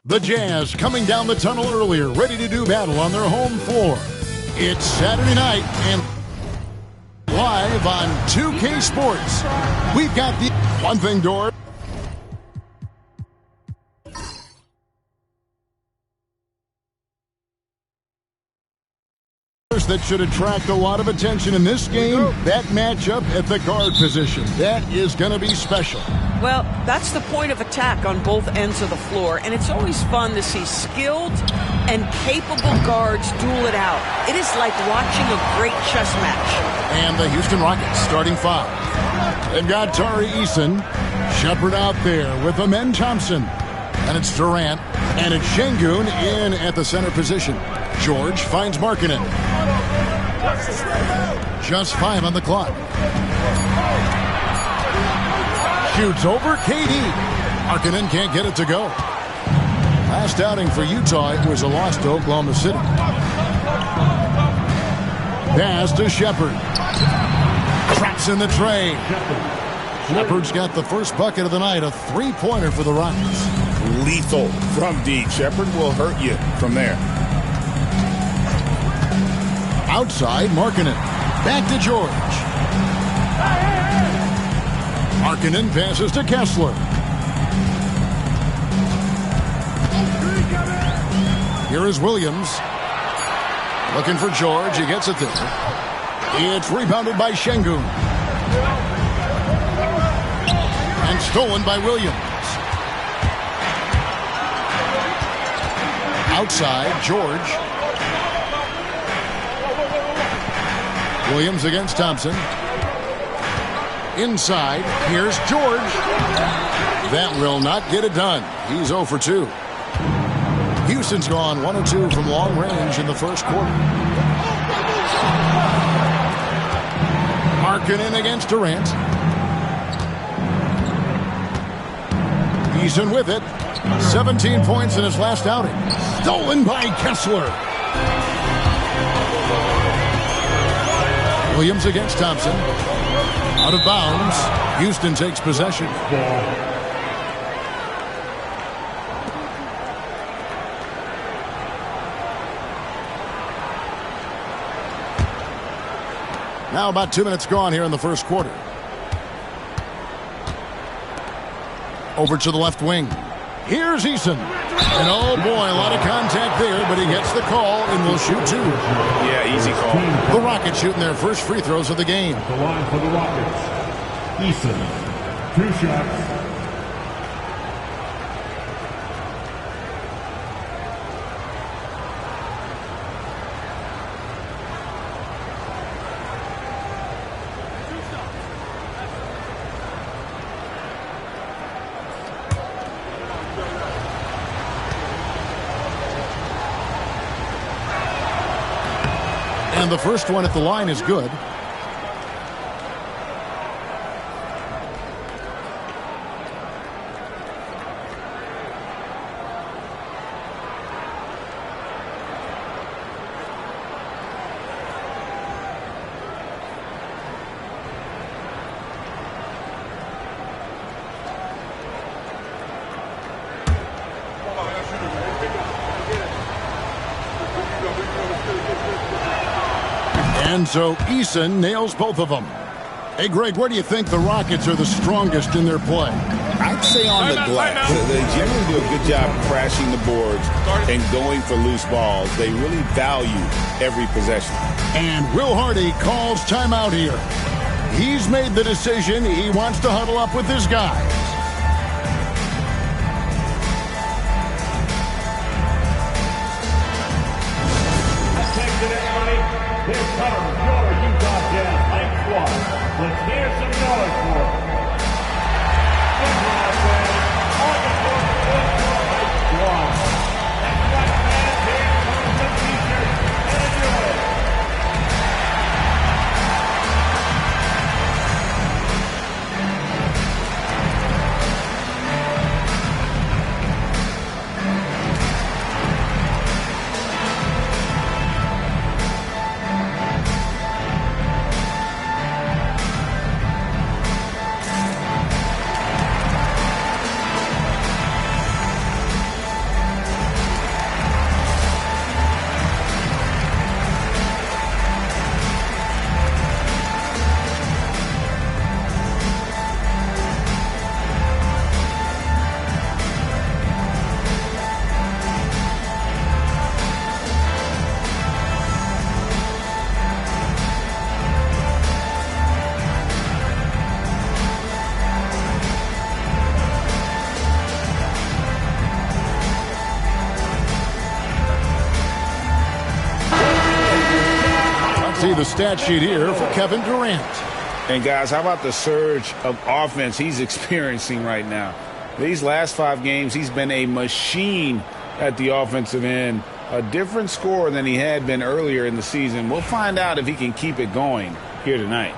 The Jazz coming down the tunnel earlier, ready to do battle on their home floor. It's Saturday night and live on 2K Sports. We've got the one thing door. That should attract a lot of attention in this game, that matchup at the guard position. That is going to be special. Well, that's the point of attack on both ends of the floor, and it's always fun to see skilled and capable guards duel it out. It is like watching a great chess match. And the Houston Rockets starting five. They've got Tari Eason, Shepard out there with Amen Thompson. And it's Durant, and it's Şengün in at the center position. George finds Markkanen. Just 5 on the clock. Shoots over KD. Markkanen can't get it to go. Last outing for Utah, it was a loss to Oklahoma City. Pass to Shepard. Traps in the tray. Shepard's got the first bucket of the night, a three-pointer for the Rockets. Lethal from deep. Shepard will hurt you from there. Outside, Markkanen. Back to George. Markkanen passes to Kessler. Here is Williams. Looking for George. He gets it there. It's rebounded by Şengün. And stolen by Williams. Outside, George. Williams against Thompson. Inside, here's George. That will not get it done. He's 0 for 2. Houston's gone 1 of 2 from long range in the first quarter. Markkanen against Durant. Eason with it. 17 points in his last outing. Stolen by Kessler. Williams against Thompson. Out of bounds. Houston takes possession. Now about 2 minutes gone here in the first quarter. Over to the left wing. Here's Eason. And oh boy, a lot of contact there, but he gets the call and will shoot 2. Yeah, easy call. The Rockets shooting their first free throws of the game. At the line for the Rockets, Eason, 2 shots. And the first one at the line is good. And so Eason nails both of them. Hey, Greg, where do you think the Rockets are the strongest in their play? I'd say on the glass. They generally do a good job crashing the boards and going for loose balls. They really value every possession. And Will Hardy calls timeout here. He's made the decision. He wants to huddle up with his guys. Here's Cutter, your Utah Jazz Hype Squad. Let's hear some noise for it. Good job, man. On the court, Hype Squad. That's right, man. Here comes the t-shirt. And enjoy it. the stat sheet here for Kevin Durant. And guys, how about the surge of offense he's experiencing right now? These last 5 games, he's been a machine at the offensive end. A different scorer than he had been earlier in the season. We'll find out if he can keep it going here tonight.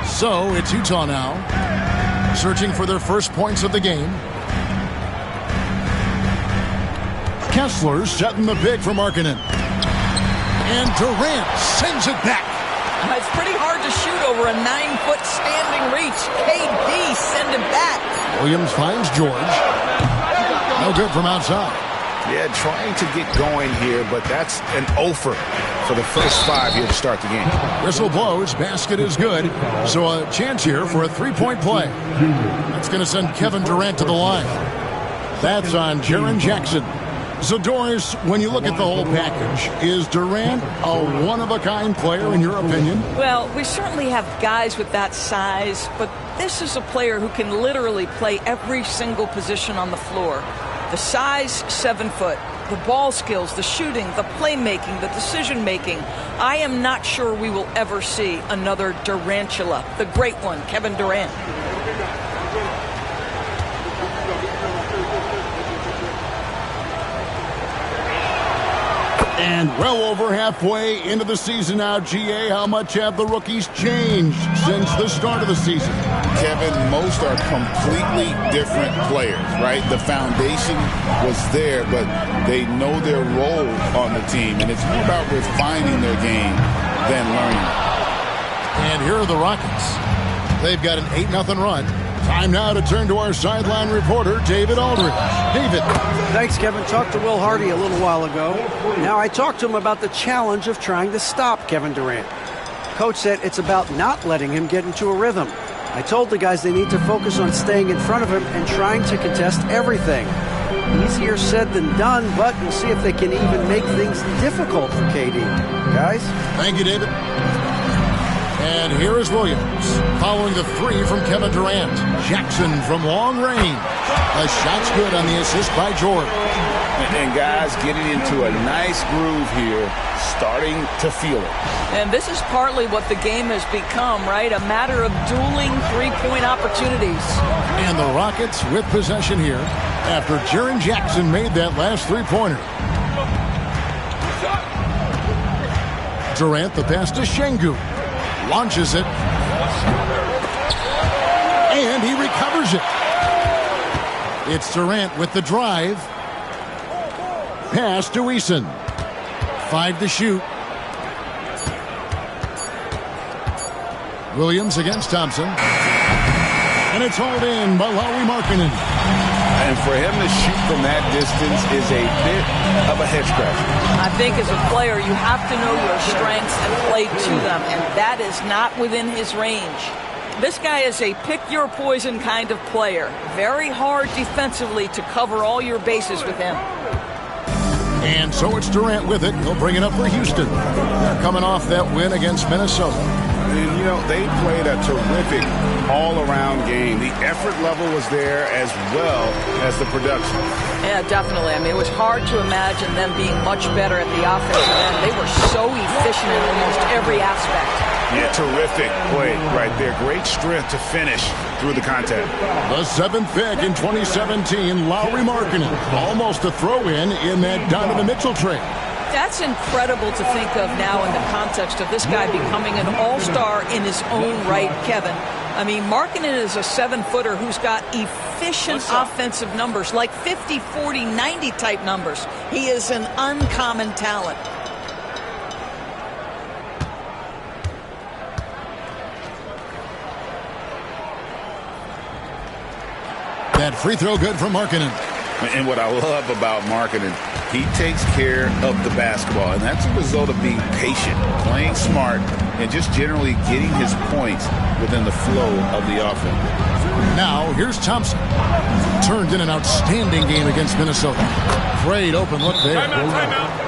So it's Utah now, searching for their first points of the game. Kessler setting the big for Markkanen. And Durant sends it back. It's pretty hard to shoot over a 9-foot standing reach. KD send it back. Williams finds George. No good from outside. Yeah, trying to get going here, but that's an offer for the first 5 here to start the game. Whistle blows, basket is good. So a chance here for a 3-point play. That's going to send Kevin Durant to the line. That's on Jaren Jackson. So, Doris, when you look at the whole package, is Durant a one-of-a-kind player in your opinion? Well, we certainly have guys with that size, but this is a player who can literally play every single position on the floor. The size, 7 foot. The ball skills, the shooting, the playmaking, the decision-making. I am not sure we will ever see another Durantula, the great one, Kevin Durant. And well over halfway into the season now, GA, how much have the rookies changed since the start of the season? Kevin, most are completely different players, right? The foundation was there, but they know their role on the team, and it's more about refining their game than learning. And here are the Rockets. They've got an 8-0 run. Time now to turn to our sideline reporter, David Aldridge. David. Thanks, Kevin. Talked to Will Hardy a little while ago. Now, I talked to him about the challenge of trying to stop Kevin Durant. Coach said it's about not letting him get into a rhythm. I told the guys they need to focus on staying in front of him and trying to contest everything. Easier said than done, but we'll see if they can even make things difficult for KD. Guys? Thank you, David. And here is Williams, following the 3 from Kevin Durant. Jackson from long range. The shot's good on the assist by George. And guys getting into a nice groove here, starting to feel it. And this is partly what the game has become, right? A matter of dueling 3-point opportunities. And the Rockets with possession here after Jaren Jackson made that last 3-pointer. Durant, the pass to Şengün. Launches it. And he recovers it. It's Durant with the drive. Pass to Eason. 5 to shoot. Williams against Thompson. And it's hauled in by Lauri Markkanen. And for him to shoot from that distance is a bit of a head scratcher. I think as a player, you have to know your strengths and play to them, and that is not within his range. This guy is a pick-your-poison kind of player. Very hard defensively to cover all your bases with him. And so it's Durant with it. He'll bring it up for Houston. They're coming off that win against Minnesota. And, you know, they played a terrific all-around game. The effort level was there as well as the production. Yeah, definitely. I mean, it was hard to imagine them being much better at the offensive end. They were so efficient in almost every aspect. Yeah, terrific play right there. Great strength to finish through the contact. The 7th pick in 2017, Lauri Markkanen. Almost a throw-in that Donovan Mitchell trade. That's incredible to think of now in the context of this guy becoming an all-star in his own right, Kevin. I mean, Markkanen is a 7-footer who's got efficient offensive numbers, like 50, 40, 90 type numbers. He is an uncommon talent. That free throw good from Markkanen. And what I love about Markkanen, he takes care of the basketball, and that's a result of being patient, playing smart, and just generally getting his points within the flow of the offense. Now, here's Thompson. Turned in an outstanding game against Minnesota. Great open look there.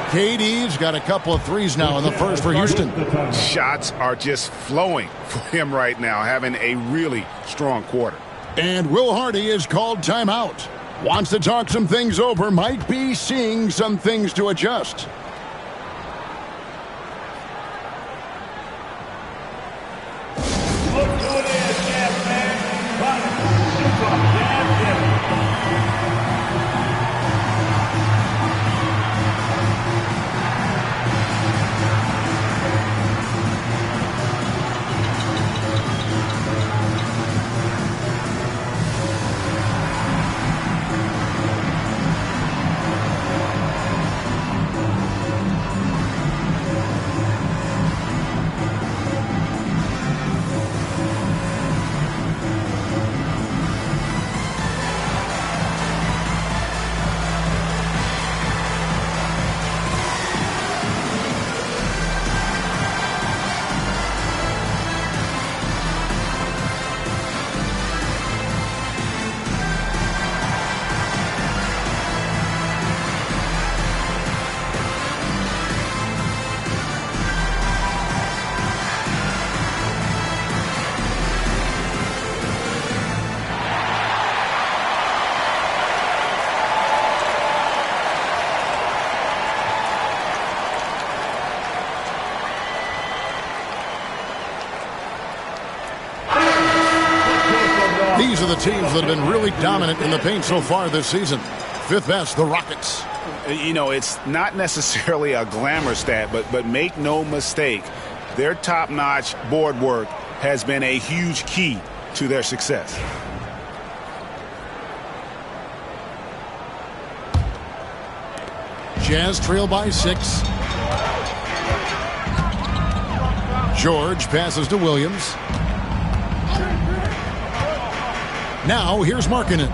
KD's got a couple of threes now in the first for Houston. Shots are just flowing for him right now, having a really strong quarter. And Will Hardy is called timeout. Wants to talk some things over. Might be seeing some things to adjust. Look who it is, Jazz fans. Super Jazz Gibson. These are the teams that have been really dominant in the paint so far this season. Fifth best, the Rockets. You know, it's not necessarily a glamour stat, but make no mistake, their top-notch board work has been a huge key to their success. Jazz trail by 6. George passes to Williams. Now here's Markkanen.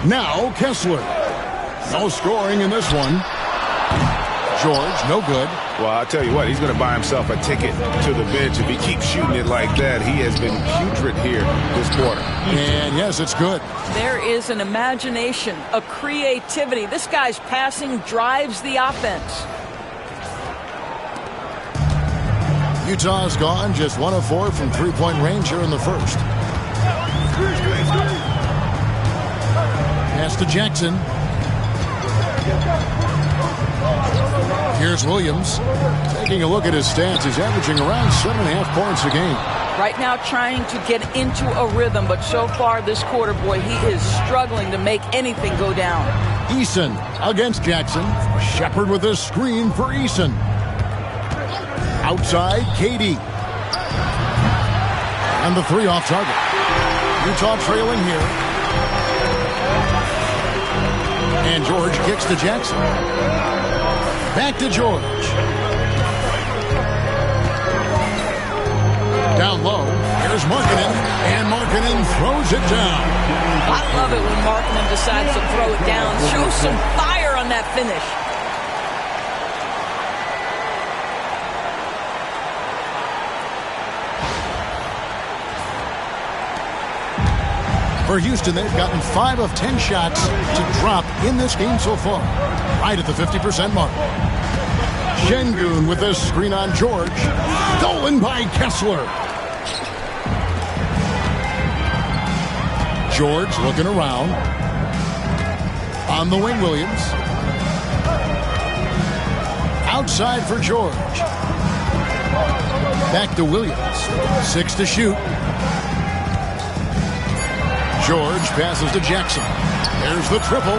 Now Kessler. No scoring in this one. George, no good. Well, I'll tell you what, he's going to buy himself a ticket to the bench. If he keeps shooting it like that, he has been putrid here this quarter. And yes, it's good. There is an imagination, a creativity. This guy's passing drives the offense. Utah's gone just 1 of 4 from three-point range here in the first. Pass to Jackson. Here's Williams. Taking a look at his stats, he's averaging around 7.5 points a game. Right now trying to get into a rhythm, but so far this quarter, boy, he is struggling to make anything go down. Eason against Jackson. Shepard with a screen for Eason. Outside, KD. And the 3 off target. Utah trailing here. And George kicks to Jackson. Back to George. Down low, here's Markkanen. And Markkanen throws it down. I love it when Markkanen decides to throw it down. Show some fire on that finish. For Houston, they've gotten 5 of 10 shots to drop in this game so far. Right at the 50% mark. Şengün with a screen on George. Stolen by Kessler. George looking around. On the wing, Williams. Outside for George. Back to Williams. 6 to shoot. George passes to Jackson. There's the triple.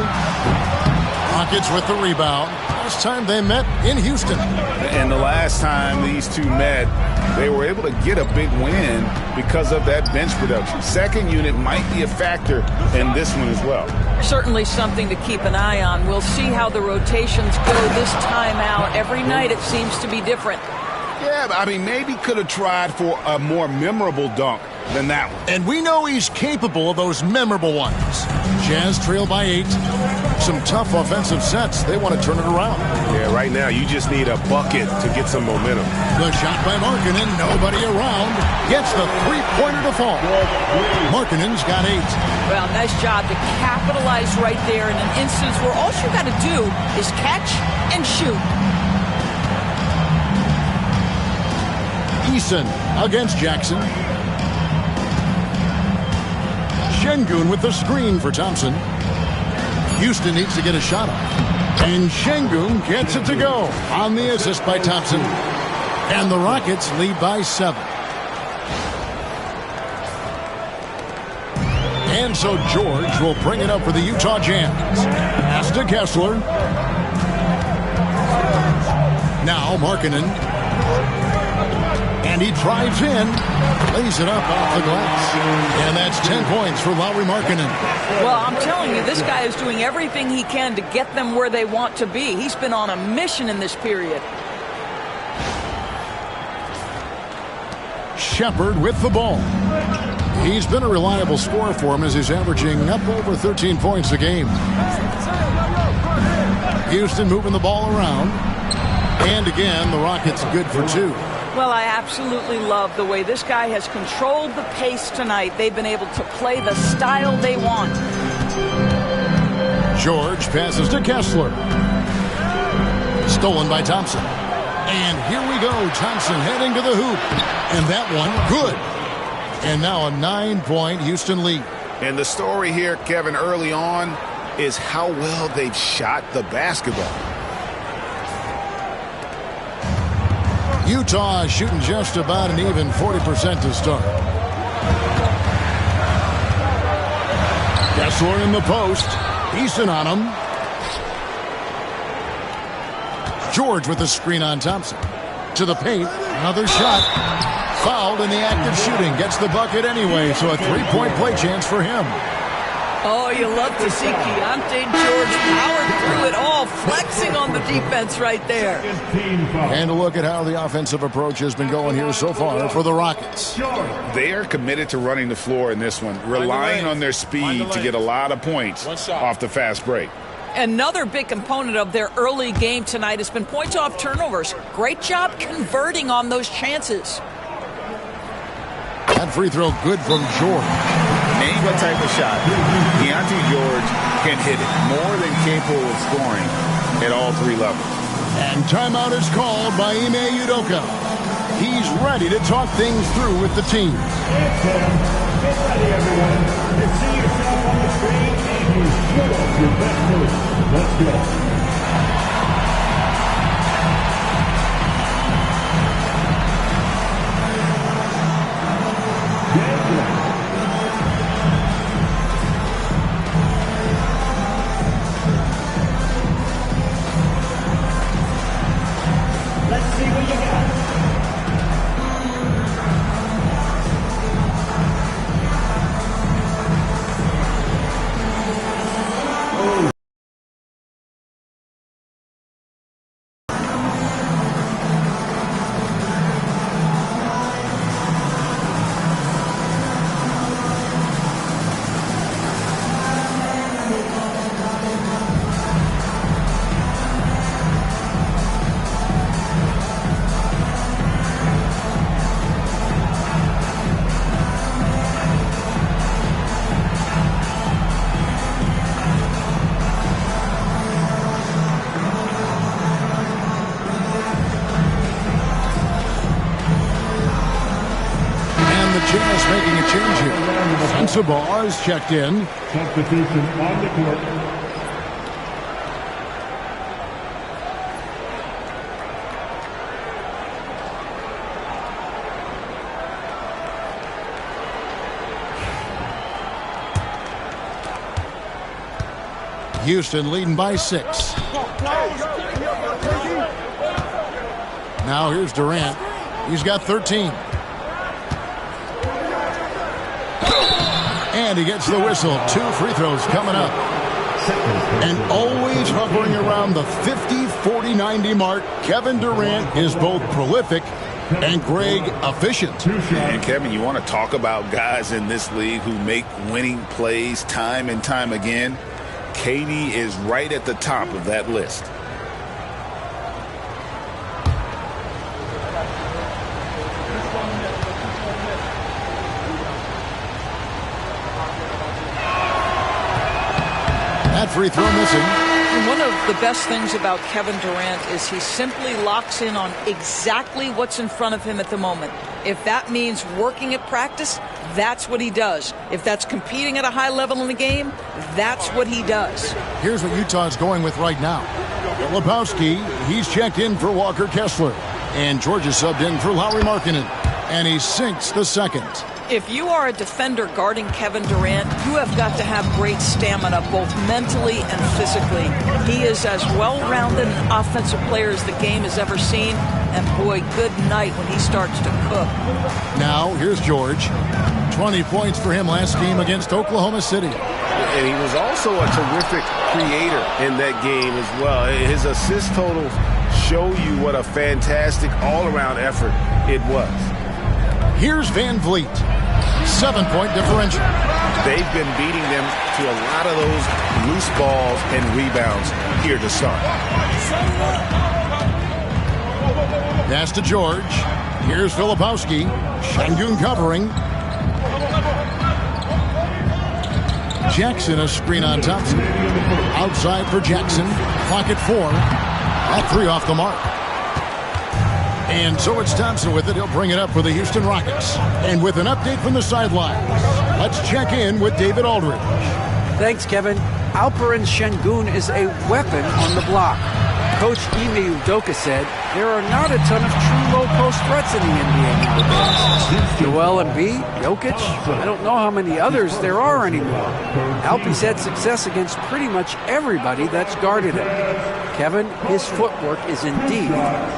Rockets with the rebound. Last time they met in Houston. And the last time these two met, they were able to get a big win because of that bench production. Second unit might be a factor in this one as well. Certainly something to keep an eye on. We'll see how the rotations go this time out. Every night it seems to be different. Yeah, I mean, maybe could have tried for a more memorable dunk than that one. And we know he's capable of those memorable ones. Jazz trail by 8. Some tough offensive sets. They want to turn it around. Yeah, right now you just need a bucket to get some momentum. The shot by Markkanen. Nobody around. Gets the three-pointer to fall. Markkanen's got 8. Well, nice job to capitalize right there in an instance where all you got to do is catch and shoot. Eason against Jackson. Şengün with the screen for Thompson. Houston needs to get a shot off. And Şengün gets it to go on the assist by Thompson. And the Rockets lead by 7. And so George will bring it up for the Utah Jazz. Pass to Kessler. Now Markkanen. And he drives in. Lays it up off the glass. And that's 10 points for Lauri Markkanen. Well, I'm telling you, this guy is doing everything he can to get them where they want to be. He's been on a mission in this period. Shepherd with the ball. He's been a reliable scorer for him as he's averaging up over 13 points a game. Houston moving the ball around. And again, the Rockets good for 2. Well, I absolutely love the way this guy has controlled the pace tonight. They've been able to play the style they want. George passes to Kessler. Stolen by Thompson. And here we go. Thompson heading to the hoop. And that one, good. And now a 9-point Houston lead. And the story here, Kevin, early on is how well they've shot the basketball. Utah shooting just about an even 40% to start. Kessler in the post. Eason on him. George with the screen on Thompson. To the paint. Another shot. Fouled in the act of shooting. Gets the bucket anyway, so a 3-point play chance for him. Oh, you love to see Keyonte George power through it all, flexing on the defense right there. And a look at how the offensive approach has been going here so far for the Rockets. They are committed to running the floor in this one, relying on their speed to get a lot of points off the fast break. Another big component of their early game tonight has been points off turnovers. Great job converting on those chances. That free throw good from George. Name what type of shot. Keyonte George can hit it. More than capable of scoring at all 3 levels. And timeout is called by Ime Udoka. He's ready to talk things through with the team. Get ready, everyone. You see yourself on the screen and you shoot up your best move. Let's go. Let's see what you got. Jazz making a change here. Sensabaugh is checked in. Substitution on the court. Houston leading by 6. Now here's Durant. He's got 13. And he gets the whistle. 2 free throws coming up. And always hovering around the 50, 40, 90 mark. Kevin Durant is both prolific and Greg efficient. And Kevin, you want to talk about guys in this league who make winning plays time and time again? KD is right at the top of that list. That free throw missing. And one of the best things about Kevin Durant is he simply locks in on exactly what's in front of him at the moment. If that means working at practice, that's what he does. If that's competing at a high level in the game, that's what he does. Here's what Utah's going with right now. Filipowski, he's checked in for Walker Kessler. And Georgia subbed in for Lauri Markkanen. And he sinks the second. If you are a defender guarding Kevin Durant, you have got to have great stamina, both mentally and physically. He is as well-rounded an offensive player as the game has ever seen. And boy, good night when he starts to cook. Now, here's George. 20 points for him last game against Oklahoma City. And he was also a terrific creator in that game as well. His assist totals show you what a fantastic all-around effort it was. Here's Van Vliet. 7-point differential. They've been beating them to a lot of those loose balls and rebounds here to start. Pass to George. Here's Filipowski. Şengün covering. Jackson a screen on Thompson. Outside for Jackson. Clock at 4. That 3 off the mark. And so it's Thompson with it. He'll bring it up for the Houston Rockets. And with an update from the sidelines, let's check in with David Aldridge. Thanks, Kevin. Alperen Şengün is a weapon on the block. Coach Ime Udoka said there are not a ton of true low-post threats in the NBA nowadays. Joel Embiid, Jokic, I don't know how many others there are anymore. Alpe's had success against pretty much everybody that's guarded him. Kevin, his footwork is indeed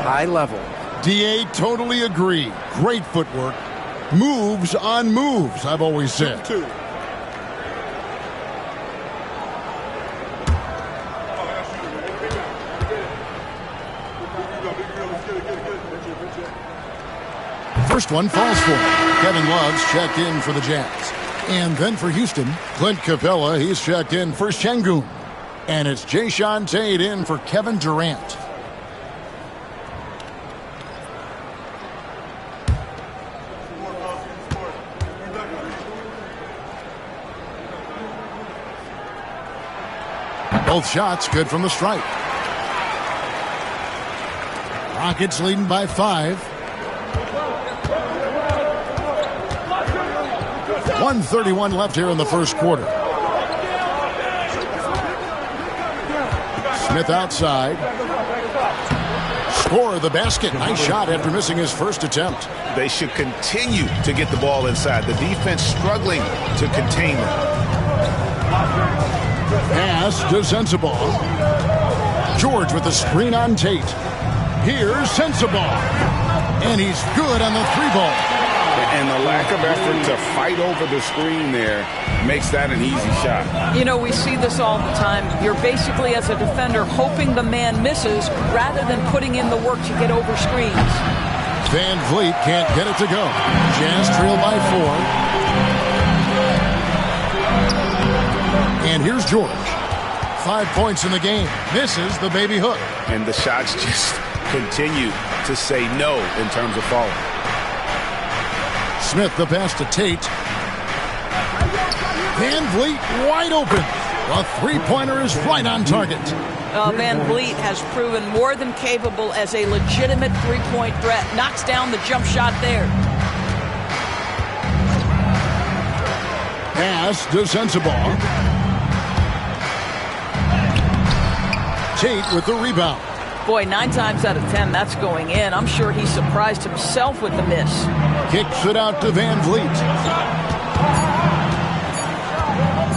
high level. DA totally agree. Great footwork. Moves on moves, I've always said. First one falls for him. Kevin Love's checked in for the Jazz. And then for Houston, Clint Capella, he's checked in for Şengün. And it's Jae'Sean Tate in for Kevin Durant. Both shots good from the stripe. Rockets leading by 5. 1:31 left here in the first quarter. Smith outside. Score the basket. Nice shot after missing his first attempt. They should continue to get the ball inside. The defense struggling to contain them. Pass to Sensabaugh. George with the screen on Tate. Here's Sensabaugh. And he's good on the 3-ball. And the lack of effort to fight over the screen there makes that an easy shot. You know, we see this all the time. You're basically, as a defender, hoping the man misses rather than putting in the work to get over screens. Van Vliet can't get it to go. Jazz trail by 4. And here's George. 5 points in the game. Misses the baby hook. And the shots just continue to say no in terms of falling. Smith the pass to Tate. Van Vliet wide open. A 3-pointer is right on target. Van Vliet has proven more than capable as a legitimate 3-point threat. Knocks down the jump shot there. Pass to Sensabaugh. Tate with the rebound. Boy, 9 times out of 10, that's going in. I'm sure he surprised himself with the miss. Kicks it out to Van Vliet.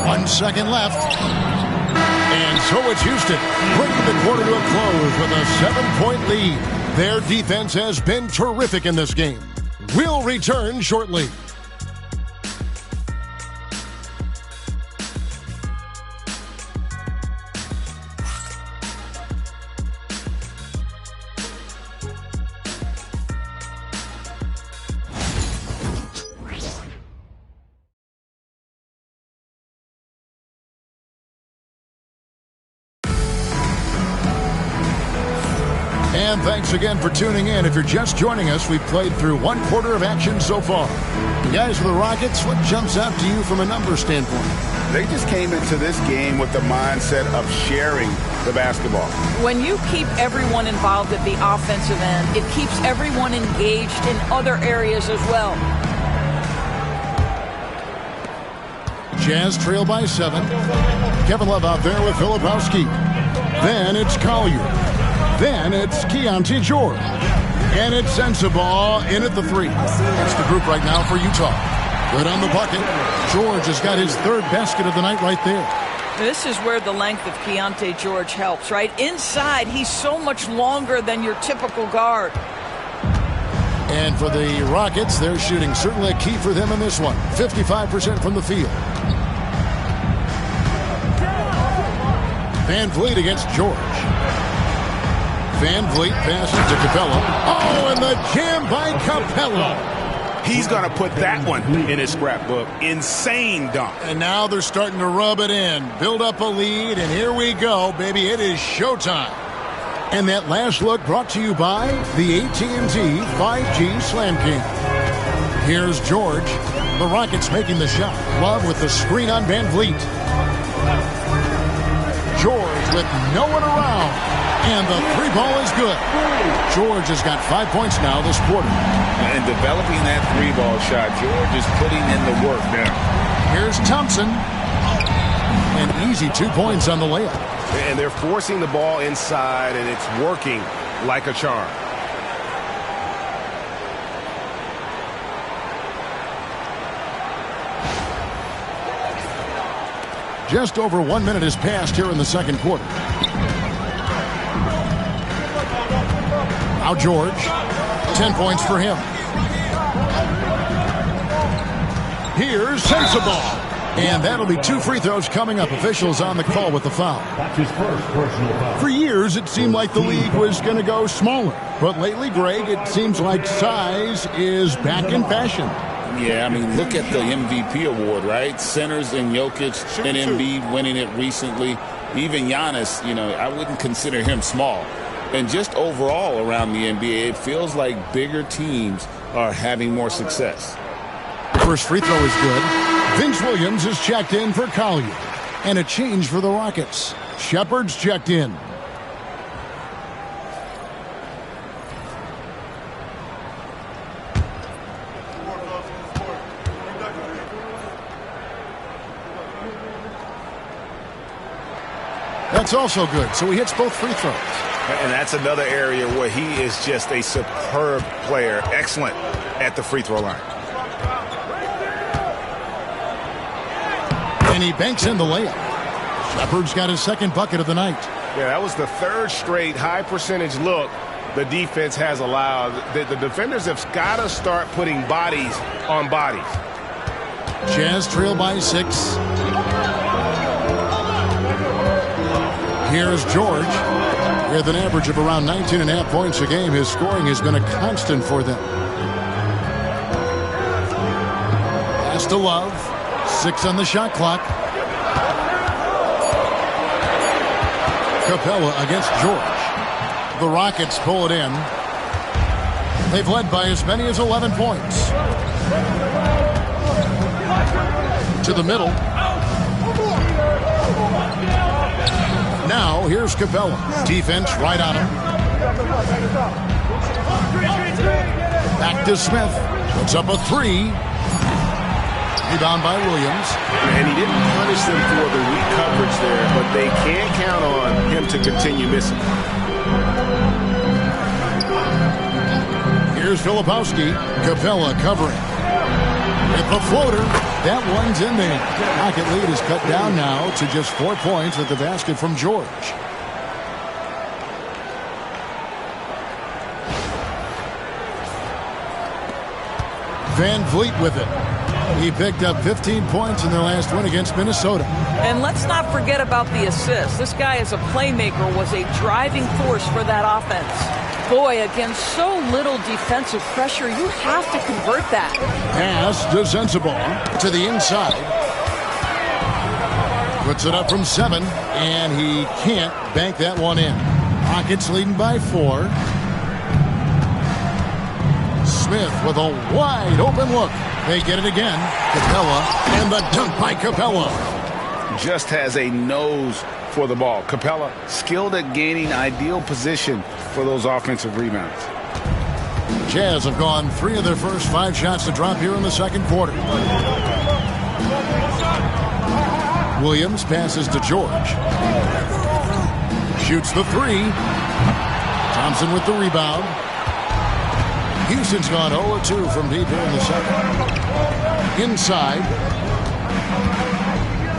1 second left. And so it's Houston, bringing the quarter to a close with a 7-point lead. Their defense has been terrific in this game. We'll return shortly. And thanks again for tuning in. If you're just joining us, we've played through 1 quarter of action so far. You guys for the Rockets, what jumps out to you from a numbers standpoint? They just came into this game with the mindset of sharing the basketball. When you keep everyone involved at the offensive end, it keeps everyone engaged in other areas as well. Jazz trail by 7. Kevin Love out there with Filipowski. Then it's Collier. Then it's Keontae George. And it's Sensabaugh in at the 3. That's the group right now for Utah. Good on the bucket. George has got his 3rd basket of the night right there. This is where the length of Keontae George helps, right? Inside, he's so much longer than your typical guard. And for the Rockets, they're shooting certainly a key for them in this one. 55% from the field. Van Vliet against George. Van Vliet passes to Capella. Oh, and the jam by Capella. He's going to put that one in his scrapbook. Insane dunk. And now they're starting to rub it in. Build up a lead, and here we go, baby. It is showtime. And that last look brought to you by the AT&T 5G Slam King. Here's George. The Rockets making the shot. Love with the screen on Van Vliet. George with no one around. And the 3 ball is good. George has got 5 points now this quarter. And developing that 3-ball shot, George is putting in the work now. Here's Thompson. An easy 2 points on the layup. And they're forcing the ball inside, and it's working like a charm. Just over 1 minute has passed here in the second quarter. Now George, 10 points for him. Here's Sensabaugh. And that'll be 2 free throws coming up. Officials on the call with the foul. That's his first personal foul. For years, it seemed like the league was going to go smaller. But lately, Greg, it seems like size is back in fashion. Yeah, I mean, look at the MVP award, right? Centers and Jokic and Embiid winning it recently. Even Giannis, I wouldn't consider him small. And just overall around the NBA, it feels like bigger teams are having more success. The first free throw is good. Vince Williams is checked in for Collier. And a change for the Rockets. Shepard's checked in. That's also good. So he hits both free throws. And that's another area where he is just a superb player. Excellent at the free throw line. And he banks in the layup. Shepard's got his 2nd bucket of the night. Yeah, that was the 3rd straight high percentage look the defense has allowed. The defenders have got to start putting bodies on bodies. Jazz trail by 6. Here's George. With an average of around 19.5 points a game, his scoring has been a constant for them. Pass to Love. 6 on the shot clock. Capella against George. The Rockets pull it in. They've led by as many as 11 points. To the middle. Now, here's Capella. Defense right on him. Back to Smith. Puts up a 3. Rebound by Williams. And he didn't punish them for the weak coverage there, but they can't count on him to continue missing. Here's Filipowski. Capella covering. With the floater. That one's in there. Rocket lead is cut down now to just 4 points with the basket from George. Van Vliet with it. He picked up 15 points in their last win against Minnesota. And let's not forget about the assist. This guy as a playmaker was a driving force for that offense. Boy, against so little defensive pressure, you have to convert that. Pass to Sensabaugh to the inside. Puts it up from 7, and he can't bank that one in. Rockets leading by 4. Smith with a wide open look. They get it again. Capella, and the dunk by Capella. Just has a nose for the ball. Capella, skilled at gaining ideal position for those offensive rebounds. Jazz have gone 3 of their first 5 shots to drop here in the second quarter. Williams passes to George. Shoots the three. Thompson with the rebound. Houston's gone 0-2 from deep here in the second. Inside.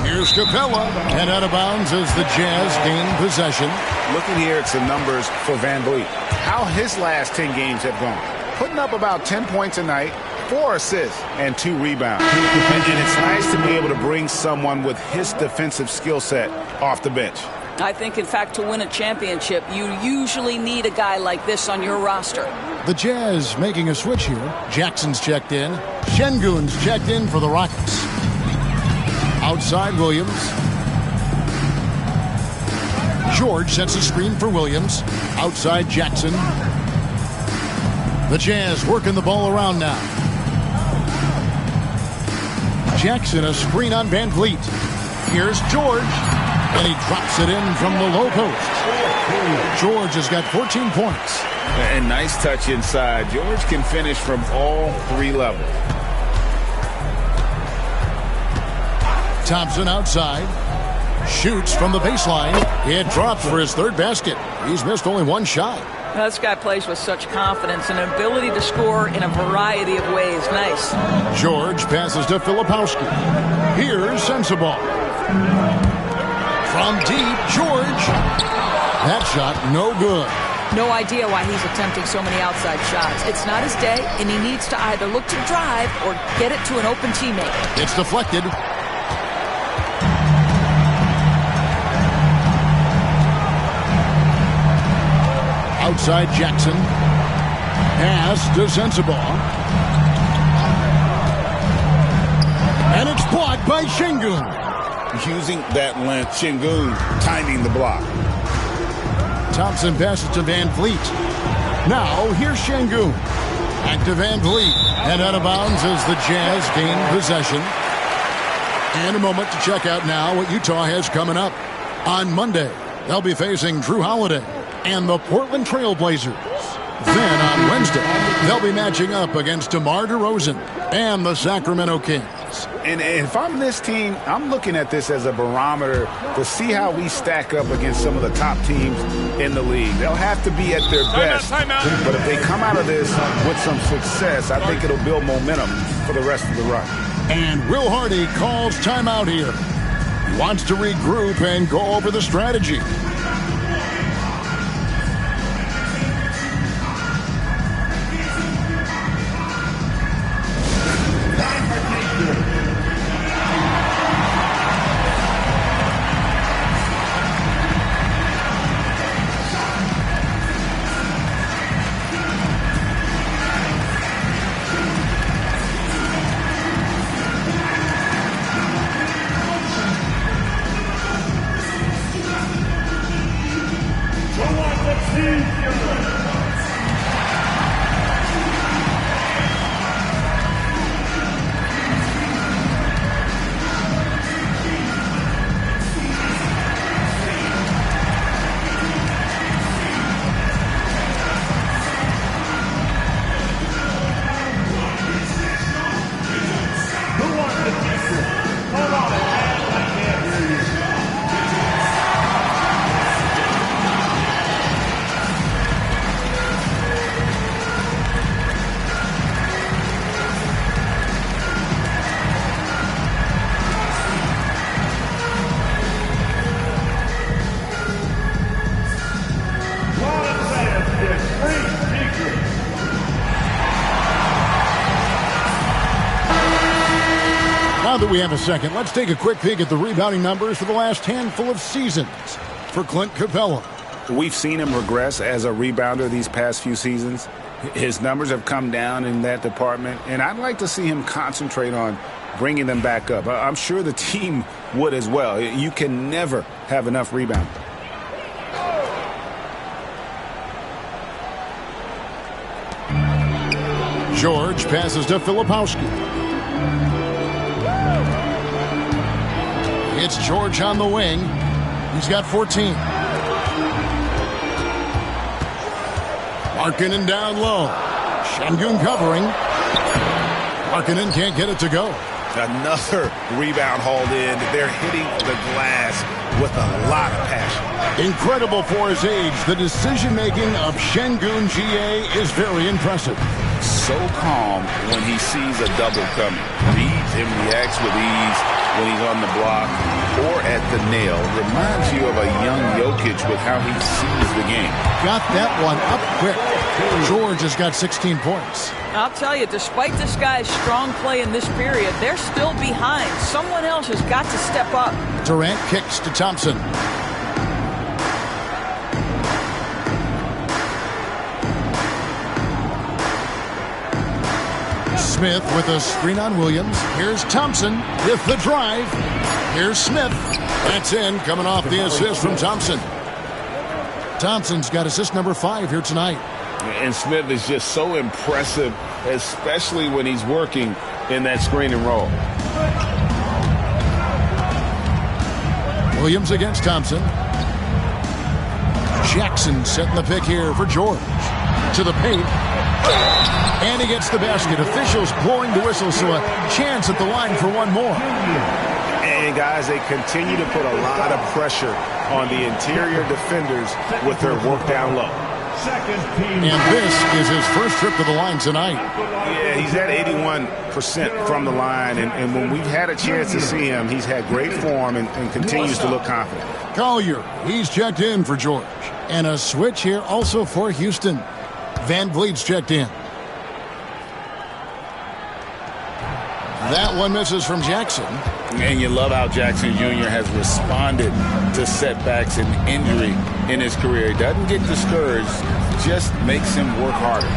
Here's Capella. And out of bounds as the Jazz gain possession. Looking here at some numbers for Van Vliet. How his last 10 games have gone. Putting up about 10 points a night, 4 assists, and 2 rebounds. And it's nice to be able to bring someone with his defensive skill set off the bench. I think, in fact, to win a championship, you usually need a guy like this on your roster. The Jazz making a switch here. Jackson's checked in. Şengün's checked in for the Rockets. Outside Williams. George sets a screen for Williams. Outside Jackson. The Jazz working the ball around now. Jackson, a screen on Van Vliet. Here's George. And he drops it in from the low post. George has got 14 points. And nice touch inside. George can finish from all 3 levels. Thompson outside. Shoots from the baseline. It drops for his 3rd basket. He's missed only 1 shot. This guy plays with such confidence and an ability to score in a variety of ways. Nice. George passes to Filipowski. Here's Sensabaugh. From deep, George. That shot, no good. No idea why he's attempting so many outside shots. It's not his day, and he needs to either look to drive or get it to an open teammate. It's deflected. Outside Jackson. Pass to Sensabaugh. And it's blocked by Şengün. Using that length, Şengün timing the block. Thompson passes to Van Vliet. Now, here's Şengün. Back to Van Vliet. And out of bounds as the Jazz gain possession. And a moment to check out now what Utah has coming up. On Monday, they'll be facing Drew Holiday and the Portland Trail Blazers. Then on Wednesday, they'll be matching up against DeMar DeRozan and the Sacramento Kings. And if I'm this team, I'm looking at this as a barometer to see how we stack up against some of the top teams in the league. They'll have to be at their best. But if they come out of this with some success, I think it'll build momentum for the rest of the run. And Will Hardy calls timeout here. He wants to regroup and go over the strategy. Now that we have a second, let's take a quick peek at the rebounding numbers for the last handful of seasons for Clint Capella. We've seen him regress as a rebounder these past few seasons. His numbers have come down in that department, and I'd like to see him concentrate on bringing them back up. I'm sure the team would as well. You can never have enough rebounding. George passes to Filipowski. It's George on the wing. He's got 14. Markkanen down low. Şengün covering. Markkanen can't get it to go. Another rebound hauled in. They're hitting the glass with a lot of passion. Incredible for his age, the decision-making of Sengun GA is very impressive. So calm when he sees a double coming. Reads and reacts with ease when he's on the block or at the nail. Reminds you of a young Jokic with how he sees the game. Got that one up quick. George has got 16 points. I'll tell you, despite this guy's strong play in this period, they're still behind. Someone else has got to step up. Durant kicks to Thompson. Smith with a screen on Williams. Here's Thompson with the drive. Here's Smith. That's in, coming off the assist from Thompson. Thompson's got assist number 5 here tonight. And Smith is just so impressive, especially when he's working in that screen and roll. Williams against Thompson. Jackson setting the pick here for George. To the paint. And he gets the basket. Officials blowing the whistle, so a chance at the line for one more. And, guys, they continue to put a lot of pressure on the interior defenders with their work down low. And this is his first trip to the line tonight. Yeah, he's at 81% from the line, and when we've had a chance to see him, he's had great form and continues to look confident. Collier, he's checked in for George. And a switch here also for Houston. Van Vliet's checked in. That one misses from Jackson. And you love how Jackson Jr. has responded to setbacks and injury in his career. He doesn't get discouraged, just makes him work harder.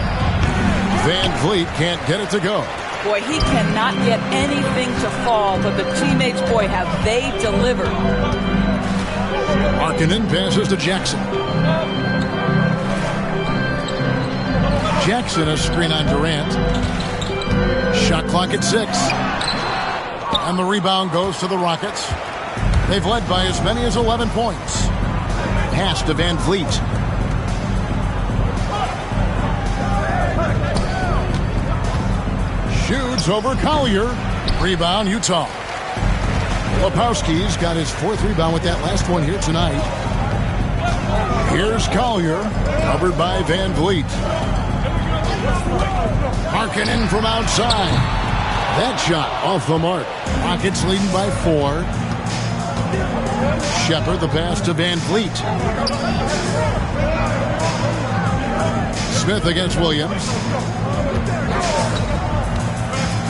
Van Vliet can't get it to go. Boy, he cannot get anything to fall, but the teammates, boy, have they delivered. Markkanen passes to Jackson. Jackson a screen on Durant. Shot clock at 6. And the rebound goes to the Rockets. They've led by as many as 11 points. Pass to Van Vliet. Shoots over Collier. Rebound, Utah. Lepowski's got his 4th rebound with that last one here tonight. Here's Collier, covered by Van Vliet. Markkanen from outside. That shot off the mark. Rockets leading by 4. Shepard the pass to Van Vliet. Smith against Williams.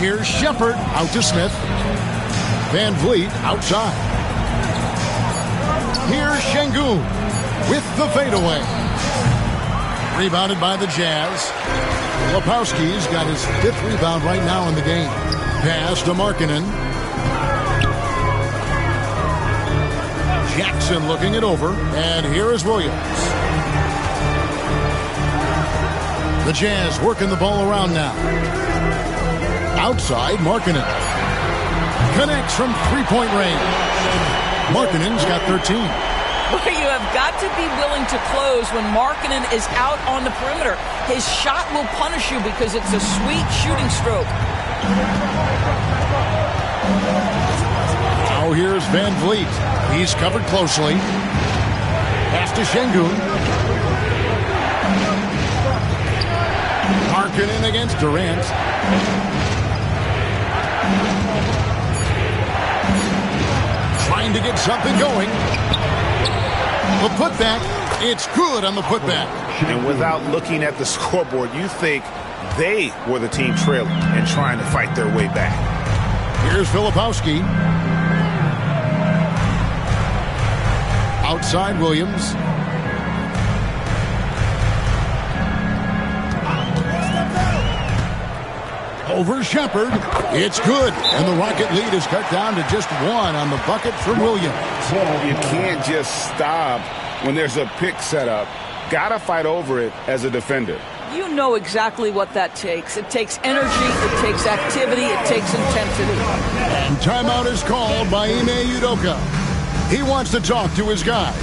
Here's Shepard out to Smith. Van Vliet outside. Here's Sengun with the fadeaway. Rebounded by the Jazz. Lepowski's got his 5th rebound right now in the game. Pass to Markkanen. Jackson looking it over. And here is Williams. The Jazz working the ball around now. Outside, Markkanen. Connects from 3-point range. Markkanen's got 13. You have got to be willing to close when Markkanen is out on the perimeter. His shot will punish you because it's a sweet shooting stroke. Now here's Van Vliet. He's covered closely. Pass to Sengun. Markkanen against Durant. Trying to get something going. The putback, it's good on the putback. And without looking at the scoreboard, you think they were the team trailing and trying to fight their way back. Here's Filipowski. Outside Williams. Over Shepard. It's good. And the Rocket lead is cut down to just 1 on the bucket from Williams. You can't just stop when there's a pick set up. Gotta fight over it as a defender. You know exactly what that takes. It takes energy, it takes activity, it takes intensity. And timeout is called by Ime Udoka. He wants to talk to his guys.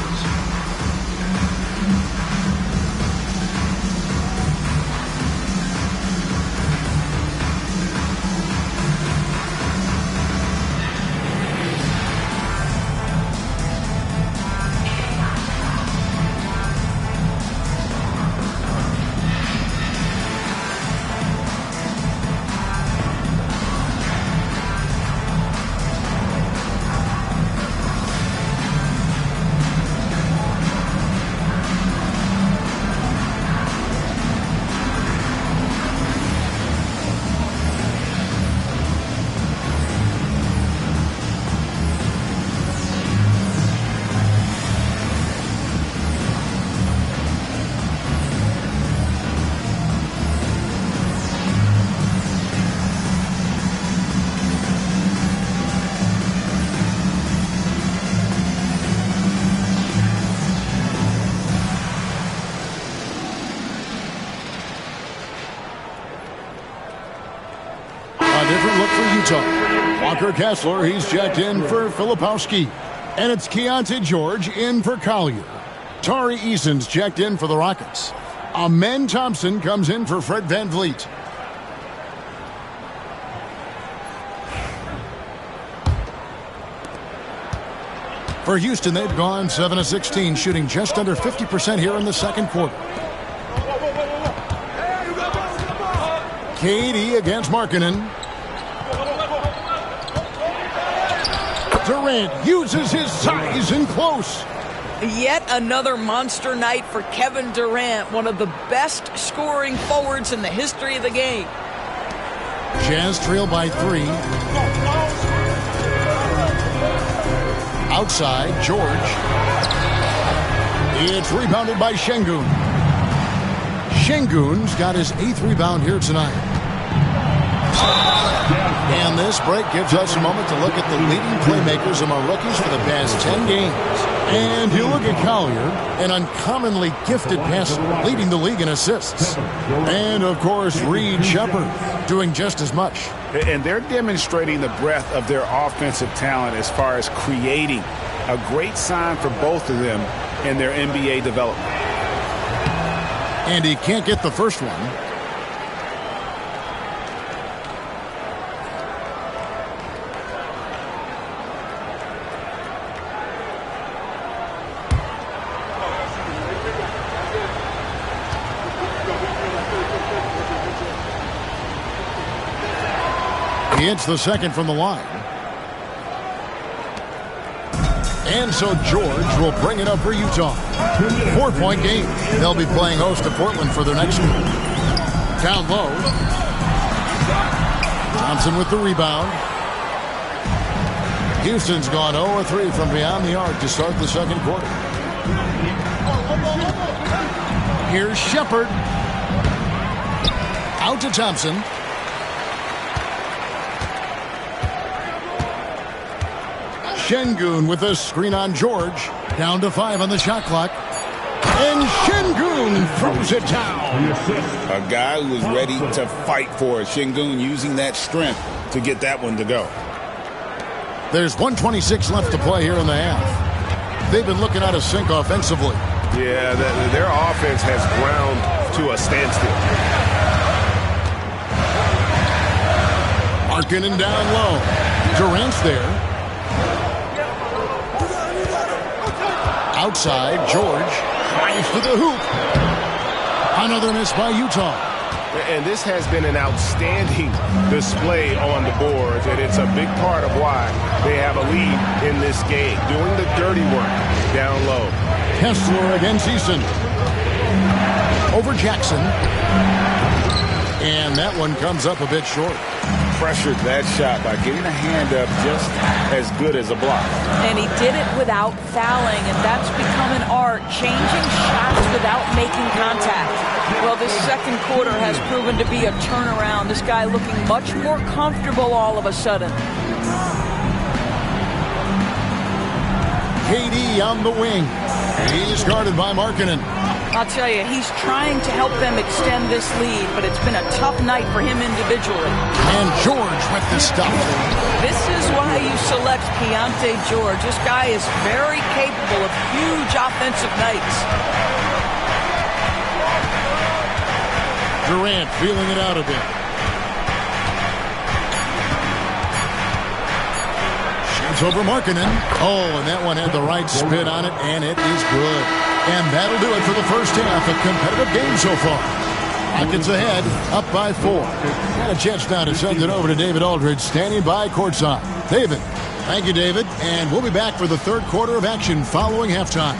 A different look for Utah. Walker Kessler, he's checked in for Filipowski. And it's Keontae George in for Collier. Tari Eason's checked in for the Rockets. Amen Thompson comes in for Fred VanVleet. For Houston, they've gone 7 of 16, shooting just under 50% here in the second quarter. KD against Markkanen. Durant uses his size in close. Yet another monster night for Kevin Durant, one of the best scoring forwards in the history of the game. Jazz trail by 3. Outside, George. It's rebounded by Şengün. Şengün's got his 8th rebound here tonight. And this break gives us a moment to look at the leading playmakers among rookies for the past 10 games. And you look at Collier, an uncommonly gifted passer, leading the league in assists. And, of course, Reed Sheppard doing just as much. And they're demonstrating the breadth of their offensive talent as far as creating. A great sign for both of them in their NBA development. And he can't get the first one. He hits the second from the line. And so George will bring it up for Utah. 4-point game. They'll be playing host to Portland for their next one. Down low. Thompson with the rebound. Houston's gone 0-3 from beyond the arc to start the second quarter. Here's Sheppard. Out to Thompson. Şengün with a screen on George. Down to 5 on the shot clock. And Şengün throws it down. A guy who was ready to fight for it. Şengün using that strength to get that one to go. There's 1:26 left to play here in the half. They've been looking out of sync offensively. Yeah, their offense has ground to a standstill. Markkanen down low. Durant's there. Outside, George drives to the hoop. Another miss by Utah. And this has been an outstanding display on the boards, and it's a big part of why they have a lead in this game, doing the dirty work down low. Kessler against Eason. Over Jackson. And that one comes up a bit short. Pressured that shot by getting a hand up just as good as a block. And he did it without fouling, and that's become an art, changing shots without making contact. Well, this second quarter has proven to be a turnaround. This guy looking much more comfortable all of a sudden. KD on the wing. He's guarded by Markkanen. I'll tell you, he's trying to help them extend this lead, but it's been a tough night for him individually. And George with the stuff. This is why you select Keontae George. This guy is very capable of huge offensive nights. Durant feeling it out a bit. Shoots over Markkanen. Oh, and that one had the right spin on it, and it is good. And that'll do it for the first half. A competitive game so far. Rockets ahead, up by 4. Got a chance now to send it over to David Aldridge, standing by courtside. David. Thank you, David. And we'll be back for the third quarter of action following halftime.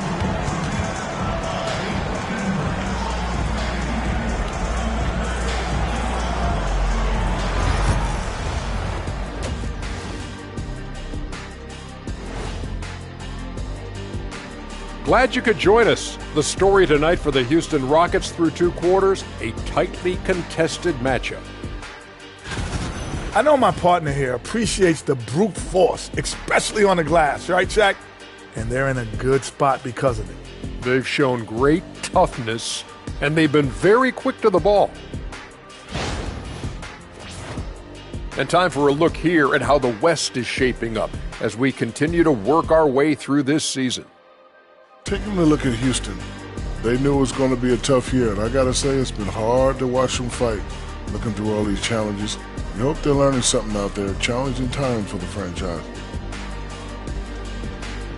Glad you could join us. The story tonight for the Houston Rockets through 2 quarters, a tightly contested matchup. I know my partner here appreciates the brute force, especially on the glass, right, Shaq? And they're in a good spot because of it. They've shown great toughness, and they've been very quick to the ball. And time for a look here at how the West is shaping up as we continue to work our way through this season. Taking a look at Houston, they knew it was going to be a tough year, and I got to say it's been hard to watch them fight, looking through all these challenges. We hope they're learning something out there, challenging times for the franchise.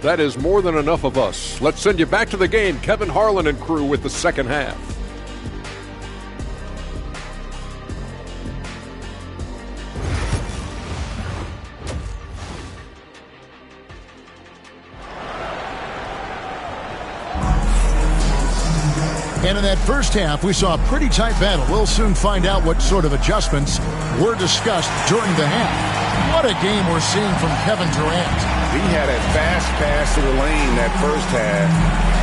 That is more than enough of us. Let's send you back to the game, Kevin Harlan and crew with the second half. And in that first half, we saw a pretty tight battle. We'll soon find out what sort of adjustments were discussed during the half. What a game we're seeing from Kevin Durant. He had a fast pass to the lane that first half.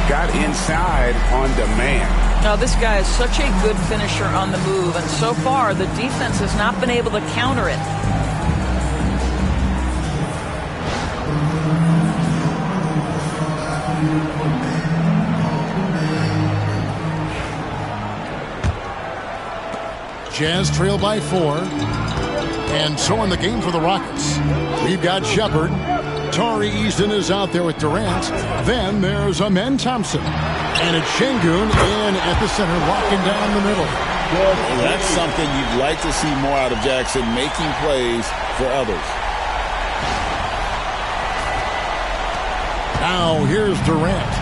Got inside on demand. Now, this guy is such a good finisher on the move, and so far the defense has not been able to counter it. Jazz trail by 4. And so in the game for the Rockets, we've got Shepard. Tari Eason is out there with Durant. Then there's Amen Thompson. And it's Şengün in at the center, locking down the middle. Well, that's something you'd like to see more out of Jackson, making plays for others. Now here's Durant.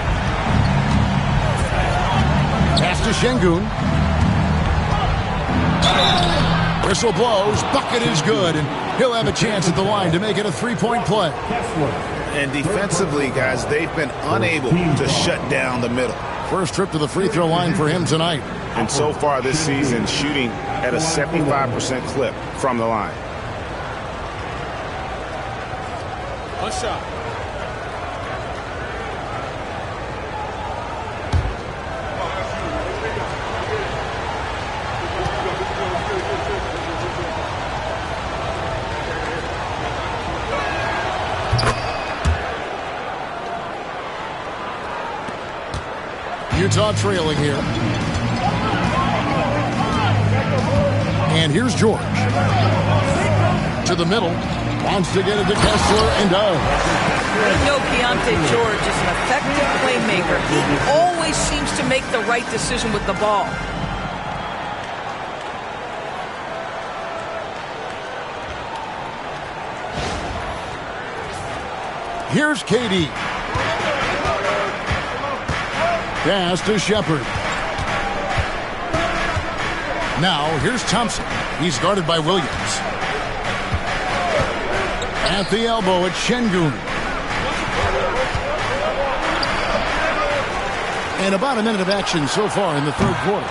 Pass to Şengün. Whistle blows, bucket is good, and he'll have a chance at the line to make it a three-point play. And defensively, guys, they've been unable to shut down the middle. First trip to the free throw line for him tonight. And so far this season, shooting at a 75% clip from the line. One shot. Utah trailing here. And here's George. To the middle. Wants to get it to Kessler and does. We know Keontae George is an effective playmaker. He always seems to make the right decision with the ball. Here's KD. Pass to Shepard. Now, here's Thompson. He's guarded by Williams. At the elbow, it's Şengün. And about a minute of action so far in the third quarter.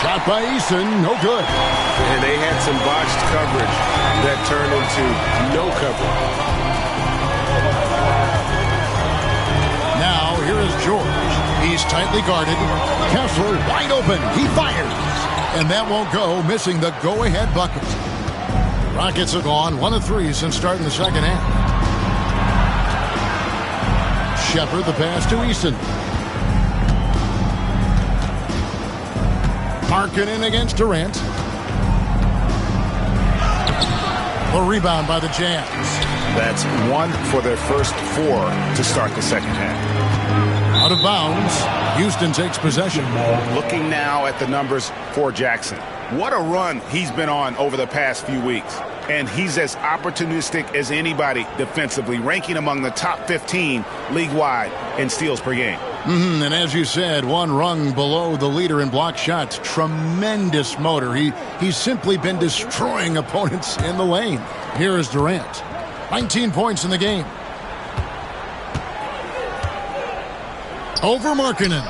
Shot by Eason, no good. And they had some botched coverage that turned into no coverage. Now, here is George. He's tightly guarded. Kessler wide open. He fires. And that won't go, missing the go-ahead bucket. Rockets have gone 1 of 3 since starting the second half. Shepard the pass to Eason. Markkanen against Durant. The rebound by the Jazz. That's 1 for their first 4 to start the second half. Out of bounds. Houston takes possession. Looking now at the numbers for Jackson. What a run he's been on over the past few weeks. And he's as opportunistic as anybody defensively, ranking among the top 15 league-wide in steals per game. And as you said, 1 rung below the leader in block shots. Tremendous motor. He's simply been destroying opponents in the lane. Here is Durant. 19 points in the game. Over Markkanen.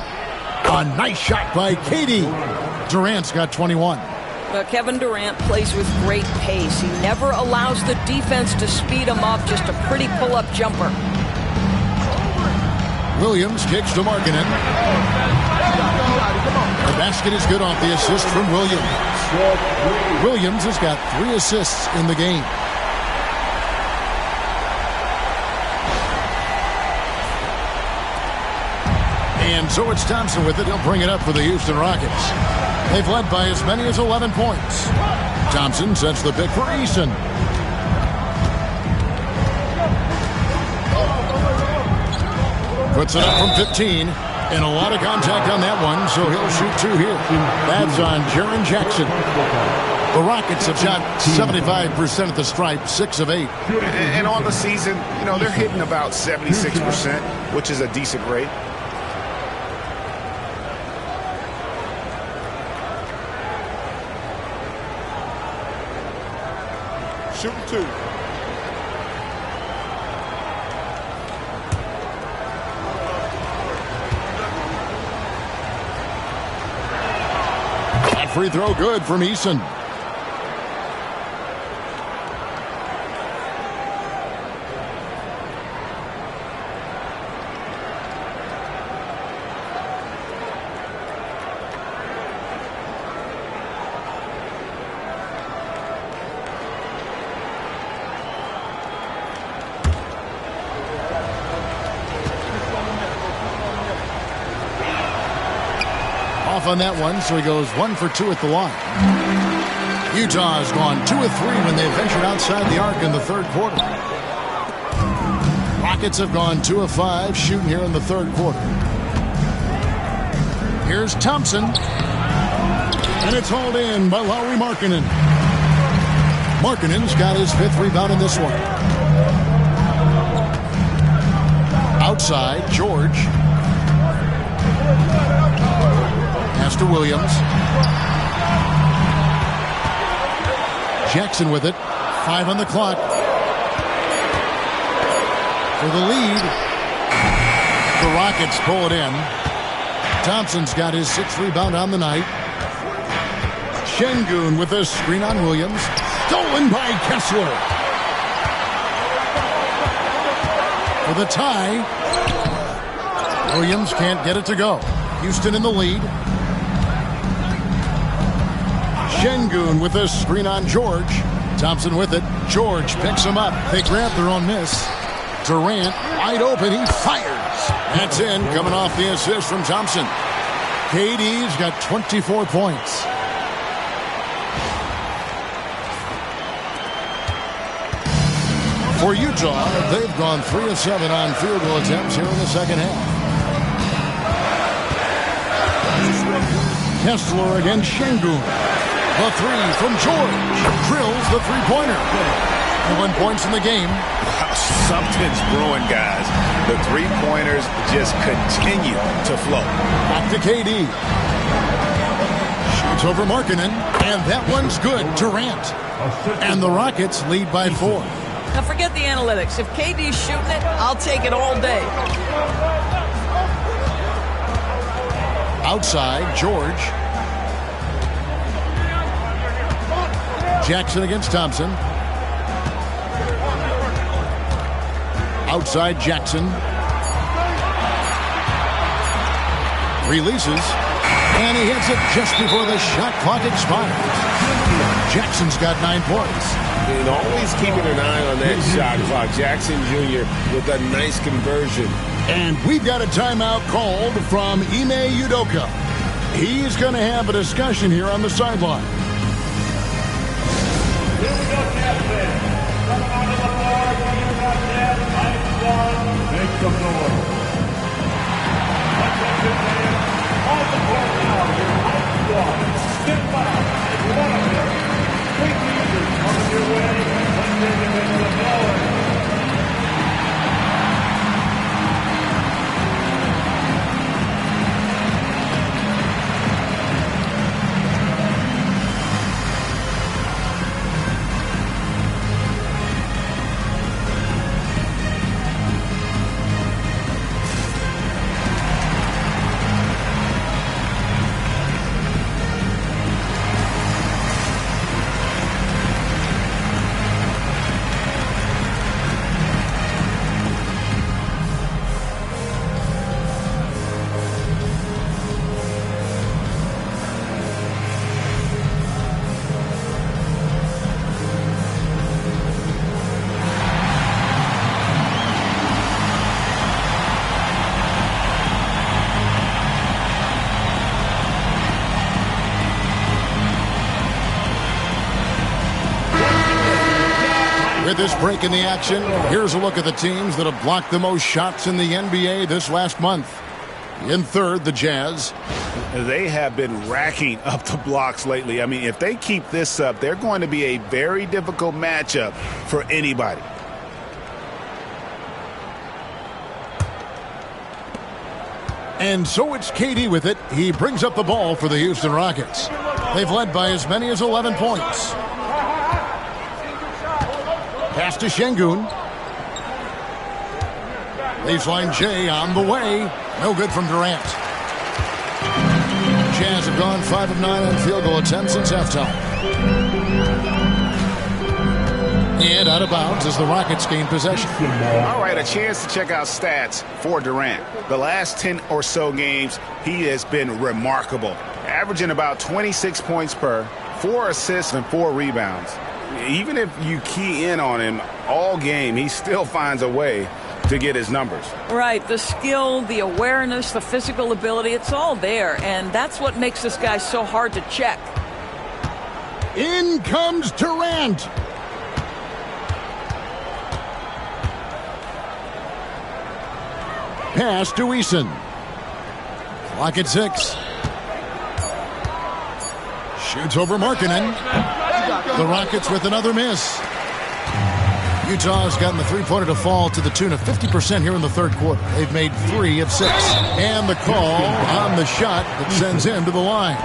A nice shot by KD. Durant's got 21. Kevin Durant plays with great pace. He never allows the defense to speed him up. Just a pretty pull-up jumper. Williams kicks to Markkanen. The basket is good off the assist from Williams. Williams has got 3 assists in the game. And so it's Thompson with it. He'll bring it up for the Houston Rockets. They've led by as many as 11 points. Thompson sets the pick for Eason. Puts it up from 15. And a lot of contact on that one, so he'll shoot 2 here. That's on Jaren Jackson. The Rockets have shot 75% at the stripe, 6 of 8. And on the season, you know, they're hitting about 76%, which is a decent rate. Shooting 2. That free throw good from Eason. On that one, so he goes 1 for 2 at the line. Utah has gone 2 of 3 when they ventured outside the arc in the third quarter. Rockets have gone 2 of 5 shooting here in the third quarter. Here's Thompson, and it's hauled in by Lauri Markkanen. Markkanen's got his 5th rebound in this one. Outside, George. To Williams. Jackson with it. 5 on the clock. For the lead. The Rockets pull it in. Thompson's got his 6th rebound on the night. Şengün with a screen on Williams. Stolen by Kessler. For the tie. Williams can't get it to go. Houston in the lead. Şengün with a screen on George. Thompson with it. George picks him up. They grab their own miss. Durant wide open. He fires. That's in. Coming off the assist from Thompson. KD's got 24 points. For Utah, they've gone 3 of 7 on field goal attempts here in the second half. Kessler against Şengün. The 3 from George. Drills the 3-pointer. 1 points in the game. Wow, something's brewing, guys. The 3-pointers just continue to flow. Back to KD. Shoots over Markkanen. And that one's good. Durant. And the Rockets lead by 4. Now forget the analytics. If KD's shooting it, I'll take it all day. Outside, George. Jackson against Thompson. Outside Jackson. Releases. And he hits it just before the shot clock expires. Jackson's got 9 points. And always keeping an eye on that shot clock. Jackson Jr. with a nice conversion. And we've got a timeout called from Ime Udoka. He's going to have a discussion here on the sideline. Here we go, Captain. Coming onto the floor, Utah Jazz, -1. Make some noise. Attention, fans. On the court now, your -1. Step back. One of them. Great music coming your way. Let's take it into the noise. With this break in the action, here's a look at the teams that have blocked the most shots in the NBA this last month. In third, the Jazz. They have been racking up the blocks lately. I mean, if they keep this up, they're going to be a very difficult matchup for anybody. And so it's KD with it. He brings up the ball for the Houston Rockets. They've led by as many as 11 points. Pass to Şengün. Baseline J on the way. No good from Durant. Jazz have gone 5 of 9 on field goal attempts since halftime. And out of bounds as the Rockets gain possession. All right, a chance to check out stats for Durant. The last 10 or so games, he has been remarkable. Averaging about 26 points per, 4 assists and 4 rebounds. Even if you key in on him all game, he still finds a way to get his numbers. Right, the skill, the awareness, the physical ability, it's all there. And that's what makes this guy so hard to check. In comes Durant. Pass to Eason. Clock at 6. Shoots over Markkanen. The Rockets with another miss. Utah's gotten the three-pointer to fall to the tune of 50% here in the third quarter. They've made 3 of 6. And the call on the shot that sends him to the line.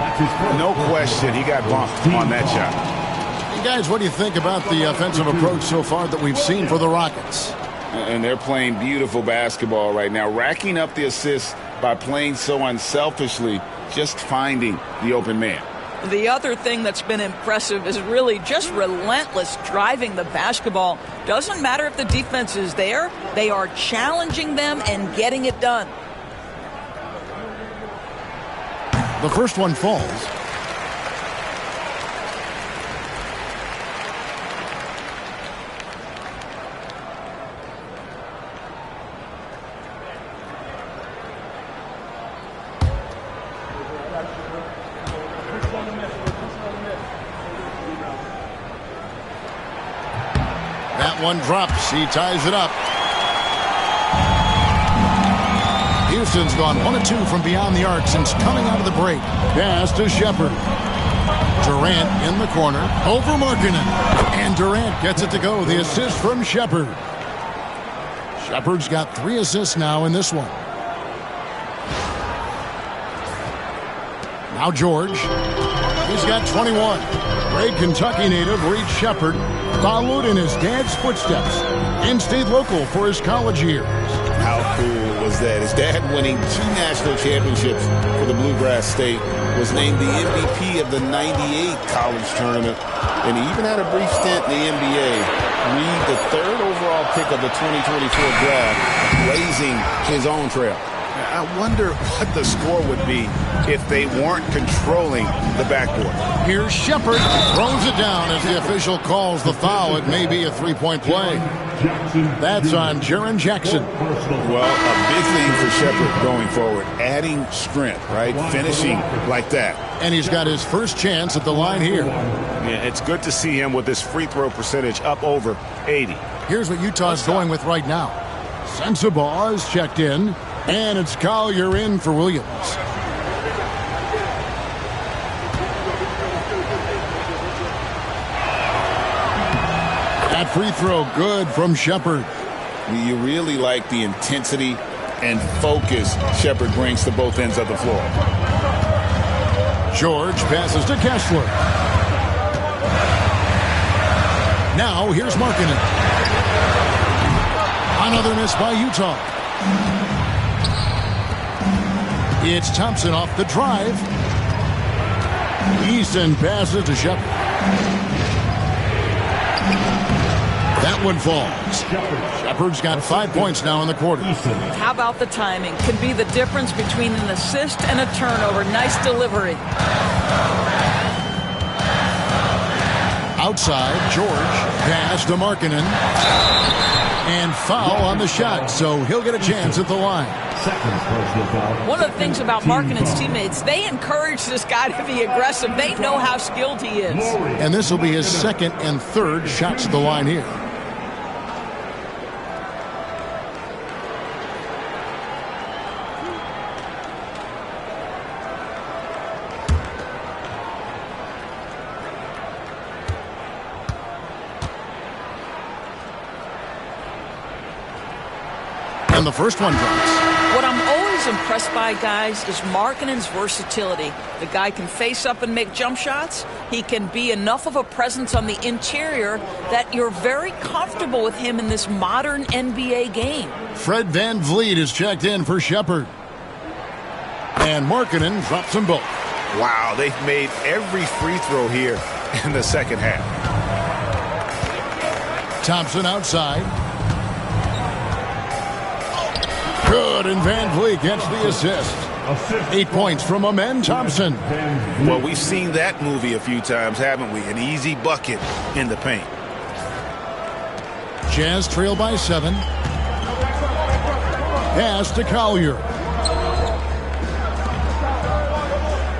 No question, he got bumped on that shot. Hey guys, what do you think about the offensive approach so far that we've seen for the Rockets? And they're playing beautiful basketball right now, racking up the assists by playing so unselfishly, just finding the open man. The other thing that's been impressive is really just relentless driving the basketball. Doesn't matter if the defense is there, they are challenging them and getting it done. The first one falls. One drops. He ties it up. Houston's gone 1 of 2 from beyond the arc since coming out of the break. Pass to Shepherd. Durant in the corner. Over Markkanen. And Durant gets it to go. The assist from Shepherd. Shepherd's got 3 assists now in this one. Now George. He's got 21. Great Kentucky native Reed Shepherd followed in his dad's footsteps and stayed local for his college years. How cool was that? His dad winning 2 national championships for the Bluegrass State, was named the MVP of the '98 college tournament, and he even had a brief stint in the NBA. Reed, the 3rd overall pick of the 2024 draft, blazing his own trail. I wonder what the score would be if they weren't controlling the backboard. Here's Shepherd. Throws it down as the official calls the foul. It may be a 3-point play. That's on Jaren Jackson. Well, a big thing for Shepherd going forward. Adding strength, right? Finishing like that. And he's got his first chance at the line here. Yeah, it's good to see him with his free throw percentage up over 80. Here's what Utah's going with right now. Sensabaugh is checked in. And it's Collier in for Williams. That free throw good from Shepherd. You really like the intensity and focus Shepherd brings to both ends of the floor. George passes to Kessler. Now here's Markkanen. Another miss by Utah. It's Thompson off the drive. Eason passes to Shepherd. That one falls. Shepherd's got 5 points now in the quarter. How about the timing? Can be the difference between an assist and a turnover. Nice delivery. Outside, George. Pass to Markkanen. And foul on the shot, so he'll get a chance at the line. One of the things about Markkanen's teammates, they encourage this guy to be aggressive. They know how skilled he is. And this will be his 2nd and 3rd shots at the line here. And the first one drops. What I'm always impressed by, guys, is Markkanen's versatility. The guy can face up and make jump shots. He can be enough of a presence on the interior that you're very comfortable with him in this modern NBA game. Fred VanVleet is checked in for Shepherd. And Markkanen drops them both. Wow, they've made every free throw here in the second half. Thompson outside. Good, and VanVleet gets the assist. 8 points from Amen Thompson. Well, we've seen that movie a few times, haven't we? An easy bucket in the paint. Jazz trail by 7. Pass to Collier.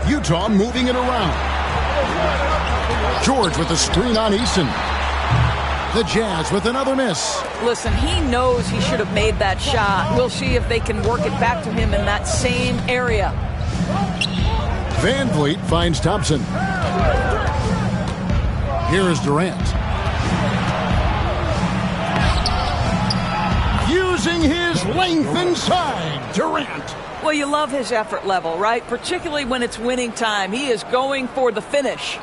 Utah moving it around. George with a screen on Eason. The Jazz with another miss. Listen, he knows he should have made that shot. We'll see if they can work it back to him in that same area. VanVleet finds Thompson. Here is Durant. Using his length inside, Durant. Well, you love his effort level, right? Particularly when it's winning time. He is going for the finish.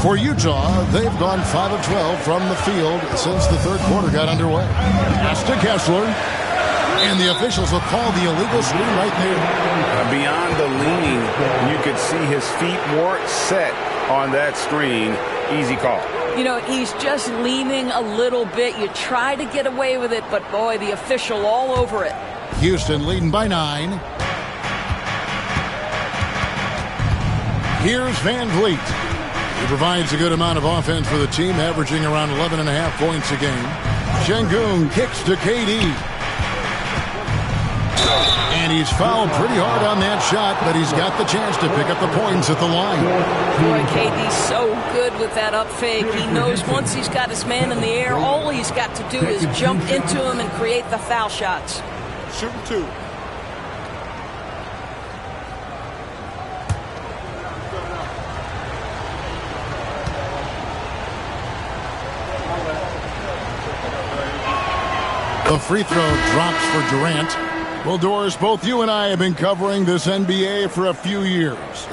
For Utah, they've gone 5 of 12 from the field since the third quarter got underway. Pass to Kessler. And the officials will call the illegal screen right there. Beyond the leaning, you could see his feet more set on that screen. Easy call. You know, he's just leaning a little bit. You try to get away with it, but boy, the official all over it. Houston leading by 9. Here's VanVleet. He provides a good amount of offense for the team, averaging around 11.5 points a game. Şengün kicks to KD. And he's fouled pretty hard on that shot, but he's got the chance to pick up the points at the line. Boy, KD's so good with that up fake. He knows once he's got his man in the air, all he's got to do is jump into him and create the foul shots. Shooting 2. The free throw drops for Durant. Well, Doris, both you and I have been covering this NBA for a few years.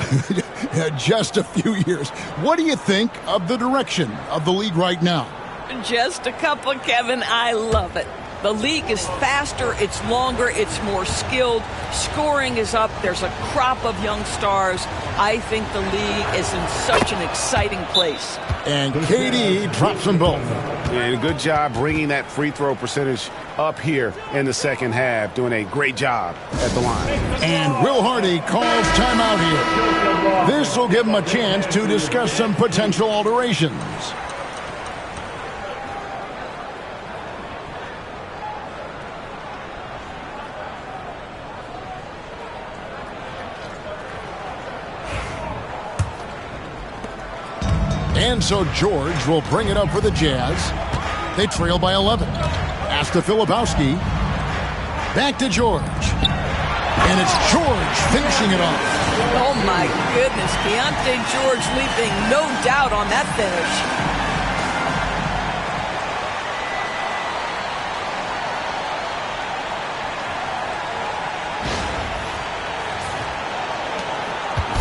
Just a few years. What do you think of the direction of the league right now? Just a couple, Kevin. I love it. The league is faster, it's longer, it's more skilled. Scoring is up. There's a crop of young stars. I think the league is in such an exciting place. And KD drops them both. And a good job bringing that free throw percentage up here in the second half. Doing a great job at the line. And Will Hardy calls timeout here. This will give him a chance to discuss some potential alterations. And so George will bring it up for the Jazz. They trail by 11. Pass to Filipowski. Back to George. And it's George finishing it off. Oh, my goodness. Keontae George leaving no doubt on that finish.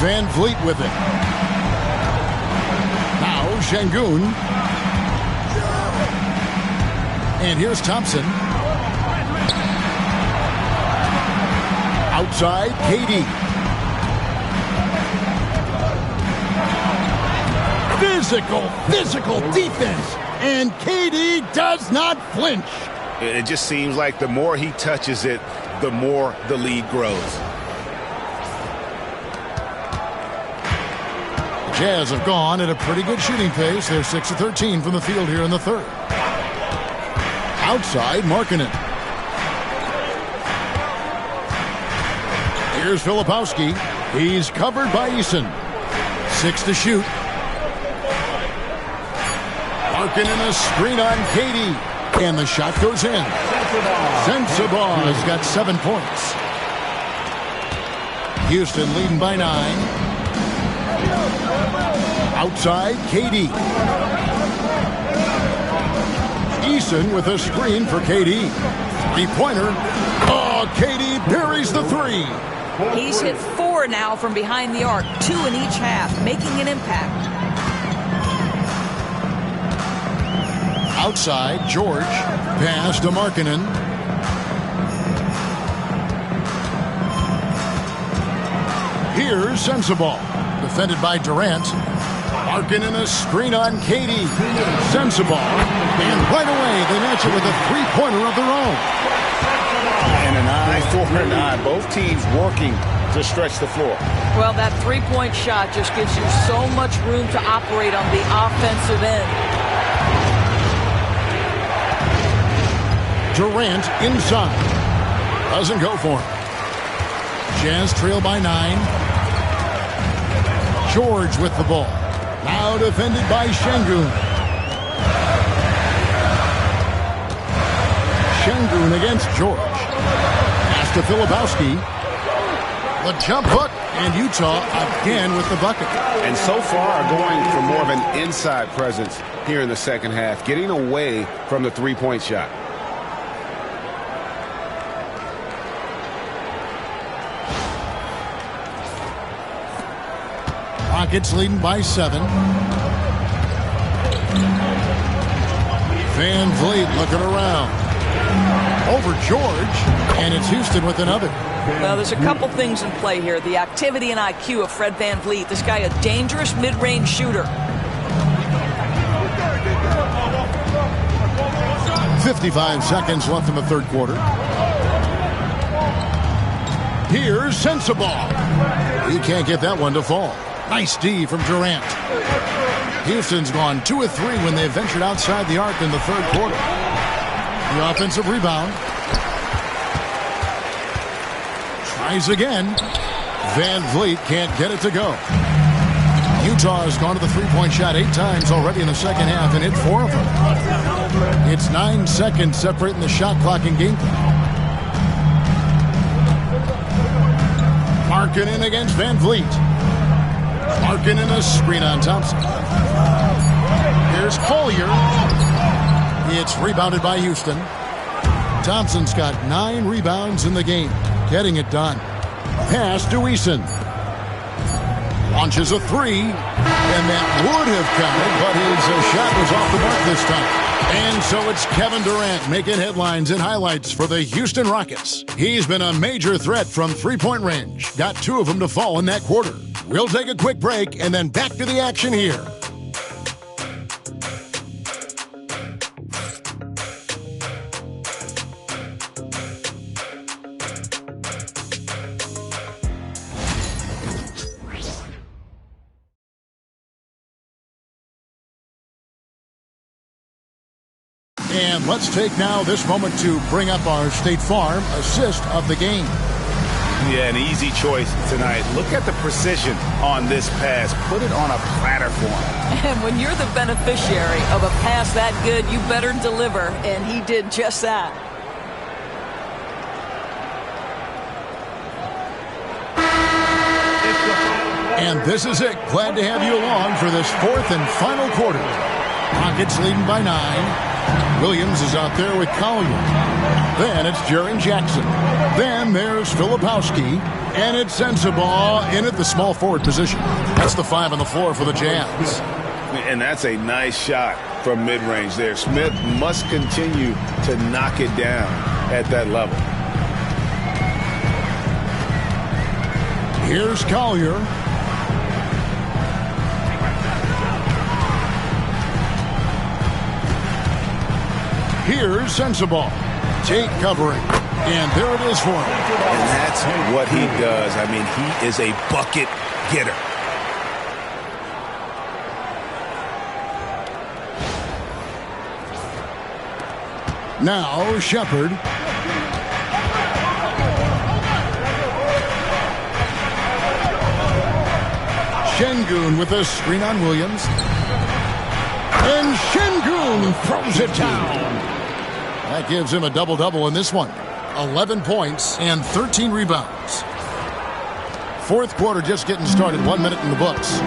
VanVleet with it. Now Şengün. And here's Thompson. Outside, KD. Physical defense. And KD does not flinch. It just seems like the more he touches it, the more the lead grows. Jazz have gone at a pretty good shooting pace. They're 6 of 13 from the field here in the third. Outside, Markkanen. Here's Filipowski. He's covered by Eason. 6 to shoot. Markkanen a screen on KD. And the shot goes in. Sensabaugh has got 7 points. Houston leading by 9. Outside, KD. Eason with a screen for KD. Three-pointer. Oh, KD buries the 3. He's hit 4 now from behind the arc, 2 in each half, making an impact. Outside, George. Pass to Markkanen. Here's Sensabaugh. Defended by Durant. Markkanen a screen on KD. Sensabaugh. And right away, they match it with a three-pointer of their own. And an eye for an eye. Both teams working to stretch the floor. Well, that three-point shot just gives you so much room to operate on the offensive end. Durant inside. Doesn't go for him. Jazz trail by 9. George with the ball. Now defended by Şengün. Şengün against George. Pass to Filipowski. The jump hook, and Utah again with the bucket. And so far going for more of an inside presence here in the second half, getting away from the three-point shot. Rockets leading by 7. Van Vliet looking around. Over George, and it's Houston with another. Well, there's a couple things in play here. The activity and IQ of Fred Van Vliet. This guy a dangerous mid-range shooter. 55 seconds left in the third quarter. Here's Sensabaugh. He can't get that one to fall. Nice D from Durant. Houston's gone 2 of 3 when they ventured outside the arc in the third quarter. The offensive rebound. Tries again. Van Vliet can't get it to go. Utah has gone to the three-point shot 8 times already in the second half and hit 4 of them. It's 9 seconds separating the shot clock and game clock. Markkanen against Van Vliet. Markkanen a screen on Thompson. Here's Collier. It's rebounded by Houston. Thompson's got 9 rebounds in the game. Getting it done. Pass to Eason. Launches a 3. And that would have counted, but his shot was off the mark this time. And so it's Kevin Durant making headlines and highlights for the Houston Rockets. He's been a major threat from three-point range. Got 2 of them to fall in that quarter. We'll take a quick break and then back to the action here. And let's take now this moment to bring up our State Farm assist of the game. Yeah, an easy choice tonight. Look at the precision on this pass. Put it on a platter for him. And when you're the beneficiary of a pass that good, you better deliver. And he did just that. And this is it. Glad to have you along for this 4th and final quarter. Rockets leading by 9. Williams is out there with Collier. Then it's Jaren Jackson. Then there's Filipowski. And it's Sensabaugh in at the small forward position. That's the 5 on the floor for the Jazz. And that's a nice shot from mid-range there. Smith must continue to knock it down at that level. Here's Collier. Here's Sensabaugh. Tate covering. And there it is for him. And that's what he does. I mean, he is a bucket getter. Now Shepard. Şengün with a screen on Williams. And Şengün throws it down. That gives him a double-double in this one. 11 points and 13 rebounds. Fourth quarter just getting started. 1 minute in the books.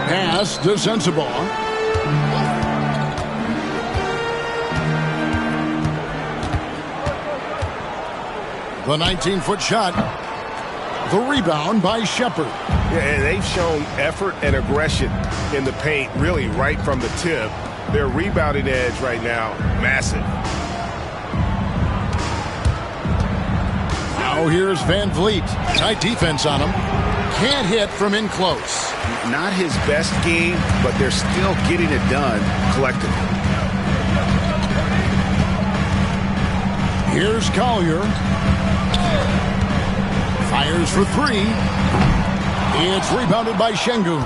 Pass to Sensabaugh. The 19-foot shot. The rebound by Shepard. Yeah, and they've shown effort and aggression in the paint, really right from the tip. Their rebounding edge right now, massive. Now here's Van Vliet. Tight defense on him. Can't hit from in close. Not his best game, but they're still getting it done collectively. Here's Collier. Fires for three. It's rebounded by Şengün.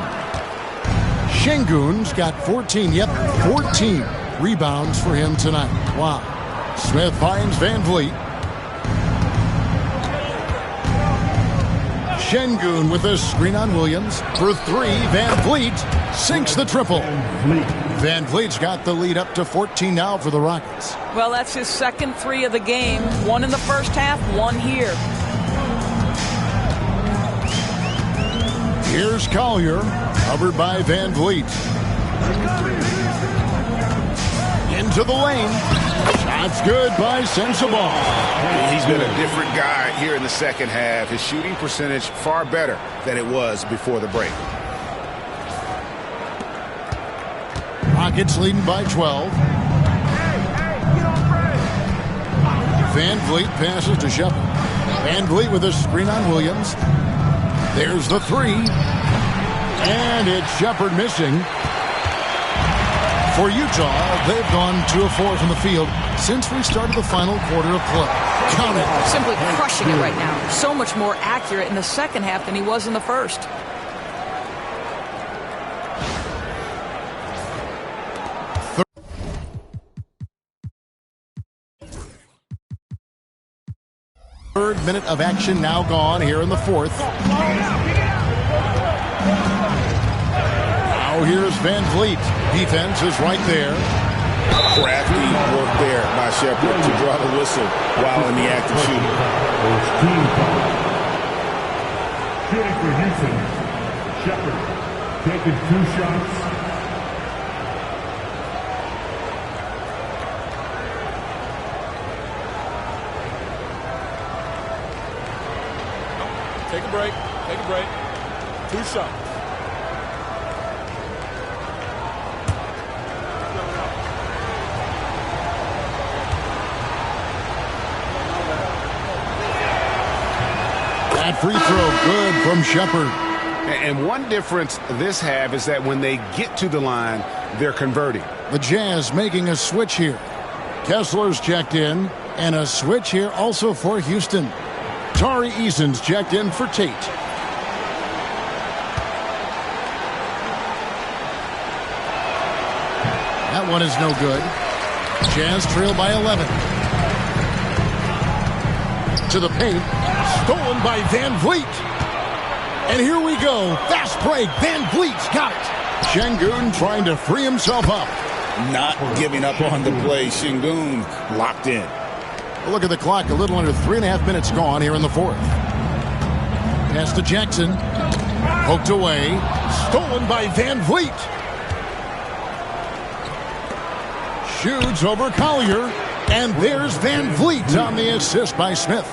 Şengün's got 14. Yep, 14 rebounds for him tonight. Wow. Smith finds Van Vliet. Şengün with a screen on Williams. For three, Van Vliet sinks the triple. Van Vliet's got the lead up to 14 now for the Rockets. Well, that's his second three of the game. One in the first half, one here. Here's Collier, covered by Van Vliet. Into the lane. Shot's good by Sensabaugh. He's been a different guy here in the second half. His shooting percentage far better than it was before the break. Rockets leading by 12. Van Vliet passes to Shepard. Van Vliet with a screen on Williams. There's the three. And it's Shepard missing. For Utah, they've gone 2 of 4 from the field since we started the final quarter of play. Count it. Simply crushing it right now. So much more accurate in the second half than he was in the first. Third minute of action now gone here in the fourth. Now here's Van Vliet. Defense is right there. Crafty work there by Shepard to draw the whistle while in the act of shooting. Shooting for Houston, Shepard taking 2 shots. Take a break. Take a break. 2 shots. That free throw good from Shepard. And one difference this half is that when they get to the line, they're converting. The Jazz making a switch here. Kessler's checked in, and a switch here also for Houston. Tari Eason's checked in for Tate. That one is no good. Jazz trail by 11. To the paint. Stolen by Van Vliet. And here we go. Fast break. Van Vliet's got it. Şengün trying to free himself up. Not giving up on the play. Şengün locked in. Look at the clock. A little under 3.5 minutes gone here in the fourth. Pass to Jackson. Poked away. Stolen by Van Vliet. Shoots over Collier. And there's Van Vliet on the assist by Smith.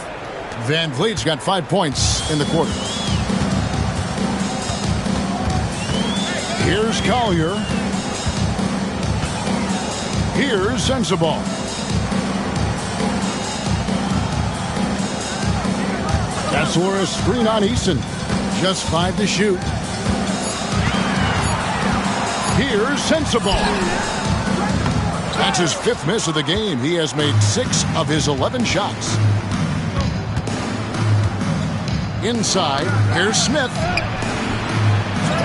Van Vliet's got 5 points in the quarter. Here's Collier. Here's Sensabaugh. Kessler a screen on Eason. Just 5 to shoot. Here's Sensabaugh. That's his 5th miss of the game. He has made 6 of his 11 shots. Inside, here's Smith.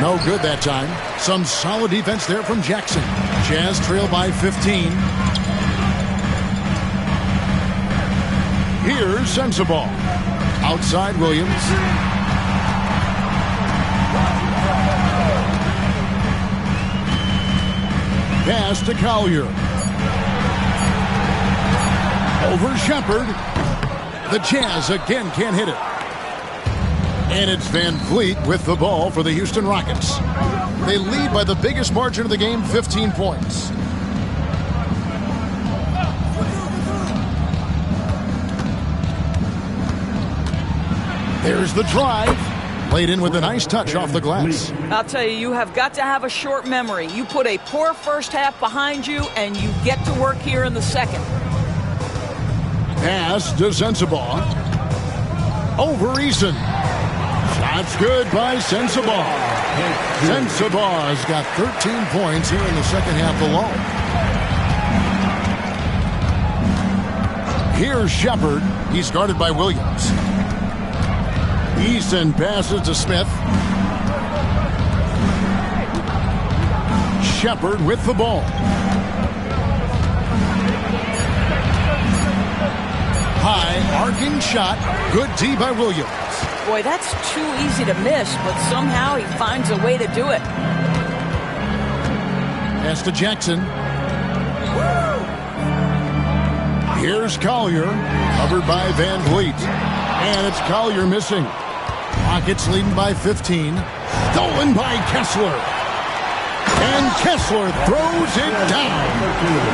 No good that time. Some solid defense there from Jackson. Jazz trail by 15. Here's Sensabaugh. Outside Williams. Pass to Collier. Over Shepard. The Jazz again can't hit it. And it's Van Vliet with the ball for the Houston Rockets. They lead by the biggest margin of the game, 15 points. There's the drive. Laid in with a nice touch off the glass. I'll tell you, you have got to have a short memory. You put a poor first half behind you, and you get to work here in the second. Pass to Sensabaugh. Over Eason. Shot's good by Sensabaugh. Sensabaugh's got 13 points here in the second half alone. Here's Shepard. He's guarded by Williams. Eason passes to Smith. Shepard with the ball. High arcing shot. Good D by Williams. Boy, that's too easy to miss, but somehow he finds a way to do it. Pass to Jackson. Here's Collier, covered by Van Vliet. And it's Collier missing. Rockets leading by 15. Stolen by Kessler. And Kessler throws it down.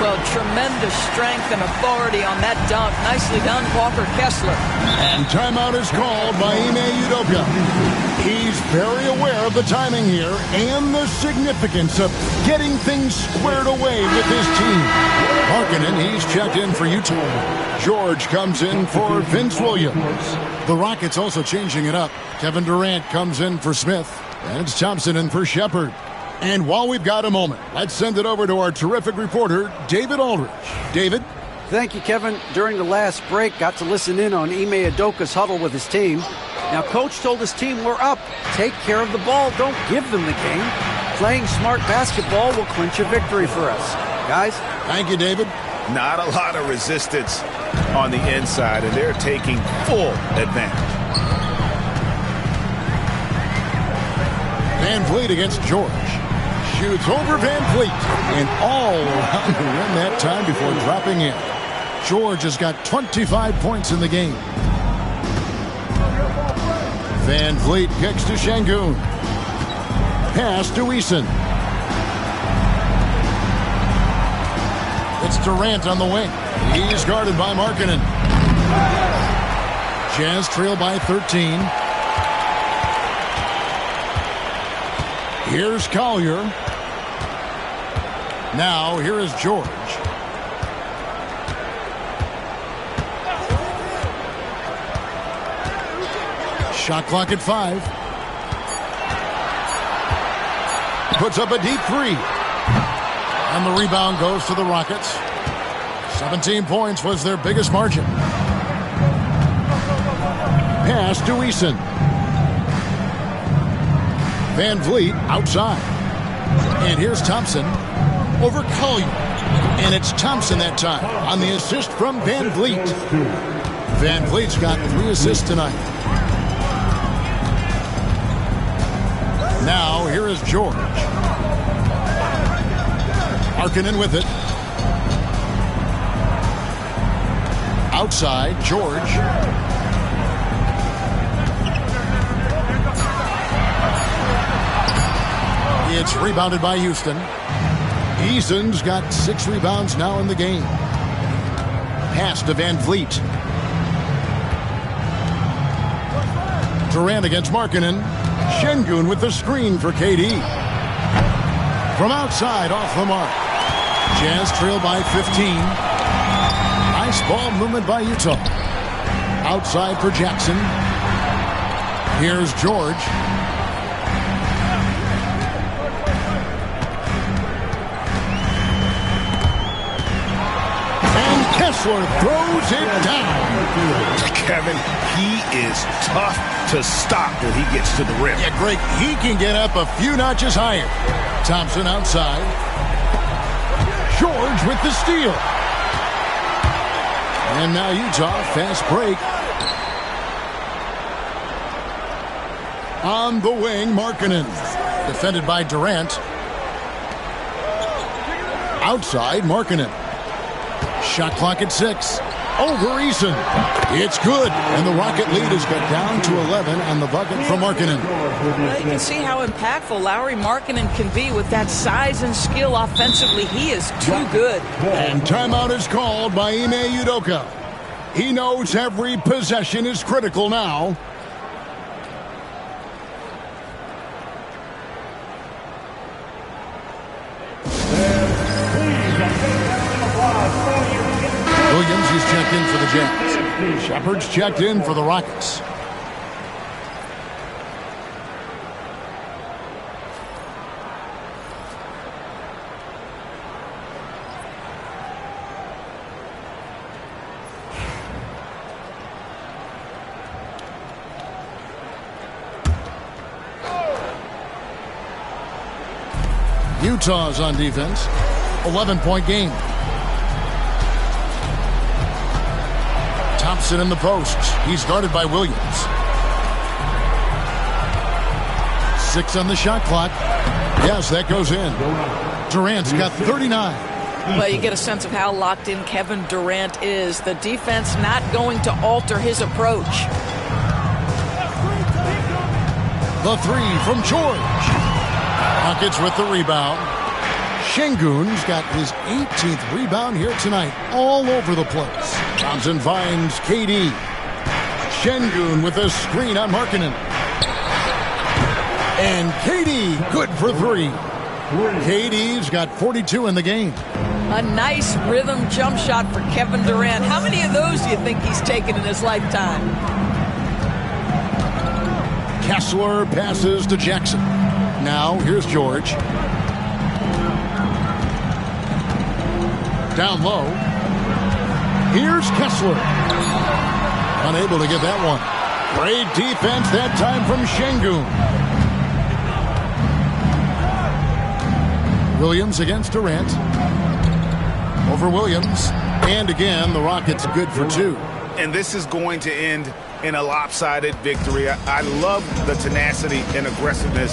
Well, tremendous strength and authority on that dunk. Nicely done, Walker Kessler. And timeout is called by Ime Udoka. He's very aware of the timing here and the significance of getting things squared away with his team. Markkanen, he's checked in for Utah. George comes in for Vince Williams. The Rockets also changing it up. Kevin Durant comes in for Smith. And it's Thompson in for Shepard. And while we've got a moment, let's send it over to our terrific reporter, David Aldridge. David? Thank you, Kevin. During the last break, got to listen in on Ime Udoka's huddle with his team. Now, Coach told his team, we're up. Take care of the ball. Don't give them the game. Playing smart basketball will clinch a victory for us. Guys? Thank you, David. Not a lot of resistance on the inside, and they're taking full advantage. Van Vliet against George. Shoots over Van Vliet and all around the rim that time before dropping in. George has got 25 points in the game. Van Vliet kicks to Şengün. Pass to Eason. It's Durant on the wing. He's guarded by Markkanen. Jazz trail by 13. Here's Collier. Now, here is George. Shot clock at 5. Puts up a deep 3. And the rebound goes to the Rockets. 17 points was their biggest margin. Pass to Eason. Van Vliet outside. And here's Thompson over Collier. And it's Thompson that time on the assist from Van Vliet. Van Vliet's got 3 assists tonight. Now, here is George. Markkanen with it. Outside, George. It's rebounded by Houston. Eason's got 6 rebounds now in the game. Pass to Van Vliet. Durant against Markkanen. Şengün with the screen for KD. From outside, off the mark. Jazz trail by 15. Nice ball movement by Utah. Outside for Jackson. Here's George. And Kessler throws it down. Kevin, he is tough to stop when he gets to the rim. Yeah, Greg, he can get up a few notches higher. Thompson outside. George with the steal. And now Utah, fast break. On the wing, Markkanen. Defended by Durant. Outside, Markkanen. Shot clock at 6. over Eason. It's good, and the Rocket lead is cut down to 11 on the bucket from Markkanen. Well, you can see how impactful Lauri Markkanen can be with that size and skill offensively. He is too good. And timeout is called by Ime Udoka. He knows every possession is critical now. Williams is checked in for the Jazz. Shepard's checked in for the Rockets. Utah's on defense. 11-point game. Thompson in the post. He's guarded by Williams. 6 on the shot clock. Yes, that goes in. Durant's got 39. Well, you get a sense of how locked in Kevin Durant is. The defense not going to alter his approach. The 3 from George. Rockets with the rebound. Şengün's got his 18th rebound here tonight, all over the place. Thompson finds KD. Şengün with a screen on Markkanen. And KD good for 3. KD's got 42 in the game. A nice rhythm jump shot for Kevin Durant. How many of those do you think he's taken in his lifetime? Kessler passes to Jackson. Now, here's George. Down low. Here's Kessler. Unable to get that one. Great defense that time from Şengün. Williams against Durant. Over Williams. And again, the Rockets good for 2. And this is going to end in a lopsided victory. I love the tenacity and aggressiveness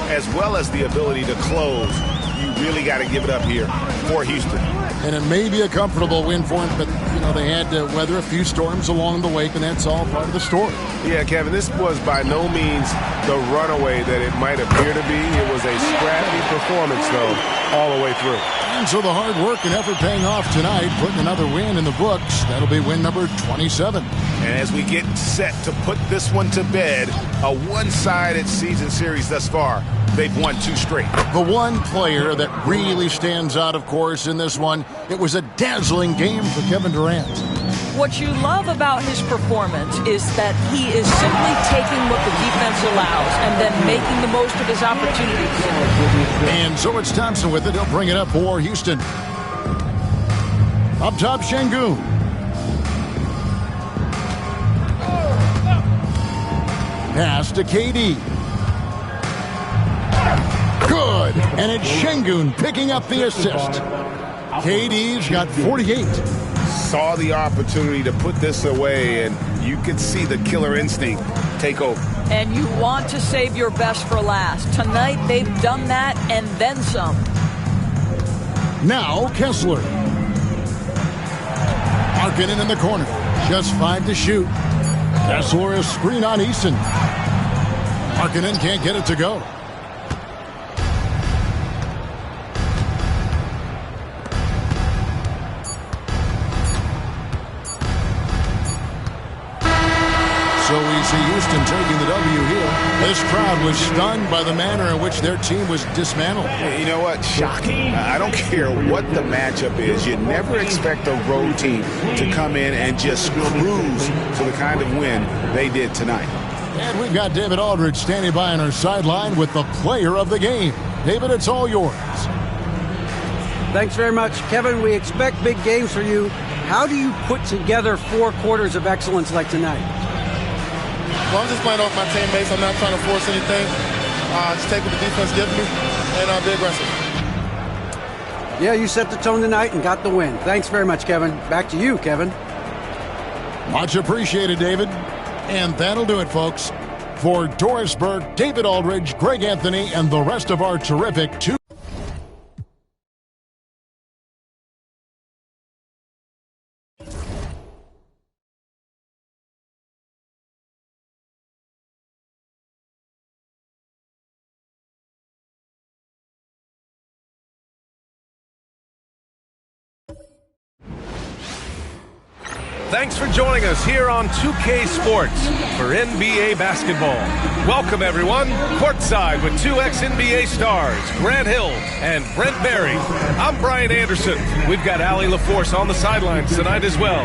as well as the ability to close. You really got to give it up here for Houston. And it may be a comfortable win for him, but, you know, they had to weather a few storms along the way, and that's all part of the story. Yeah, Kevin, this was by no means the runaway that it might appear to be. It was a scrappy performance, though, all the way through. And so the hard work and effort paying off tonight, putting another win in the books. That'll be win number 27. And as we get set to put this one to bed, a one-sided season series thus far. They've won 2 straight. The one player that really stands out, of course, in this one, it was a dazzling game for Kevin Durant. What you love about his performance is that he is simply taking what the defense allows and then making the most of his opportunities. And so it's Thompson with it. He'll bring it up for Houston. Up top, Şengün. Pass to KD. Good. And it's Şengün picking up the assist. KD's got 48. Saw the opportunity to put this away, and you could see the killer instinct take over. And you want to save your best for last. Tonight, they've done that and then some. Now, Kessler. Markkanen in the corner. Just 5 to shoot. Kessler is screen on Eason. Markkanen can't get it to go. So we see Houston taking the W here. This crowd was stunned by the manner in which their team was dismantled. You know what? Shocking. I don't care what the matchup is. You never expect a road team to come in and just cruise to the kind of win they did tonight. And we've got David Aldridge standing by on our sideline with the player of the game. David, it's all yours. Thanks very much. Kevin, we expect big games for you. How do you put together 4 quarters of excellence like tonight? Well, I'm just playing off my teammates. I'm not trying to force anything. Just take what the defense gives me and be aggressive. Yeah, you set the tone tonight and got the win. Thanks very much, Kevin. Back to you, Kevin. Much appreciated, David. And that'll do it, folks. For Doris Burke, David Aldridge, Greg Anthony, and the rest of our terrific 2 Thanks for joining us here on 2K Sports for NBA basketball. Welcome, everyone. Courtside with two ex-NBA stars, Grant Hill and Brent Barry. I'm Brian Anderson. We've got Allie LaForce on the sidelines tonight as well.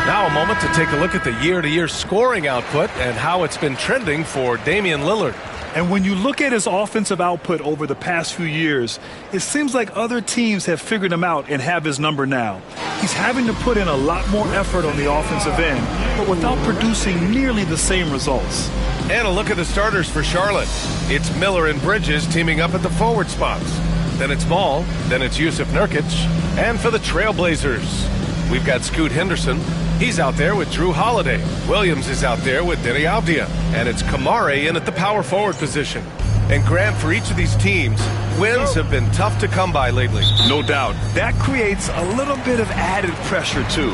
Now a moment to take a look at the year-to-year scoring output and how it's been trending for Damian Lillard. And when you look at his offensive output over the past few years, it seems like other teams have figured him out and have his number now. He's having to put in a lot more effort on the offensive end, but without producing nearly the same results. And a look at the starters for Charlotte. It's Miller and Bridges teaming up at the forward spots. Then it's Ball, then it's Jusuf Nurkic. And for the Trailblazers, we've got Scoot Henderson. He's out there with Drew Holiday. Williams is out there with Deni Avdija. And it's Kamare in at the power forward position. And Grant, for each of these teams, wins have been tough to come by lately. No doubt. That creates a little bit of added pressure, too.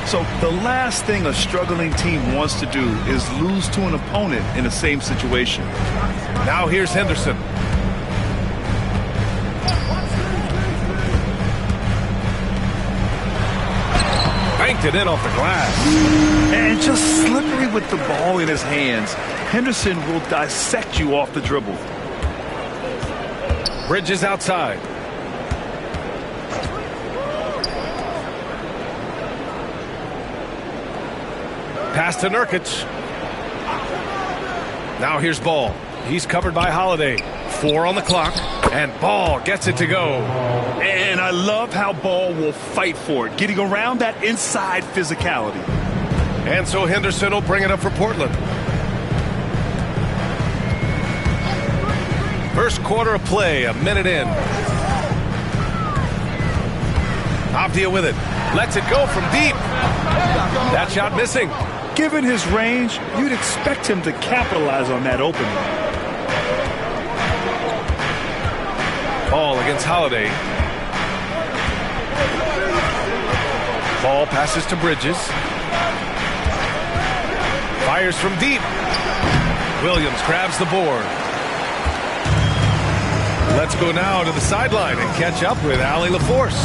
So the last thing a struggling team wants to do is lose to an opponent in the same situation. Now here's Henderson. Banked it in off the glass. And just slippery with the ball in his hands. Henderson will dissect you off the dribble. Bridges outside. Pass to Nurkic. Now here's Ball. He's covered by Holiday. 4 on the clock. And Ball gets it to go. And I love how Ball will fight for it, getting around that inside physicality. And so Henderson will bring it up for Portland. First quarter of play, a minute in. Avdija with it. Lets it go from deep. That shot missing. Given his range, you'd expect him to capitalize on that opening. Ball against Holiday. Ball passes to Bridges. Fires from deep. Williams grabs the board. Let's go now to the sideline and catch up with Allie LaForce.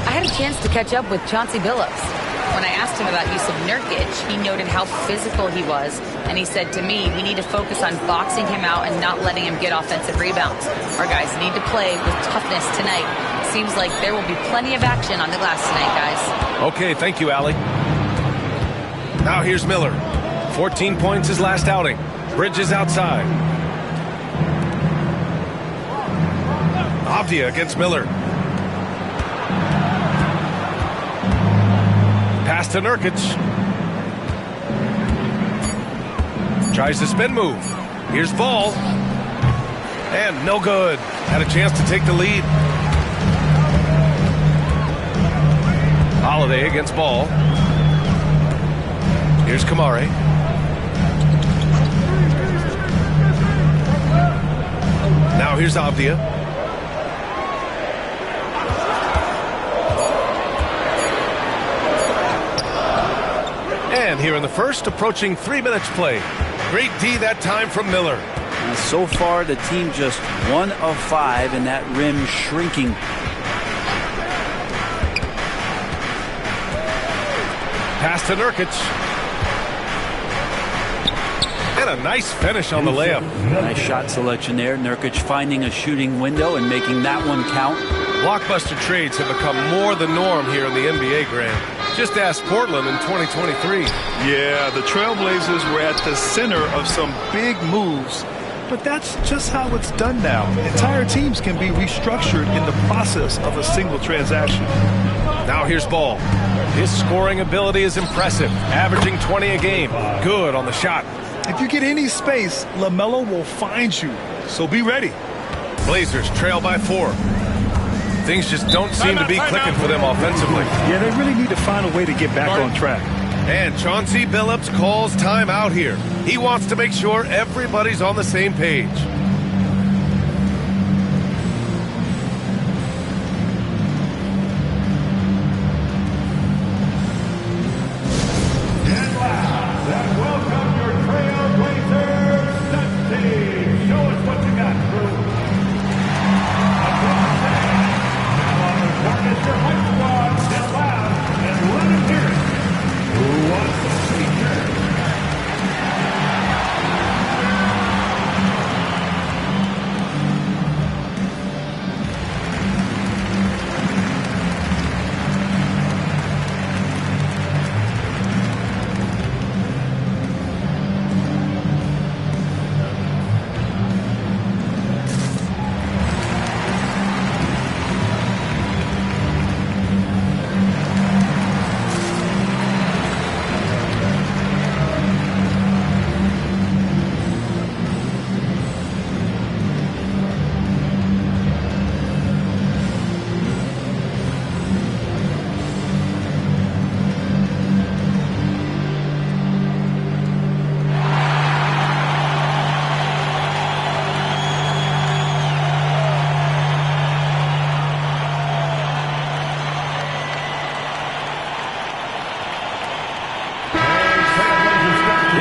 I had a chance to catch up with Chauncey Billups. When I asked him about Jusuf Nurkic, he noted how physical he was, and he said to me, we need to focus on boxing him out and not letting him get offensive rebounds. Our guys need to play with toughness tonight. Seems like there will be plenty of action on the glass tonight, guys. Okay, thank you, Allie. Now here's Miller. 14 points his last outing. Bridges outside. Avdija against Miller. Pass to Nurkic. Tries the spin move. Here's Ball. And no good. Had a chance to take the lead. Holiday against Ball. Here's Kamare. Now here's Avdija. And here in the first, approaching 3 minutes play. Great D that time from Miller. And so far, the team just 1 of 5 in that rim shrinking. Pass to Nurkic. And a nice finish on the layup. Nice shot selection there. Nurkic finding a shooting window and making that one count. Blockbuster trades have become more the norm here in the NBA, Grant. Just ask Portland in 2023. Yeah, the Trailblazers were at the center of some big moves. But that's just how it's done now. Entire teams can be restructured in the process of a single transaction. Now here's Ball. His scoring ability is impressive, averaging 20 a game. Good on the shot. If you get any space, LaMelo will find you. So be ready. Blazers trail by 4. Things just don't seem to be clicking for them offensively. Yeah, they really need to find a way to get back on track. And Chauncey Billups calls time out here. He wants to make sure everybody's on the same page.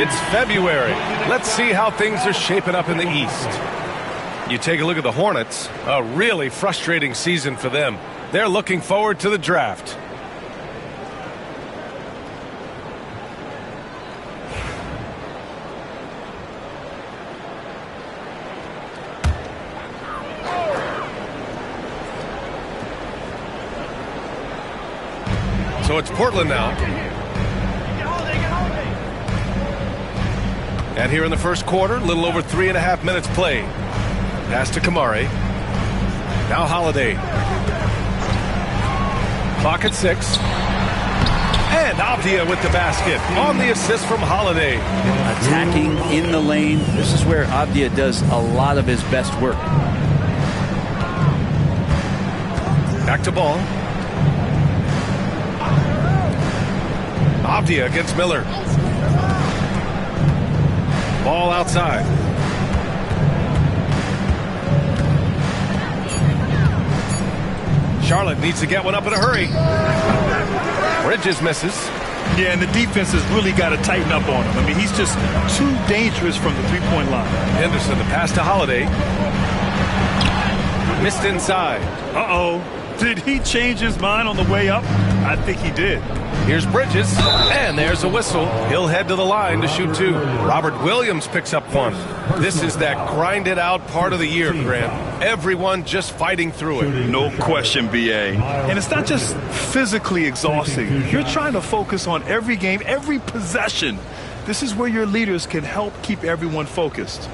It's February. Let's see how things are shaping up in the East. You take a look at the Hornets, a really frustrating season for them. They're looking forward to the draft. So it's Portland now. And here in the first quarter, a little over 3.5 minutes played. Pass to Kamari. Now Holiday. Clock at 6. And Avdia with the basket on the assist from Holiday. Attacking in the lane. This is where Avdia does a lot of his best work. Back to Ball. Avdia against Miller. Ball outside. Charlotte needs to get one up in a hurry. Bridges misses. Yeah, and the defense has really got to tighten up on him. I mean, he's just too dangerous from the three-point line. Henderson, the pass to Holiday. Missed inside. Uh-oh. Did he change his mind on the way up? I think he did. Here's Bridges, and there's a whistle. He'll head to the line to shoot 2. Robert Williams picks up 1. This is that grinded-out part of the year, Grant. Everyone just fighting through it. No question, B.A. And it's not just physically exhausting. You're trying to focus on every game, every possession. This is where your leaders can help keep everyone focused.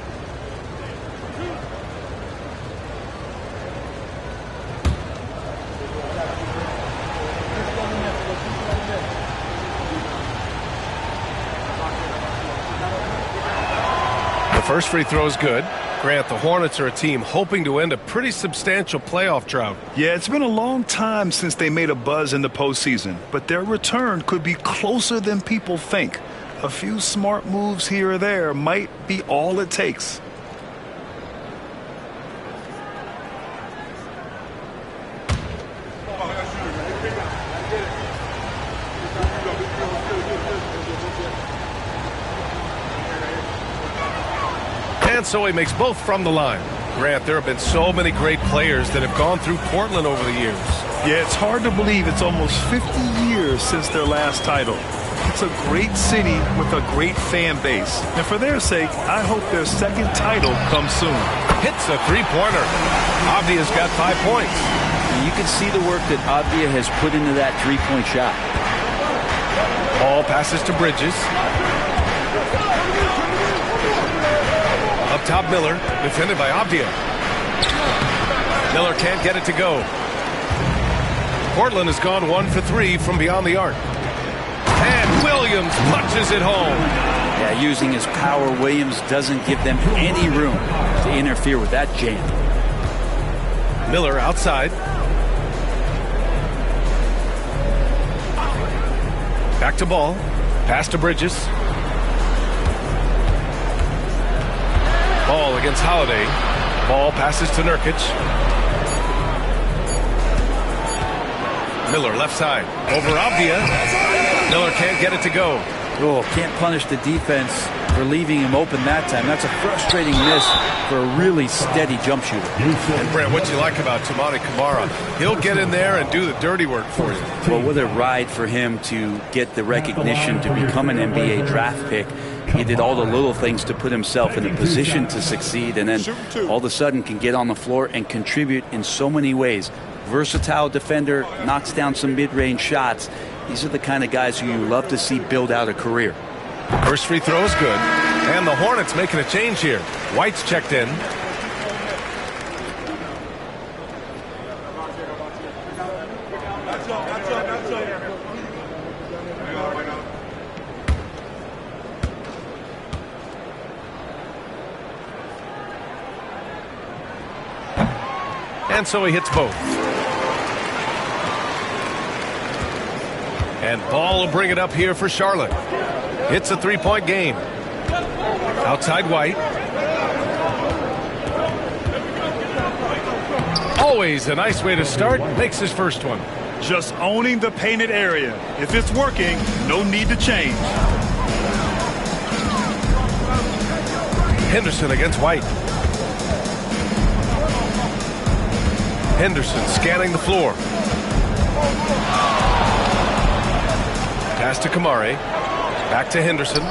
First free throw is good. Grant, the Hornets are a team hoping to end a pretty substantial playoff drought. Yeah, it's been a long time since they made a buzz in the postseason, but their return could be closer than people think. A few smart moves here or there might be all it takes. And so he makes both from the line. Grant, there have been so many great players that have gone through Portland over the years. Yeah, it's hard to believe it's almost 50 years since their last title. It's a great city with a great fan base. And for their sake, I hope their second title comes soon. Hits a three-pointer. Avdia's got 5 points. And you can see the work that Avdia has put into that three-point shot. Ball passes to Bridges. Up top, Miller, defended by Avdia. Miller can't get it to go. Portland has gone 1 for 3 from beyond the arc. And Williams punches it home. Yeah, using his power, Williams doesn't give them any room to interfere with that jam. Miller outside. Back to Ball. Pass to Bridges. Ball against Holiday. Ball passes to Nurkic. Miller left side. Over Avdia. Miller can't get it to go. Oh, can't punish the defense for leaving him open that time. That's a frustrating miss for a really steady jump shooter. And Brent, what you like about Toumani Camara, he'll get in there and do the dirty work for you. Well, what a ride for him to get the recognition to become an NBA draft pick. He did all the little things to put himself in a position to succeed, and then all of a sudden can get on the floor and contribute in so many ways. Versatile defender, knocks down some mid-range shots. These are the kind of guys who you love to see build out a career. First free throw is good. And the Hornets making a change here. White's checked in. And so he hits both. And Ball will bring it up here for Charlotte. It's a three-point game. Outside White. Always a nice way to start. Makes his first one. Just owning the painted area. If it's working, no need to change. Henderson against White. Henderson scanning the floor. Pass to Kamari. Back to Henderson.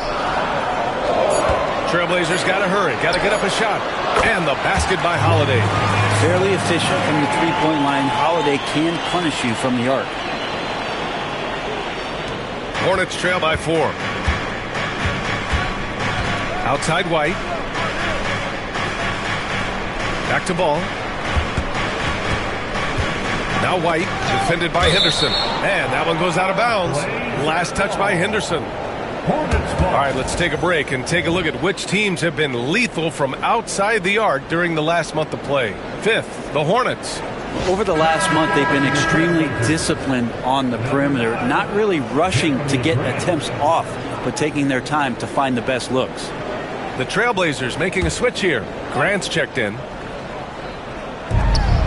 Trailblazers got to hurry. Got to get up a shot. And the basket by Holiday. Fairly efficient from the three-point line. Holiday can punish you from the arc. Hornets trail by 4. Outside White. Back to Ball. Now White, defended by Henderson. And that one goes out of bounds. Last touch by Henderson. All right, let's take a break and take a look at which teams have been lethal from outside the arc during the last month of play. Fifth, the Hornets. Over the last month, they've been extremely disciplined on the perimeter, not really rushing to get attempts off, but taking their time to find the best looks. The Trailblazers making a switch here. Grant's checked in.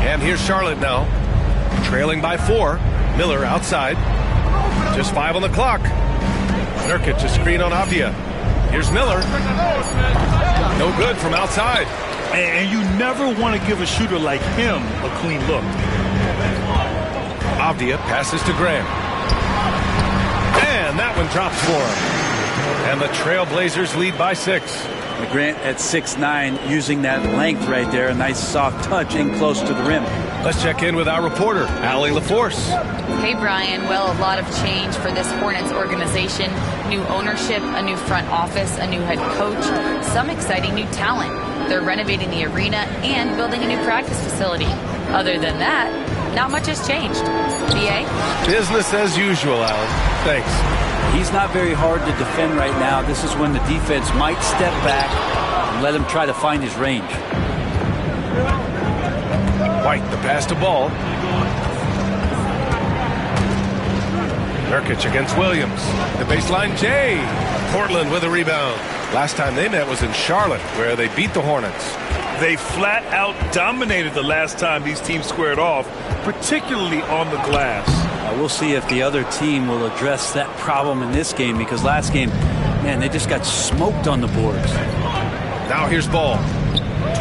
And here's Charlotte now. Trailing by 4. Miller outside. Just 5 on the clock. Nurkic a screen on Avdia. Here's Miller. No good from outside. And you never want to give a shooter like him a clean look. Avdia passes to Graham. And that one drops for him. And the Trailblazers lead by 6. Grant at 6'9", using that length right there. A nice soft touch in close to the rim. Let's check in with our reporter, Allie LaForce. Hey, Brian. Well, a lot of change for this Hornets organization. New ownership, a new front office, a new head coach, some exciting new talent. They're renovating the arena and building a new practice facility. Other than that, not much has changed. BA? Business as usual, Alan. Thanks. He's not very hard to defend right now. This is when the defense might step back and let him try to find his range. White, the pass to Ball. Nurkic against Williams. The baseline, Jay. Portland with a rebound. Last time they met was in Charlotte, where they beat the Hornets. They flat out dominated the last time these teams squared off, particularly on the glass. We'll see if the other team will address that problem in this game, because last game, man, they just got smoked on the boards. Now here's Ball.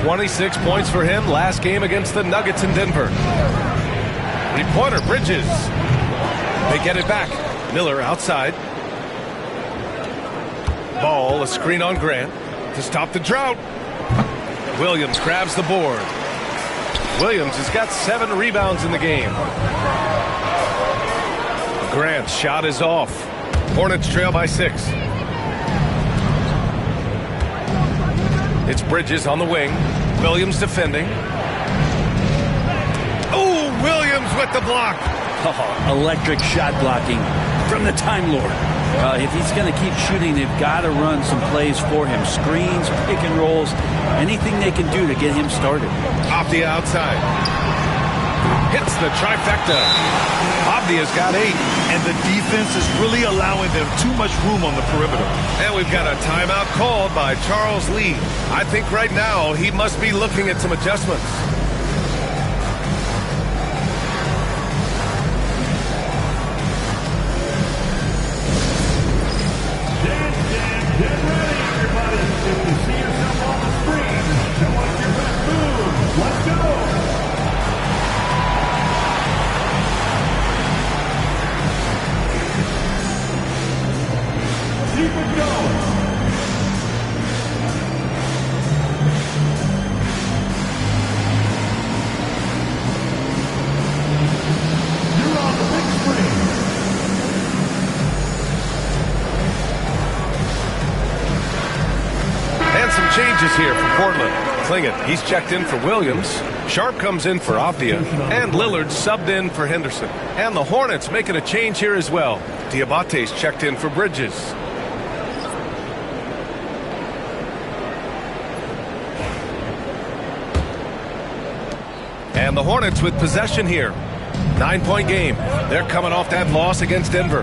26 points for him last game against the Nuggets in Denver. Three-pointer, Bridges. They get it back. Miller outside. Ball, a screen on Grant to stop the drought. Williams grabs the board. Williams has got 7 rebounds in the game. Grant's shot is off. Hornets trail by 6. It's Bridges on the wing. Williams defending. Oh, Williams with the block. Oh, electric shot blocking from the Time Lord. If he's going to keep shooting, they've got to run some plays for him. Screens, pick and rolls, anything they can do to get him started. Off the outside. Hits the trifecta. Avdia's got 8. And the defense is really allowing them too much room on the perimeter. And we've got a timeout called by Charles Lee. I think right now he must be looking at some adjustments. Get ready, everybody. If you see yourself on the screen, show us your best moves. Let's go. Keep it going. You're on the big screen. And some changes here for Portland. Klingett, he's checked in for Williams. Sharp comes in for Avdia. And Lillard subbed in for Henderson. And the Hornets making a change here as well. Diabate's checked in for Bridges. And the Hornets with possession here. 9-point game. They're coming off that loss against Denver.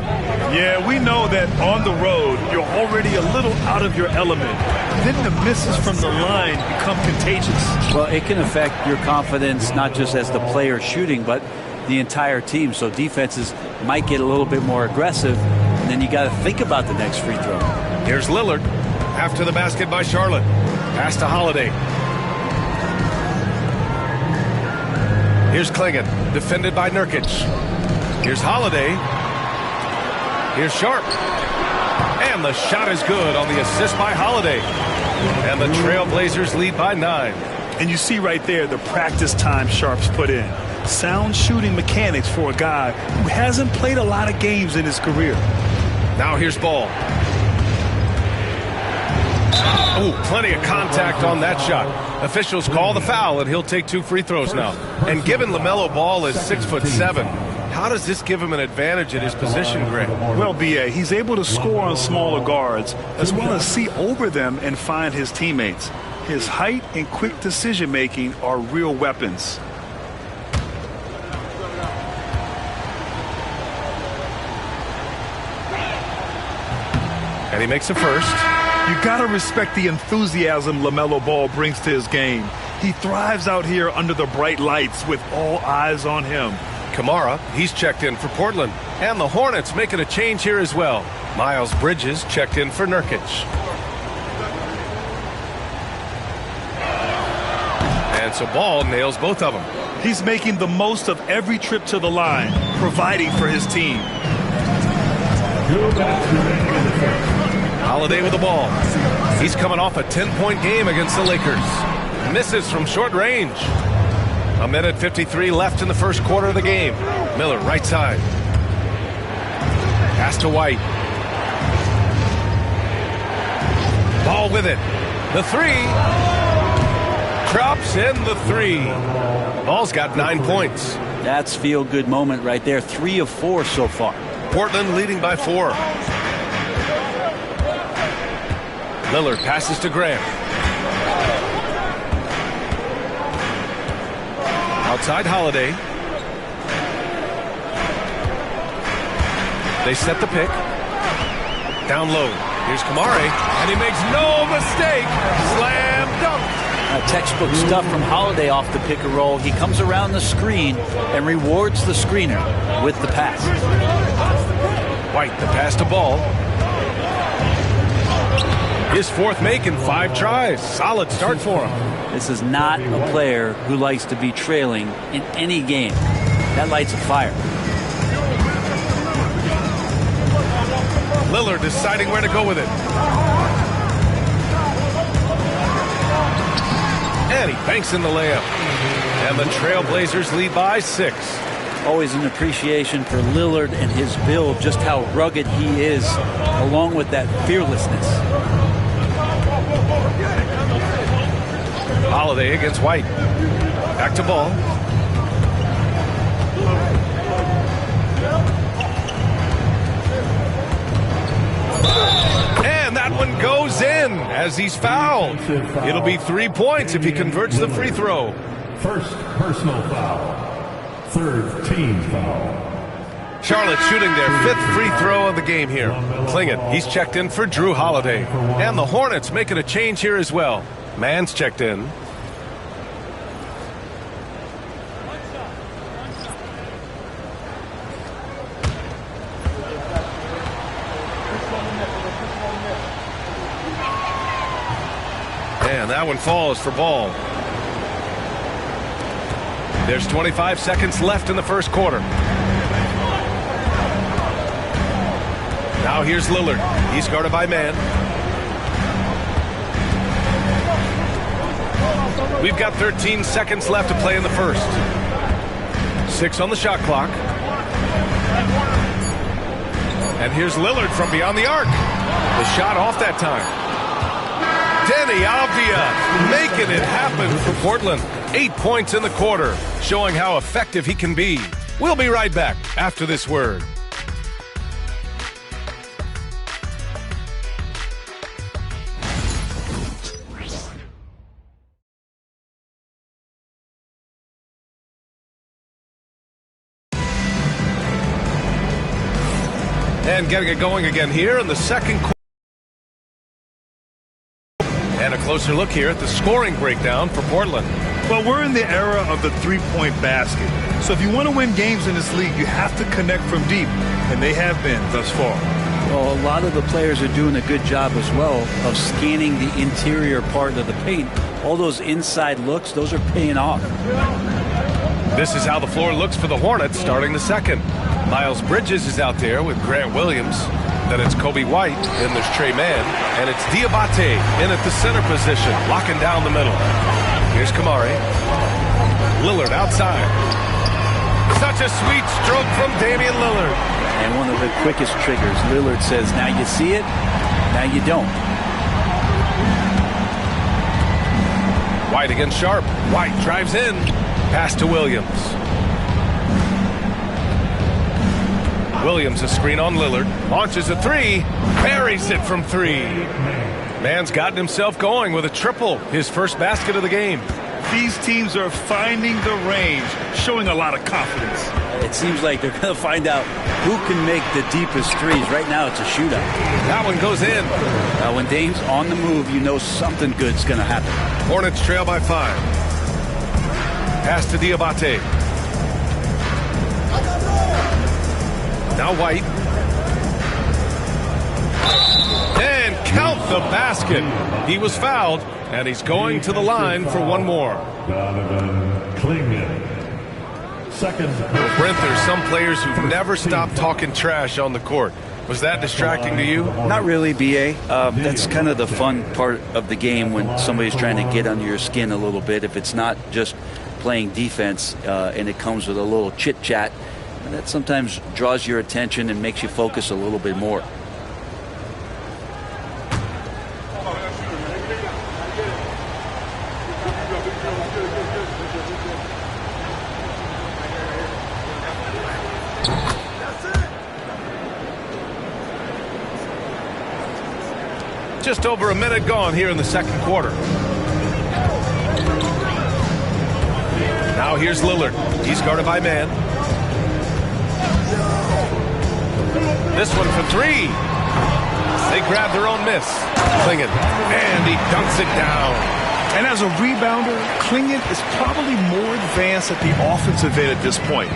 Yeah, we know that on the road, you're already a little out of your element. Then the misses from the line become contagious. Well, it can affect your confidence, not just as the player shooting, but the entire team. So defenses might get a little bit more aggressive, and then you got to think about the next free throw. Here's Lillard. After the basket by Charlotte. Pass to Holiday. Here's Klingon, defended by Nurkic. Here's Holiday. Here's Sharp. And the shot is good on the assist by Holiday. And the Trailblazers lead by 9. And you see right there the practice time Sharp's put in. Sound shooting mechanics for a guy who hasn't played a lot of games in his career. Now here's Ball. Oh, plenty of contact on that shot. Officials call the foul, and he'll take 2 free throws now. And given LaMelo Ball is 6'7", how does this give him an advantage at his position, Greg? Well, B.A., he's able to score on smaller guards, as well as see over them and find his teammates. His height and quick decision-making are real weapons. And he makes a first. You gotta respect the enthusiasm LaMelo Ball brings to his game. He thrives out here under the bright lights with all eyes on him. Kamara, he's checked in for Portland. And the Hornets making a change here as well. Miles Bridges checked in for Nurkic. And so Ball nails both of them. He's making the most of every trip to the line, providing for his team. Holiday with the ball. He's coming off a 10-point game against the Lakers. Misses from short range. 1:53 left in the first quarter of the game. Miller, right side. Pass to White. Ball with it. The 3. Drops in the 3. Ball's got 9 points. That's feel-good moment right there. 3 of 4 so far. Portland leading by 4. Lillard passes to Graham. Outside Holiday. They set the pick. Down low. Here's Kamari. And he makes no mistake. Slam dunk. Textbook stuff from Holiday off the pick and roll. He comes around the screen and rewards the screener with the pass. White, the pass to Ball. His 4th make in 5 tries. Solid start for him. This is not a player who likes to be trailing in any game. That lights a fire. Lillard deciding where to go with it. And he banks in the layup. And the Trailblazers lead by 6. Always an appreciation for Lillard and his build, just how rugged he is, along with that fearlessness. Holiday against White. Back to Ball. And that one goes in as he's fouled. It'll be 3 points if he converts the free throw. First personal foul. 3rd team foul. Charlotte shooting their 5th free throw of the game here. Klingon, he's checked in for Drew Holiday. And the Hornets making a change here as well. Mann's checked in. And that one falls for Ball. There's 25 seconds left in the first quarter. Now here's Lillard. He's guarded by Mann. We've got 13 seconds left to play in the first. 6 on the shot clock. And here's Lillard from beyond the arc. The shot off that time. Denny Avdia making it happen for Portland. 8 points in the quarter, showing how effective he can be. We'll be right back after this word. And getting it going again here in the second quarter. And a closer look here at the scoring breakdown for Portland. Well, we're in the era of the three-point basket. So if you want to win games in this league, you have to connect from deep, and they have been thus far. Well, a lot of the players are doing a good job as well of scanning the interior part of the paint. All those inside looks, those are paying off. This is how the floor looks for the Hornets starting the second. Miles Bridges is out there with Grant Williams. Then it's Kobe White, and there's Trey Mann, and it's Diabate in at the center position, locking down the middle. Here's Kamari. Lillard outside. Such a sweet stroke from Damian Lillard. And one of the quickest triggers. Lillard says, now you see it, now you don't. White against Sharp. White drives in. Pass to Williams. Williams a screen on Lillard. Launches a three. Buries it from three. Mann's gotten himself going with a triple. His first basket of the game. These teams are finding the range, showing a lot of confidence. It seems like they're going to find out who can make the deepest threes. Right now, it's a shootout. That one goes in. Now, when Dame's on the move, you know something good's going to happen. Hornets trail by 5. Pass to Diabate. Now White. And count the basket. He was fouled, and he's going to the line for one more. Donovan Clingan. Second. Brent, there's some players who never stop talking trash on the court. Was that distracting to you? Not really, B.A. That's kind of the fun part of the game when somebody's trying to get under your skin a little bit. If it's not just playing defense and it comes with a little chit-chat, that sometimes draws your attention and makes you focus a little bit more. Just over a minute gone here in the second quarter. Now here's Lillard. He's guarded by Mann. This one for three. They grab their own miss. Clingan. And he dunks it down. And as a rebounder, Clingan is probably more advanced at the offensive end at this point.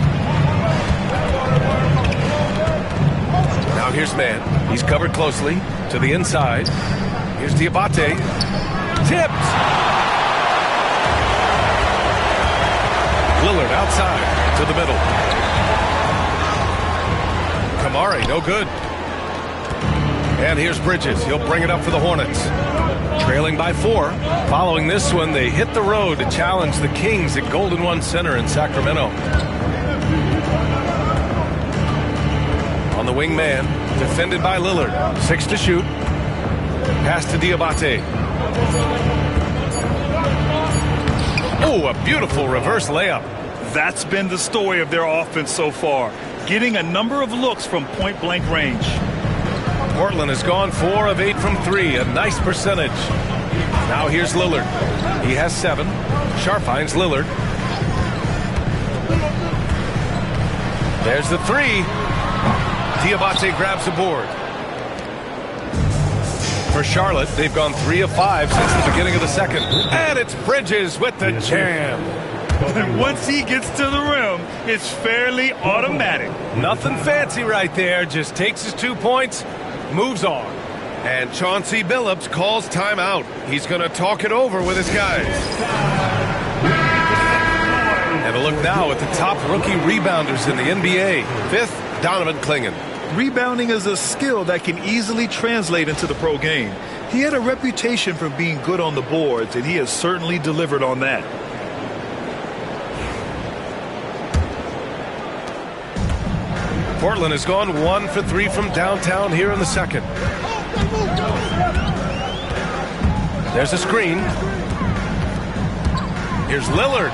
Now here's Mann. He's covered closely to the inside. Here's Diabate. Tipped. Lillard outside to the middle. Kamari, no good. And here's Bridges. He'll bring it up for the Hornets. Trailing by 4. Following this one, they hit the road to challenge the Kings at Golden One Center in Sacramento. On the wing man, defended by Lillard. 6 to shoot. Pass to Diabate. Oh, a beautiful reverse layup. That's been the story of their offense so far, getting a number of looks from point-blank range. Portland has gone 4 of 8 from 3, a nice percentage. Now here's Lillard. He has 7. Sharp finds Lillard. There's the 3. Diabate grabs the board. For Charlotte, they've gone 3 of 5 since the beginning of the second. And it's Bridges with the jam. And once he gets to the rim, it's fairly automatic. Nothing fancy right there. Just takes his 2 points, moves on. And Chauncey Billups calls timeout. He's going to talk it over with his guys. And a look now at the top rookie rebounders in the NBA. 5th, Donovan Clingan. Rebounding is a skill that can easily translate into the pro game. He had a reputation for being good on the boards, and he has certainly delivered on that. Portland has gone 1 for 3 from downtown here in the second. There's a screen. Here's Lillard.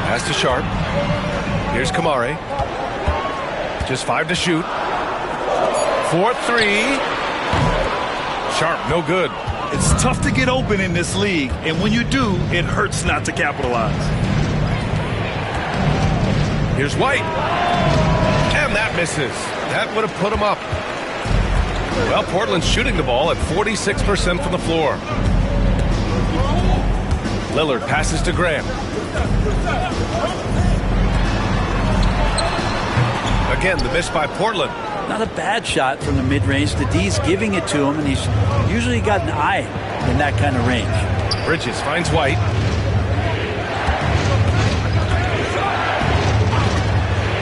Pass to Sharp. Here's Kamari. Just 5 to shoot. 4-3. Sharp, no good. It's tough to get open in this league, and when you do, it hurts not to capitalize. Here's White. And that misses. That would have put him up. Well, Portland's shooting the ball at 46% from the floor. Lillard passes to Grant. Again, the miss by Portland. Not a bad shot from the mid-range. The D's giving it to him, and he's usually got an eye in that kind of range. Bridges finds White.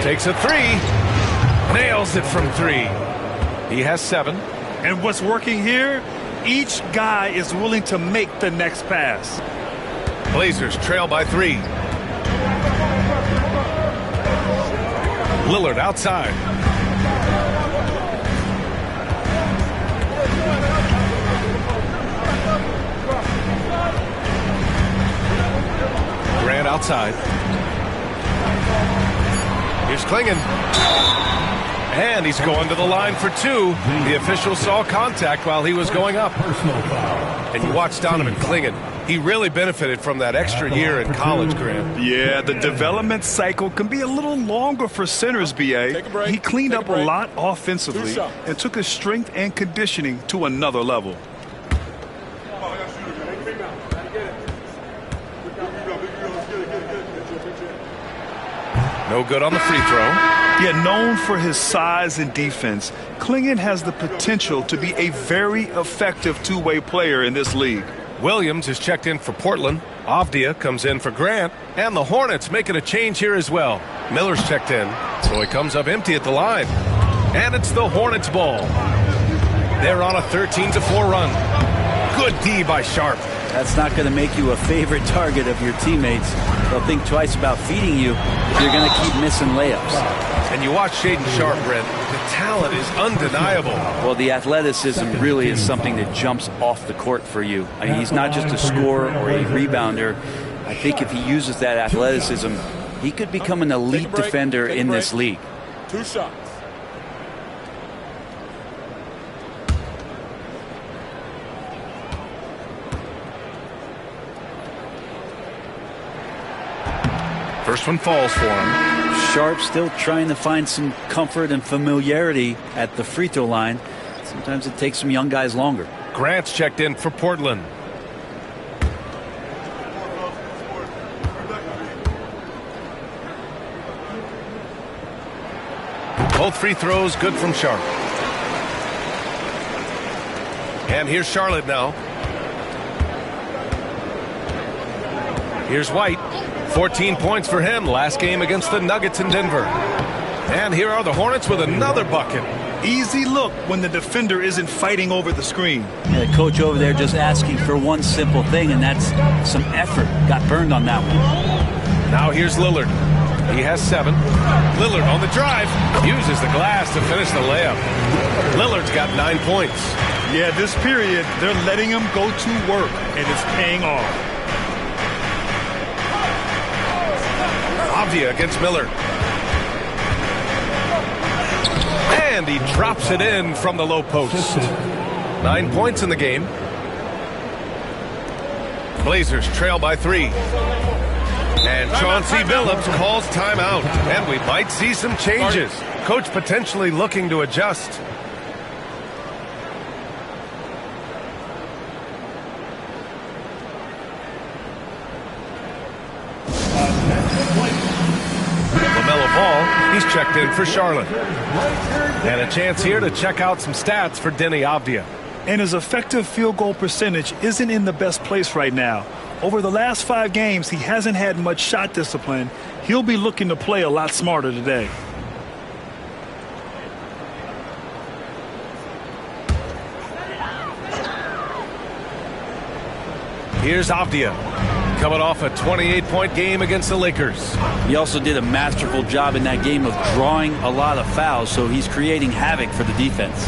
Takes a three. Nails it from three. He has 7. And what's working here? Each guy is willing to make the next pass. Blazers trail by 3. Lillard outside. Grant outside. Here's Clingan. And he's going to the line for 2. The official saw contact while he was going up. And you watch Donovan Clingan. He really benefited from that extra year in college, Grant. Yeah, the development cycle can be a little longer for centers, B.A. He cleaned up a lot offensively and took his strength and conditioning to another level. No good on the free throw. Yeah, known for his size and defense, Clingan has the potential to be a very effective two-way player in this league. Williams is checked in for Portland. Avdia comes in for Grant. And the Hornets making a change here as well. Miller's checked in, so he comes up empty at the line. And it's the Hornets ball. They're on a 13-4 run. Good D by Sharp. That's not going to make you a favorite target of your teammates. They'll think twice about feeding you if you're going to keep missing layups. And you watch Shaedon Sharp, Brent. The talent is undeniable. Well, the athleticism really is something that jumps off the court for you. I mean, he's not just a scorer or a rebounder. I think if he uses that athleticism, he could become an elite defender in this league. 2 shots. First one falls for him. Sharp still trying to find some comfort and familiarity at the free throw line. Sometimes it takes some young guys longer. Grant's checked in for Portland. Both free throws good from Sharp. And here's Charlotte now. Here's White. 14 points for him last game against the Nuggets in Denver. And here are the Hornets with another bucket. Easy look when the defender isn't fighting over the screen. Yeah, the coach over there just asking for one simple thing, and that's some effort. Got burned on that one. Now here's Lillard. He has 7. Lillard on the drive. Uses the glass to finish the layup. Lillard's got 9 points. Yeah, this period, they're letting him go to work, and it's paying off. Avdia against Miller. And he drops it in from the low post. 9 points in the game. Blazers trail by 3. And Chauncey Billups calls timeout. And we might see some changes. Coach potentially looking to adjust. LaMelo Ball, he's checked in for Charlotte. And a chance here to check out some stats for Deni Avdia. And his effective field goal percentage isn't in the best place right now. Over the last 5 games, he hasn't had much shot discipline. He'll be looking to play a lot smarter today. Here's Avdia, coming off a 28-point game against the Lakers. He also did a masterful job in that game of drawing a lot of fouls, so he's creating havoc for the defense.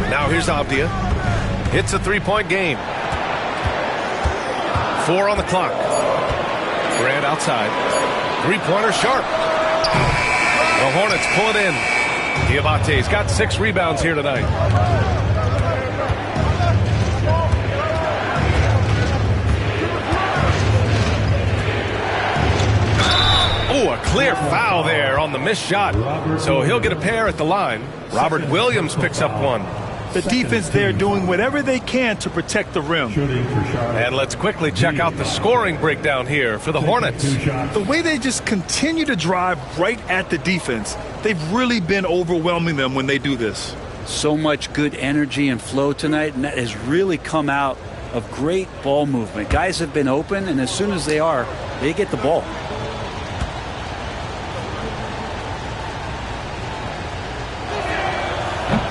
Now here's Avdia. It's a 3-point game. 4 on the clock. Grant outside. 3-pointer Sharp. The Hornets pull it in. Diabate's got 6 rebounds here tonight. Oh, a clear foul there on the missed shot. So he'll get a pair at the line. Robert Williams picks up one. The defense there doing whatever they can to protect the rim. And let's quickly check out the scoring breakdown here for the Hornets. The way they just continue to drive right at the defense, They've really been overwhelming them when they do this. So much good energy and flow tonight, and that has really come out of great ball movement. Guys have been open, and as soon as they are, they get the ball.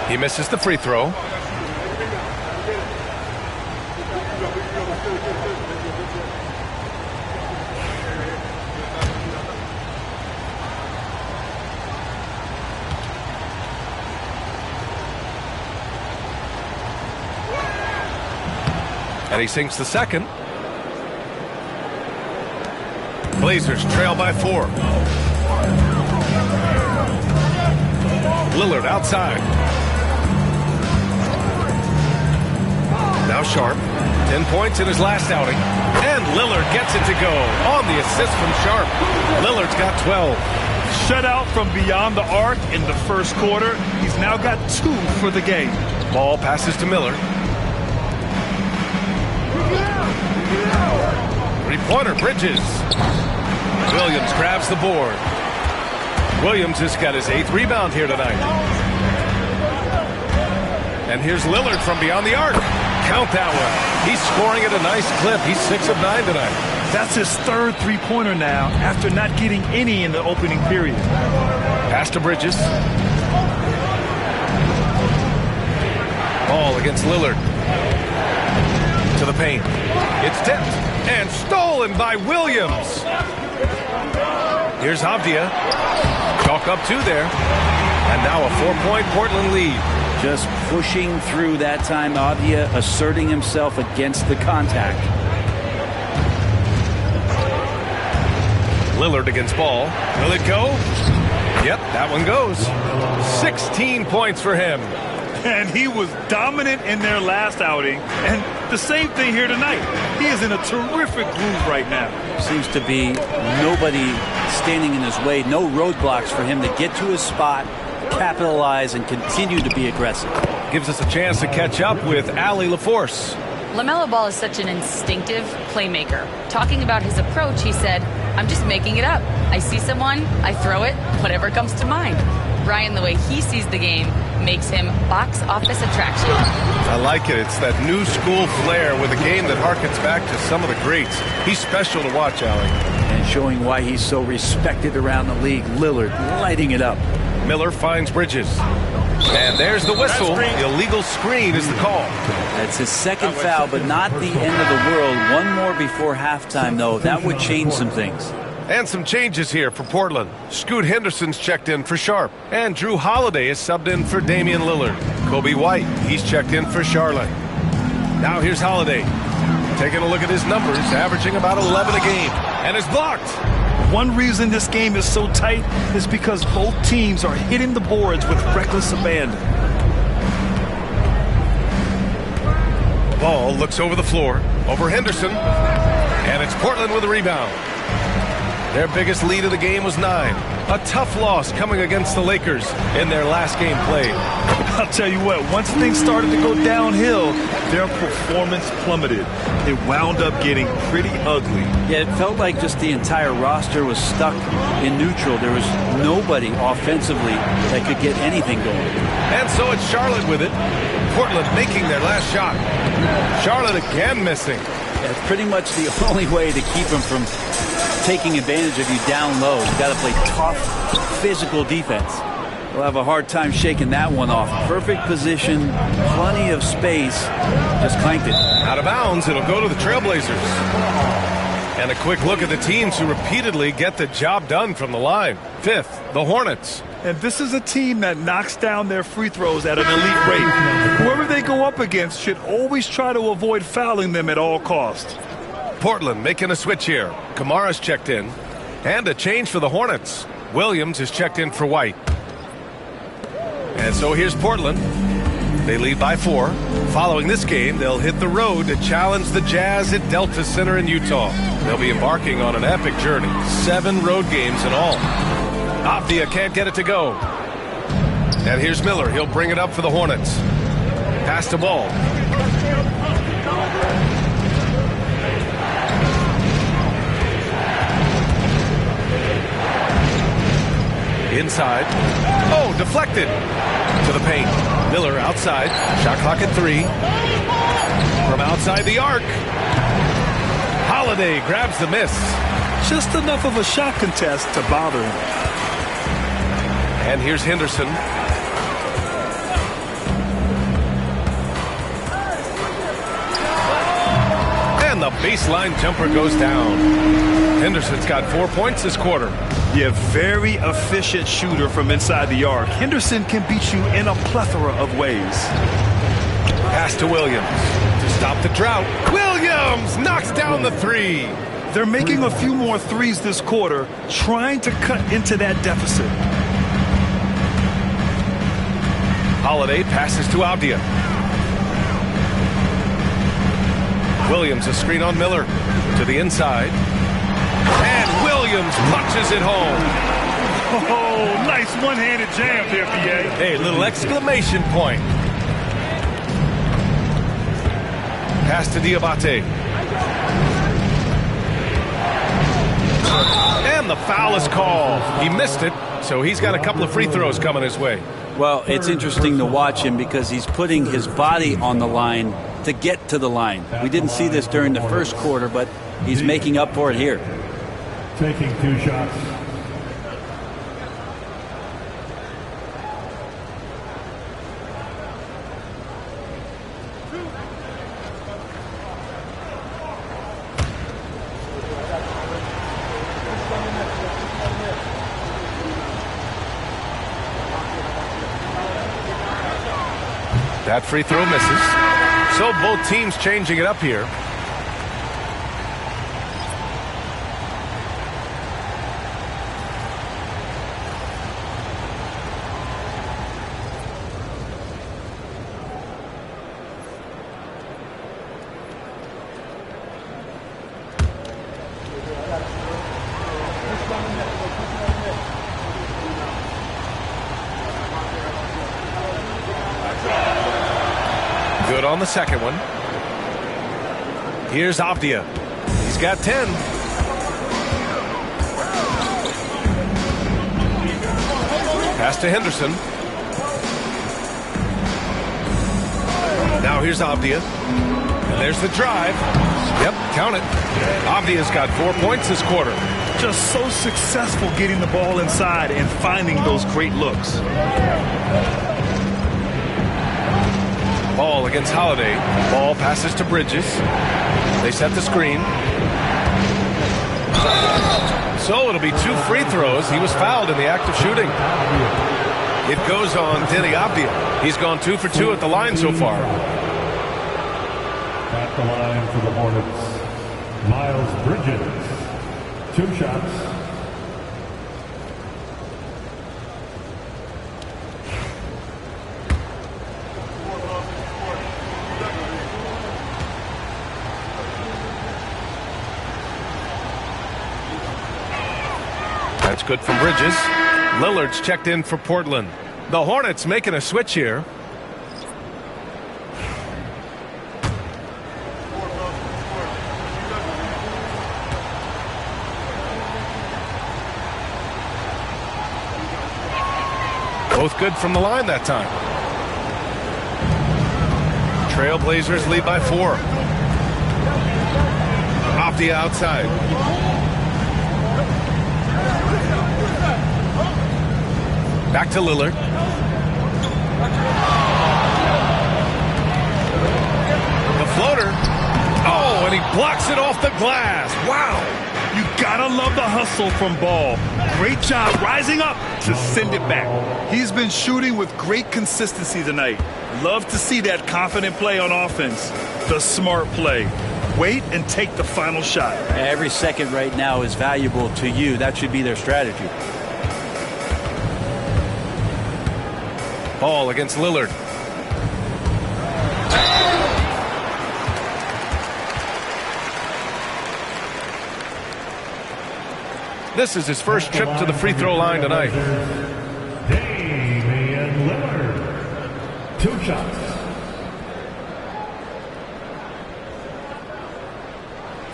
He misses the free throw. And he sinks the second. Blazers trail by 4. Lillard outside. Now Sharp. 10 points in his last outing. And Lillard gets it to go on the assist from Sharp. Lillard's got 12. Shut out from beyond the arc in the first quarter. He's now got 2 for the game. Ball passes to Miller. Three-pointer, Bridges. Williams grabs the board. Williams has got his 8th rebound here tonight. And here's Lillard from beyond the arc. Count that one. He's scoring at a nice clip. He's 6 of 9 tonight. That's his 3rd three-pointer now after not getting any in the opening period. Pass to Bridges. Ball against Lillard. To the paint. It's tipped and stolen by Williams. Here's Avdia. Chalk up 2 there. And now a 4-point Portland lead. Just pushing through that time. Avdia asserting himself against the contact. Lillard against Ball. Will it go? Yep, that one goes. 16 points for him. And he was dominant in their last outing. And the same thing here tonight. He is in a terrific groove right now. Seems to be nobody standing in his way. No roadblocks for him to get to his spot, capitalize, and continue to be aggressive. Gives us a chance to catch up with Allie LaForce. LaMelo Ball is such an instinctive playmaker. Talking about his approach, he said, "I'm just making it up. I see someone, I throw it, whatever comes to mind." Ryan, the way he sees the game makes him box office attraction. I like it. It's that new school flair with a game that harkens back to some of the greats. He's special to watch, Allie. And showing why he's so respected around the league. Lillard lighting it up. Miller finds Bridges. And there's the whistle. Illegal screen is the call. That's his 2nd foul, but not the end of the world. One more before halftime, though. That would change some things. And some changes here for Portland. Scoot Henderson's checked in for Sharp. And Drew Holiday is subbed in for Damian Lillard. Kobe White, he's checked in for Charlotte. Now here's Holiday. Taking a look at his numbers, averaging about 11 a game. And is blocked. One reason this game is so tight is because both teams are hitting the boards with reckless abandon. Ball looks over the floor, over Henderson. And it's Portland with a rebound. Their biggest lead of the game was 9. A tough loss coming against the Lakers in their last game played. I'll tell you what, once things started to go downhill, their performance plummeted. It wound up getting pretty ugly. Yeah, it felt like just the entire roster was stuck in neutral. There was nobody offensively that could get anything going. And so it's Charlotte with it. Portland making their last shot. Charlotte again missing. That's pretty much the only way to keep them from taking advantage of you down low. You've got to play tough, physical defense. We'll have a hard time shaking that one off. Perfect position, plenty of space. Just clanked it. Out of bounds, it'll go to the Trailblazers. And a quick look at the teams who repeatedly get the job done from the line. 5th, the Hornets. And this is a team that knocks down their free throws at an elite rate. Whoever they go up against should always try to avoid fouling them at all costs. Portland making a switch here. Kamara's checked in. And a change for the Hornets. Williams is checked in for White. And so here's Portland. They lead by 4. Following this game, they'll hit the road to challenge the Jazz at Delta Center in Utah. They'll be embarking on an epic journey. 7 road games in all. Avdia can't get it to go. And here's Miller. He'll bring it up for the Hornets. Pass to Ball. Inside. Oh, deflected. To the paint. Miller outside. Shot clock at 3. From outside the arc. Holiday grabs the miss. Just enough of a shot contest to bother him. And here's Henderson. And the baseline jumper goes down. Henderson's got 4 points this quarter. Yeah, very efficient shooter from inside the arc. Henderson can beat you in a plethora of ways. Pass to Williams to stop the drought. Williams knocks down the 3. They're making a few more threes this quarter, trying to cut into that deficit. Holiday passes to Avdia. Williams a screen on Miller to the inside. And Williams punches it home. Oh, nice one-handed jam there, PA. Hey, little exclamation point. Pass to Diabate. And the foul is called. He missed it, so he's got a couple of free throws coming his way. Well, it's interesting to watch him because he's putting his body on the line to get to the line. We didn't see this during the first quarter, but he's making up for it here. Taking 2 shots. That free throw misses. So both teams changing it up here. Good on the second one. Here's Avdia. He's got 10. Pass to Henderson. Now here's Avdia. And there's the drive. Yep, count it. Avdia's got 4 points this quarter. Just so successful getting the ball inside and finding those great looks. Ball against Holiday. Ball passes to Bridges. They set the screen. So it'll be 2 free throws. He was fouled in the act of shooting. It goes on Deni Avdia. He's gone 2 for 2 at the line so far. At the line for the Hornets, Miles Bridges. 2 shots. That's good from Bridges. Lillard's checked in for Portland. The Hornets making a switch here. Both good from the line that time. Trailblazers lead by 4. Avdia outside. Back to Lillard. The floater. Oh, and he blocks it off the glass. Wow. You gotta love the hustle from Ball. Great job rising up to send it back. He's been shooting with great consistency tonight. Love to see that confident play on offense. The smart play. Wait and take the final shot. Every second right now is valuable to you. That should be their strategy. Ball against Lillard. This is his first trip to the free throw line tonight. Damian Lillard. 2 shots.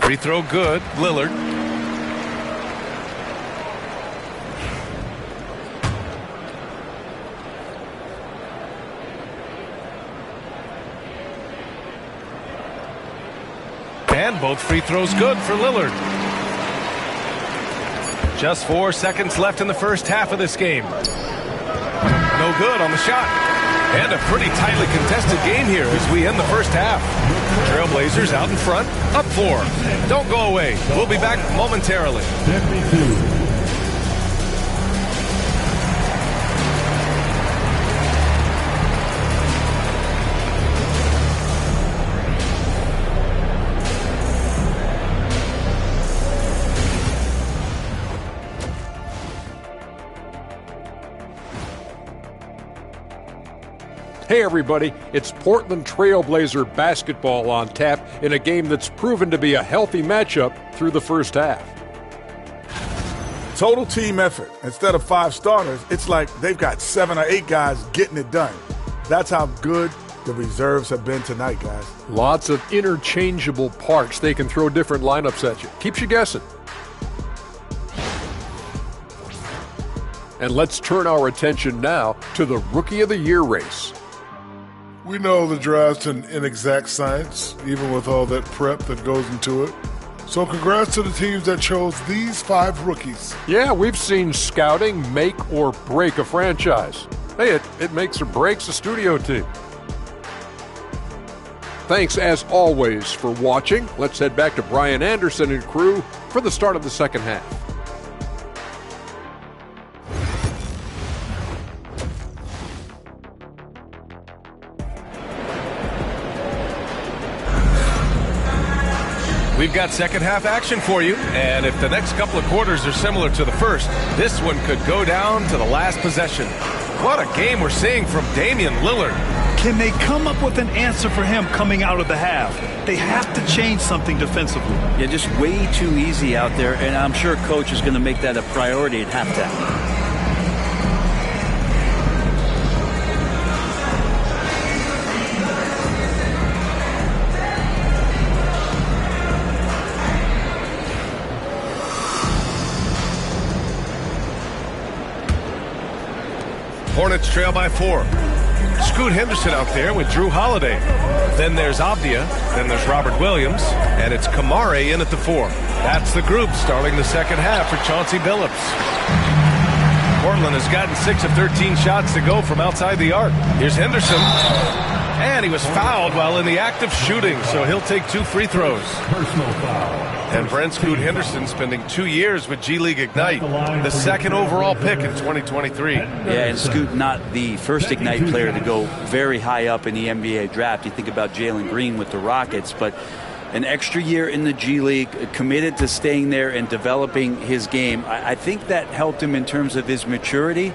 Free throw good. Lillard. And both free throws good for Lillard. Just 4 seconds left in the first half of this game. No good on the shot. And a pretty tightly contested game here as we end the first half. Trailblazers out in front, up 4. Don't go away. We'll be back momentarily. 52. Hey everybody, it's Portland Trailblazer basketball on tap in a game that's proven to be a healthy matchup through the first half. Total team effort. Instead of 5 starters, it's like they've got 7 or 8 guys getting it done. That's how good the reserves have been tonight, guys. Lots of interchangeable parts. They can throw different lineups at you. Keeps you guessing. And let's turn our attention now to the Rookie of the Year race. We know the draft's an inexact science, even with all that prep that goes into it. So congrats to the teams that chose these 5 rookies. Yeah, we've seen scouting make or break a franchise. Hey, it makes or breaks a studio team. Thanks, as always, for watching. Let's head back to Brian Anderson and crew for the start of the second half. We've got second half action for you, and if the next couple of quarters are similar to the first, this one could go down to the last possession. What a game we're seeing from Damian Lillard. Can they come up with an answer for him coming out of the half? They have to change something defensively. Yeah, just way too easy out there, and I'm sure Coach is going to make that a priority at halftime. Hornets trail by 4. Scoot Henderson out there with Drew Holiday. Then there's Avdia. Then there's Robert Williams. And it's Kamare in at the 4. That's the group starting the second half for Chauncey Billups. Portland has gotten 6 of 13 shots to go from outside the arc. Here's Henderson. And he was fouled while in the act of shooting, so he'll take 2 free throws. Personal foul. And Brent Scoot Henderson spending 2 years with G League Ignite, the second overall pick in 2023. Yeah, and Scoot not the first Ignite player to go very high up in the NBA draft. You think about Jalen Green with the Rockets, but an extra year in the G League, committed to staying there and developing his game. I think that helped him in terms of his maturity,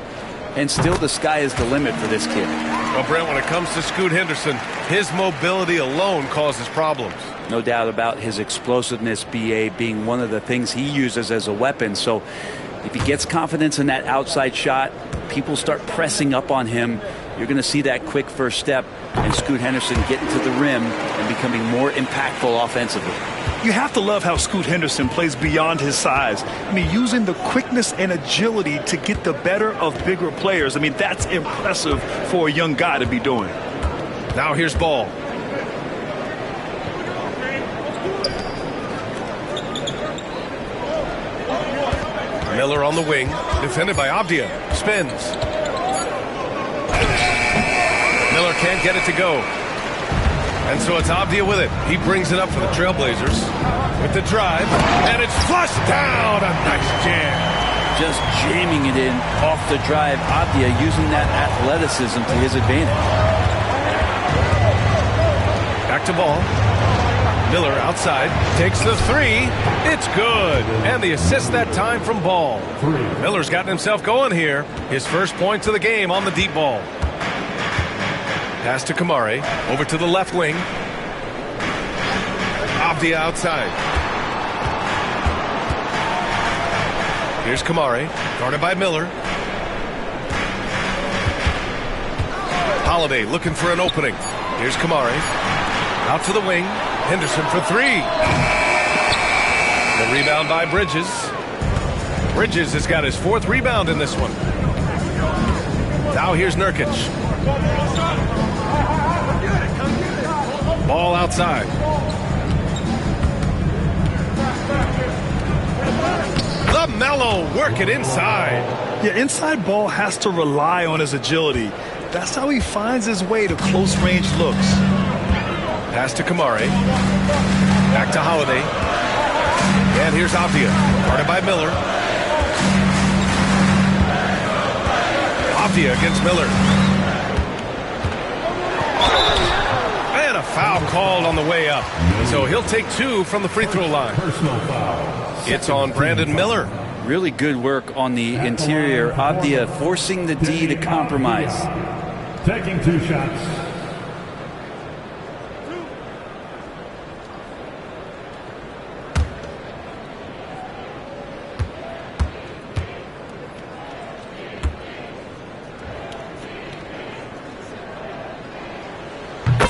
and still the sky is the limit for this kid. Well, Brent, when it comes to Scoot Henderson, his mobility alone causes problems. No doubt about his explosiveness, BA, being one of the things he uses as a weapon. So if he gets confidence in that outside shot, people start pressing up on him. You're going to see that quick first step and Scoot Henderson getting to the rim and becoming more impactful offensively. You have to love how Scoot Henderson plays beyond his size. I mean, using the quickness and agility to get the better of bigger players. I mean, that's impressive for a young guy to be doing. Now here's Ball. Miller on the wing, defended by Avdia. Spins. Miller can't get it to go. And so it's Avdia with it. He brings it up for the Trailblazers with the drive, and it's flushed down. A nice jam. Just jamming it in off the drive. Avdia using that athleticism to his advantage. Back to Ball. Miller outside, takes the 3. It's good. And the assist that time from Ball. Miller's gotten himself going here. His first points of the game on the deep ball. Pass to Kamare. Over to the left wing. Avdia outside. Here's Kamare, guarded by Miller. Holiday looking for an opening. Here's Kamare. Out to the wing. Henderson for 3. The rebound by Bridges. Bridges has got his 4th rebound in this one. Now here's Nurkic. Ball outside. LaMelo working inside. Yeah, inside ball has to rely on his agility. That's how he finds his way to close-range looks. Pass to Kamari. Back to Holiday. And here's Avdia. Guarded by Miller. Avdia against Miller. And a foul called on the way up. So he'll take 2 from the free throw line. It's on Brandon Miller. Really good work on the interior. Avdia forcing the D to compromise. Taking 2 shots.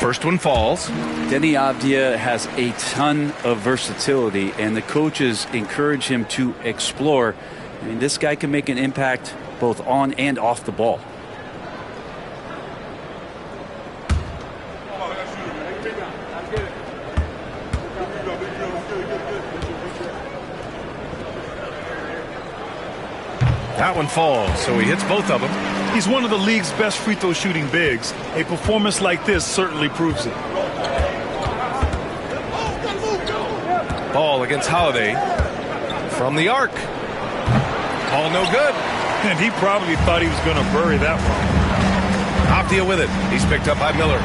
First one falls. Deni Avdia has a ton of versatility, and the coaches encourage him to explore. I mean, this guy can make an impact both on and off the ball. That one falls, so he hits both of them. He's one of the league's best free throw shooting bigs. A performance like this certainly proves it. Ball against Holiday from the arc. Ball no good. And he probably thought he was going to bury that one. Avdia with it. He's picked up by Miller.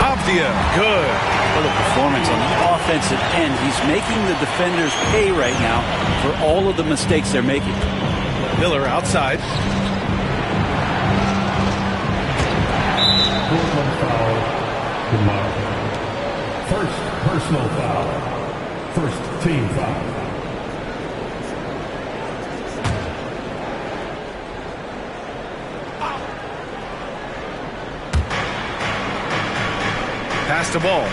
Avdia, good. What a performance on the offensive end. He's making the defenders pay right now for all of the mistakes they're making. Miller outside. First personal foul. First team foul. Pass the ball.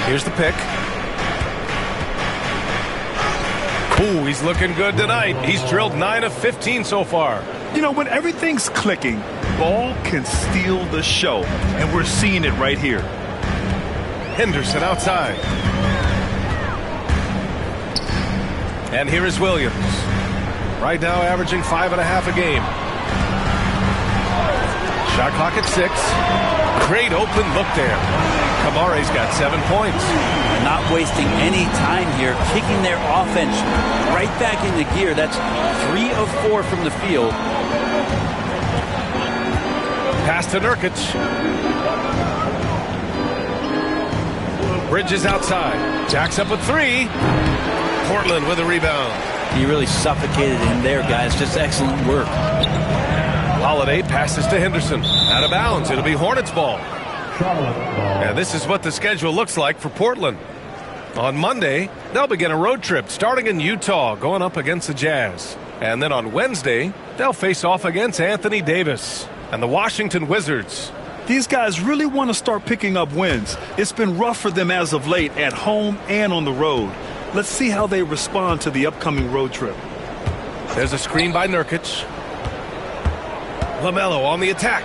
Here's the pick. Ooh, he's looking good tonight. He's drilled 9 of 15 so far. You know, when everything's clicking, ball can steal the show. And we're seeing it right here. Henderson outside. And here is Williams. Right now averaging 5.5 a game. Shot clock at 6. Great open look there. Kamari's got 7 points. Not wasting any time here, kicking their offense right back into gear. That's 3 of 4 from the field. Pass to Nurkic. Bridges outside. Jacks up a 3. Portland with a rebound. He really suffocated him there, guys. Just excellent work. Holiday passes to Henderson. Out of bounds. It'll be Hornets ball. And this is what the schedule looks like for Portland. On Monday, they'll begin a road trip starting in Utah, going up against the Jazz. And then on Wednesday, they'll face off against Anthony Davis and the Washington Wizards. These guys really want to start picking up wins. It's been rough for them as of late, at home and on the road. Let's see how they respond to the upcoming road trip. There's a screen by Nurkic. LaMelo on the attack.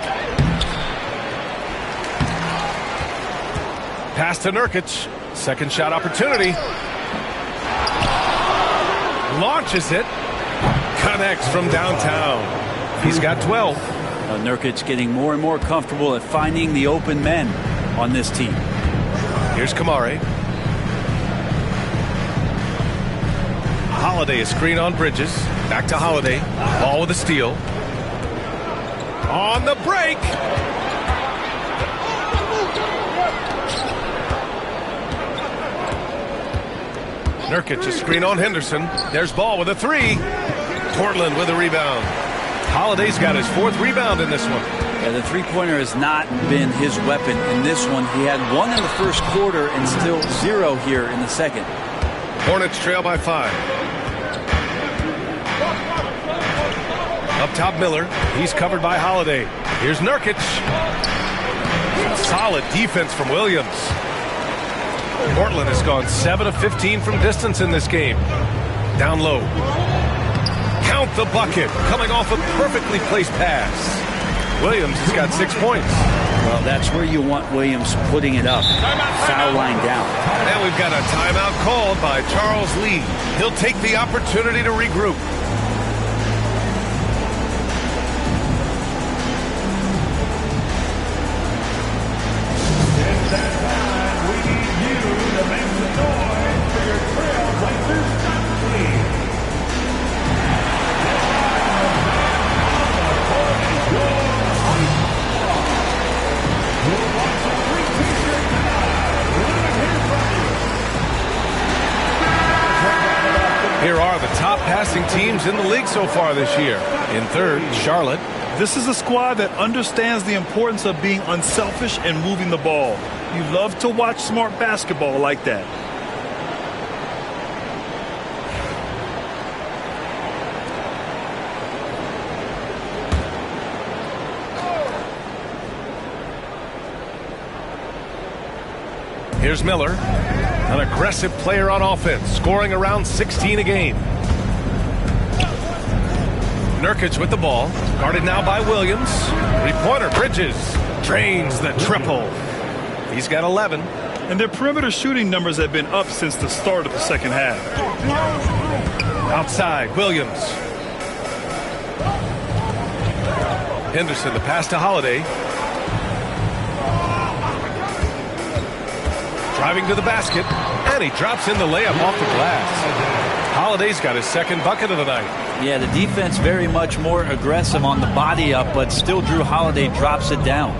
Pass to Nurkic. Second shot opportunity. Launches it. Connects from downtown. He's got 12. Nurkic getting more and more comfortable at finding the open men on this team. Here's Kamari. Holiday, a screen on Bridges. Back to Holiday. Ball with a steal. On the break. Nurkic, a screen on Henderson. There's Ball with a 3. Portland with a rebound. Holiday's got his 4th rebound in this one. Yeah, the three-pointer has not been his weapon in this one. He had 1 in the first quarter and still 0 here in the second. Hornets trail by 5. Up top, Miller. He's covered by Holiday. Here's Nurkic. Solid defense from Williams. Portland has gone 7 of 15 from distance in this game. Down low. Count the bucket. Coming off a perfectly placed pass. Williams has got 6 points. Well, that's where you want Williams putting it up. Foul line down. And we've got a timeout called by Charles Lee. He'll take the opportunity to regroup. Here are the top passing teams in the league so far this year. In third, Charlotte. This is a squad that understands the importance of being unselfish and moving the ball. You love to watch smart basketball like that. Here's Miller, an aggressive player on offense, scoring around 16 a game. Nurkic with the ball, guarded now by Williams. Three-pointer, Bridges drains the triple. He's got 11. And their perimeter shooting numbers have been up since the start of the second half. Outside, Williams. Henderson, the pass to Holiday. Driving to the basket, and he drops in the layup off the glass. Holiday's got his second bucket of the night. Yeah, the defense very much more aggressive on the body up, but still Drew Holiday drops it down.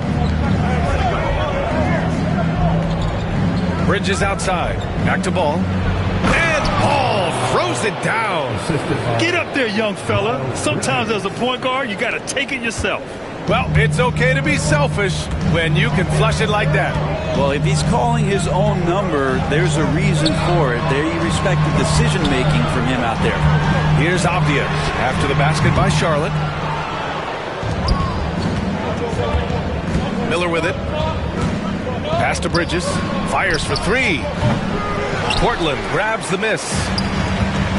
Bridges outside, back to Ball. And Ball throws it down. Get up there, young fella. Sometimes as a point guard, you got to take it yourself. Well, it's okay to be selfish when you can flush it like that. Well, if he's calling his own number, there's a reason for it. They respect the decision-making from him out there. Here's Avdia after the basket by Charlotte. Miller with it. Pass to Bridges. Fires for three. Portland grabs the miss.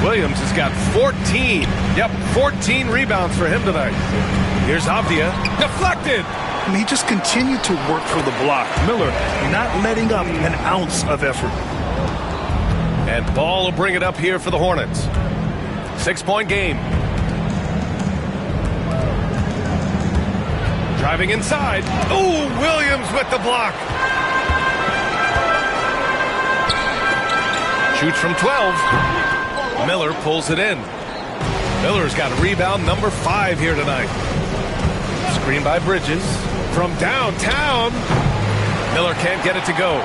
Williams has got 14. Yep, 14 rebounds for him tonight. Here's Avdia. Deflected. I mean, he just continued to work for the block. Miller not letting up an ounce of effort. And Ball will bring it up here for the Hornets. 6-point game. Driving inside. Ooh, Williams with the block. Shoots from 12. Miller pulls it in. Miller's got rebound number 5 here tonight. Screen by Bridges. From downtown. Miller can't get it to go.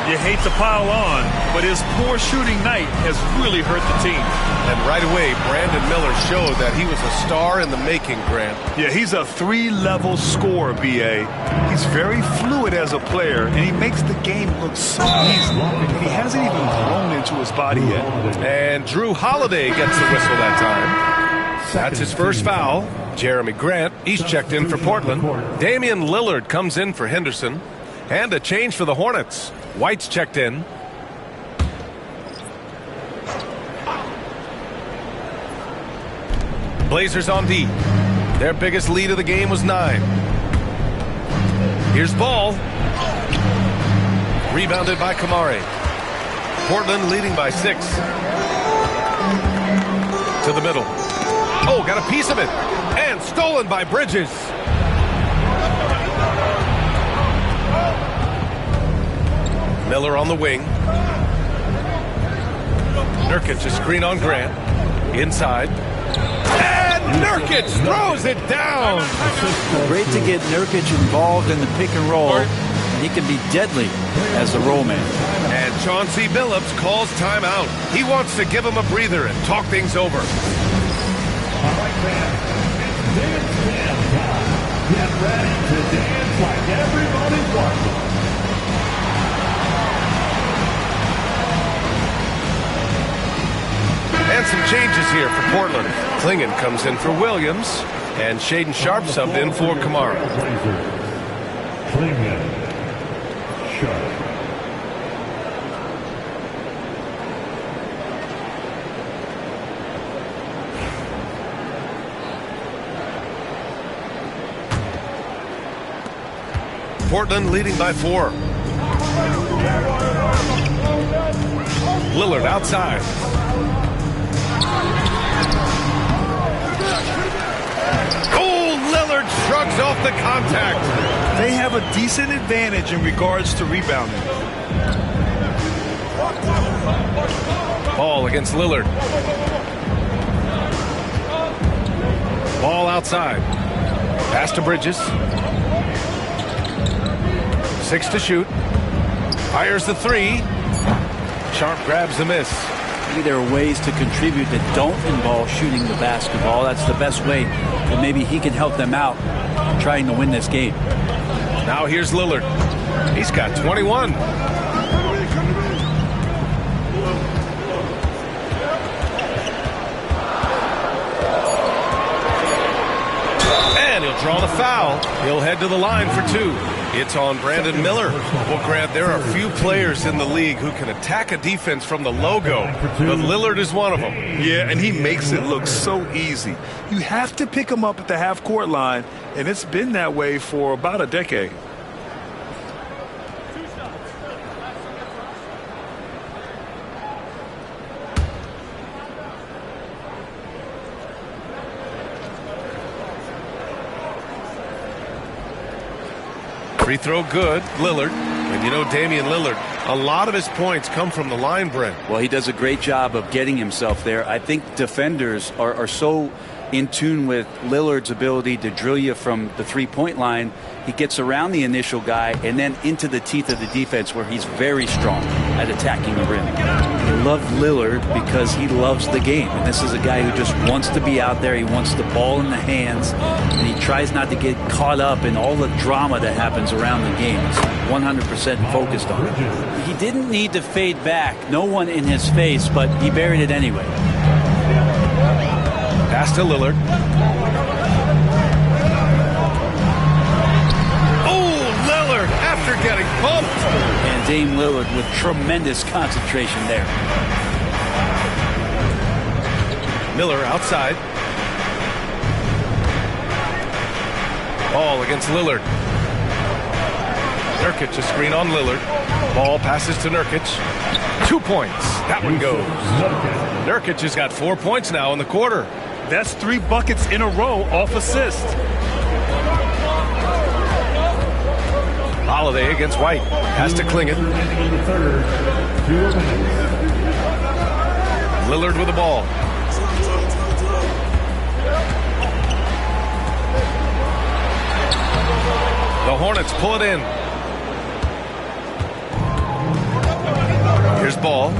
You hate to pile on, but his poor shooting night has really hurt the team. And right away, Brandon Miller showed that he was a star in the making, Grant. Yeah, he's a 3-level scorer, B.A. He's very fluid as a player, and he makes the game look so easy. And he hasn't even grown into his body yet. And Drew Holiday gets the whistle that time. That's his first foul. Jeremy Grant, he's checked in for Portland. Damian Lillard comes in for Henderson. And a change for the Hornets. White's checked in. Blazers on D. Their biggest lead of the game was 9. Here's Ball. Rebounded by Kamari. Portland leading by 6. To the middle. Oh, got a piece of it. And stolen by Bridges. Miller on the wing. Nurkic, a screen on Grant. Inside. And Nurkic throws it down. Great to get Nurkic involved in the pick and roll. He can be deadly as the roll man. And Chauncey Billups calls timeout. He wants to give him a breather and talk things over. All right, fans. It's dance time. Get ready to dance like everybody's watching. And some changes here for Portland. Klingon comes in for Williams, and Shaden Sharp subbed in for Kamara. Klingon. Sharp. Portland leading by 4. Lillard outside. Oh, Lillard shrugs off the contact. They have a decent advantage in regards to rebounding. Ball against Lillard. Ball outside. Pass to Bridges. 6 to shoot. Fires the 3. Sharp grabs the miss. Maybe there are ways to contribute that don't involve shooting the basketball. That's the best way that maybe he can help them out trying to win this game. Now here's Lillard. He's got 21. And he'll draw the foul. He'll head to the line for 2. It's on Brandon Miller. Well, Grant, there are few players in the league who can attack a defense from the logo, but Lillard is one of them. Yeah, and he makes it look so easy. You have to pick him up at the half-court line, and it's been that way for about a decade. Free throw good, Lillard. And you know Damian Lillard, a lot of his points come from the line, Brent. Well, he does a great job of getting himself there. I think defenders are so in tune with Lillard's ability to drill you from the three-point line. He gets around the initial guy and then into the teeth of the defense where he's very strong at attacking the rim. I love Lillard because he loves the game. And this is a guy who just wants to be out there. He wants the ball in the hands. And he tries not to get caught up in all the drama that happens around the game. He's 100% focused on it. He didn't need to fade back. No one in his face, but he buried it anyway. Pass to Lillard. Oh, Lillard after getting bumped. And Dame Lillard with tremendous concentration there. Miller outside. Ball against Lillard. Nurkic a screen on Lillard. Ball passes to Nurkic. 2 points. That one goes. Nurkic has got 4 points now in the quarter. That's 3 buckets in a row off assist. Holiday against White. Has to Klingin. Lillard with the ball. The Hornets pull it in. Here's Ball.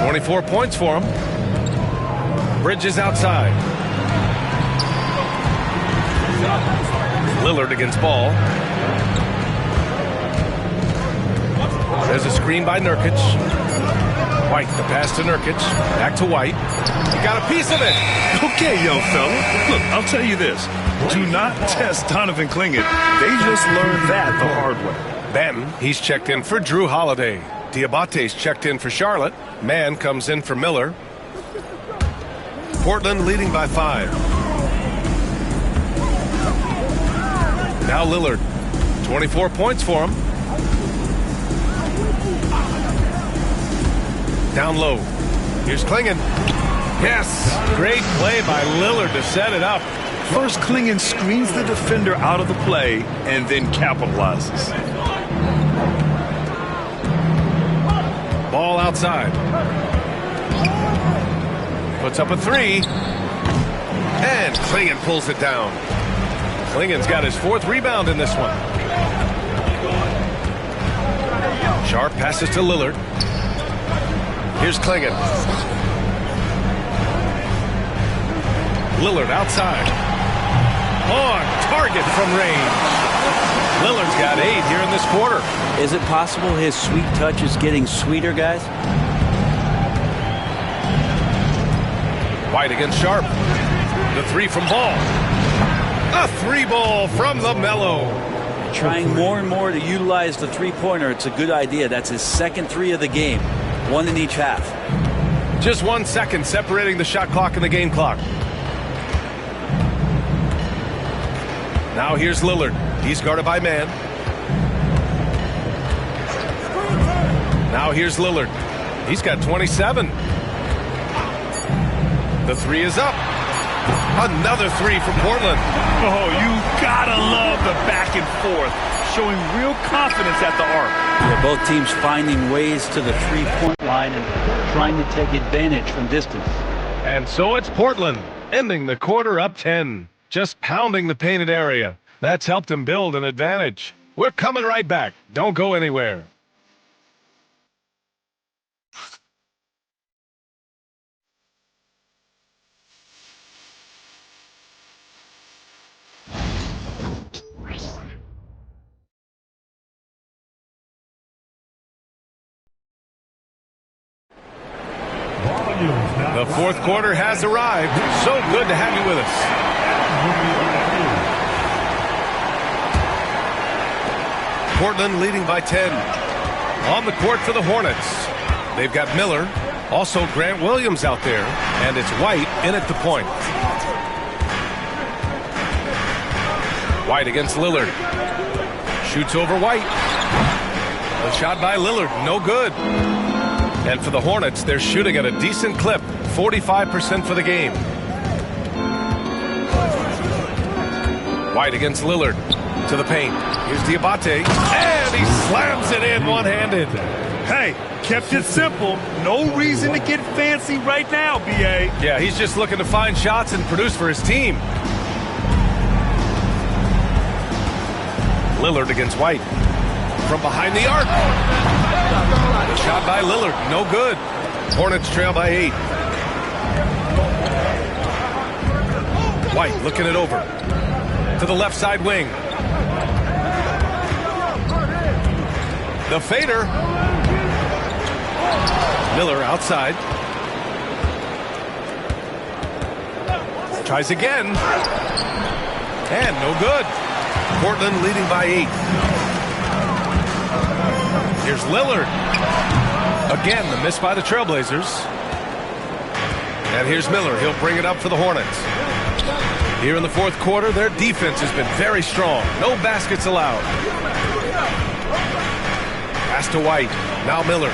24 points for him. Bridges outside. Lillard against Ball. There's a screen by Nurkic. White, the pass to Nurkic. Back to White. He got a piece of it. Okay, young fella. Look, I'll tell you this. Do not test Donovan Klingin. They just learned that the hard way. Benton, he's checked in for Drew Holiday. Diabate's checked in for Charlotte. Mann comes in for Miller. Portland leading by 5. Now Lillard. 24 points for him. Down low. Here's Klingin. Yes! Great play by Lillard to set it up. First, Klingin screens the defender out of the play and then capitalizes. Ball outside. Puts up a 3. And Klingin pulls it down. Klingin's got his 4th rebound in this one. Sharp passes to Lillard. Here's Klingin. Lillard outside. On target from range. Lillard's got 8 here in this quarter. Is it possible his sweet touch is getting sweeter, guys? White against Sharp. The 3 from Ball. A 3-ball from LaMelo. Trying more and more to utilize the three-pointer. It's a good idea. That's his 2nd 3 of the game. 1 in each half. Just 1 second separating the shot clock and the game clock. Now here's Lillard. He's guarded by Mann. Now here's Lillard. He's got 27. The three is up. Another three from Portland. Oh, you gotta love the back and forth, showing real confidence at the arc. Yeah, both teams finding ways to the three-point line and trying to take advantage from distance. And so it's Portland, ending the quarter up 10, just pounding the painted area. That's helped him build an advantage. We're coming right back. Don't go anywhere. The fourth quarter has arrived. So good to have you with us. Portland leading by 10. On the court for the Hornets. They've got Miller, also Grant Williams out there, and it's White in at the point. White against Lillard. Shoots over White. A shot by Lillard, no good. And for the Hornets, they're shooting at a decent clip, 45% for the game. White against Lillard to the paint. Here's Diabate, and he slams it in one-handed. Hey, kept it simple. No reason to get fancy right now, B.A. Yeah, he's just looking to find shots and produce for his team. Lillard against White. From behind the arc. Shot by Lillard, no good. Hornets trail by 8. White looking it over. To the left side wing. The fader. Miller outside. Tries again. And no good. Portland leading by 8. Here's Lillard. Again, the miss by the Trailblazers. And here's Miller. He'll bring it up for the Hornets. Here in the fourth quarter, their defense has been very strong. No baskets allowed. Pass to White. Now Miller.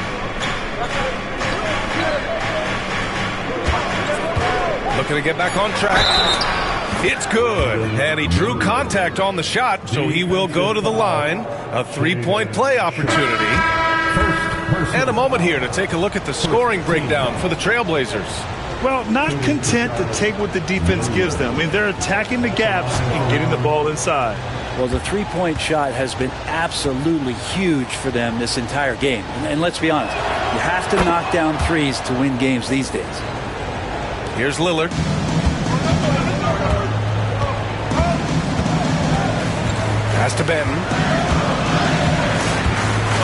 Looking to get back on track. It's good. And he drew contact on the shot, so he will go to the line. A three-point play opportunity. And a moment here to take a look at the scoring breakdown for the Trailblazers. Well, not content to take what the defense gives them. I mean, they're attacking the gaps and getting the ball inside. Well, the three-point shot has been absolutely huge for them this entire game. And let's be honest, you have to knock down threes to win games these days. Here's Lillard. Pass to Benton.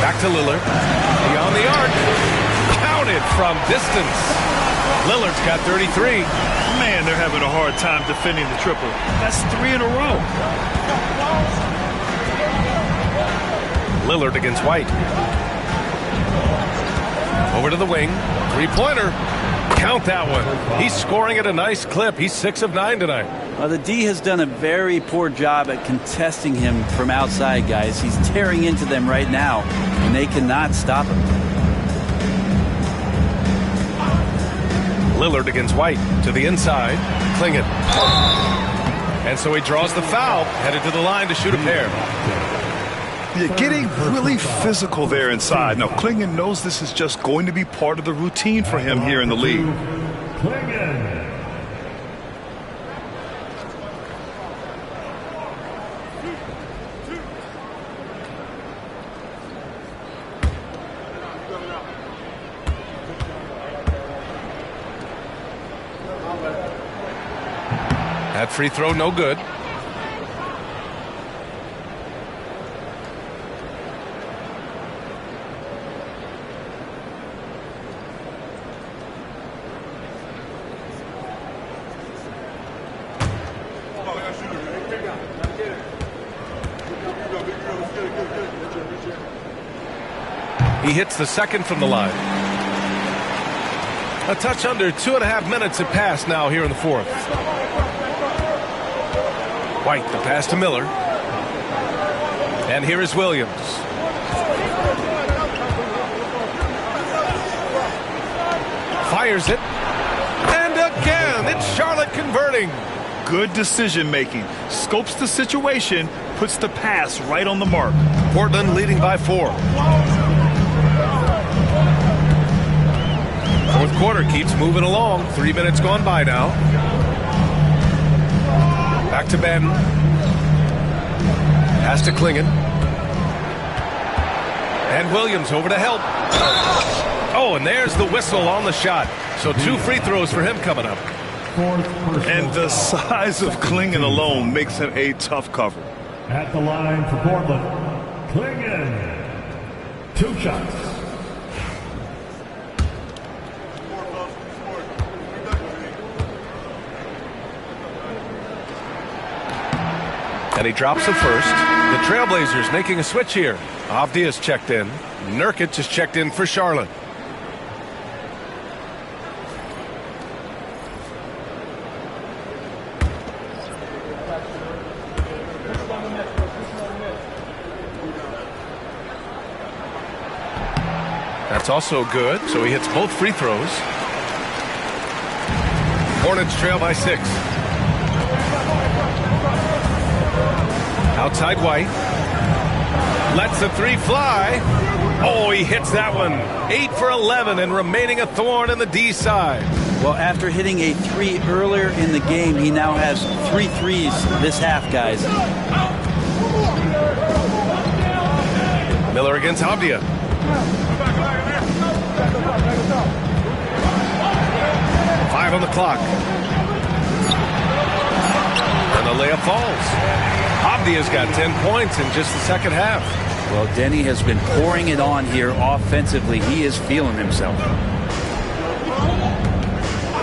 Back to Lillard. Beyond the arc. Counted from distance. Lillard's got 33. Man, they're having a hard time defending the triple. That's 3 in a row. Lillard against White. Over to the wing. Three-pointer. Count that one. He's scoring at a nice clip. He's 6 of 9 tonight. Well, the D has done a very poor job at contesting him from outside, guys. He's tearing into them right now, and they cannot stop him. Lillard against White to the inside. Clingan. And so he draws the foul, headed to the line to shoot a pair. Yeah, getting really physical there inside. Now, Clingan knows this is just going to be part of the routine for him here in the league. Clingan. That free throw, no good. He hits the second from the line. A touch under 2.5 minutes have passed now here in the fourth. White, the pass to Miller. And here is Williams. Fires it. And again, it's Charlotte converting. Good decision making. Scopes the situation, puts the pass right on the mark. Portland leading by 4. Fourth quarter keeps moving along. 3 minutes gone by now. Back to Ben. Pass to Klingon. And Williams over to help. Oh, and there's the whistle on the shot. So 2 free throws for him coming up. And the size of Klingon alone makes him a tough cover. At the line for Portland, Klingon. 2 shots. And he drops the first. The Trailblazers making a switch here. Avdia's checked in. Nurkic is checked in for Charlotte. That's also good, so he hits both free throws. Hornets trail by 6. Outside White. Lets the 3 fly. Oh, he hits that one. 8 for 11 and remaining a thorn in the D side. Well, after hitting a 3 earlier in the game, he now has 3 threes this half, guys. Miller against Avdia. Five on the clock. And the layup falls. Avdia's got 10 points in just the second half. Well, Denny has been pouring it on here offensively. He is feeling himself.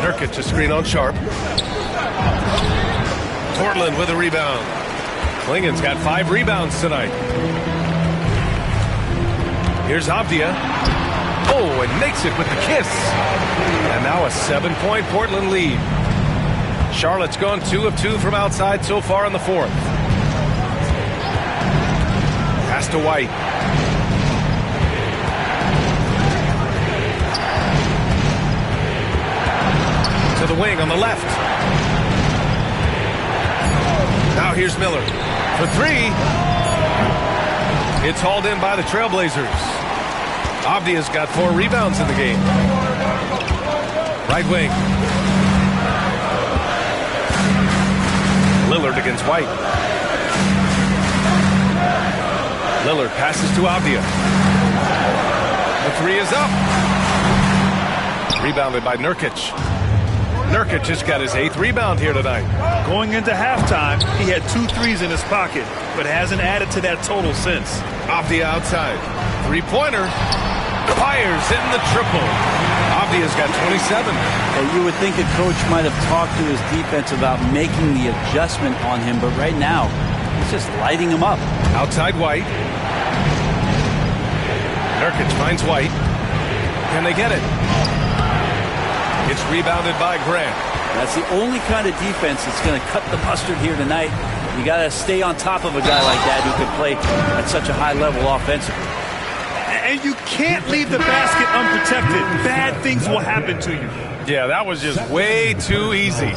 Nurkic a screen on Sharp. Portland with a rebound. Klingon's got 5 rebounds tonight. Here's Avdia. Oh, and makes it with the kiss. And now a 7-point Portland lead. Charlotte's gone 2 of 2 from outside so far in the fourth. Pass to White. To the wing on the left. Now here's Miller for 3. It's hauled in by the Trailblazers. Avdia's got 4 rebounds in the game. Right wing. Lillard against White. Lillard passes to Avdia. The 3 is up. Rebounded by Nurkic. Nurkic just got his 8th rebound here tonight. Going into halftime, he had 2 threes in his pocket, but hasn't added to that total since. Avdia outside. 3-pointer. Fires in the triple. Avdia's got 27. You would think a coach might have talked to his defense about making the adjustment on him, but right now, he's just lighting him up. Outside White. Nurkic finds White. Can they get it? It's rebounded by Grant. That's the only kind of defense that's going to cut the mustard here tonight. You got to stay on top of a guy like that who can play at such a high level offensively. And you can't leave the basket unprotected. Bad things will happen to you. Yeah, that was just way too easy.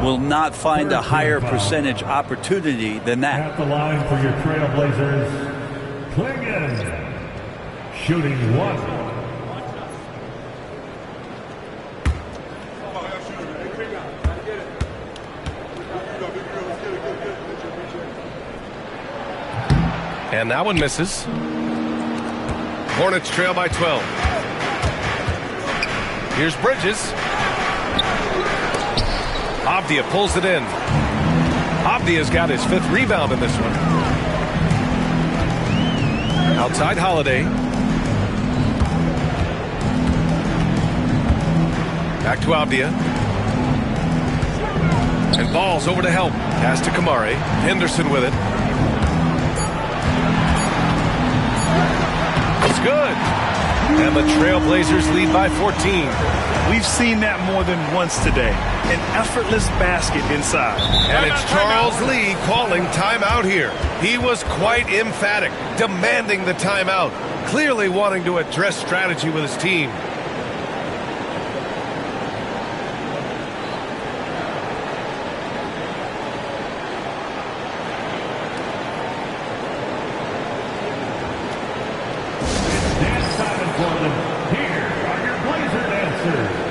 Will not find a higher percentage opportunity than that. At the line for your Trailblazers, Klingon. Shooting 1. And that one misses. Hornets trail by 12. Here's Bridges. Avdia pulls it in. Avdia's got his 5th rebound in this one. Outside Holiday. Back to Avdia. And Ball's over to help. Pass to Kamari. Henderson with it. It's good. And the Trailblazers lead by 14. We've seen that more than once today. An effortless basket inside. And it's Charles Lee calling timeout here. He was quite emphatic, demanding the timeout, clearly wanting to address strategy with his team. Portland, here are your Blazer dancers.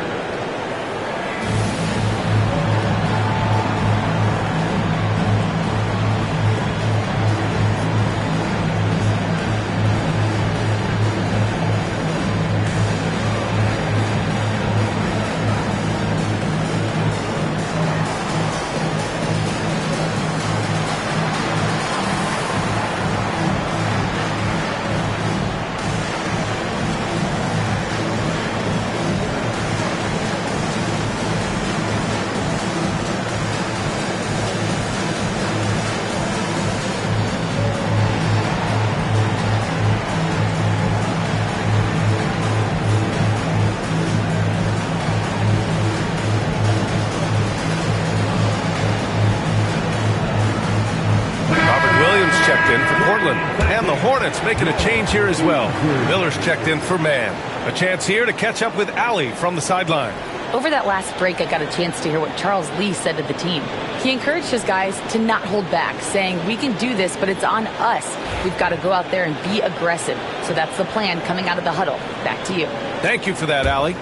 Checked in for Portland. And the Hornets making a change here as well. Miller's checked in for Mann. A chance here to catch up with Allie from the sideline. Over that last break, I got a chance to hear what Charles Lee said to the team. He encouraged his guys to not hold back, saying, we can do this, but it's on us. We've got to go out there and be aggressive. So that's the plan coming out of the huddle. Back to you. Thank you for that, Allie.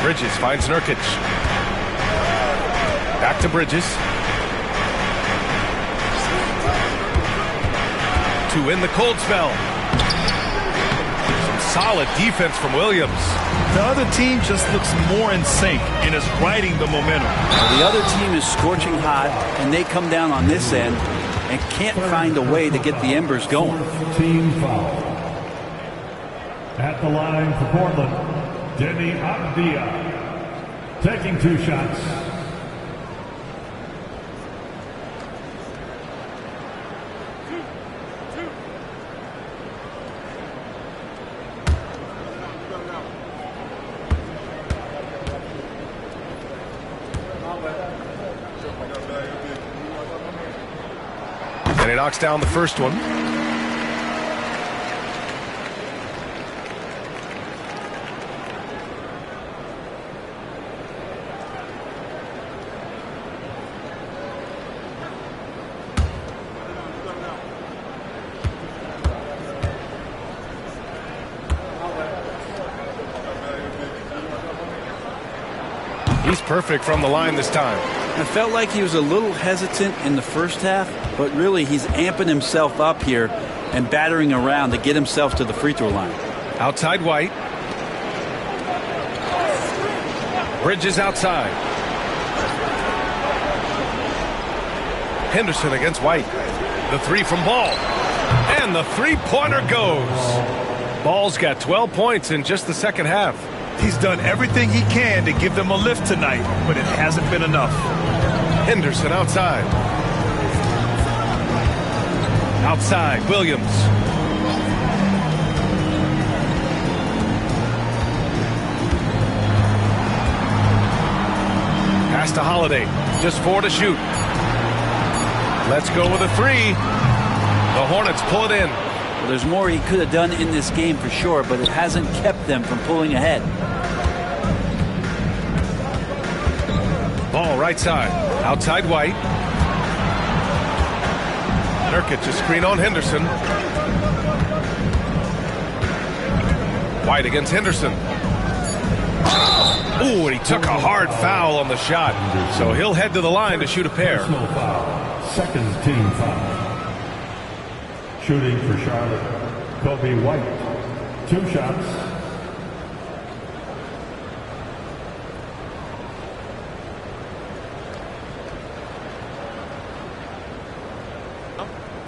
Bridges finds Nurkic. Back to Bridges. To win the cold spell. Some solid defense from Williams. The other team just looks more in sync and is riding the momentum. The other team is scorching hot, and they come down on this end and can't find a way to get the embers going. Team foul. At the line for Portland, Deni Avdija taking 2 shots. And he knocks down the first one. He's perfect from the line this time. I felt like he was a little hesitant in the first half, but really he's amping himself up here and battering around to get himself to the free throw line. Outside White. Bridges outside. Henderson against White. The three from Ball. And the three-pointer goes. Ball's got 12 points in just the second half. He's done everything he can to give them a lift tonight, but it hasn't been enough. Henderson outside. Outside, Williams. Pass to Holiday. Just 4 to shoot. Let's go with a 3. The Hornets pull it in. Well, there's more he could have done in this game for sure, but it hasn't kept them from pulling ahead. Ball right side. Outside White. Nurkic, a screen on Henderson. White against Henderson. Ooh, and he took a hard foul on the shot. So he'll head to the line to shoot a pair. Second team foul. Shooting for Charlotte, Kobe White. 2 shots.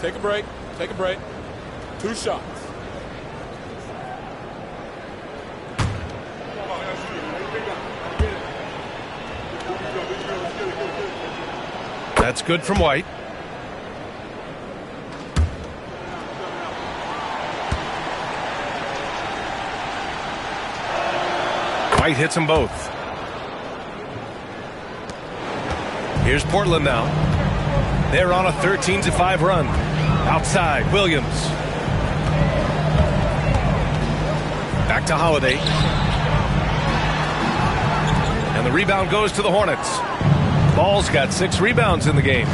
Take a break. Take a break. 2 shots. That's good from White. White hits them both. Here's Portland now. They're on a 13-5 run. Outside, Williams. Back to Holiday. And the rebound goes to the Hornets. Ball's got 6 rebounds in the game.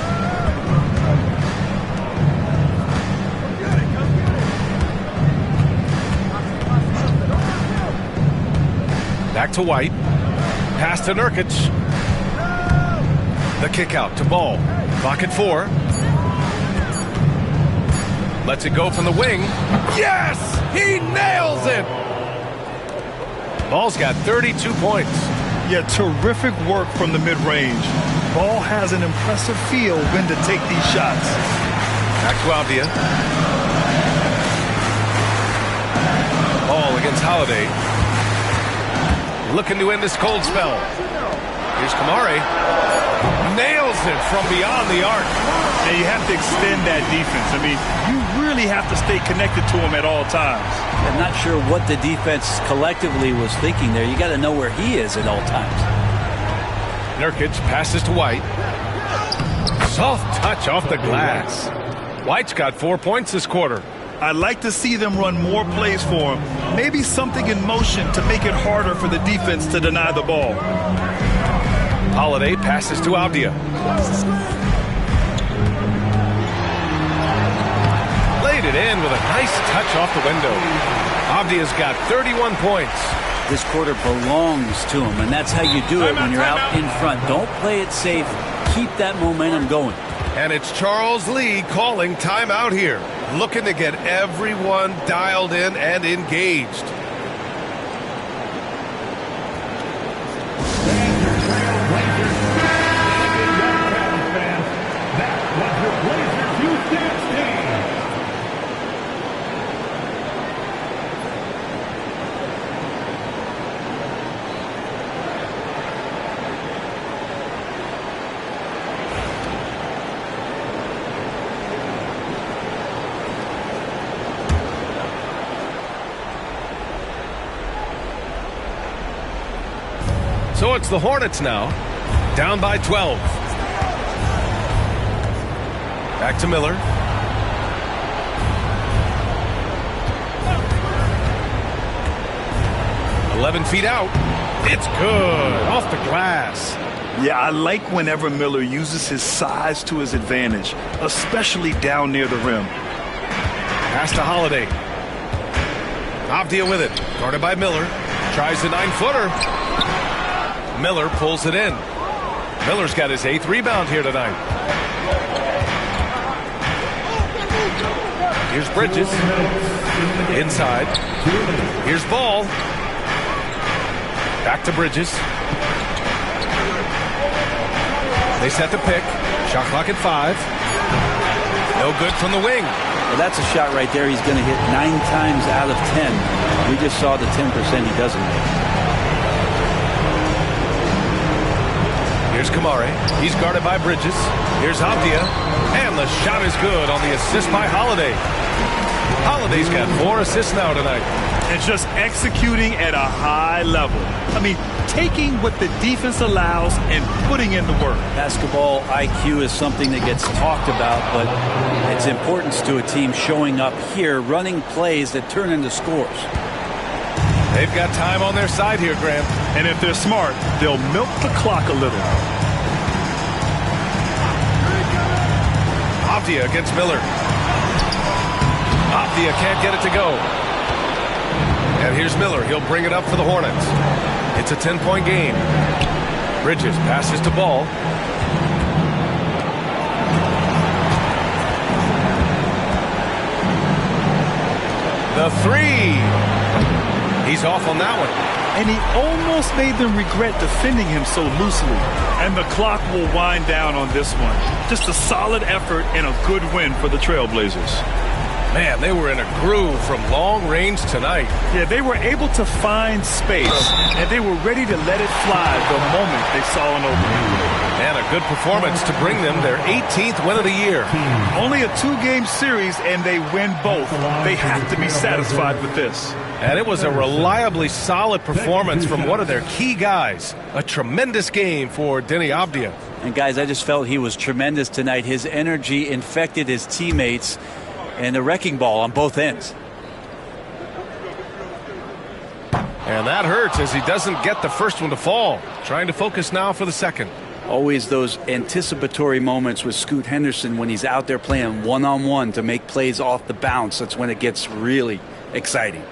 Back to White. Pass to Nurkic. The kick out to Ball. Clock at 4. Lets it go from the wing. Yes! He nails it! Ball's got 32 points. Yeah, terrific work from the mid-range. Ball has an impressive feel when to take these shots. Back to Avdia. Ball against Holiday. Looking to end this cold spell. Here's Kamari. Nails it from beyond the arc. And you have to extend that defense. I mean, you really have to stay connected to him at all times. I'm not sure what the defense collectively was thinking there. You got to know where he is at all times. Nurkic passes to White. Soft touch off the glass. White's got 4 points this quarter. I'd like to see them run more plays for him. Maybe something in motion to make it harder for the defense to deny the ball. Holiday passes to Avdia. Laid it in with a nice touch off the window. Avdia's got 31 points. This quarter belongs to him, and that's how you do it when you're out in front. Don't play it safe. Keep that momentum going. And it's Charles Lee calling timeout here. Looking to get everyone dialed in and engaged. So it's the Hornets now, down by 12. Back to Miller. "11 feet out. It's good. Off the glass." Yeah, I like whenever Miller uses his size to his advantage, especially down near the rim. Pass to Holiday. Avdia with it. Guarded by Miller. Tries the 9-footer. Miller pulls it in. Miller's got his 8th rebound here tonight. Here's Bridges. Inside. Here's Ball. Back to Bridges. They set the pick. Shot clock at 5. No good from the wing. Well, that's a shot right there. He's going to hit 9 times out of 10. We just saw the 10% he doesn't make. Here's Kamari. He's guarded by Bridges. Here's Avdia. And the shot is good on the assist by Holiday. Holiday's got 4 assists now tonight. It's just executing at a high level. I mean, taking what the defense allows and putting in the work. Basketball IQ is something that gets talked about, but its importance to a team showing up here, running plays that turn into scores. They've got time on their side here, Graham. And if they're smart, they'll milk the clock a little. Avdia against Miller. Avdia can't get it to go. And here's Miller. He'll bring it up for the Hornets. It's a 10-point game. Bridges passes to Ball. The 3. He's off on that one. And he almost made them regret defending him so loosely. And the clock will wind down on this one. Just a solid effort and a good win for the Trailblazers. Man, they were in a groove from long range tonight. Yeah, they were able to find space, and they were ready to let it fly the moment they saw an opening. And a good performance to bring them their 18th win of the year. Only a 2-game series, and they win both. They have to be satisfied with this. And it was a reliably solid performance from one of their key guys. A tremendous game for Deni Avdia. And guys, I just felt he was tremendous tonight. His energy infected his teammates, and the wrecking ball on both ends. And that hurts as he doesn't get the first one to fall. Trying to focus now for the second. Always those anticipatory moments with Scoot Henderson when he's out there playing one-on-one to make plays off the bounce. That's when it gets really exciting.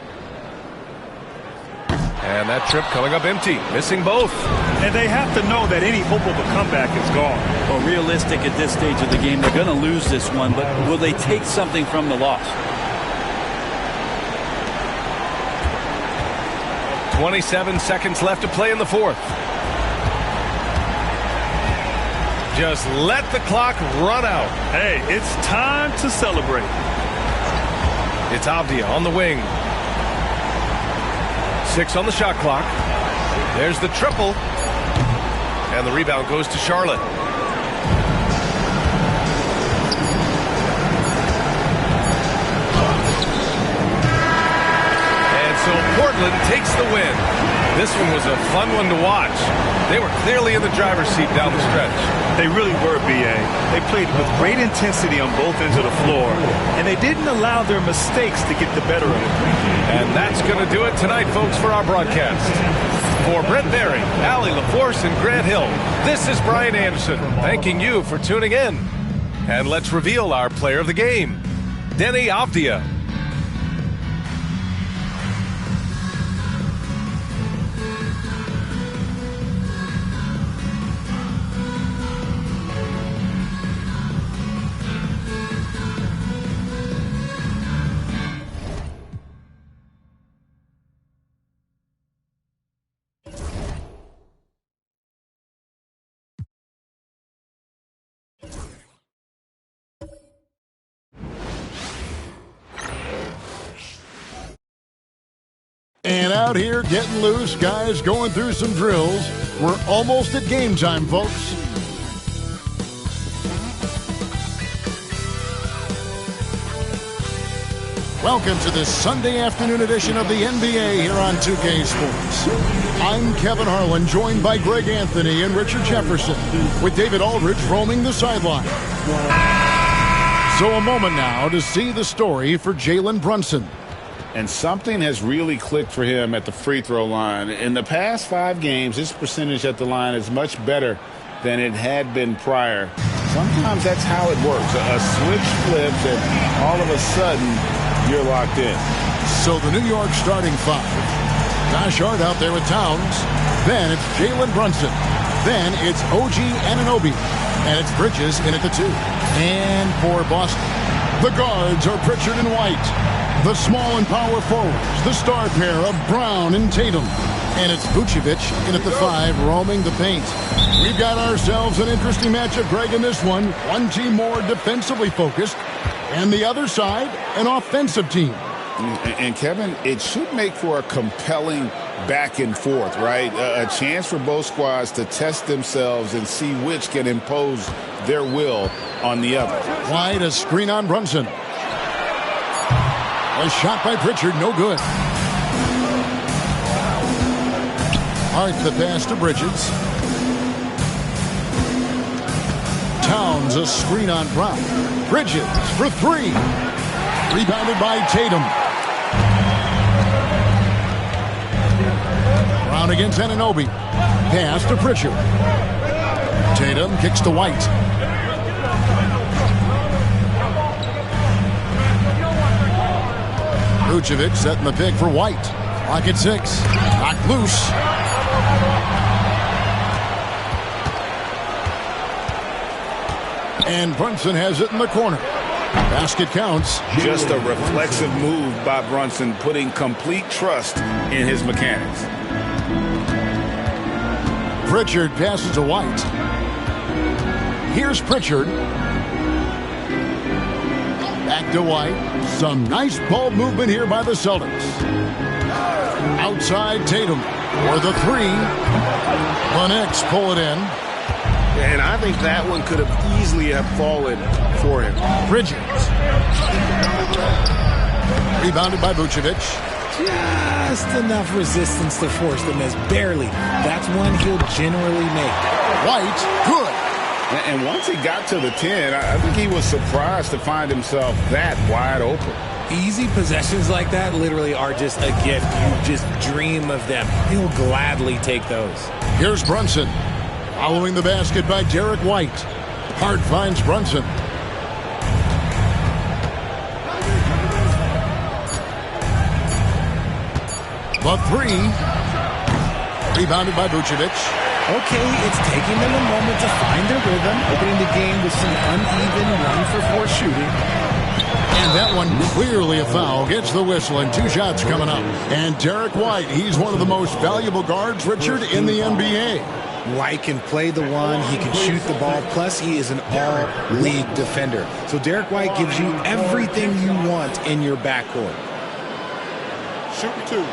And that trip coming up empty, missing both. And they have to know that any hope of a comeback is gone. Well, realistic at this stage of the game, they're going to lose this one, but will they take something from the loss? 27 seconds left to play in the fourth. Just let the clock run out. Hey, it's time to celebrate. It's Avdia on the wing. 6 on the shot clock. There's the triple. And the rebound goes to Charlotte. And so Portland takes the win. This one was a fun one to watch. They were clearly in the driver's seat down the stretch. They really were, B.A. They played with great intensity on both ends of the floor, and they didn't allow their mistakes to get the better of them. And that's going to do it tonight, folks, for our broadcast. For Brent Barry, Allie LaForce, and Grant Hill, this is Brian Anderson, thanking you for tuning in. And let's reveal our player of the game, Deni Avdia. And out here getting loose, guys going through some drills. We're almost at game time, folks. Welcome to this Sunday afternoon edition of the NBA here on 2K Sports. I'm Kevin Harlan, joined by Greg Anthony and Richard Jefferson, with David Aldridge roaming the sideline. So a moment now to see the story for Jalen Brunson. And something has really clicked for him at the free throw line. In the past 5 games, his percentage at the line is much better than it had been prior. Sometimes that's how it works. A switch flips and all of a sudden you're locked in. So the New York starting 5. Josh Hart out there with Towns. Then it's Jalen Brunson. Then it's OG Anunoby. And it's Bridges in at the 2. And for Boston, the guards are Pritchard and White. The small and power forwards, the star pair of Brown and Tatum. And it's Vucevic in at the 5, roaming the paint. We've got ourselves an interesting matchup, Greg, in this one. One team more defensively focused, and the other side, an offensive team. And Kevin, it should make for a compelling back and forth, right? A chance for both squads to test themselves and see which can impose their will on the other. White, a screen on Brunson. A shot by Pritchard, no good. Hart the pass to Bridges. Towns a screen on Brown. Bridges for 3. Rebounded by Tatum. Brown against Anunoby. Pass to Pritchard. Tatum kicks to White. Vucevic setting the pick for White. Clock at 6. Knocked loose. And Brunson has it in the corner. Basket counts. Just a reflexive move by Brunson, putting complete trust in his mechanics. Pritchard passes to White. Here's Pritchard. Back to White. Some nice ball movement here by the Celtics. Outside Tatum for the 3. The Knicks pull it in. And I think that one could have easily have fallen for him. Bridges. Rebounded by Vucevic. Just enough resistance to force the miss. Barely. That's one he'll generally make. White, good. And once he got to the 10, I think he was surprised to find himself that wide open. Easy possessions like that literally are just a gift. You just dream of them. He'll gladly take those. Here's Brunson. Following the basket by Derek White. Hart finds Brunson. The 3. Rebounded by Vucevic. Okay, it's taking them a moment to find their rhythm, opening the game with some uneven 1-for-4 shooting. And that one clearly a foul. Gets the whistle and 2 shots coming up. And Derek White, he's one of the most valuable guards, Richard, in the NBA. White can play the one, he can shoot the ball, plus he is an all-league defender. So Derek White gives you everything you want in your backcourt. Shooting 2.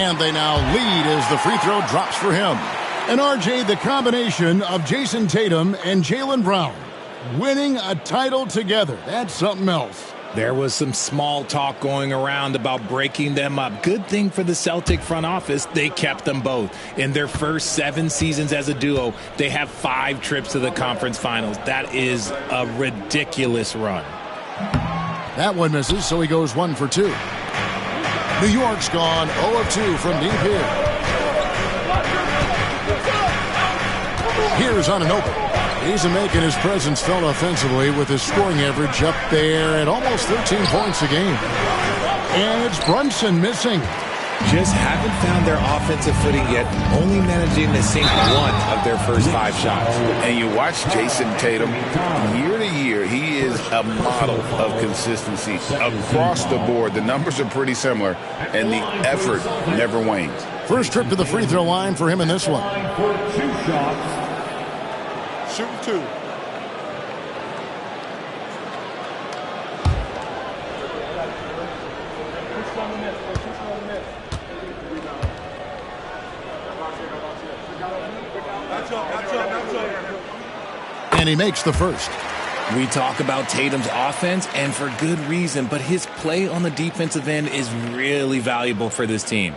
And they now lead as the free throw drops for him. And RJ, the combination of Jason Tatum and Jaylen Brown winning a title together. That's something else. There was some small talk going around about breaking them up. Good thing for the Celtic front office, they kept them both. In their first 7 seasons as a duo, they have 5 trips to the conference finals. That is a ridiculous run. That one misses, so he goes 1 for 2. New York's gone 0 of 2 from deep here. Here's Anunoby. He's making his presence felt offensively with his scoring average up there at almost 13 points a game. And it's Brunson missing. Just haven't found their offensive footing yet, only managing to sink 1 of their first 5 shots. And you watch Jason Tatum, year to year, he is a model of consistency. Across the board, the numbers are pretty similar, and the effort never wanes. First trip to the free throw line for him in this one. For 2 shots. Shooting 2. And he makes the first. We talk about Tatum's offense, and for good reason, but his play on the defensive end is really valuable for this team.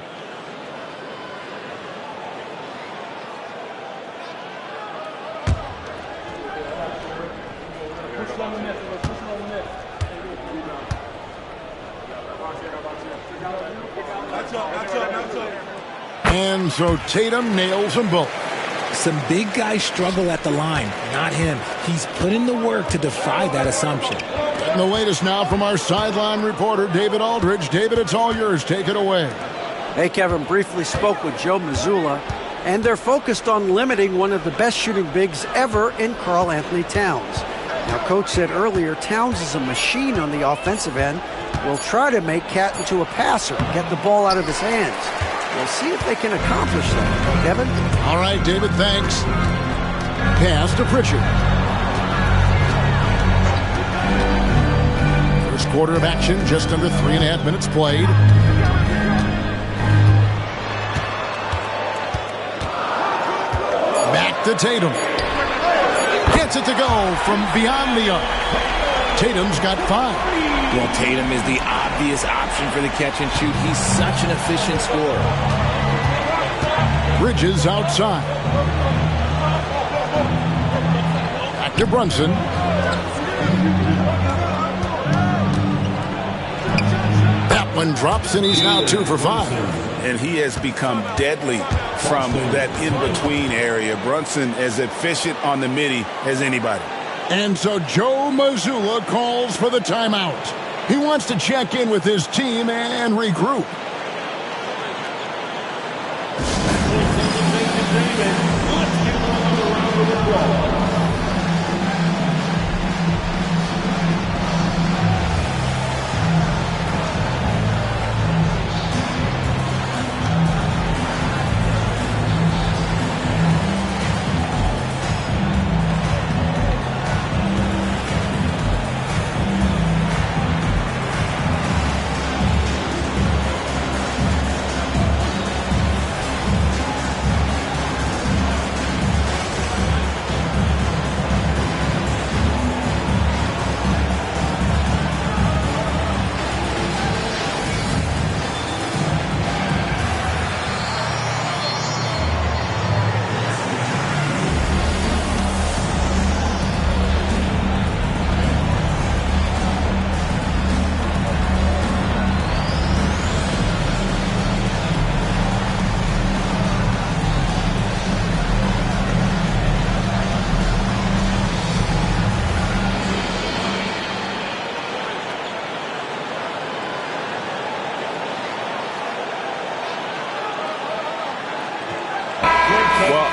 And so Tatum nails them both. Some big guys struggle at the line, not him. He's put in the work to defy that assumption. Getting the latest now from our sideline reporter, David Aldridge. David, it's all yours. Take it away. Hey, Kevin, briefly spoke with Joe Mazzulla, and they're focused on limiting one of the best shooting bigs ever in Karl Anthony Towns. Now, Coach said earlier, Towns is a machine on the offensive end. Will try to make Cat into a passer, get the ball out of his hands. We'll see if they can accomplish that. Kevin? All right, David, thanks. Pass to Pritchard. First quarter of action, just under 3.5 minutes played. Back to Tatum. Gets it to go from beyond the arc. Tatum's got 5. Well, Tatum is the obvious option for the catch and shoot. He's such an efficient scorer. Bridges outside. Back to Brunson. That one drops, and he's now 2 for 5. And he has become deadly from that in-between area. Brunson as efficient on the midi as anybody. And so Joe Mazzulla calls for the timeout. He wants to check in with his team and regroup.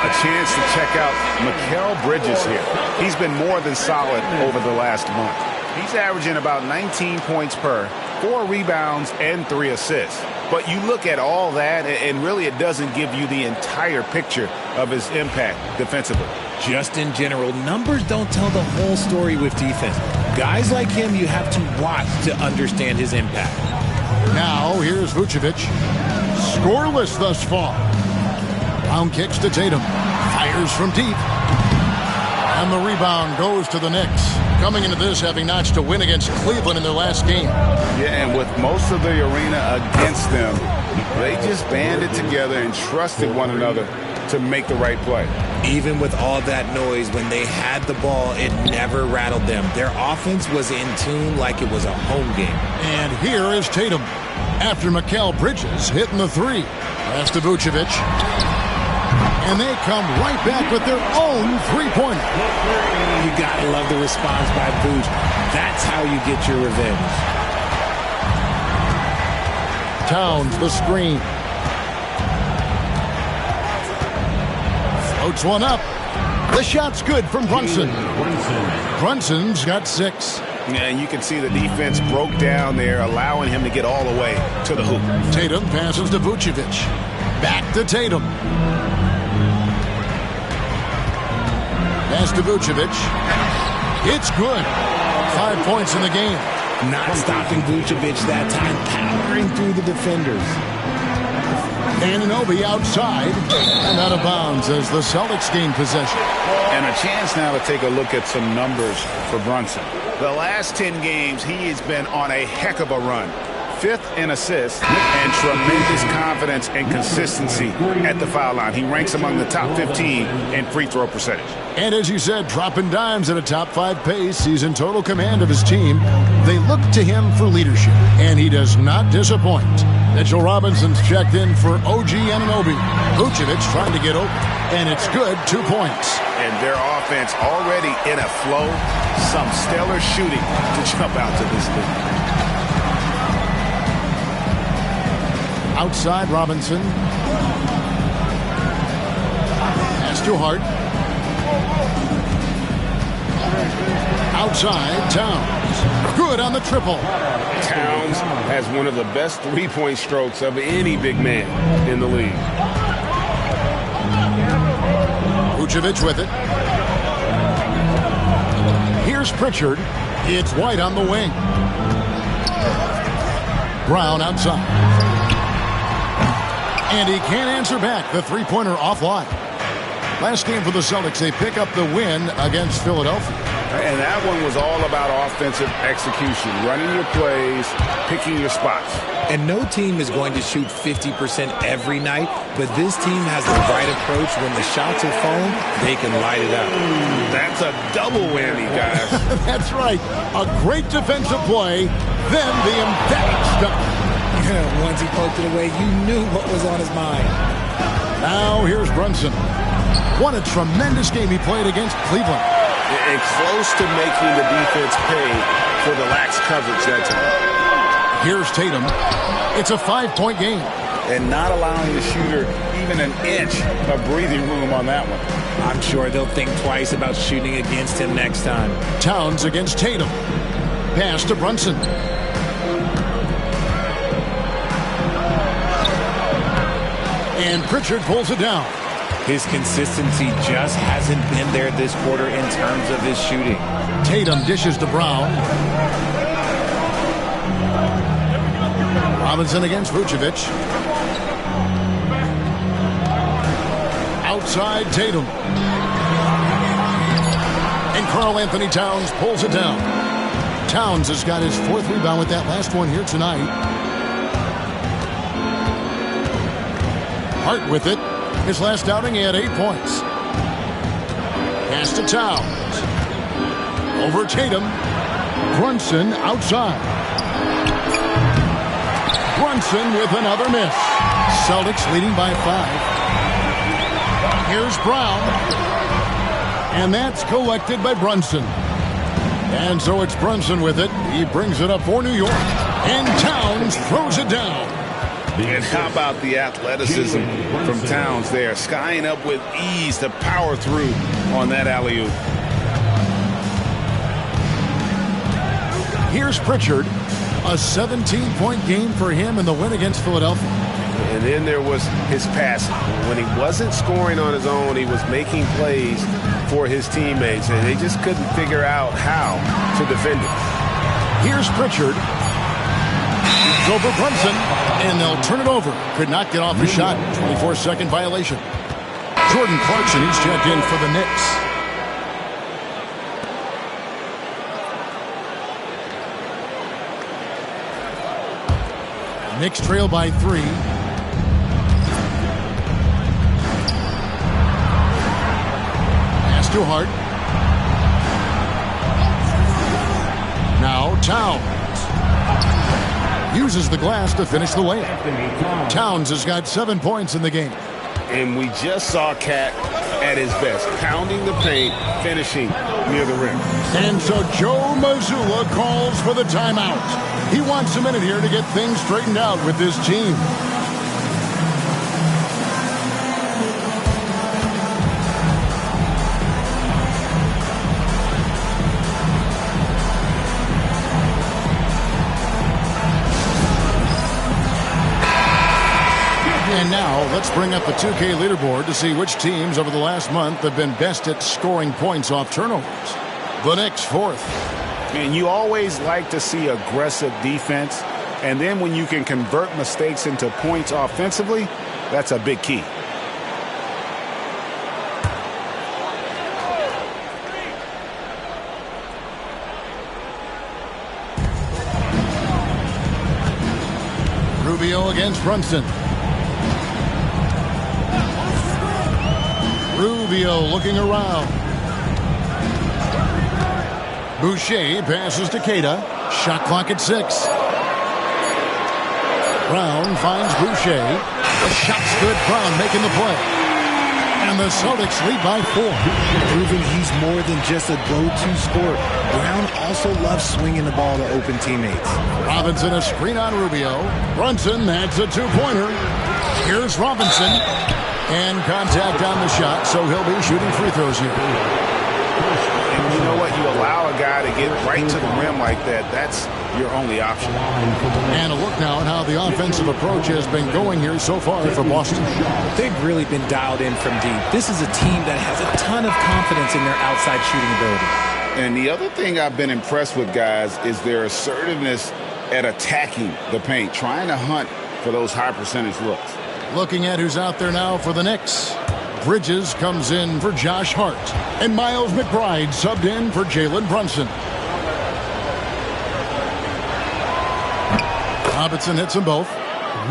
A chance to check out Mikal Bridges here. He's been more than solid over the last month. He's averaging about 19 points per, 4 rebounds, and 3 assists. But you look at all that, and really it doesn't give you the entire picture of his impact defensively. Just in general, numbers don't tell the whole story with defense. Guys like him, you have to watch to understand his impact. Now, here's Vucevic. Scoreless thus far. Brown kicks to Tatum. Fires from deep. And the rebound goes to the Knicks. Coming into this, having notched a win against Cleveland in their last game. Yeah, and with most of the arena against them, they just banded together and trusted one another to make the right play. Even with all that noise, when they had the ball, it never rattled them. Their offense was in tune like it was a home game. And here is Tatum. After Mikal Bridges hitting the three. Pass to Vucevic. And they come right back with their own three-pointer. You got to love the response by Vuce. That's how you get your revenge. Towns, the screen. Floats one up. The shot's good from Brunson. Brunson's got 6. And you can see the defense broke down there, allowing him to get all the way to the hoop. Tatum passes to Vucevic. Back to Tatum. Pass to Vucevic. It's good. 5 points in the game. Not stopping Vucevic that time, powering through the defenders. Anunoby outside and out of bounds as the Celtics gain possession. And a chance now to take a look at some numbers for Brunson. The last 10 games, he has been on a heck of a run. 5th in assists and tremendous confidence and consistency at the foul line. He ranks among the top 15 in free throw percentage. And as you said, dropping dimes at a top 5 pace. He's in total command of his team. They look to him for leadership, and he does not disappoint. Mitchell Robinson's checked in for OG Anunoby. Vucevic trying to get open, and it's good. 2 points. And their offense already in a flow. Some stellar shooting to jump out to this league. Outside Robinson. Pass to Hart. Outside Towns. Good on the triple. Towns has one of the best three-point strokes of any big man in the league. Vucevic with it. Here's Pritchard. It's White on the wing. Brown outside. And he can't answer back. The three-pointer offline. Last game for the Celtics, they pick up the win against Philadelphia. And that one was all about offensive execution, running your plays, picking your spots. And no team is going to shoot 50% every night, but this team has the right approach. When the shots are falling, they can light it up. That's a double whammy, guys. That's right. A great defensive play, then the emphatic stuff. Once he poked it away, you knew what was on his mind. Now here's Brunson. What a tremendous game he played against Cleveland. And close to making the defense pay for the lax coverage that time. Here's Tatum. It's a 5-point game. And not allowing the shooter even an inch of breathing room on that one. I'm sure they'll think twice about shooting against him next time. Towns against Tatum. Pass to Brunson. And Pritchard pulls it down. His consistency just hasn't been there this quarter in terms of his shooting. Tatum dishes to Brown. Robinson against Vucevic. Outside Tatum. And Karl-Anthony Towns pulls it down. Towns has got his 4th rebound with that last one here tonight. Hart with it. His last outing, he had 8 points. Pass to Towns. Over Tatum. Brunson outside. Brunson with another miss. Celtics leading by 5. Here's Brown. And that's collected by Brunson. And so it's Brunson with it. He brings it up for New York. And Towns throws it down. And how about the athleticism from Towns there, skying up with ease to power through on that alley-oop. Here's Pritchard. A 17-point game for him in the win against Philadelphia. And then there was his passing. When he wasn't scoring on his own, he was making plays for his teammates, and they just couldn't figure out how to defend him. Here's Pritchard. It's over Brunson, and they'll turn it over. Could not get off the shot. 24-second violation. Jordan Clarkson, he's checked in for the Knicks. Knicks trail by 3. Pass to Hart. Now Towns. Uses the glass to finish the layup. Towns has got 7 points in the game. And we just saw Cat at his best, pounding the paint, finishing near the rim. And so Joe Mazzulla calls for the timeout. He wants a minute here to get things straightened out with this team. And now let's bring up the 2K leaderboard to see which teams over the last month have been best at scoring points off turnovers. The Knicks 4th. And you always like to see aggressive defense. And then when you can convert mistakes into points offensively, that's a big key. Rubio against Brunson. Rubio looking around. Boucher passes to Queta. Shot clock at 6. Brown finds Boucher. The shot's good. Brown making the play. And the Celtics lead by 4. Proving he's more than just a go-to scorer. Brown also loves swinging the ball to open teammates. Robinson a screen on Rubio. Brunson adds a 2-pointer. Here's Robinson. And contact on the shot, so he'll be shooting free throws here. And you know what? You allow a guy to get right to the rim like that. That's your only option. And a look now at how the offensive approach has been going here so far for Boston. They've really been dialed in from deep. This is a team that has a ton of confidence in their outside shooting ability. And the other thing I've been impressed with, guys, is their assertiveness at attacking the paint, trying to hunt for those high percentage looks. Looking at who's out there now for the Knicks. Bridges comes in for Josh Hart. And Miles McBride subbed in for Jalen Brunson. Robinson hits them both.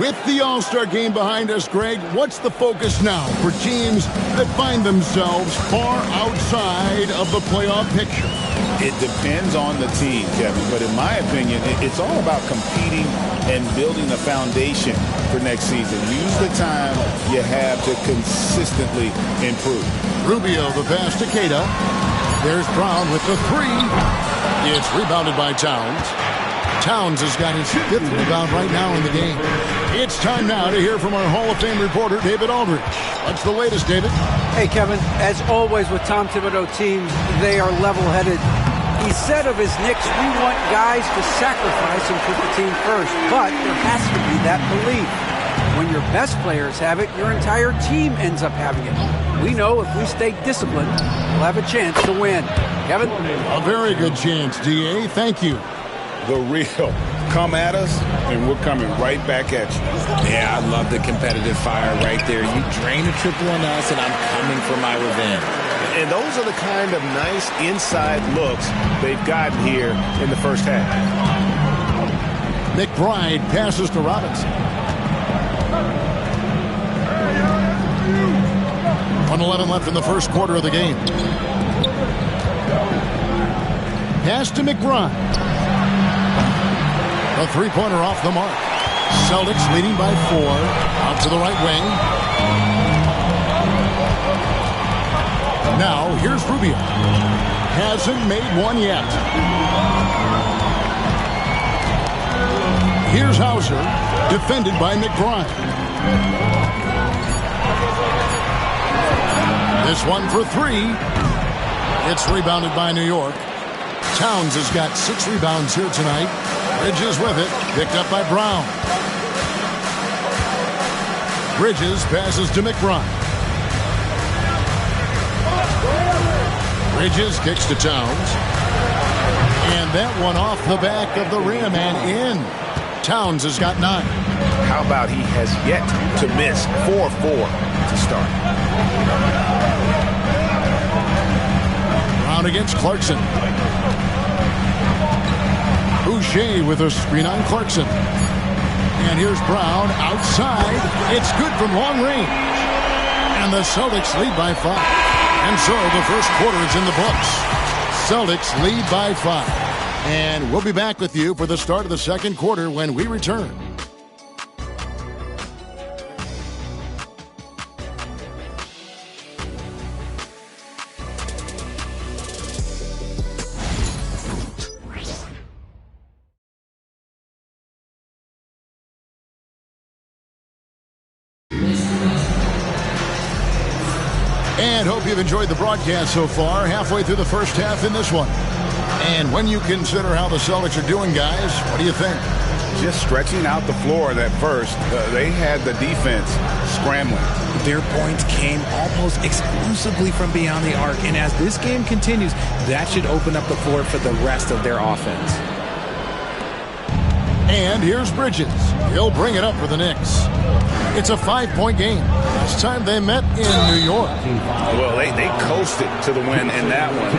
With the All-Star game behind us, Greg, what's the focus now for teams that find themselves far outside of the playoff picture? It depends on the team, Kevin, but in my opinion, it's all about competing and building a foundation for next season. Use the time you have to consistently improve. Rubio, the pass to Queta. There's Brown with the 3. It's rebounded by Towns. Towns has got his 5th rebound right now in the game. It's time now to hear from our Hall of Fame reporter, David Aldridge. What's the latest, David? Hey, Kevin, as always with Tom Thibodeau teams, they are level-headed. He said of his Knicks, we want guys to sacrifice and put the team first, but there has to be that belief. When your best players have it, your entire team ends up having it. We know if we stay disciplined, we'll have a chance to win. Kevin? A very good chance, D.A. Thank you. The real. Come at us, and we're coming right back at you. Yeah, I love the competitive fire right there. You drain a triple on us, and I'm coming for my revenge. And those are the kind of nice inside looks they've gotten here in the first half. McBride passes to Robinson. 1:11 left in the first quarter of the game. Pass to McBride. A 3-pointer off the mark. Celtics leading by 4. Out to the right wing. Now, here's Rubio. Hasn't made one yet. Here's Hauser. Defended by McBride. This one for three. It's rebounded by New York. Towns has got 6 rebounds here tonight. Bridges with it. Picked up by Brown. Bridges passes to McBride. Bridges kicks to Towns. And that one off the back of the rim and in. Towns has got 9. How about he has yet to miss 4-4 to start. Brown against Clarkson. Boucher with a screen on Clarkson. And here's Brown outside. It's good from long range. And the Celtics lead by 5. And so the first quarter is in the books. Celtics lead by 5. And we'll be back with you for the start of the second quarter when we return. And hope you've enjoyed the broadcast so far. Halfway through the first half in this one. And when you consider how the Celtics are doing, guys, what do you think? Just stretching out the floor that first. They had the defense scrambling. Their points came almost exclusively from beyond the arc. And as this game continues, that should open up the floor for the rest of their offense. And here's Bridges. He'll bring it up for the Knicks. It's a 5-point game. Last time they met in New York. Well, they coasted to the win in that one.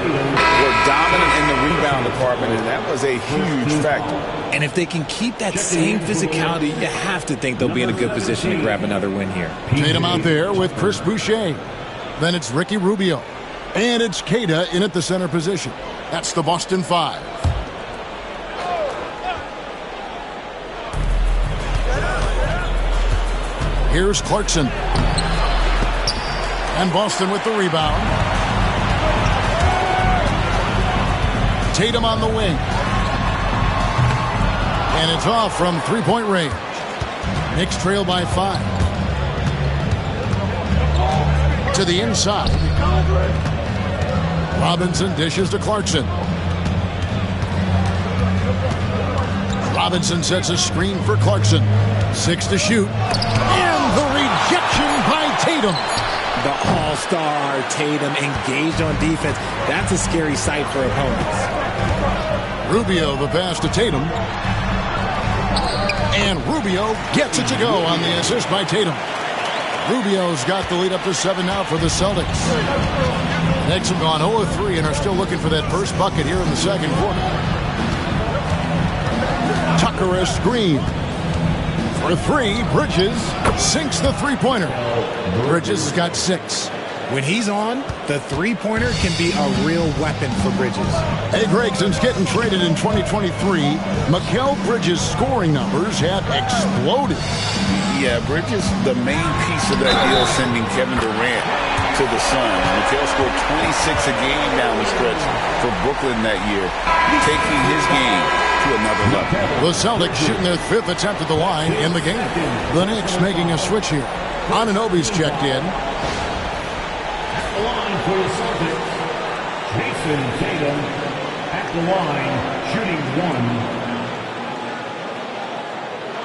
Were dominant in the rebound department, and that was a huge factor. And if they can keep that same physicality, you have to think they'll be in a good position to grab another win here. Tatum out there with Chris Boucher. Then it's Ricky Rubio. And it's Queta in at the center position. That's the Boston 5. Here's Clarkson. And Boston with the rebound. Tatum on the wing. And it's off from three-point range. Knicks trail by 5. To the inside. Robinson dishes to Clarkson. Robinson sets a screen for Clarkson. 6 to shoot. And the rejection by Tatum. The all-star Tatum engaged on defense. That's a scary sight for opponents. Rubio the pass to Tatum. And Rubio gets it to go on the assist by Tatum. Rubio's got the lead up to 7 now for the Celtics. Knicks have gone 0-3 and are still looking for that first bucket here in the second quarter. Tucker a screen. For 3, Bridges sinks the three-pointer. Bridges has got 6. When he's on, the three-pointer can be a real weapon for Bridges. Hey, Greg, since getting traded in 2023, Mikal Bridges' scoring numbers have exploded. Yeah, Bridges, the main piece of that deal, sending Kevin Durant to the Suns. Mikal scored 26 a game down the stretch for Brooklyn that year, taking his game to another level. The Celtics shooting their 5th attempt at the line in the game. The Knicks making a switch here. Anunoby's checked in. At the line for the Celtics, Jason Tatum at the line, shooting 1.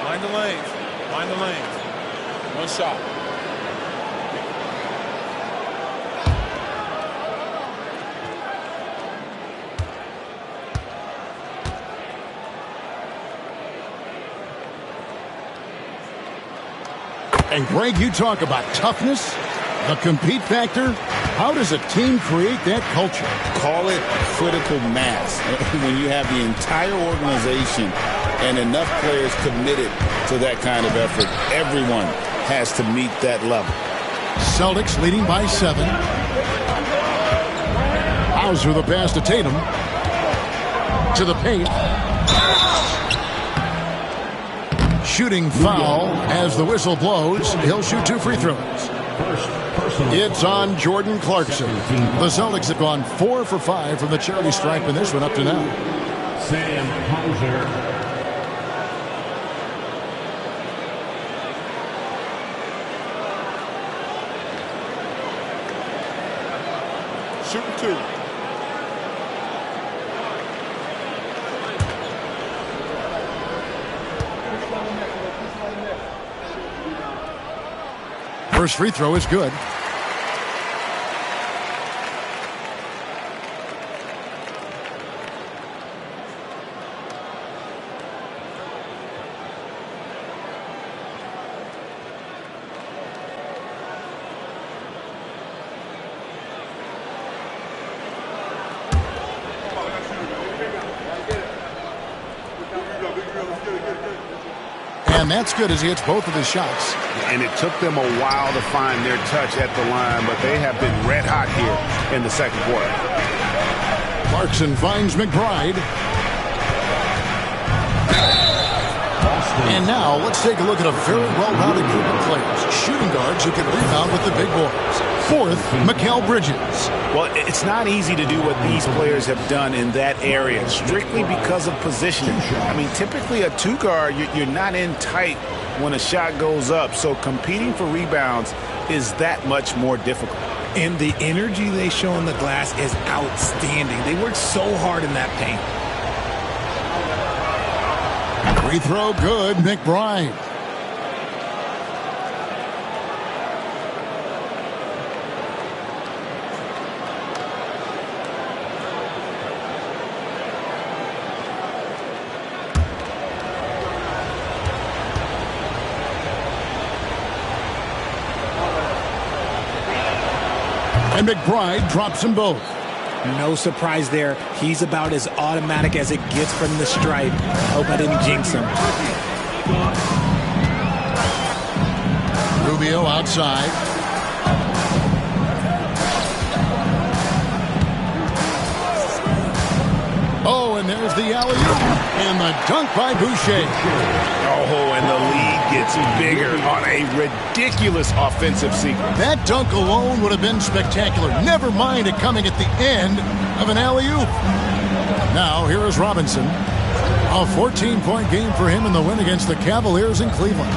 Mind the lanes. Mind the lanes. One shot. And Greg, you talk about toughness, the compete factor. How does a team create that culture? Call it critical mass. When you have the entire organization and enough players committed to that kind of effort, everyone has to meet that level. Celtics leading by 7. Hauser the pass to Tatum. To the paint. Shooting foul as the whistle blows. He'll shoot 2 free throws. It's on Jordan Clarkson. The Celtics have gone 4 for 5 from the charity stripe in this one up to now. Sam Hauser. 2. First free throw is good. And that's good as he hits both of his shots. And it took them a while to find their touch at the line, but they have been red hot here in the second quarter. Clarkson finds McBride. And now let's take a look at a very well-rounded group of players. Shooting guards who can rebound with the big boys. Fourth, Mikal Bridges. Well, it's not easy to do what these players have done in that area, strictly because of positioning. I mean, typically a two guard, you're not in tight when a shot goes up, so competing for rebounds is that much more difficult. And the energy they show on the glass is outstanding. They work so hard in that paint. Free throw good, McBride. And McBride drops them both. No surprise there. He's about as automatic as it gets from the stripe. Hope I didn't jinx him. Rubio outside. Oh, and there's the alley-oop. And the dunk by Boucher. Oh, and the lead gets bigger on a ridiculous offensive sequence. That dunk alone would have been spectacular. Never mind it coming at the end of an alley-oop. Now, here is Robinson. A 14-point game for him in the win against the Cavaliers in Cleveland.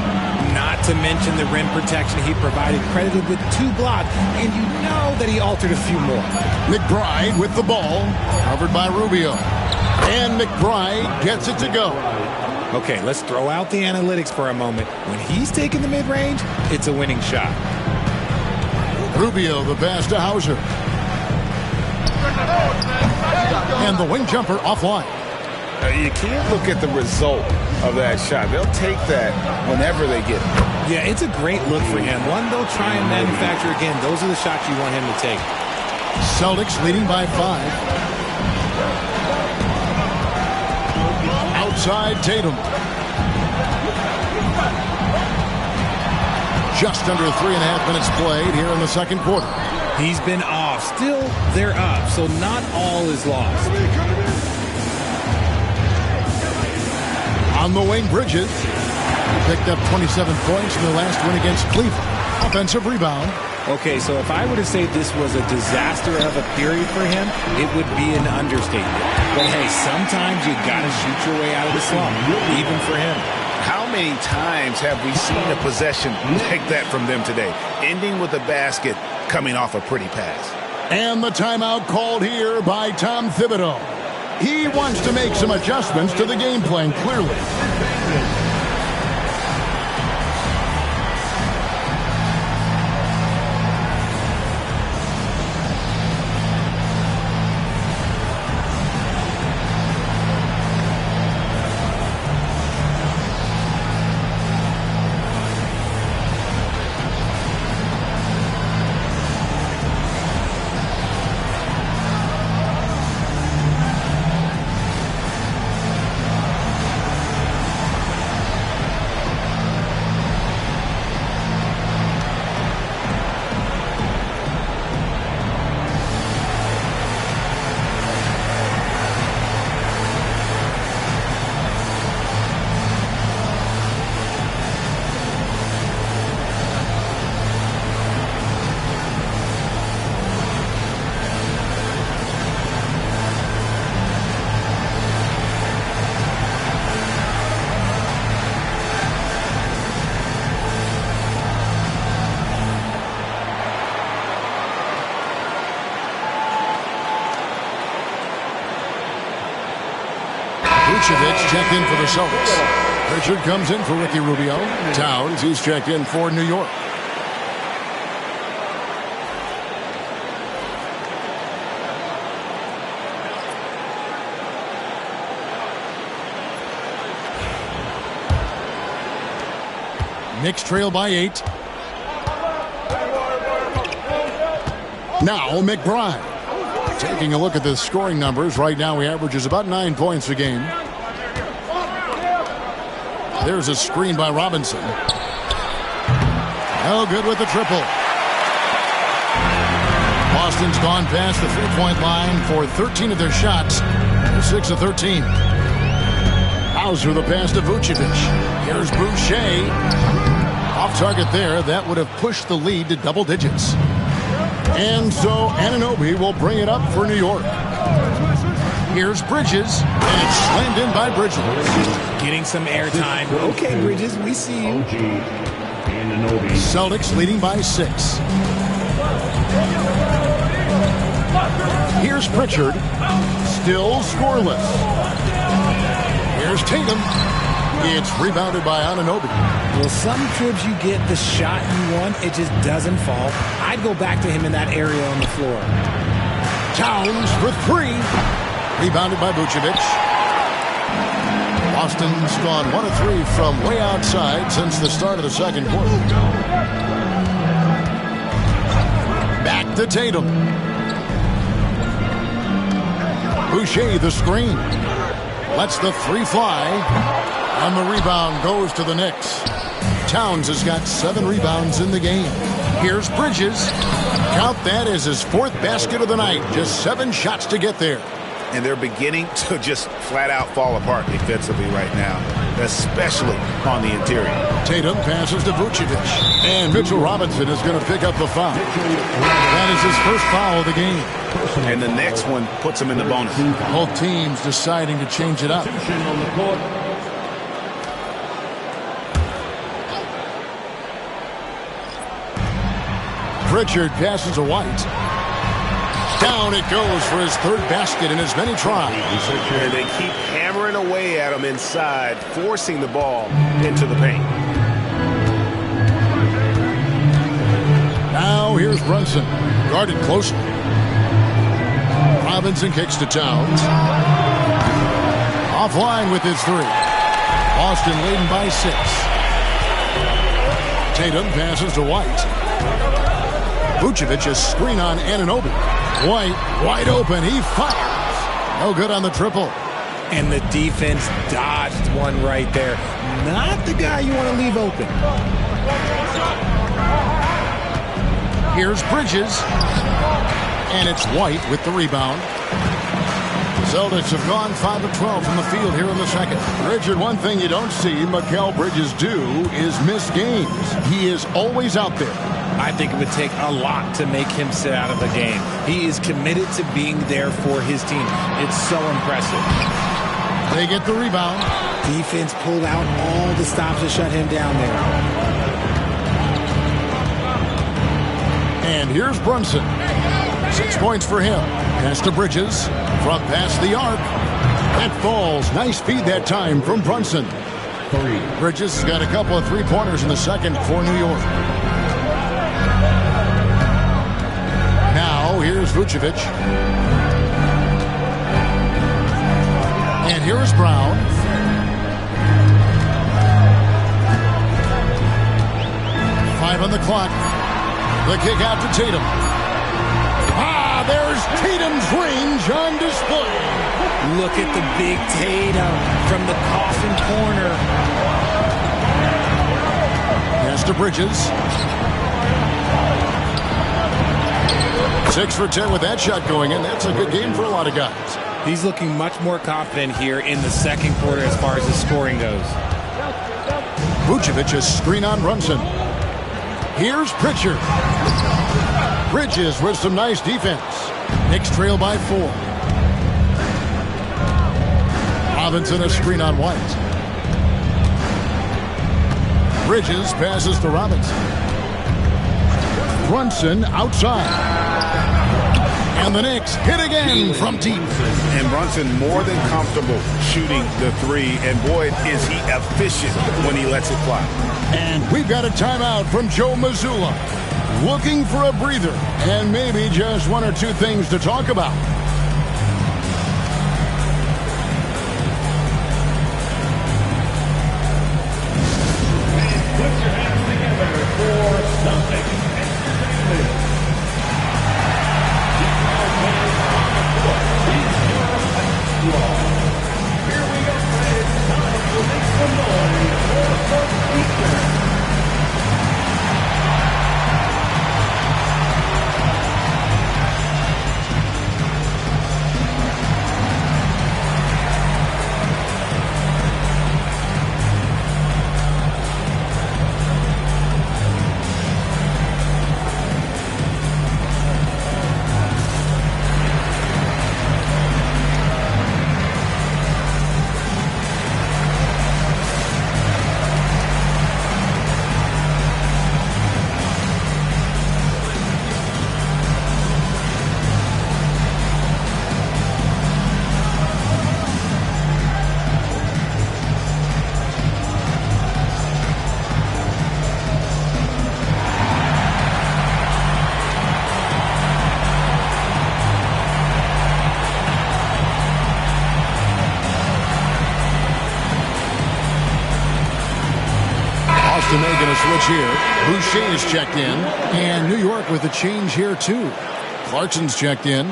Not to mention the rim protection he provided, credited with 2 blocks, and you know that he altered a few more. McBride with the ball, covered by Rubio. And McBride gets it to go. Okay, let's throw out the analytics for a moment. When he's taking the mid-range, it's a winning shot. Rubio, the pass to Hauser. And the wing jumper offline. You can't look at the result of that shot. They'll take that whenever they get it. Yeah, it's a great look for him. One they'll try and manufacture again. Those are the shots you want him to take. Celtics leading by 5. Outside Tatum. Just under 3.5 minutes played here in the second quarter. He's been off. Still, they're up, so not all is lost. On the wing, Bridges picked up 27 points in the last win against Cleveland. Offensive rebound. Okay, so if I were to say this was a disaster of a period for him, it would be an understatement. But hey, sometimes you gotta shoot your way out of the slump, even for him. How many times have we seen a possession like that from them today, ending with a basket coming off a pretty pass? And the timeout called here by Tom Thibodeau. He wants to make some adjustments to the game plan, clearly. That's checked in for the Celtics. Pritchard comes in for Ricky Rubio. Towns, he's checked in for New York. Knicks trail by 8. Now McBride. Taking a look at the scoring numbers. Right now he averages about 9 points a game. There's a screen by Robinson. No good with the triple. Boston's gone past the three-point line for 13 of their shots. 6 of 13. Hauser the pass to Vucevic. Here's Boucher. Off target there. That would have pushed the lead to double digits. And so Anunoby will bring it up for New York. Here's Bridges, and it's slammed in by Bridges. Getting some airtime. Okay, Bridges, we see you. Celtics leading by 6. Here's Pritchard, still scoreless. Here's Tatum. It's rebounded by Anunoby. Well, some trips you get the shot you want, it just doesn't fall. I'd go back to him in that area on the floor. Towns for 3. Rebounded by Vucevic. Boston's gone 1 of 3 from way outside since the start of the second quarter. Back to Tatum. Boucher the screen. Lets the 3 fly. And the rebound goes to the Knicks. Towns has got 7 rebounds in the game. Here's Bridges. Count that as his 4th basket of the night. Just 7 shots to get there. And they're beginning to just flat out fall apart defensively right now, especially on the interior. Tatum passes to Vucevic. And Mitchell Robinson is going to pick up the foul. That is his first foul of the game. And the next one puts him in the bonus. Both teams deciding to change it up. Pritchard passes to White. Down it goes for his 3rd basket in as many tries. And they keep hammering away at him inside, forcing the ball into the paint. Now here's Brunson, guarded closely. Robinson kicks to Towns. Offline with his 3. Boston leading by 6. Tatum passes to White. Vucevic a screen on Anunoby. White wide open. He fires. No good on the triple. And the defense dodged one right there. Not the guy you want to leave open. Here's Bridges. And it's White with the rebound. Celtics have gone 5 of 12 from the field here in the second. Richard, one thing you don't see Mikal Bridges do is miss games. He is always out there. I think it would take a lot to make him sit out of a game. He is committed to being there for his team. It's so impressive. They get the rebound. Defense pulled out all the stops to shut him down there. And here's Brunson. 6 points for him. Pass to Bridges. From past the arc. That falls. Nice feed that time from Brunson. Bridges has got a couple of 3-pointers in the second for New York. Now here's Vucevic. And here's Brown. Five on the clock. The kick out to Tatum. There's Tatum's range on display. Look at the big Tatum from the coffin corner. Pass to Bridges. 6 for 10 with that shot going in. That's a good game for a lot of guys. He's looking much more confident here in the second quarter as far as his scoring goes. Vucevic a screen on Brunson. Here's Pritchard. Bridges with some nice defense. Knicks trail by 4. Robinson a screen on White. Bridges passes to Robinson. Brunson outside. And And the Knicks hit again from deep. And Brunson more than comfortable shooting the three. And boy, is he efficient when he lets it fly. And we've got a timeout from Joe Mazzulla. Looking for a breather and maybe just one or two things to talk about. Put your hands together for Celtics Entertainment. Here we go, it's time to make some noise for Eastern. Making a switch here. Boucher is checked in. And New York with a change here, too. Clarkson's checked in.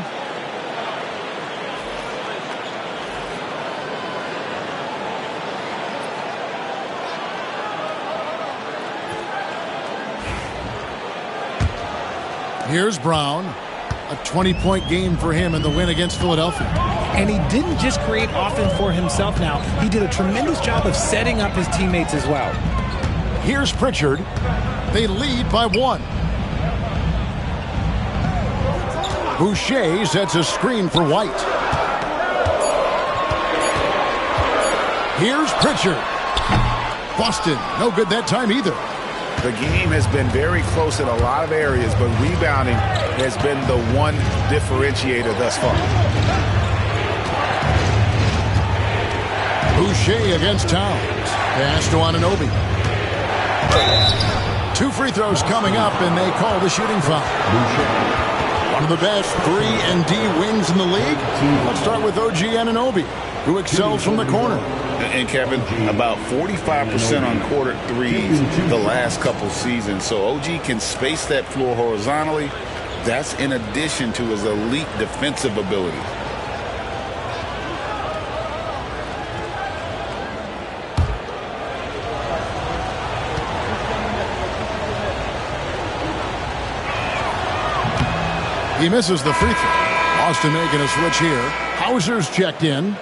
Here's Brown. A 20-point game for him in the win against Philadelphia. And he didn't just create offense for himself now. He did a tremendous job of setting up his teammates as well. Here's Pritchard. They lead by 1. Boucher sets a screen for White. Here's Pritchard. Boston, no good that time either. The game has been very close in a lot of areas, but rebounding has been the one differentiator thus far. Boucher against Towns. Pass to Anunoby. 2 free throws coming up, and they call the shooting foul. One of the best 3-and-D wings in the league. Let's start with OG Anunoby, who excels from the corner. And Kevin, about 45% on quarter threes the last couple seasons. So OG can space that floor horizontally. That's in addition to his elite defensive ability. He misses the free throw. Boston making a switch here. Hauser's checked in.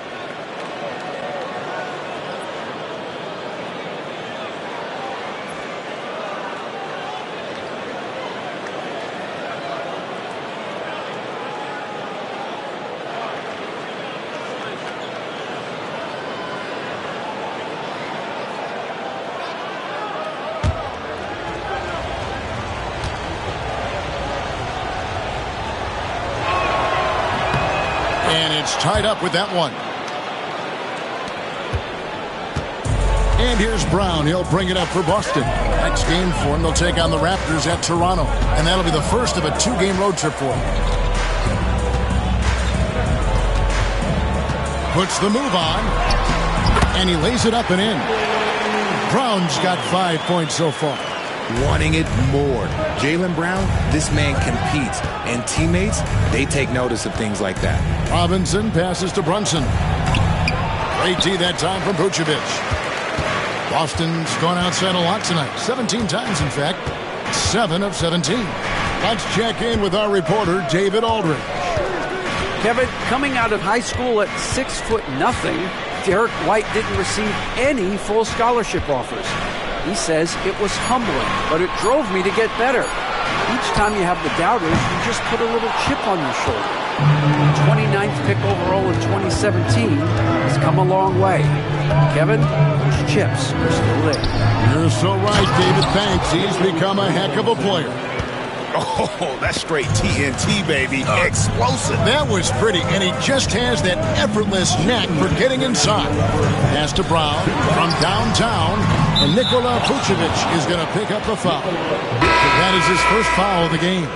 Tied up with that one. And here's Brown. He'll bring it up for Boston. Next game for him, they'll take on the Raptors at Toronto. And that'll be the first of a 2-game road trip for him. Puts the move on. And he lays it up and in. Brown's got 5 points so far. Wanting it more. Jaylen Brown, this man competes. And teammates, they take notice of things like that. Robinson passes to Brunson. Great D that time from Vucevic. Boston's gone outside a lot tonight. 17 times, in fact. 7 of 17. Let's check in with our reporter, David Aldridge. Kevin, coming out of high school at 6'0", Derek White didn't receive any full scholarship offers. He says it was humbling, but it drove me to get better. Each time you have the doubters, you just put a little chip on your shoulder. The 29th pick overall in 2017 has come a long way. Kevin, those chips are still there. You're so right, David. Thanks. He's become a heck of a player. Oh, that's straight TNT, baby. Explosive. That was pretty, and he just has that effortless knack for getting inside. Pass to Brown from downtown, and Nikola Vucevic is going to pick up the foul. That is his first foul of the game.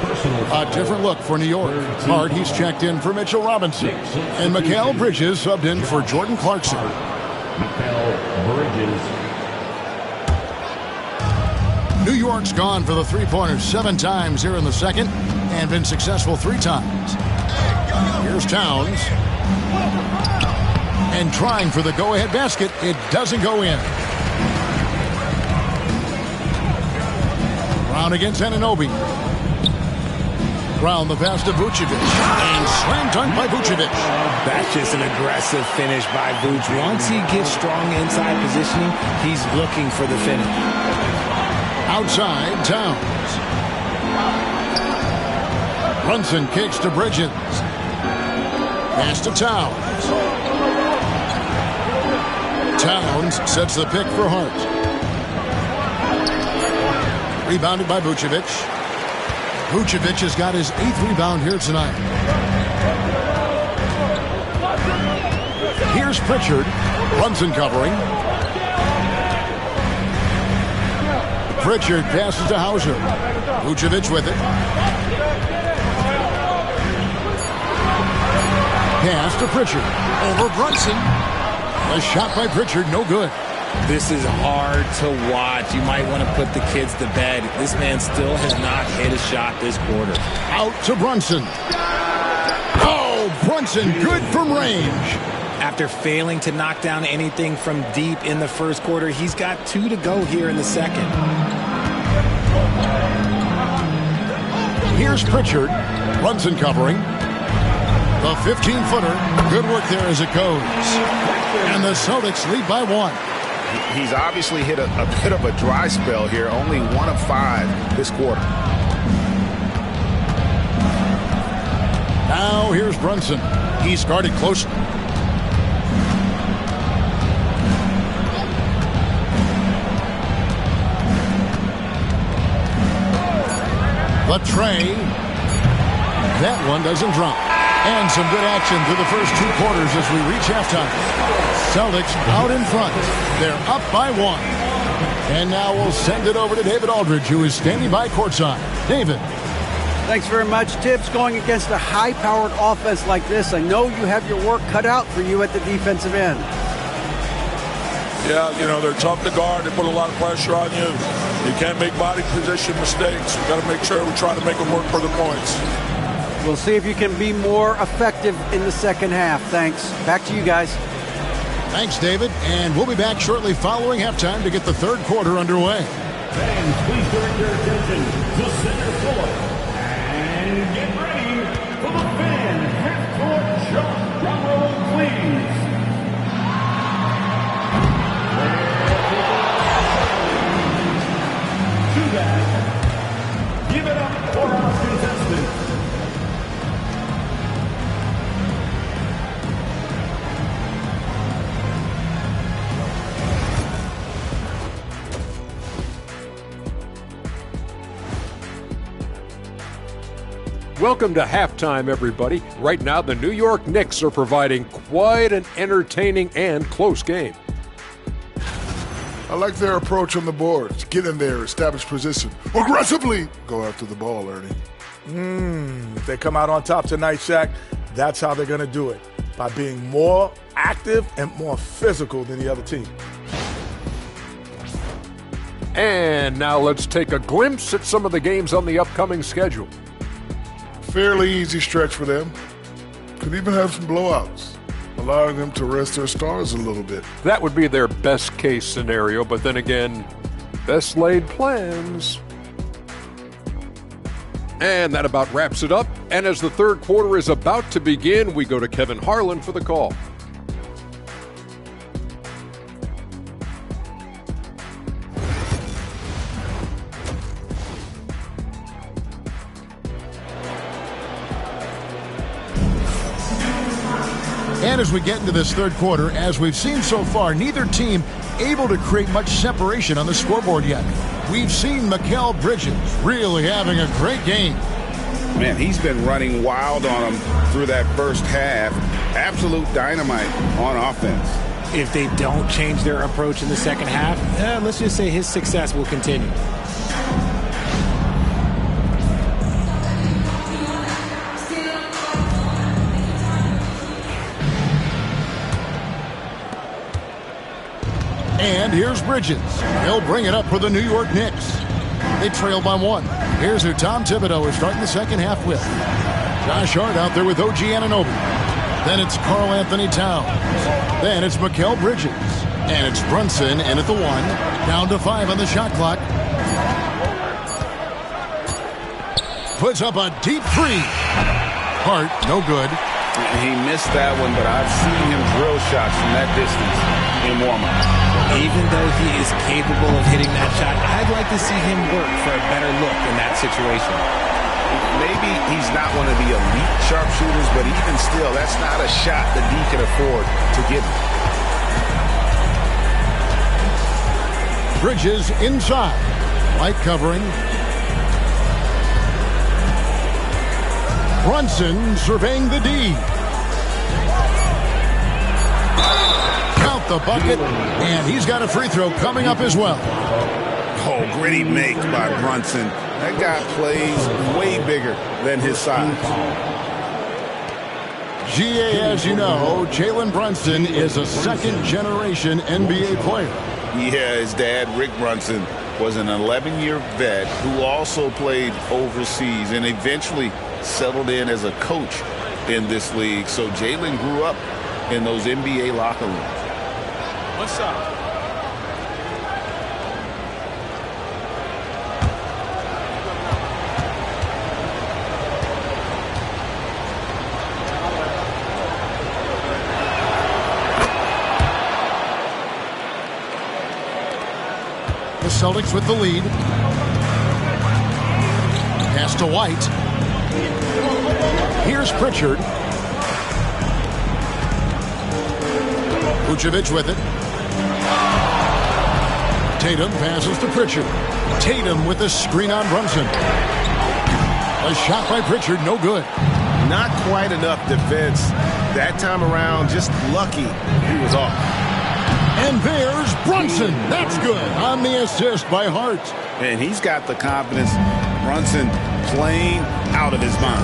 A different look for New York. Hart, he's checked in for Mitchell Robinson, and Mikal Bridges subbed in for Jordan Clarkson. Mikal Bridges. New York's gone for the three-pointers 7 times here in the second and been successful 3 times. Here's Towns. And trying for the go-ahead basket. It doesn't go in. Brown against Anunoby. Brown the pass to Vucevic. And slam dunk by Vucevic. That's just an aggressive finish by Vucevic. Once he gets strong inside positioning, he's looking for the finish. Outside, Towns. Brunson kicks to Bridges. Pass to Towns. Towns sets the pick for Hart. Rebounded by Vucevic. Vucevic has got his 8th rebound here tonight. Here's Pritchard. Brunson covering. Pritchard passes to Hauser. Vucevic with it. Pass to Pritchard. Over Brunson. A shot by Pritchard, no good. This is hard to watch. You might want to put the kids to bed. This man still has not hit a shot this quarter. Out to Brunson. Oh, Brunson, good from range. After failing to knock down anything from deep in the first quarter, he's got 2 to go here in the second. Here's Pritchard. Brunson covering. The 15-footer. Good work there as it goes. And the Celtics lead by 1. He's obviously hit a bit of a dry spell here. Only 1 of 5 this quarter. Now here's Brunson. He's guarded closely. The tray. That one doesn't drop. And some good action through the first 2 quarters as we reach halftime. Celtics out in front. They're up by 1. And now we'll send it over to David Aldridge, who is standing by courtside. David. Thanks very much, Tibbs. Going against a high-powered offense like this, I know you have your work cut out for you at the defensive end. Yeah, they're tough to guard. They put a lot of pressure on you. You can't make body position mistakes. We've got to make sure we try to make them work for the points. We'll see if you can be more effective in the second half. Thanks. Back to you guys. Thanks, David. And we'll be back shortly following halftime to get the third quarter underway. Fans, please direct your attention to center court. And get ready for the fan half-court shot. Drum roll, please. To that, give it up for our contestants. Welcome to halftime, everybody. Right now, the New York Knicks are providing quite an entertaining and close game. I like their approach on the boards. Get in there, establish position. Aggressively go after the ball, Ernie. If they come out on top tonight, Shaq, that's how they're going to do it. By being more active and more physical than the other team. And now let's take a glimpse at some of the games on the upcoming schedule. Fairly easy stretch for them. Could even have some blowouts, allowing them to rest their stars a little bit. That would be their best case scenario, but then again, best laid plans. And that about wraps it up. And as the third quarter is about to begin, we go to Kevin Harlan for the call. And as we get into this third quarter, as we've seen so far, neither team able to create much separation on the scoreboard yet. We've seen Mikal Bridges really having a great game. Man, he's been running wild on him through that first half. Absolute dynamite on offense. If they don't change their approach in the second half, let's just say his success will continue. And here's Bridges. He'll bring it up for the New York Knicks. They trail by 1. Here's who Tom Thibodeau is starting the second half with. Josh Hart out there with OG Anunoby. Then it's Karl Anthony Towns. Then it's Mikal Bridges. And it's Brunson in at the 1. Down to 5 on the shot clock. Puts up a deep 3. Hart, no good. He missed that one, but I've seen him drill shots from that distance in warm-up. Even though he is capable of hitting that shot, I'd like to see him work for a better look in that situation. Maybe he's not one of the elite sharpshooters, but even still, that's not a shot that he can afford to give him. Bridges inside. Light covering. Brunson surveying the D. Count the bucket, and he's got a free throw coming up as well. Oh, gritty make by Brunson. That guy plays way bigger than his size. GA, as you know, Jalen Brunson is a second-generation NBA player. Yeah, his dad, Rick Brunson, was an 11-year vet who also played overseas and eventually settled in as a coach in this league. So Jalen grew up in those NBA locker rooms. What's up? The Celtics with the lead. Pass to White. Here's Pritchard. Vucevic with it. Tatum passes to Pritchard. Tatum with the screen on Brunson. A shot by Pritchard, no good. Not quite enough defense that time around. Just lucky he was off. And there's Brunson. That's good on the assist by Hart. And he's got the confidence. Brunson playing out of his mind.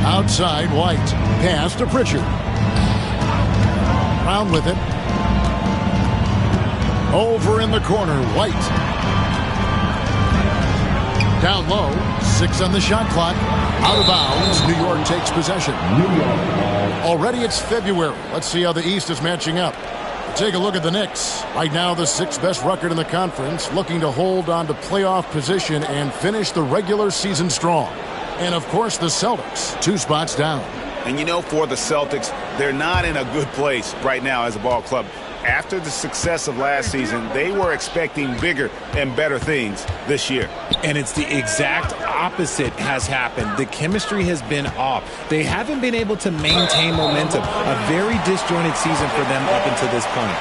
Outside, White. Pass to Pritchard. Brown with it. Over in the corner, White. Down low, 6 on the shot clock. Out of bounds, New York takes possession. Already it's February. Let's see how the East is matching up. Take a look at the Knicks. Right now, the 6th best record in the conference, looking to hold on to playoff position and finish the regular season strong. And, of course, the Celtics, 2 spots down. And, you know, for the Celtics, they're not in a good place right now as a ball club. After the success of last season, they were expecting bigger and better things this year. And it's the exact opposite has happened. The chemistry has been off. They haven't been able to maintain momentum. A very disjointed season for them up until this point.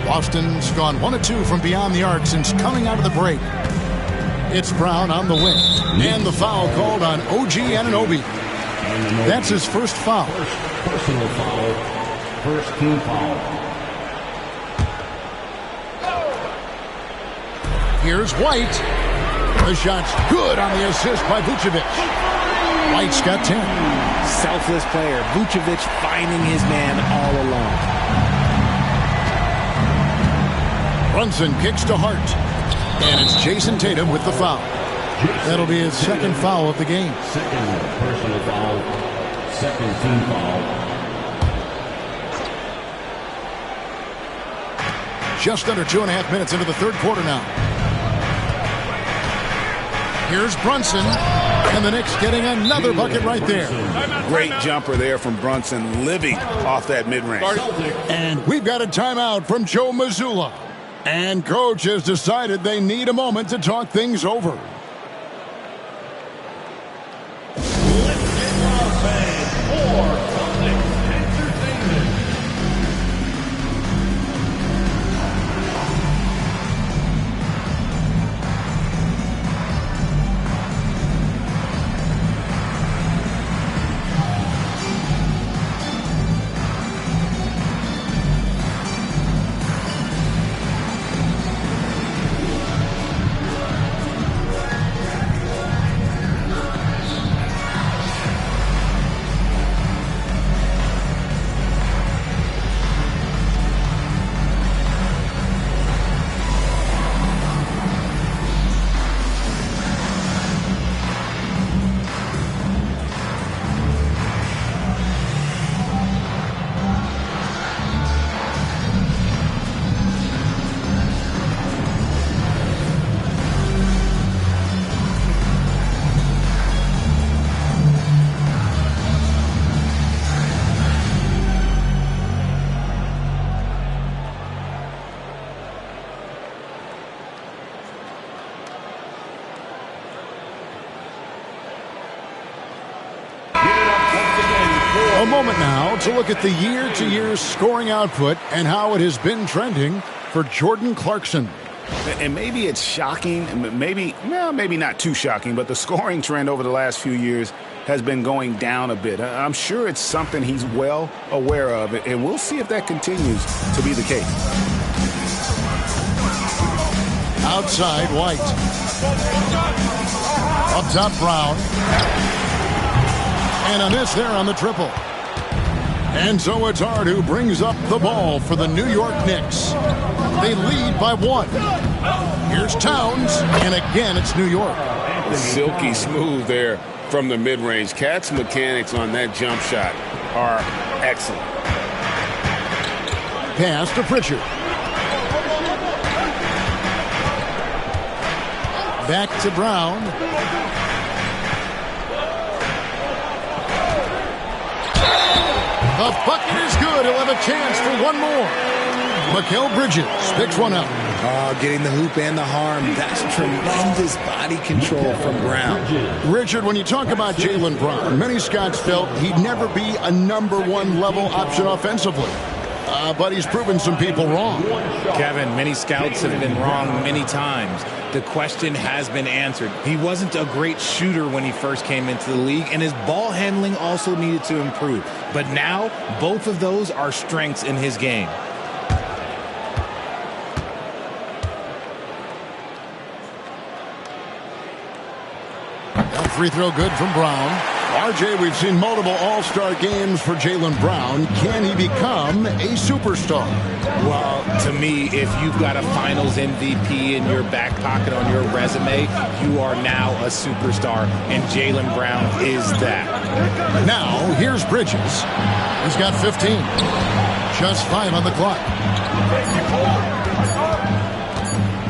Boston's gone 1 of 2 from beyond the arc since coming out of the break. It's Brown on the wing. And the foul called on OG Anunoby. That's his first foul. Personal foul. First team foul. Here's White. The shot's good on the assist by Vucevic. White's got 10. Selfless player. Vucevic finding his man all alone. Brunson kicks to Hart. And it's Jason Tatum with the foul. That'll be his second foul of the game. Second personal foul. Second team foul. Just under 2.5 minutes into the third quarter now. Here's Brunson. And the Knicks getting another bucket right there. Great jumper there from Brunson, living off that mid-range. And we've got a timeout from Joe Mazzulla. And coach has decided they need a moment to talk things over. A moment now to look at the year-to-year scoring output and how it has been trending for Jordan Clarkson. And maybe it's shocking, maybe not too shocking, but the scoring trend over the last few years has been going down a bit. I'm sure it's something he's well aware of, and we'll see if that continues to be the case. Outside, White. Up top, Brown. And a miss there on the triple. And so it's Hart who brings up the ball for the New York Knicks. They lead by 1. Here's Towns, and again it's New York. Silky smooth there from the mid-range. Cat's mechanics on that jump shot are excellent. Pass to Pritchard. Back to Brown. The bucket is good. He'll have a chance for one more. Mikal Bridges picks one up. Getting the hoop and the harm. That's tremendous body control from Brown. Richard, when you talk about Jaylen Brown, many scouts felt he'd never be a #1 level option offensively. But he's proven some people wrong. Kevin, many scouts have been wrong many times. The question has been answered. He wasn't a great shooter when he first came into the league, and his ball handling also needed to improve. But now, both of those are strengths in his game. That free throw good from Brown. RJ, we've seen multiple all-star games for Jaylen Brown. Can he become a superstar? Well, to me, if you've got a finals MVP in your back pocket on your resume, you are now a superstar, and Jaylen Brown is that. Now, here's Bridges. He's got 15. Just 5 on the clock.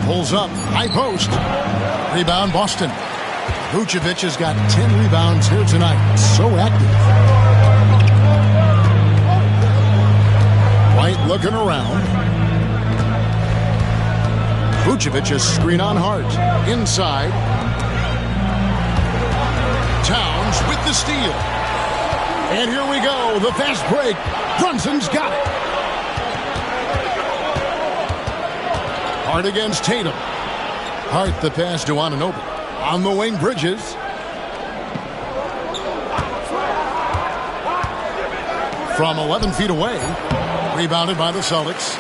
Pulls up, high post. Rebound, Boston. Vucevic has got 10 rebounds here tonight. So active. White looking around. Vucevic is screen on Hart. Inside. Towns with the steal. And here we go. The fast break. Brunson's got it. Hart against Tatum. Hart the pass to Anunoby. On the wing, Bridges. From 11 feet away. Rebounded by the Celtics.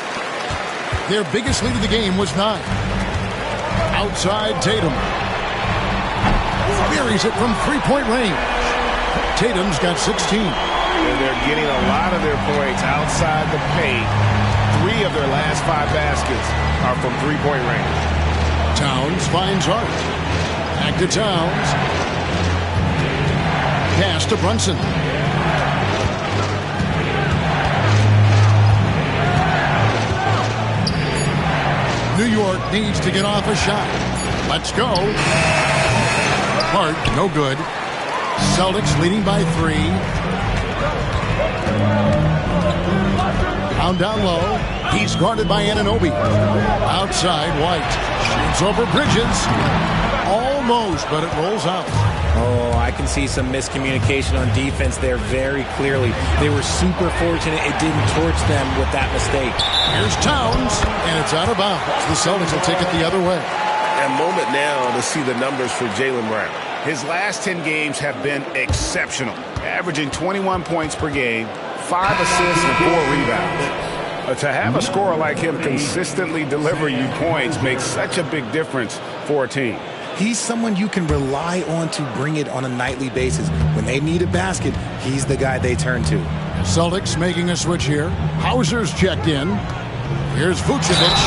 Their biggest lead of the game was 9. Outside Tatum. Buries it from three-point range. Tatum's got 16. And they're getting a lot of their points outside the paint. 3 of their last 5 baskets are from three-point range. Towns finds Hart. Back to Towns. Pass to Brunson. New York needs to get off a shot. Let's go. Hart, no good. Celtics leading by 3. Down low. He's guarded by Anunoby. Outside, White. Shoots over Bridges. Almost, but it rolls out. Oh, I can see some miscommunication on defense there very clearly. They were super fortunate it didn't torch them with that mistake. Here's Towns, and it's out of bounds. The Celtics will take it the other way. A moment now to see the numbers for Jaylen Brown. His last 10 games have been exceptional, averaging 21 points per game, 5 assists and 4 rebounds. To have a scorer like him consistently deliver you points makes such a big difference for a team. He's someone you can rely on to bring it on a nightly basis. When they need a basket, he's the guy they turn to. Celtics making a switch here. Hauser's checked in. Here's Vucevic.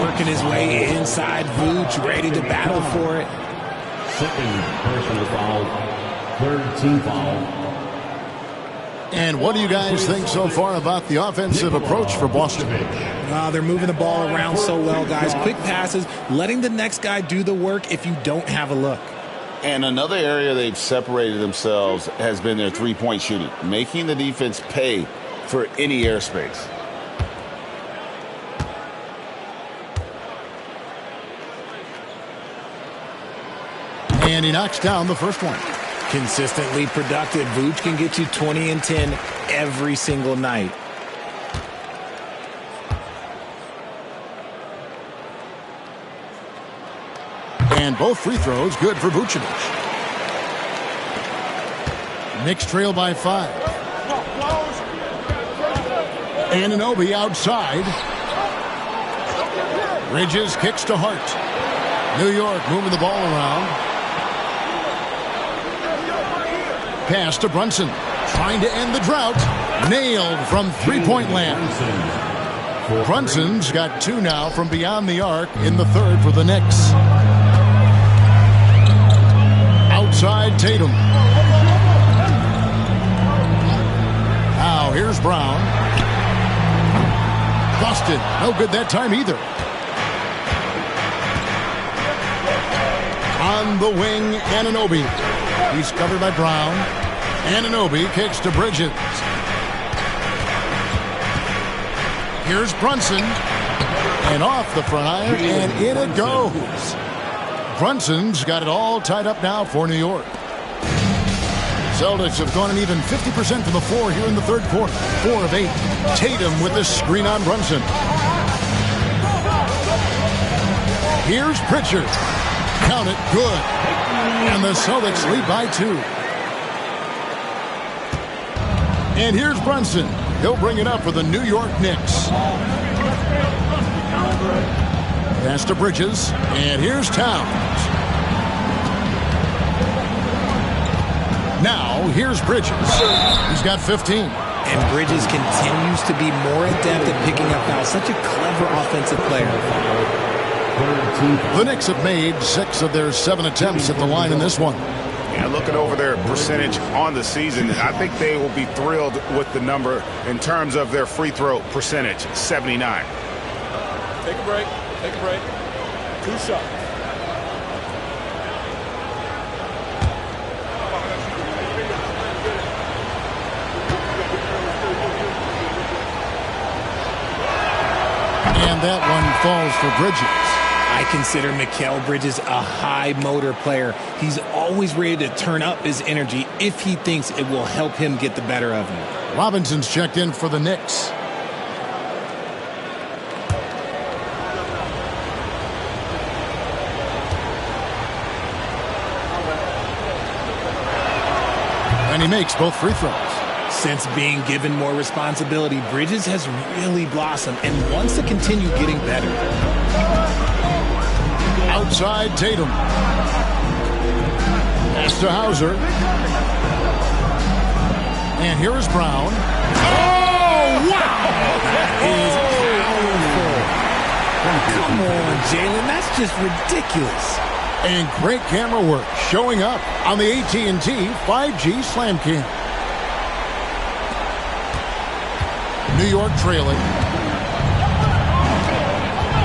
Working his way inside. Vuce ready to battle for it. Second personal foul. Third team foul. And what do you guys think so far about the offensive approach for Boston? They're moving the ball around so well, guys. Quick passes, letting the next guy do the work if you don't have a look. And another area they've separated themselves has been their three-point shooting, making the defense pay for any airspace. And he knocks down the first one. Consistently productive. Vooch can get you 20 and 10 every single night. And both free throws good for Vucevic. Knicks trail by 5. Anunoby outside. Bridges kicks to Hart. New York moving the ball around. Pass to Brunson. Trying to end the drought. Nailed from three-point land. Brunson's got 2 now from beyond the arc in the third for the Knicks. Outside Tatum. Now here's Brown. Busted. No good that time either. On the wing, Anunoby. He's covered by Brown. Anunoby kicks to Bridges. Here's Brunson. And off the front iron, and in it goes. Brunson's got it all tied up now for New York. Celtics have gone an even 50% from the floor here in the third quarter. 4 of 8. Tatum with the screen on Brunson. Here's Pritchard. Count it, good. And the Celtics lead by 2. And here's Brunson. He'll bring it up for the New York Knicks. Pass to Bridges. And here's Towns. Now, here's Bridges. He's got 15. And Bridges continues to be more adept at picking up fouls. Such a clever offensive player. The Knicks have made 6 of their 7 attempts at the line in this one. Yeah, looking over their percentage on the season, I think they will be thrilled with the number in terms of their free throw percentage, 79. Take a break. Take a break. 2 shots. And that one falls for Bridges. I consider Mikal Bridges a high motor player. He's always ready to turn up his energy if he thinks it will help him get the better of him. Robinson's checked in for the Knicks. And he makes both free throws. Since being given more responsibility, Bridges has really blossomed and wants to continue getting better. Outside Tatum. Pass to Hauser. And here is Brown. Oh, wow! That is powerful. Come on, Jalen. That's just ridiculous. And great camera work showing up on the AT&T 5G Slam Cam. New York trailing.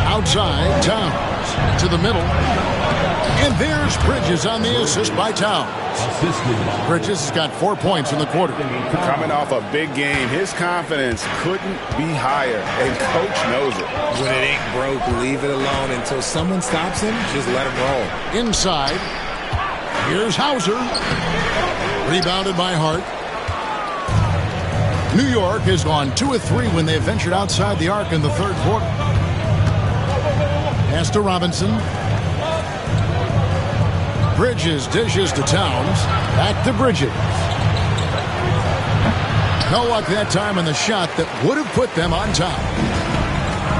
Outside Towns. to the middle. And there's Bridges on the assist by Towns. Bridges has got 4 points in the quarter. Coming off a big game, his confidence couldn't be higher, and Coach knows it. When it ain't broke, leave it alone until someone stops him. Just let him roll. Inside, here's Hauser. Rebounded by Hart. New York has gone 2 of 3 when they ventured outside the arc in the third quarter. Pass to Robinson. Bridges dishes to Towns. Back to Bridges. No luck that time in the shot that would have put them on top.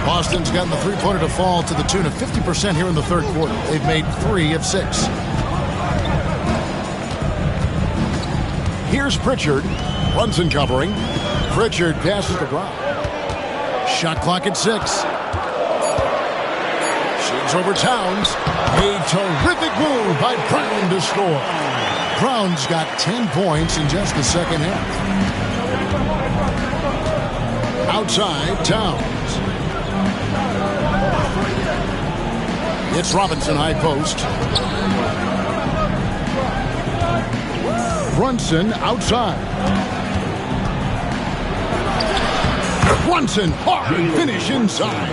Boston's gotten the three-pointer to fall to the tune of 50% here in the third quarter. They've made 3 of 6. Here's Pritchard. Brunson covering. Pritchard passes to Brown. Shot clock at 6. Shoots over Towns. A terrific move by Brown to score. Brown's got 10 points in just the second half. Outside, Towns. It's Robinson high post. Brunson outside. Brunson, hard finish inside.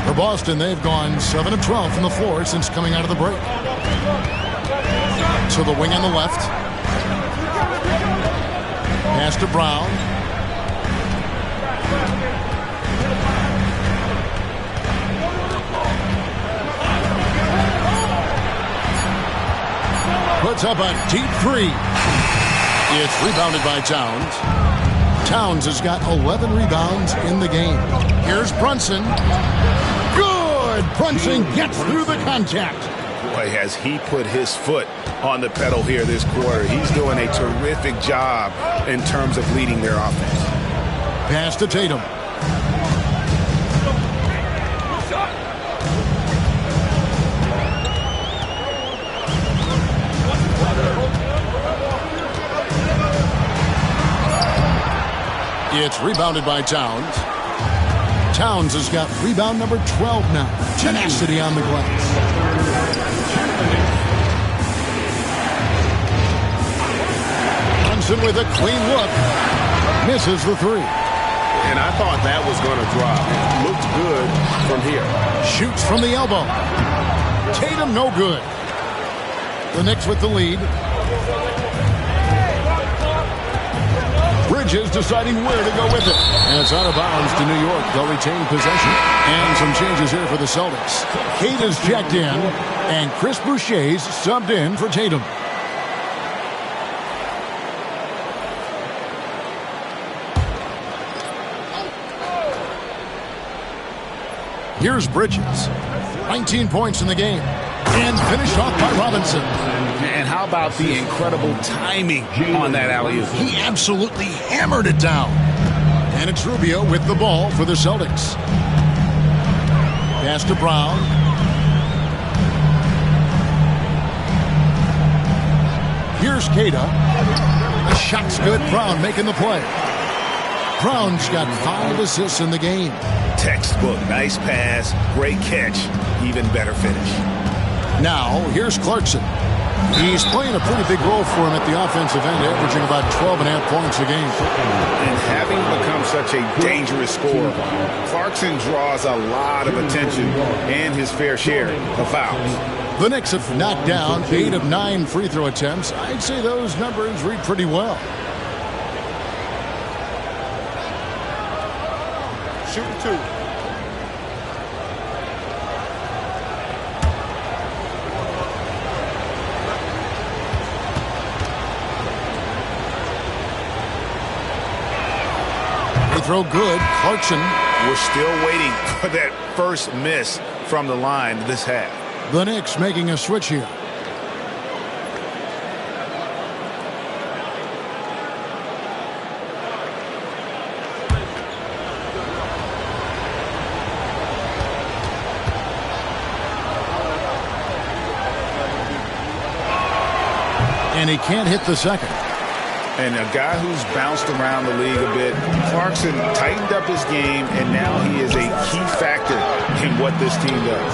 For Boston, they've gone 7 of 12 from the floor since coming out of the break. To the wing on the left. Pass to Brown. Puts up a deep 3. It's rebounded by Towns. Towns has got 11 rebounds in the game. Here's Brunson. Good! Brunson gets through the contact. Boy, has he put his foot on the pedal here this quarter. He's doing a terrific job in terms of leading their offense. Pass to Tatum. It's rebounded by Towns. Towns has got rebound number 12 now. Tenacity on the glass. Brunson with a clean look. Misses the 3. And I thought that was going to drop. It looked good from here. Shoots from the elbow. Tatum no good. The Knicks with the lead. Bridges deciding where to go with it. And it's out of bounds to New York. They'll retain possession. And some changes here for the Celtics. Kate is checked in, and Chris Boucher's subbed in for Tatum. Here's Bridges. 19 points in the game. And finished off by Robinson. And how about the incredible timing on that alley-oop? He absolutely hammered it down. And it's Rubio with the ball for the Celtics. Pass to Brown. Here's Queta. The shot's good. Brown making the play. Brown's got 5 assists in the game. Textbook. Nice pass. Great catch. Even better finish. Now, here's Clarkson. He's playing a pretty big role for him at the offensive end, averaging about 12.5 points a game. And having become such a dangerous scorer, Clarkson draws a lot of attention and his fair share of fouls. The Knicks have knocked down 8 of 9 free throw attempts. I'd say those numbers read pretty well. Shooting 2. Throw good. Clarkson. We're still waiting for that first miss from the line this half. The Knicks making a switch here. And he can't hit the second. And a guy who's bounced around the league a bit, Clarkson tightened up his game, and now he is a key factor in what this team does.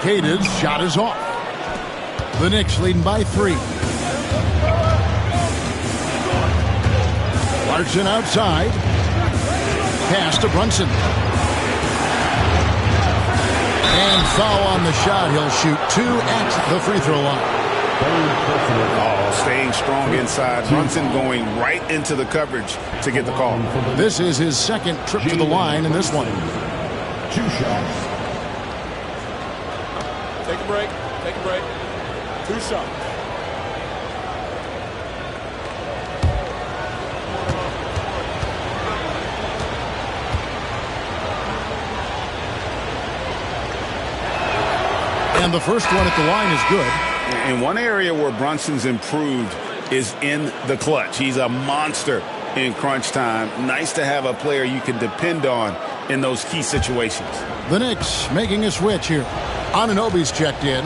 Queta's shot is off. The Knicks leading by 3. Clarkson outside. Pass to Brunson. And foul on the shot. He'll shoot 2 at the free throw line. Oh, staying strong inside. Brunson going right into the coverage to get the call. This is his second trip to the line in this one. 2 shots. Take a break. Take a break. 2 shots. And the first one at the line is good. And one area where Brunson's improved is in the clutch. He's a monster in crunch time. Nice to have a player you can depend on in those key situations. The Knicks making a switch here. Anunoby's checked in.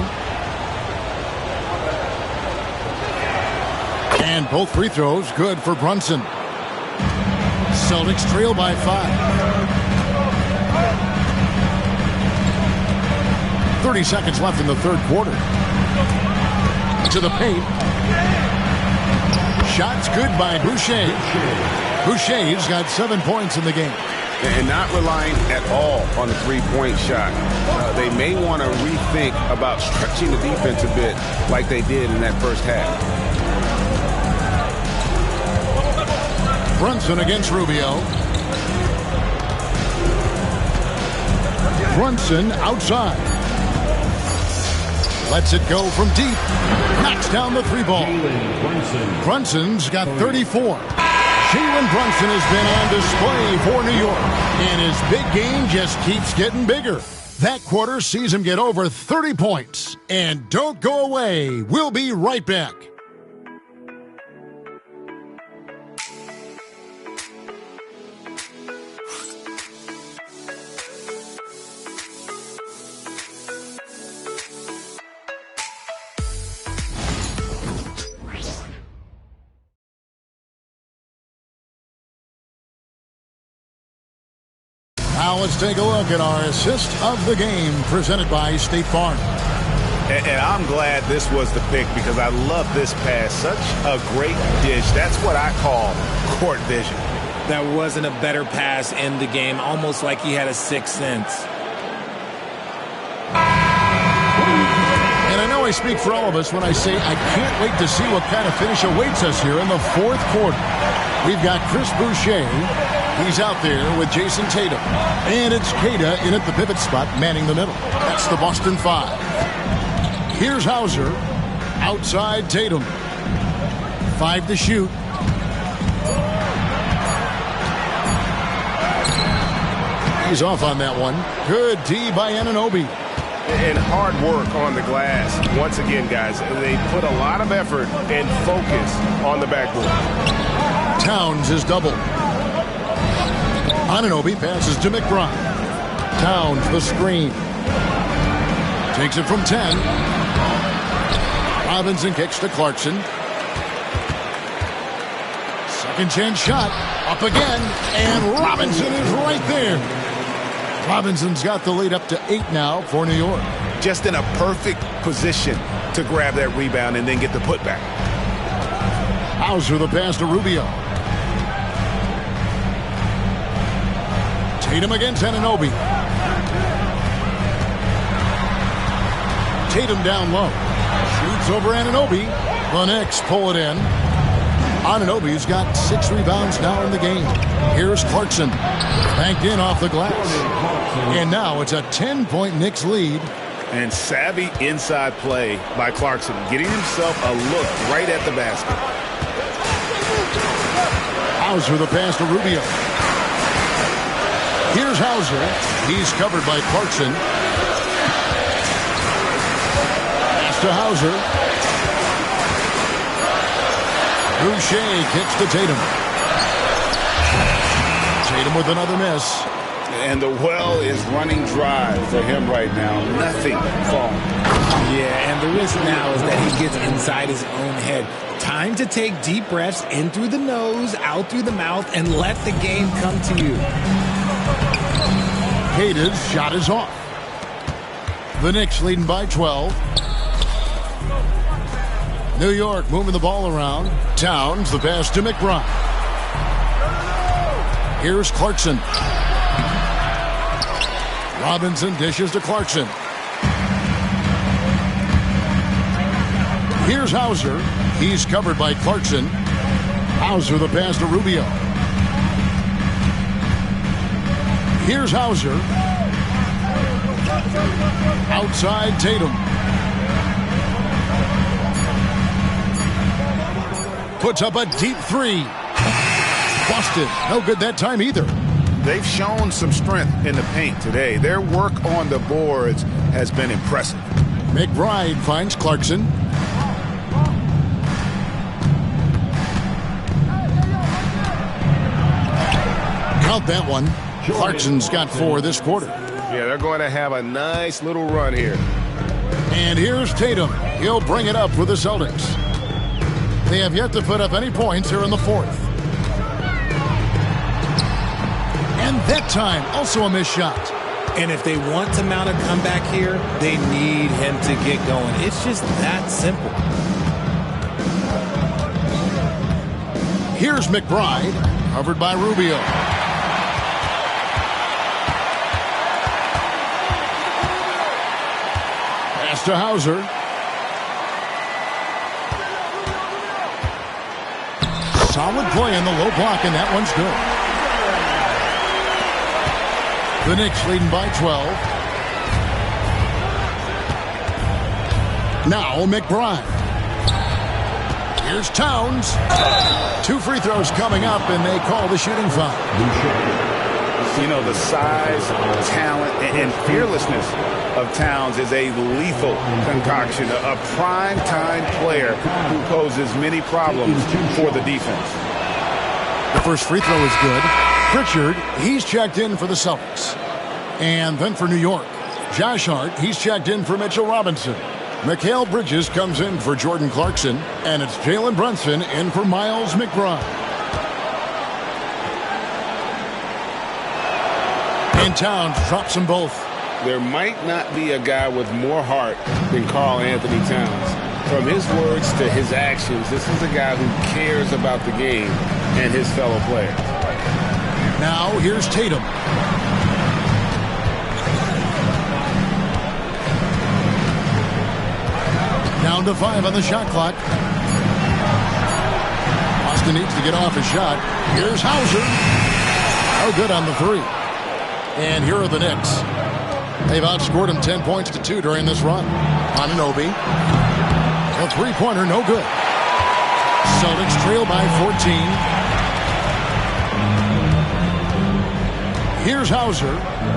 And both free throws good for Brunson. Celtics trail by 5. 30 seconds left in the third quarter. To the paint. Shots good by Boucher. Boucher's got 7 points in the game. And not relying at all on the three-point shot. They may want to rethink about stretching the defense a bit like they did in that first half. Brunson against Rubio. Brunson outside. Lets it go from deep. Knocks down the 3-ball. Brunson's got 34. Jalen Brunson has been on display for New York. And his big game just keeps getting bigger. That quarter sees him get over 30 points. And don't go away. We'll be right back. Now let's take a look at our assist of the game presented by State Farm. And I'm glad this was the pick because I love this pass. Such a great dish. That's what I call court vision. That wasn't a better pass in the game, almost like he had a sixth sense. And I know I speak for all of us when I say I can't wait to see what kind of finish awaits us here in the fourth quarter. We've got Chris Boucher. He's out there with Jason Tatum. And it's Queta in at the pivot spot, manning the middle. That's the Boston 5. Here's Hauser. Outside Tatum. 5 to shoot. He's off on that one. Good D by Anunoby. And hard work on the glass. Once again, guys, they put a lot of effort and focus on the backboard. Towns is double. Anunoby passes to McBride. Towns the screen. Takes it from 10. Robinson kicks to Clarkson. Second chance shot. Up again. And Robinson is right there. Robinson's got the lead up to 8 now for New York. Just in a perfect position to grab that rebound and then get the putback. Hauser the pass to Rubio. Tatum against Anunoby. Tatum down low. Shoots over Anunoby. The Knicks pull it in. Anunoby's got 6 rebounds now in the game. Here's Clarkson. Banked in off the glass. And now it's a 10-point Knicks lead. And savvy inside play by Clarkson, getting himself a look right at the basket. Hauser the pass to Rubio. Here's Hauser. He's covered by Clarkson. Pass to Hauser. Boucher kicks to Tatum. Tatum with another miss. And the well is running dry for him right now. Nothing falling. Yeah, and the risk now is that he gets inside his own head. Time to take deep breaths in through the nose, out through the mouth, and let the game come to you. Hayden's shot is off. The Knicks leading by 12. New York moving the ball around. Towns, the pass to McBride. Here's Clarkson. Robinson dishes to Clarkson. Here's Hauser. He's covered by Clarkson. Hauser the pass to Rubio. Here's Hauser. Outside Tatum. Puts up a deep three. Busted. No good that time either. They've shown some strength in the paint today. Their work on the boards has been impressive. McBride finds Clarkson. Count that one. Clarkson's got 4 this quarter. Yeah, they're going to have a nice little run here. And here's Tatum. He'll bring it up for the Celtics. They have yet to put up any points here in the 4th. And that time, also a missed shot. And if they want to mount a comeback here, they need him to get going. It's just that simple. Here's McBride, covered by Rubio. Pass to Hauser. Solid play in the low block, and that one's good. The Knicks leading by 12. Now McBride. Here's Towns. 2 free throws coming up, and they call the shooting foul. You know, the size, talent, and fearlessness of Towns is a lethal concoction, a prime-time player who poses many problems for the defense. The first free throw is good. Pritchard, he's checked in for the Celtics. And then for New York, Josh Hart, he's checked in for Mitchell Robinson. Mikal Bridges comes in for Jordan Clarkson, and it's Jalen Brunson in for Miles McBride. And Towns drops them both. There might not be a guy with more heart than Karl Anthony Towns. From his words to his actions, this is a guy who cares about the game and his fellow players. Now here's Tatum. Down to 5 on the shot clock. Boston needs to get off his shot. Here's Hauser. Oh, good on the 3. And here are the Knicks. They've outscored him 10 points to 2 during this run. Anunoby. A three-pointer, no good. Celtics trail by 14. Here's Hauser.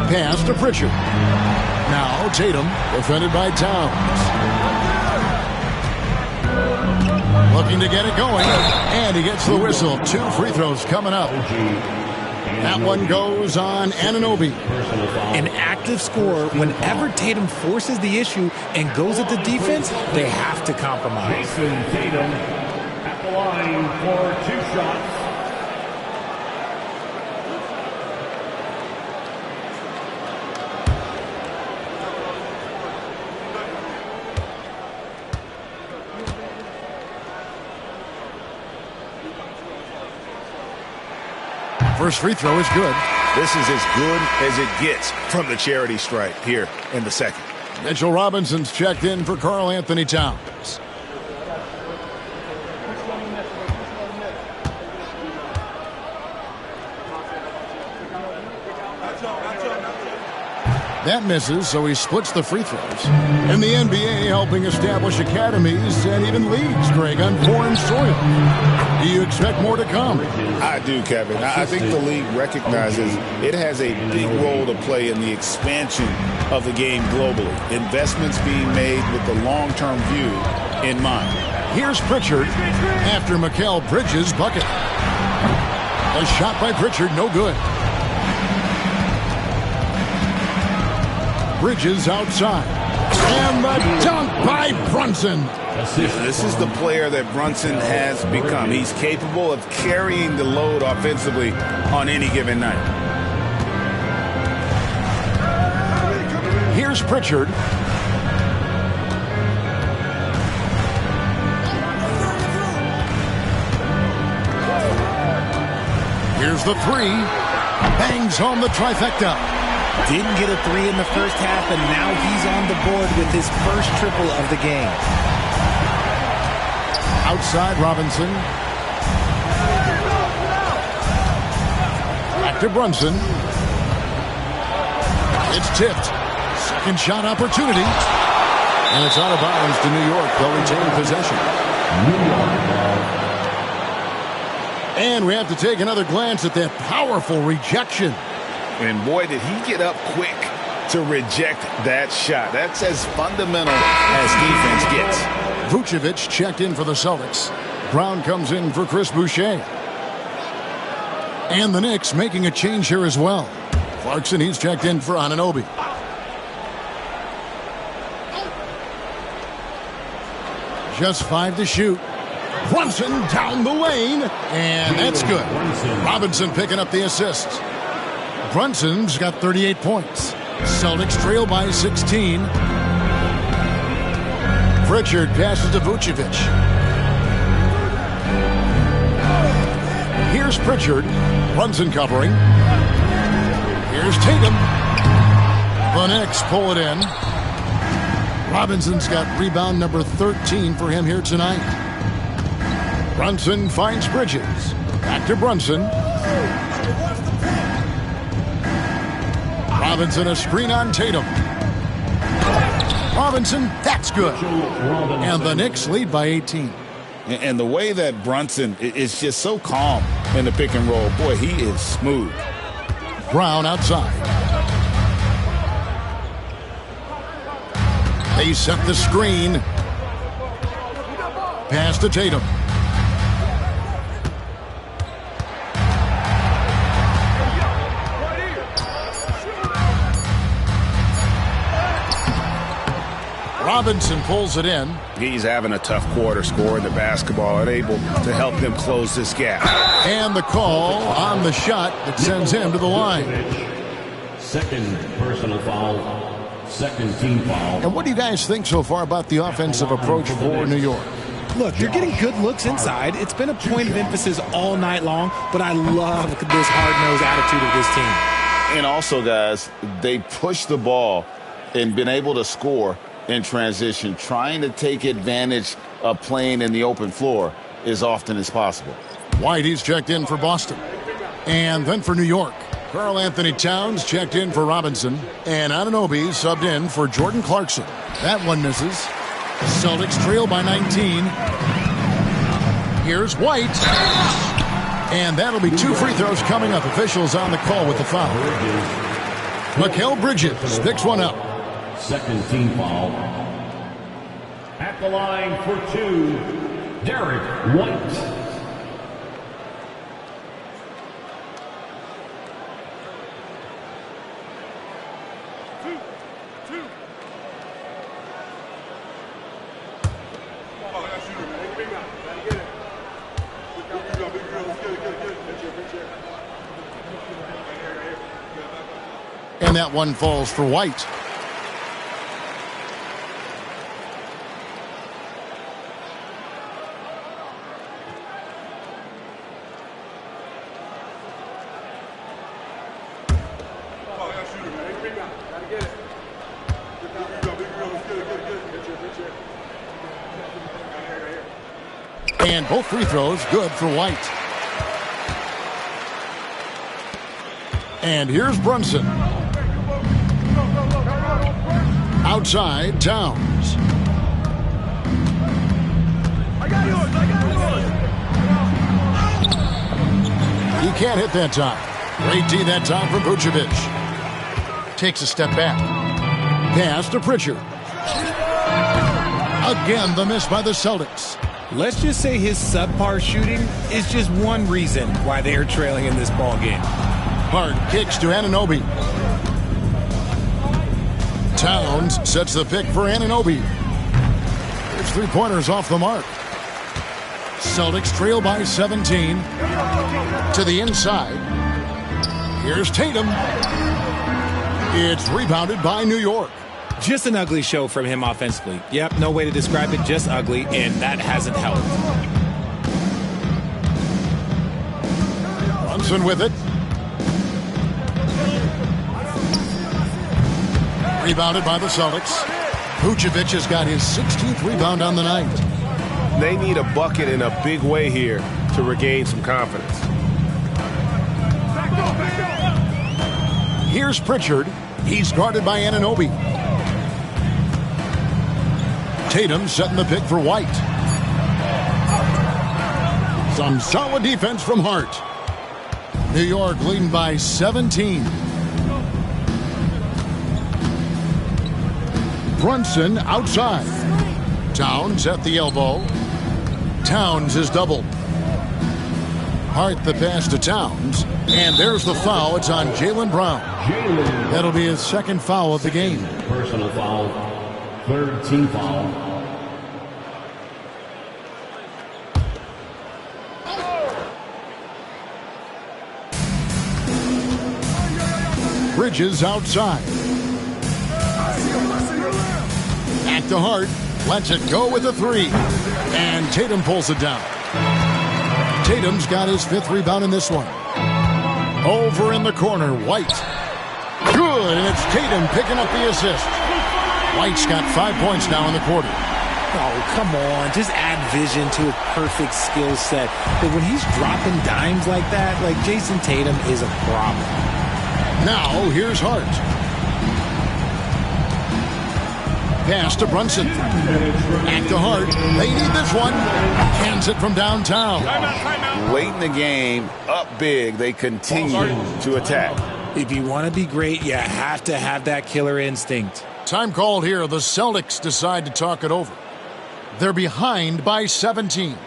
Pass to Pritchard. Now Tatum, defended by Towns. Looking to get it going. And he gets the whistle. 2 free throws coming up. That one goes on Anunoby. An active scorer, whenever Tatum forces the issue and goes at the defense, they have to compromise. Jason Tatum at the line for 2 shots. First free throw is good. This is as good as it gets from the charity stripe here in the second. Mitchell Robinson's checked in for Karl Anthony Towns. That misses, so he splits the free throws. In the NBA, helping establish academies and even leagues, Greg, on foreign soil. Do you expect more to come? I do, Kevin. I think the league recognizes it has a big role to play in the expansion of the game globally. Investments being made with the long-term view in mind. Here's Pritchard after Mikal Bridges' bucket. A shot by Pritchard, no good. Bridges outside. And the dunk by Brunson. This is the player that Brunson has become. He's capable of carrying the load offensively on any given night. Here's Pritchard. Here's the three. Bangs home the trifecta. Didn't get a three in the first half, and now he's on the board with his first triple of the game. Outside Robinson. Back to Brunson. It's tipped. Second shot opportunity. And it's out of bounds to New York. They'll retain possession. And we have to take another glance at that powerful rejection. And boy, did he get up quick to reject that shot. That's as fundamental as defense gets. Vucevic checked in for the Celtics. Brown comes in for Chris Boucher. And the Knicks making a change here as well. Clarkson, he's checked in for Anunoby. Just 5 to shoot. Brunson down the lane, and that's good. Robinson picking up the assist. Brunson's got 38 points. Celtics trail by 16. Pritchard passes to Vucevic. Here's Pritchard. Brunson covering. Here's Tatum. The Knicks pull it in. Robinson's got rebound number 13 for him here tonight. Brunson finds Bridges. Back to Brunson. Robinson a screen on Tatum. Robinson, that's good. And the Knicks lead by 18. And the way that Brunson is just so calm in the pick and roll, boy, he is smooth. Brown outside. They set the screen. Pass to Tatum. Robinson pulls it in. He's having a tough quarter scoring the basketball and able to help them close this gap. And the call on the shot that sends him to the line. Second personal foul. Second team foul. And what do you guys think so far about the offensive approach for New York? Look, they're getting good looks inside. It's been a point of emphasis all night long, but I love this hard-nosed attitude of this team. And also, guys, they push the ball and been able to score in transition, trying to take advantage of playing in the open floor as often as possible. White, he's checked in for Boston. And then for New York, Karl Anthony Towns checked in for Robinson. And Anunoby subbed in for Jordan Clarkson. That one misses. Celtics trail by 19. Here's White. And that'll be 2 free throws coming up. Officials on the call with the foul. Mikal Bridges picks one up. Second team foul. At the line for 2, Derek White. And that one falls for White. And both free throws good for White. And here's Brunson. Outside, Towns. He can't hit that time. Great D that time from Vucevic. Takes a step back. Pass to Pritchard. Again, the miss by the Celtics. Let's just say his subpar shooting is just one reason why they are trailing in this ball game. Hard kicks to Anunoby. Towns sets the pick for Anunoby. There's 3-pointers off the mark. Celtics trail by 17. To the inside. Here's Tatum. It's rebounded by New York. Just an ugly show from him offensively. Yep, no way to describe it, just ugly, and that hasn't helped. Brunson with it. Rebounded by the Celtics. Vucevic has got his 16th rebound on the night. They need a bucket in a big way here to regain some confidence. Here's Pritchard. He's guarded by Anunoby. Tatum setting the pick for White. Some solid defense from Hart. New York leading by 17. Brunson outside. Towns at the elbow. Towns is doubled. Hart the pass to Towns. And there's the foul. It's on Jaylen Brown. That'll be his second foul of the game. Personal foul. Third team foul. Bridges outside. Back to Hart. Lets it go with a 3. And Tatum pulls it down. Tatum's got his 5th rebound in this one. Over in the corner, White. Good, and it's Tatum picking up the assist. White's got 5 points now in the quarter. Oh, come on. Just add vision to his perfect skill set. But when he's dropping dimes like that, like Jason Tatum is a problem. Now, here's Hart. Pass to Brunson. Back to Hart. They need this one. Hands it from downtown. Late in the game, up big, they continue to attack. If you want to be great, you have to have that killer instinct. Time called here. The Celtics decide to talk it over. They're behind by 17.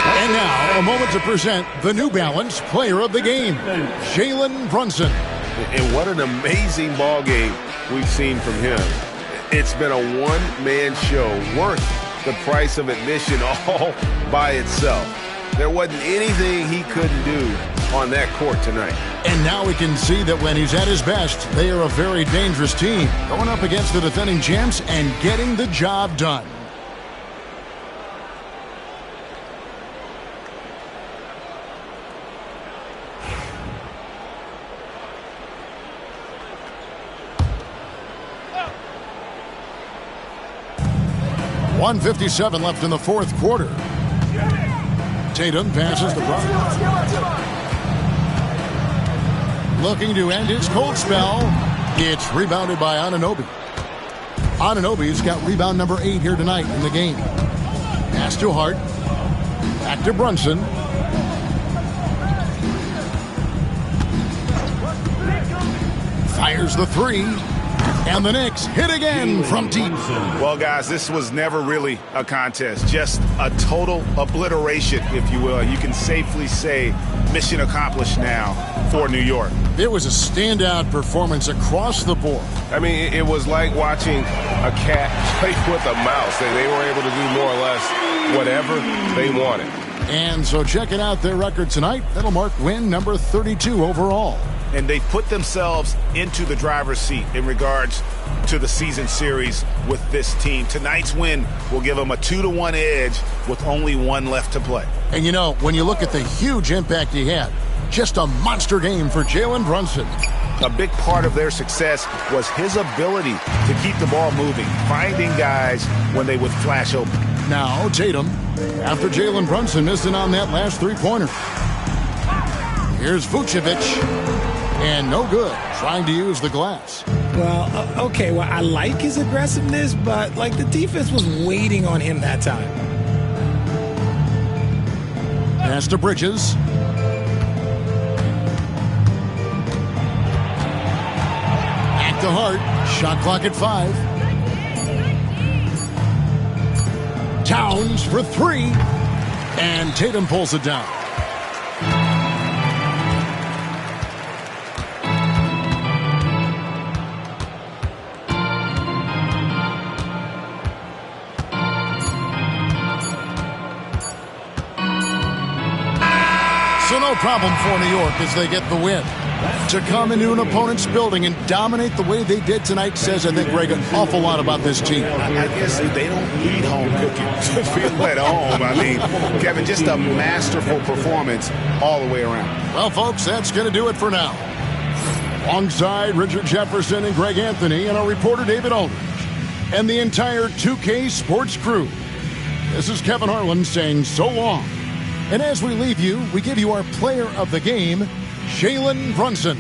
And now, a moment to present the New Balance Player of the Game, Jalen Brunson. And what an amazing ball game we've seen from him. It's been a one-man show worth the price of admission all by itself. There wasn't anything he couldn't do on that court tonight. And now we can see that when he's at his best, they are a very dangerous team, going up against the defending champs and getting the job done. .157 left in the fourth quarter. Tatum passes the Brown. Looking to end his cold spell. It's rebounded by Anunoby. Anunoby's got rebound number 8 here tonight in the game. Pass to Hart. Back to Brunson. Fires the 3. And the Knicks hit again from deep. Well, guys, this was never really a contest. Just a total obliteration, if you will. You can safely say mission accomplished now for New York. It was a standout performance across the board. I mean, it was like watching a cat play with a mouse. They were able to do more or less whatever they wanted. And so checking out their record tonight, that'll mark win number 32 overall. And they put themselves into the driver's seat in regards to the season series with this team. Tonight's win will give them a 2-1 edge with only one left to play. And, you know, when you look at the huge impact he had, just a monster game for Jalen Brunson. A big part of their success was his ability to keep the ball moving, finding guys when they would flash open. Now Tatum, after Jalen Brunson missed it on that last three-pointer. Here's Vucevic, and no good, trying to use the glass. Well, okay, well, I like his aggressiveness, but, like, the defense was waiting on him that time. Pass to Bridges. Back to Hart. Shot clock at 5. Towns for 3. And Tatum pulls it down. So no problem for New York as they get the win. To come into an opponent's building and dominate the way they did tonight says, I think, Greg, an awful lot about this team. I guess they don't need home cooking to feel at home. I mean, Kevin, just a masterful performance all the way around. Well, folks, that's going to do it for now. Alongside Richard Jefferson and Greg Anthony and our reporter David Aldridge and the entire 2K Sports crew, this is Kevin Harlan saying so long. And as we leave you, we give you our player of the game, Jalen Brunson.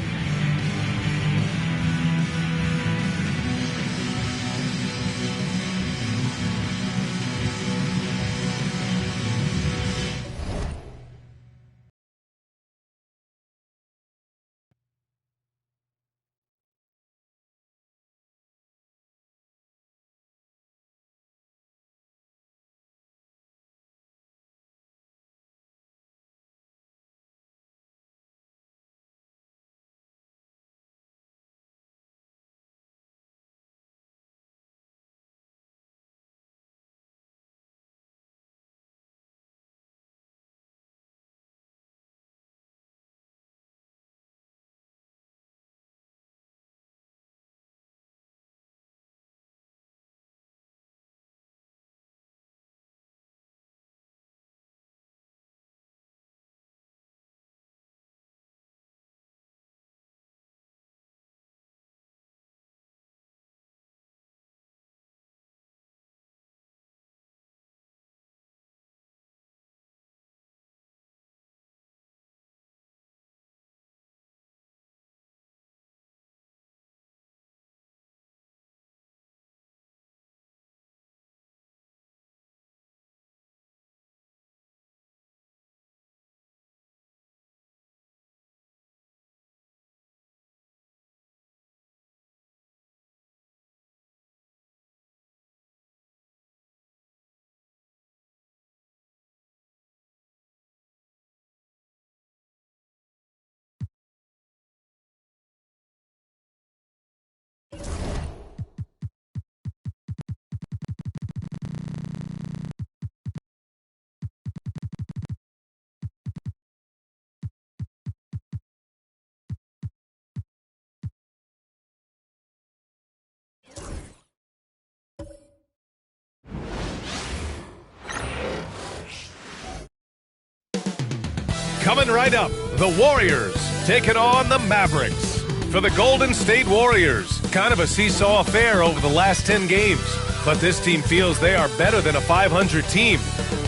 Coming right up, the Warriors taking on the Mavericks. For the Golden State Warriors, kind of a seesaw affair over the last 10 games. But this team feels they are better than a 500 team.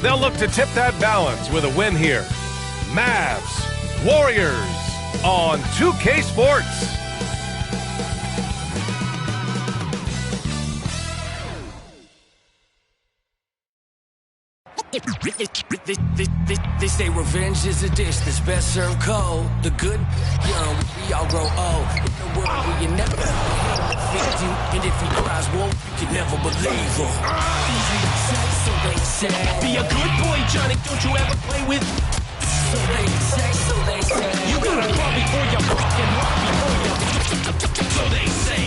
They'll look to tip that balance with a win here. Mavs, Warriors on 2K Sports. They say revenge is a dish that's best served cold. The good young, we all grow old. In the world where you never 50 you. And if he cries wolf, you can never believe her. So they say. Be a good boy, Johnny. Don't you ever play with. So they say. So they say. You gotta crawl before you walk and walk before you. So they say.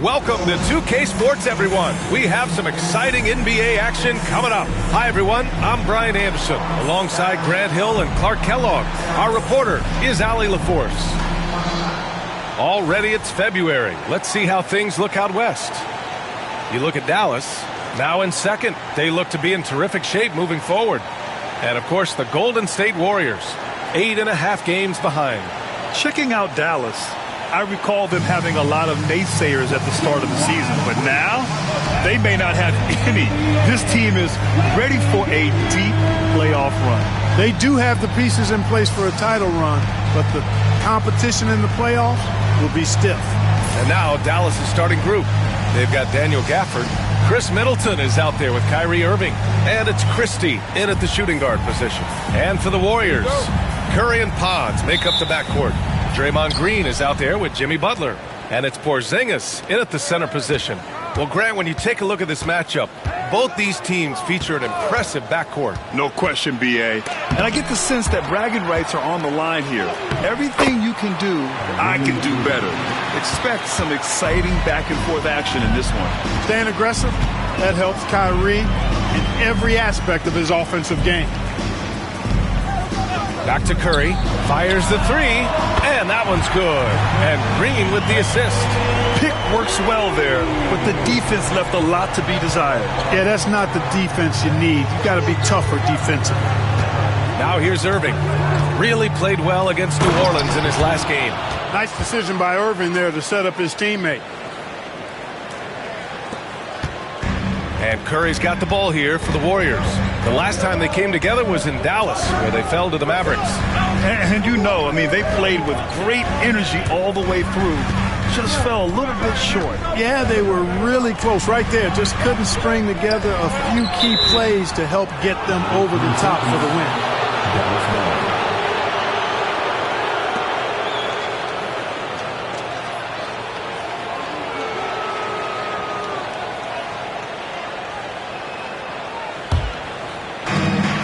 Welcome to 2K Sports, everyone. We have some exciting NBA action coming up. Hi, everyone. I'm Brian Anderson, alongside Grant Hill and Clark Kellogg. Our reporter is Allie LaForce. Already it's February. Let's see how things look out west. You look at Dallas, now in second. They look to be in terrific shape moving forward. And, of course, the Golden State Warriors, 8.5 games behind. Checking out Dallas, I recall them having a lot of naysayers at the start of the season, but now they may not have any. This team is ready for a deep playoff run. They do have the pieces in place for a title run, but the competition in the playoffs will be stiff. And now Dallas' starting group. They've got Daniel Gafford. Chris Middleton is out there with Kyrie Irving. And it's Christie in at the shooting guard position. And for the Warriors, Curry and Pods make up the backcourt. Draymond Green is out there with Jimmy Butler. And it's Porzingis in at the center position. Well, Grant, when you take a look at this matchup, both these teams feature an impressive backcourt. No question, B.A. And I get the sense that bragging rights are on the line here. Everything you can do, I can do better. Expect some exciting back-and-forth action in this one. Staying aggressive, that helps Kyrie in every aspect of his offensive game. Back to Curry, fires the three, and that one's good. And Green with the assist. Pick works well there, but the defense left a lot to be desired. Yeah, that's not the defense you need. You got to be tougher defensively. Now here's Irving. Really played well against New Orleans in his last game. Nice decision by Irving there to set up his teammate. And Curry's got the ball here for the Warriors. The last time they came together was in Dallas, where they fell to the Mavericks. And you know, I mean, they played with great energy all the way through. Just fell a little bit short. Yeah, they were really close right there. Just couldn't string together a few key plays to help get them over the top for the win.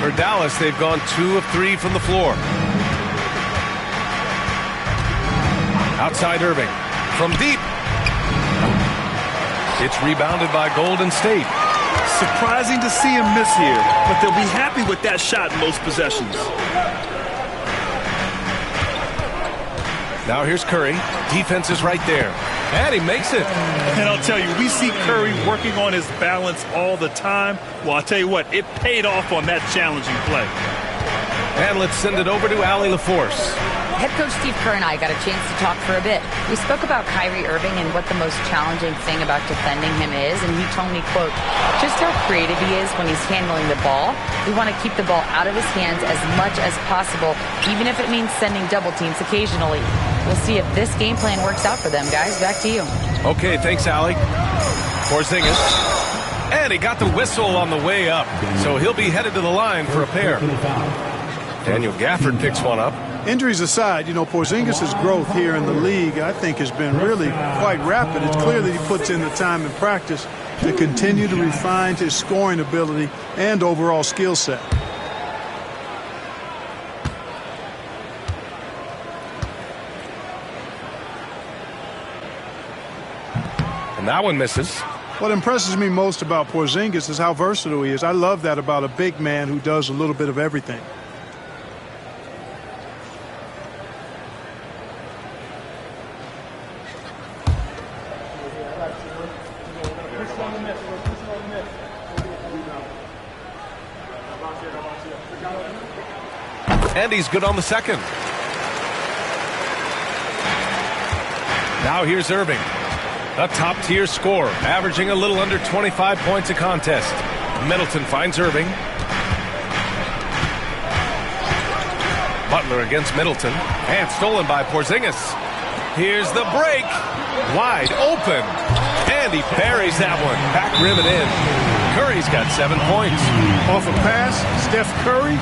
For Dallas, they've gone 2 of 3 from the floor. Outside Irving. From deep. It's rebounded by Golden State. Surprising to see him miss here, but they'll be happy with that shot in most possessions. Now here's Curry. Defense is right there. And he makes it. And I'll tell you, we see Curry working on his balance all the time. Well, I'll tell you what, it paid off on that challenging play. And let's send it over to Allie LaForce. Head coach Steve Kerr and I got a chance to talk for a bit. We spoke about Kyrie Irving and what the most challenging thing about defending him is, and he told me, quote, just how creative he is when he's handling the ball. We want to keep the ball out of his hands as much as possible, even if it means sending double teams occasionally. We'll see if this game plan works out for them, guys. Back to you. Okay, thanks, Allie. Porzingis. And he got the whistle on the way up, so he'll be headed to the line for a pair. Daniel Gafford picks one up. Injuries aside, you know, Porzingis' growth here in the league, I think, has been really quite rapid. It's clear that he puts in the time in practice to continue to refine his scoring ability and overall skill set. And that one misses. What impresses me most about Porzingis is how versatile he is. I love that about a big man who does a little bit of everything. And he's good on the second. Now here's Irving. A top-tier scorer, averaging a little under 25 points a contest. Middleton finds Irving. Butler against Middleton. And stolen by Porzingis. Here's the break. Wide open. And he buries that one. Back rim and in. Curry's got 7 points. Off a pass, Steph Curry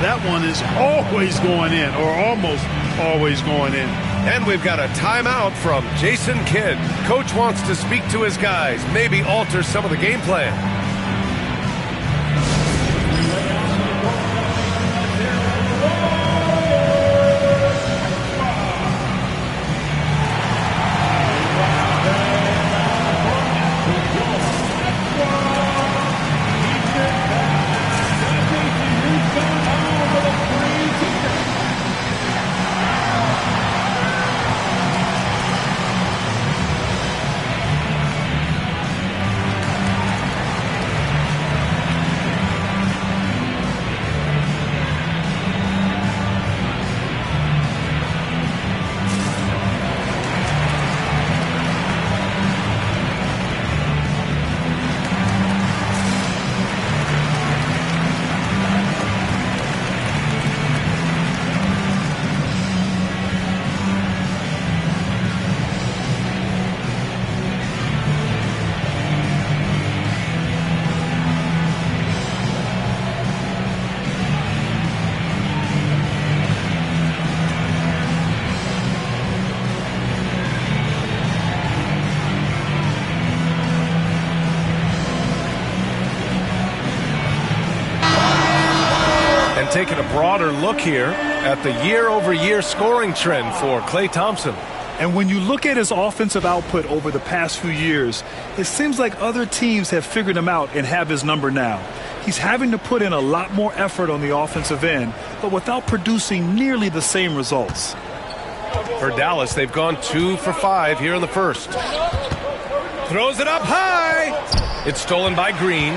that one is always going in, or almost always going in. And we've got a timeout from Jason Kidd. Coach wants to speak to his guys, maybe alter some of the game plan. Taking a broader look here at the year-over-year scoring trend for Klay Thompson. And when you look at his offensive output over the past few years, it seems like other teams have figured him out and have his number now. He's having to put in a lot more effort on the offensive end, but without producing nearly the same results. For Dallas, they've gone 2 for 5 here in the first. Throws it up high. It's stolen by Green.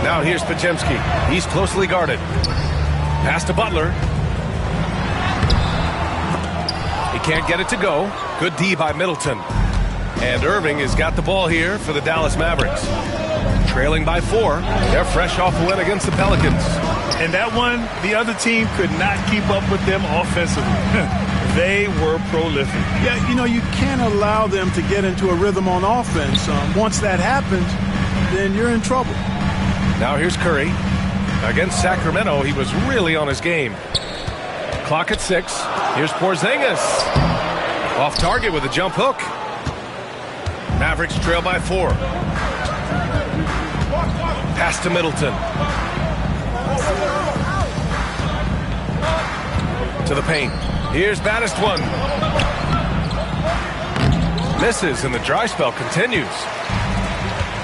Now here's Podziemski. He's closely guarded. Pass to Butler. He can't get it to go. Good D by Middleton. And Irving has got the ball here for the Dallas Mavericks. Trailing by 4. They're fresh off a win against the Pelicans. And that one, the other team could not keep up with them offensively. They were prolific. Yeah, you know, you can't allow them to get into a rhythm on offense. Once that happens, then you're in trouble. Now here's Curry. Against Sacramento, he was really on his game. Clock at 6. Here's Porzingis. Off target with a jump hook. Mavericks trail by 4. Pass to Middleton. To the paint. Here's baddest one. Misses, and the dry spell continues.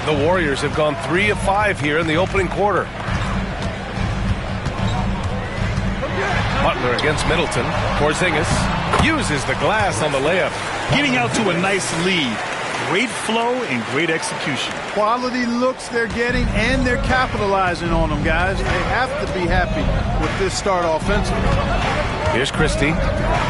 The Warriors have gone 3 of 5 here in the opening quarter. Butler against Middleton. Porzingis uses the glass on the layup. Getting out to a nice lead. Great flow and great execution. Quality looks they're getting, and they're capitalizing on them, guys. They have to be happy with this start offensively. Here's Christie.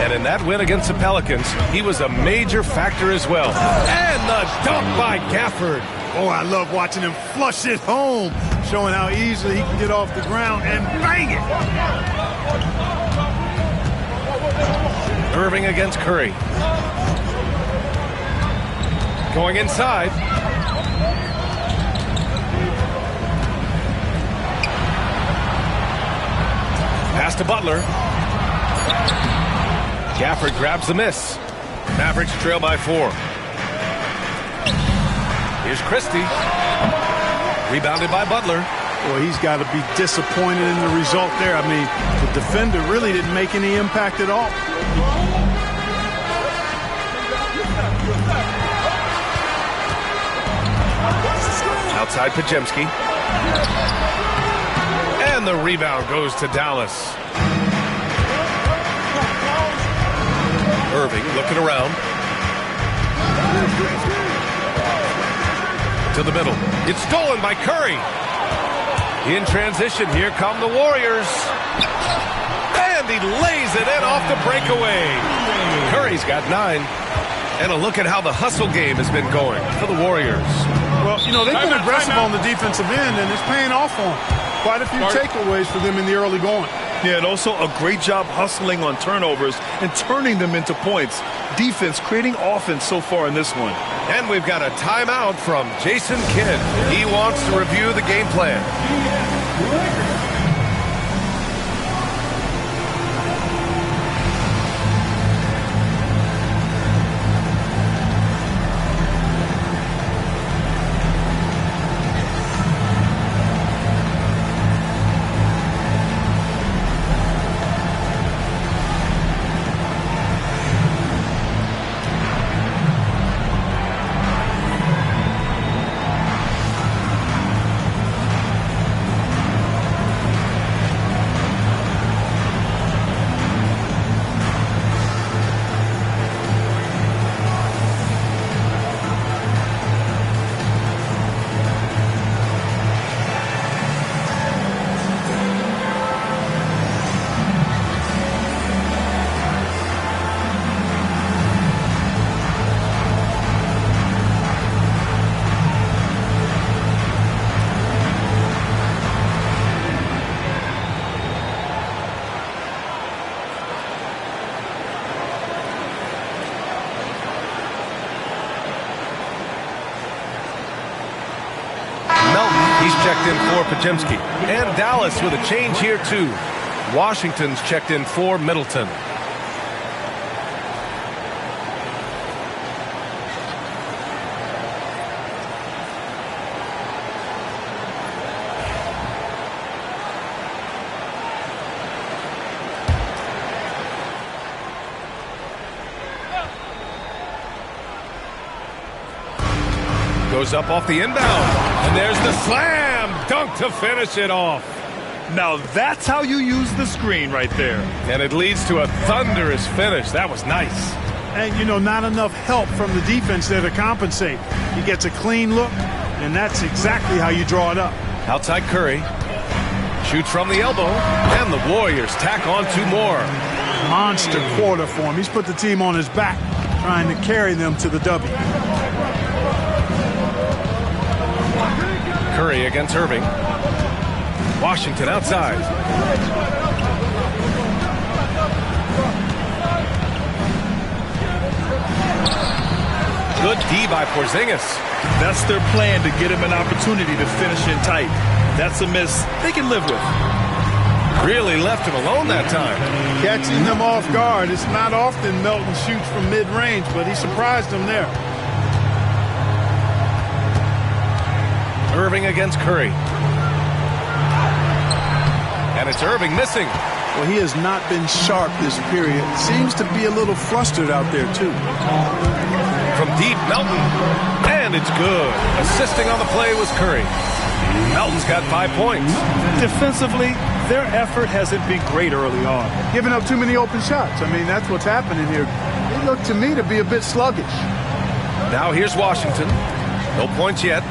And in that win against the Pelicans, he was a major factor as well. And the dunk by Gafford. Oh, I love watching him flush it home, showing how easily he can get off the ground and bang it. Irving against Curry. Going inside. Pass to Butler. Gafford grabs the miss. Mavericks trail by 4. Here's Christie. Rebounded by Butler. Well, he's got to be disappointed in the result there. I mean, the defender really didn't make any impact at all. Outside Podziemski. And the rebound goes to Dallas. Irving looking around. To the middle. It's stolen by Curry. In transition, here come the Warriors. And he lays it in off the breakaway. Curry's got 9. And a look at how the hustle game has been going for the Warriors. Well, you know, they've been aggressive on the defensive end, and it's paying off on them. Quite a few takeaways for them in the early going. Yeah, and also a great job hustling on turnovers and turning them into points. defense creating offense so far in this one. And we've got a timeout from Jason Kidd. He wants to review the game plan. He's checked in for Podziemski. And Dallas with a change here, too. Washington's checked in for Middleton. Goes up off the inbound. And there's the slam dunk to finish it off. Now that's how you use the screen right there. And it leads to a thunderous finish. That was nice. And, you know, not enough help from the defense there to compensate. He gets a clean look, and that's exactly how you draw it up. Outside Curry. Shoots from the elbow. And the Warriors tack on two more. Monster quarter for him. He's put the team on his back, trying to carry them to the W. Curry against Irving. Washington outside. Good D by Porzingis. That's their plan, to get him an opportunity to finish in tight. That's a miss they can live with. Really left him alone that time. Catching them off guard. It's not often Melton shoots from mid-range, but he surprised them there. Irving against Curry. And it's Irving missing. Well, he has not been sharp this period. Seems to be a little flustered out there, too. From deep, Melton. And it's good. Assisting on the play was Curry. Melton's got 5 points. Defensively, their effort hasn't been great early on. Giving up too many open shots. I mean, that's what's happening here. It looked to me to be a bit sluggish. Now here's Washington. No points yet.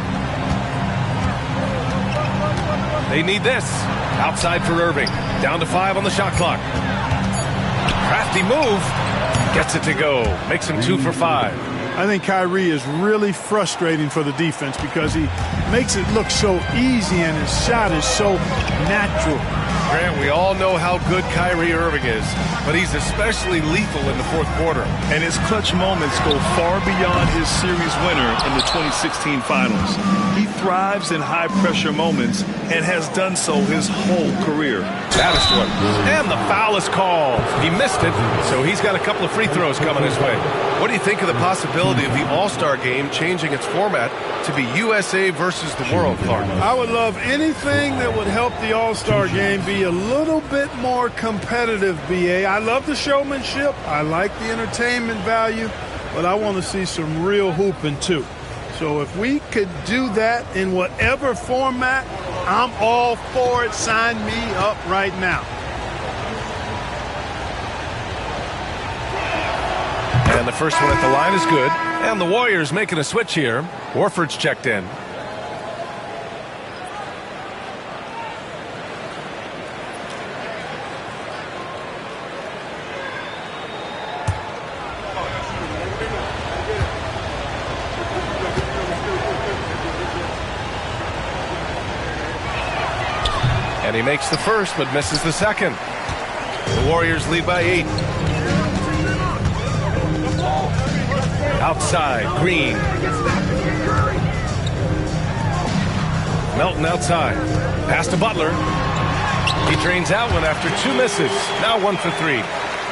They need this. Outside for Irving. Down to 5 on the shot clock. Crafty move. Gets it to go. Makes him 2 for 5. I think Kyrie is really frustrating for the defense because he makes it look so easy and his shot is so natural. Grant, we all know how good Kyrie Irving is, but he's especially lethal in the fourth quarter. And his clutch moments go far beyond his series winner in the 2016 finals. He thrives in high-pressure moments and has done so his whole career. That is one. And the foul is called. He missed it, so he's got a couple of free throws coming his way. What do you think of the possibility of the All-Star game changing its format to be USA versus the world, Clark? I would love anything that would help the All-Star game be a little bit more competitive, BA. I love the showmanship. I like the entertainment value, but I want to see some real hooping, too. So if we could do that in whatever format, I'm all for it. Sign me up right now. And the first one at the line is good. And the Warriors making a switch here. Horford's checked in. And he makes the first, but misses the second. The Warriors lead by 8. Outside, Green. Melton outside. Pass to Butler. He drains out one after 2 misses. Now 1 for 3.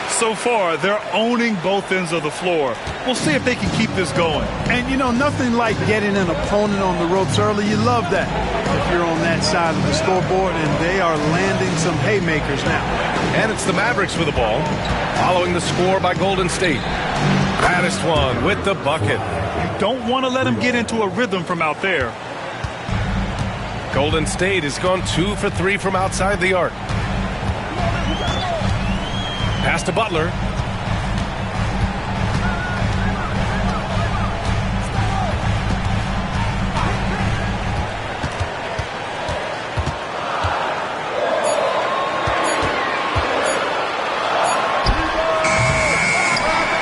So far, they're owning both ends of the floor. We'll see if they can keep this going. And, you know, nothing like getting an opponent on the ropes early. You love that if you're on that side of the scoreboard, and they are landing some haymakers now. And it's the Mavericks with the ball, following the score by Golden State. Baddest one with the bucket. You don't want to let him get into a rhythm from out there. Golden State has gone 2 for 3 from outside the arc. Pass to Butler.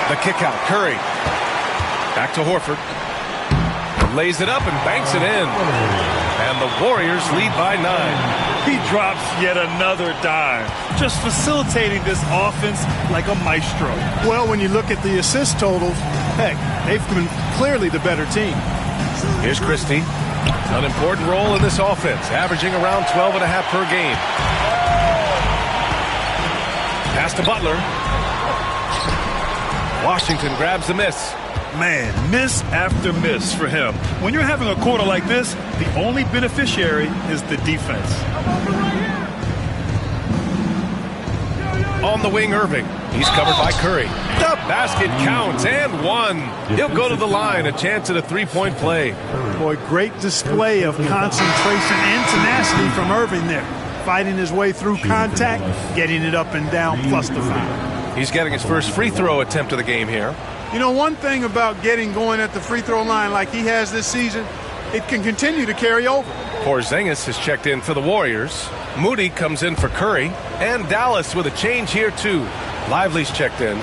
The kick out, Curry. Back to Horford. Lays it up and banks it in. And the Warriors lead by 9. He drops yet another dime, just facilitating this offense like a maestro. Well, when you look at the assist totals, heck, they've been clearly the better team. Here's Christie. An important role in this offense, averaging around 12.5 per game. Pass to Butler. Washington grabs the miss. Man, miss after miss for him. When you're having a quarter like this, the only beneficiary is the defense. On the wing, Irving. He's covered by Curry. The basket counts and 1. He'll go to the line, a chance at a 3-point play. Boy, great display of concentration and tenacity from Irving there. Fighting his way through contact, getting it up and down, plus the foul. He's getting his first free throw attempt of the game here. You know, one thing about getting going at the free throw line like he has this season, it can continue to carry over. Porzingis has checked in for the Warriors. Moody comes in for Curry. And Dallas with a change here, too. Lively's checked in.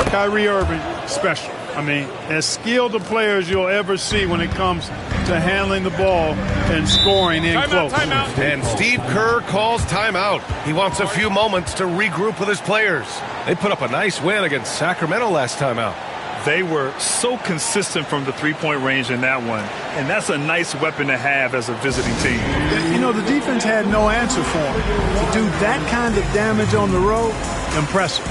Kyrie Irving, special. I mean, as skilled a player as you'll ever see when it comes to handling the ball and scoring in close. Timeout. And Steve Kerr calls timeout. He wants a few moments to regroup with his players. They put up a nice win against Sacramento last time out. They were so consistent from the three-point range in that one, and that's a nice weapon to have as a visiting team. You know, the defense had no answer for him. To do that kind of damage on the road, impressive.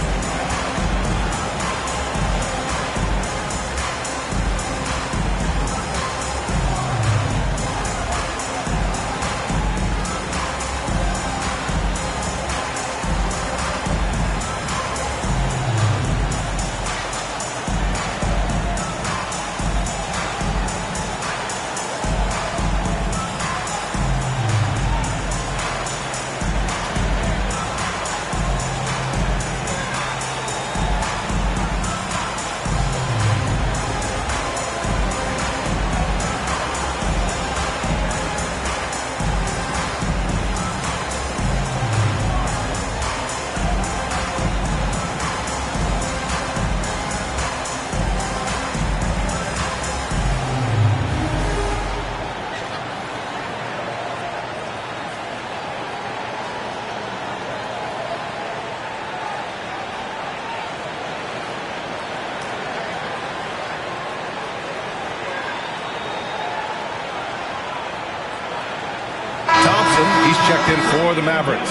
He's checked in for the Mavericks.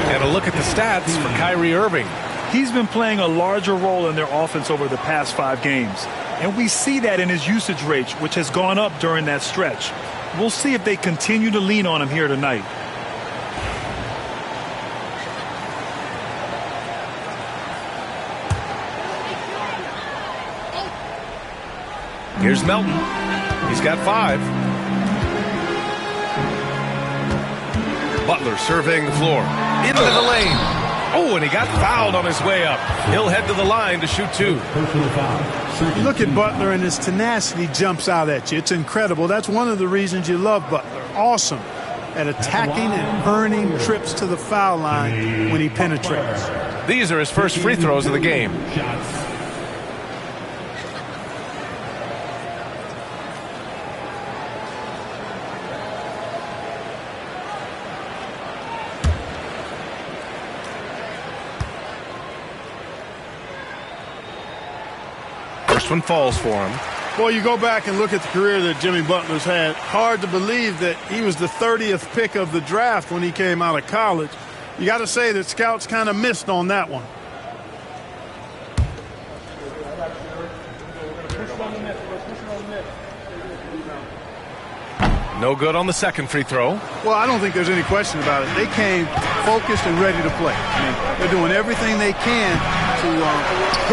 And a look at the stats for Kyrie Irving. He's been playing a larger role in their offense over the past 5 games. And we see that in his usage rate, which has gone up during that stretch. We'll see if they continue to lean on him here tonight. Here's Melton. He's got 5. Butler surveying the floor. Into the lane. Oh, and he got fouled on his way up. He'll head to the line to shoot 2. Look at Butler, and his tenacity jumps out at you. It's incredible. That's one of the reasons you love Butler. Awesome at attacking and earning trips to the foul line when he penetrates. These are his first free throws of the game. First one falls for him. Well, you go back and look at the career that Jimmy Butler's had. Hard to believe that he was the 30th pick of the draft when he came out of college. You got to say that scouts kind of missed on that one. No good on the second free throw. Well, I don't think there's any question about it. They came focused and ready to play. I mean, they're doing everything they can to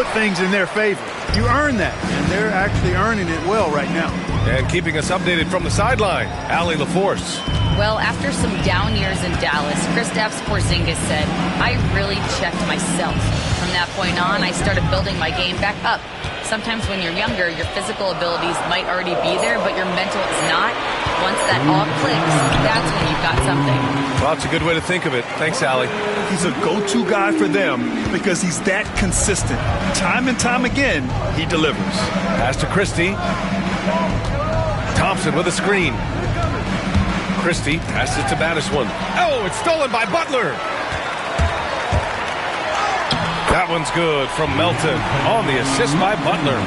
put things in their favor. You earn that, and they're actually earning it well right now. And keeping us updated from the sideline, Allie LaForce. Well, after some down years in Dallas, Kristaps Porzingis said, I really checked myself. From that point on, I started building my game back up. Sometimes when you're younger, your physical abilities might already be there, but your mental is not. Once that all clicks, that's when you've got something. Well, that's a good way to think of it. Thanks, Allie. He's a go-to guy for them because he's that consistent. Time and time again, he delivers. Pass to Christie. Thompson with a screen. Christie passes it to Battiswan. Oh, it's stolen by Butler. That one's good from Melton on the assist by Butler.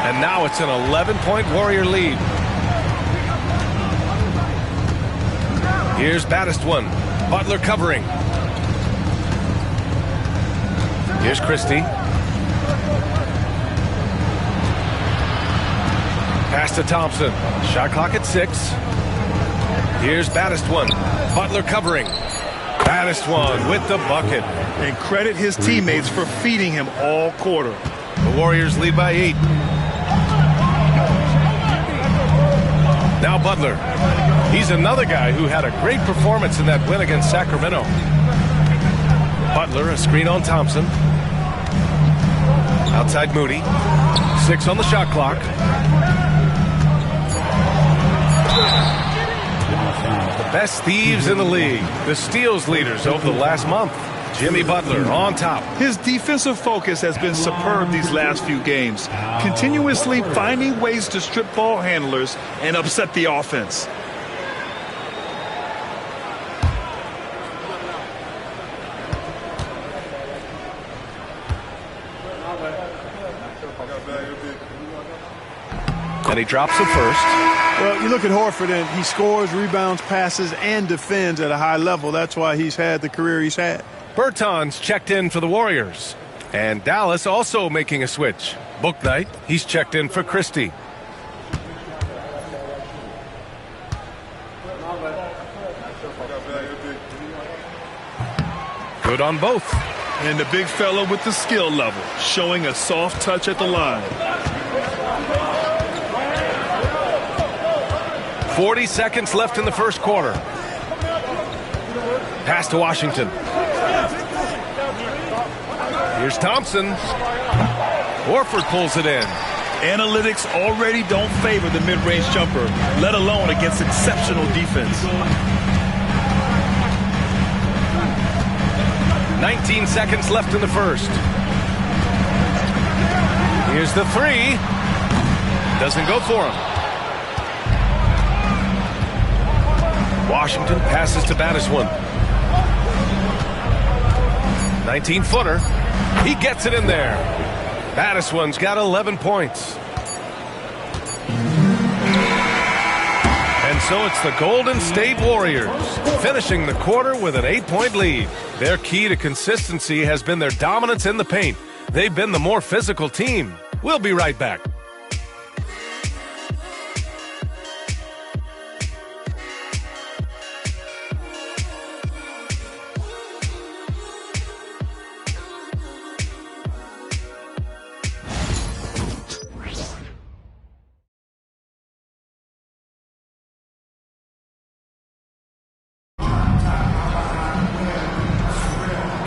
And now it's an 11-point Warrior lead. Here's Battiswan. Butler covering. Here's Christie. Pass to Thompson. Shot clock at 6. Here's Battiswan. Butler covering. Battiswan with the bucket. And credit his teammates for feeding him all quarter. The Warriors lead by 8. Now Butler. He's another guy who had a great performance in that win against Sacramento. Butler, a screen on Thompson. Outside Moody. 6 on the shot clock. The best thieves in the league. The steals leaders over the last month. Jimmy Butler on top. His defensive focus has been superb these last few games, continuously finding ways to strip ball handlers and upset the offense. And he drops it first. Well, you look at Horford, and he scores, rebounds, passes, and defends at a high level. That's why he's had the career he's had. Bertans checked in for the Warriors. And Dallas also making a switch. Bouknight, he's checked in for Christie. Good on both. And the big fella with the skill level, showing a soft touch at the line. 40 seconds left in the first quarter. Pass to Washington. Here's Thompson. Horford pulls it in. Analytics already don't favor the mid-range jumper, let alone against exceptional defense. 19 seconds left in the first. Here's the 3. Doesn't go for him. Washington passes to Battiswan. 19-footer. He gets it in there. Battiswan's got 11 points. And so it's the Golden State Warriors finishing the quarter with an 8-point lead. Their key to consistency has been their dominance in the paint. They've been the more physical team. We'll be right back.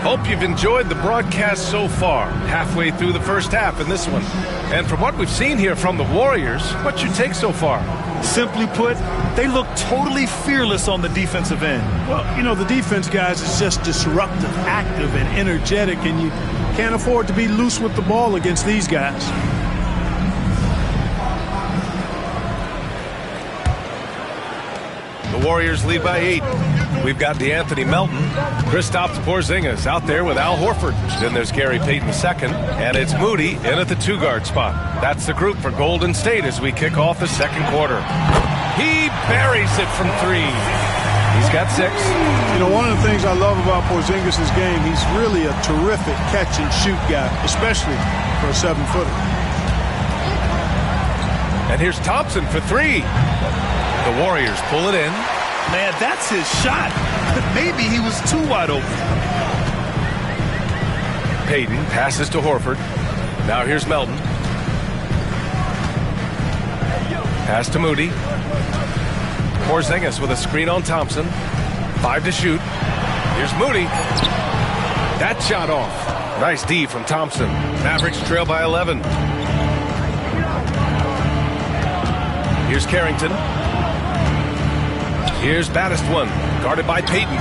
Hope you've enjoyed the broadcast so far, halfway through the first half in this one. And from what we've seen here from the Warriors, what's your take so far? Simply put, they look totally fearless on the defensive end. Well, you know, the defense, guys, is just disruptive, active, and energetic, and you can't afford to be loose with the ball against these guys. The Warriors lead by 8. We've got DeAnthony Melton, Kristaps Porzingis out there with Al Horford. Then there's Gary Payton II, and it's Moody in at the 2-guard spot. That's the group for Golden State as we kick off the second quarter. He buries it from 3. He's got 6. You know, one of the things I love about Porzingis' game, he's really a terrific catch-and-shoot guy, especially for a 7-footer. And here's Thompson for 3. The Warriors pull it in. Man, that's his shot. Maybe he was too wide open. Payton passes to Horford. Now here's Melton. Pass to Moody. Porzingis with a screen on Thompson. 5 to shoot. Here's Moody. That shot off. Nice D from Thompson. Mavericks trail by 11. Here's Carrington. Here's Battistone, guarded by Payton.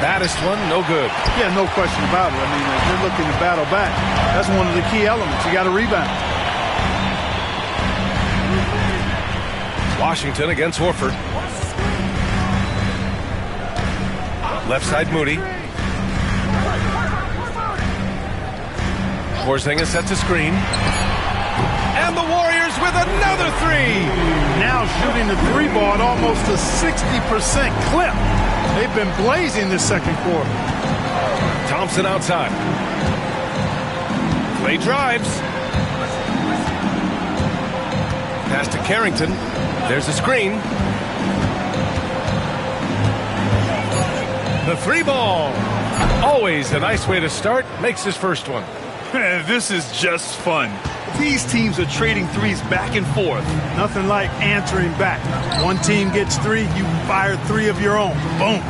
Battistone, no good. Yeah, no question about it. I mean, if you're looking to battle back, that's one of the key elements. You got to rebound. Washington against Horford. Left side Moody. Porzingis sets a screen. And the Warriors with another 3. Now shooting the 3-ball at almost a 60% clip. They've been blazing this second quarter. Thompson outside. Clay drives. Pass to Carrington. There's a screen. The 3-ball. Always a nice way to start. Makes his first one. This is just fun. These teams are trading threes back and forth. Nothing like answering back. One team gets 3, you fire 3 of your own. Boom.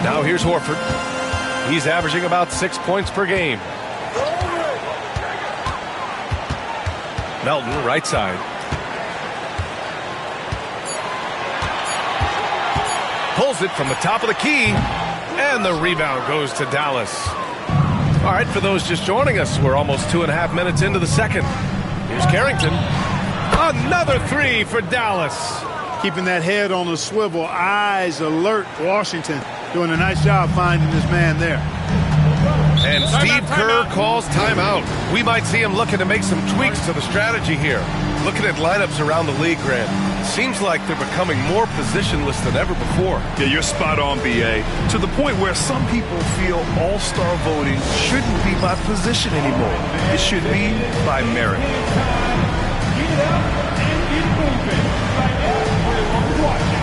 Now here's Horford. He's averaging about 6 points per game. Melton, right side. Pulls it from the top of the key. And the rebound goes to Dallas. All right, for those just joining us, we're almost 2.5 minutes into the second. Here's Carrington. Another 3 for Dallas. Keeping that head on a swivel, eyes alert. Washington doing a nice job finding this man there. And Steve Kerr calls timeout. We might see him looking to make some tweaks to the strategy here. Looking at lineups around the league, Grant, seems like they're becoming more positionless than ever before. Yeah, you're spot on, B.A. To the point where some people feel all-star voting shouldn't be by position anymore. It should be by merit. Get it up and get moving. Right now, we're watching.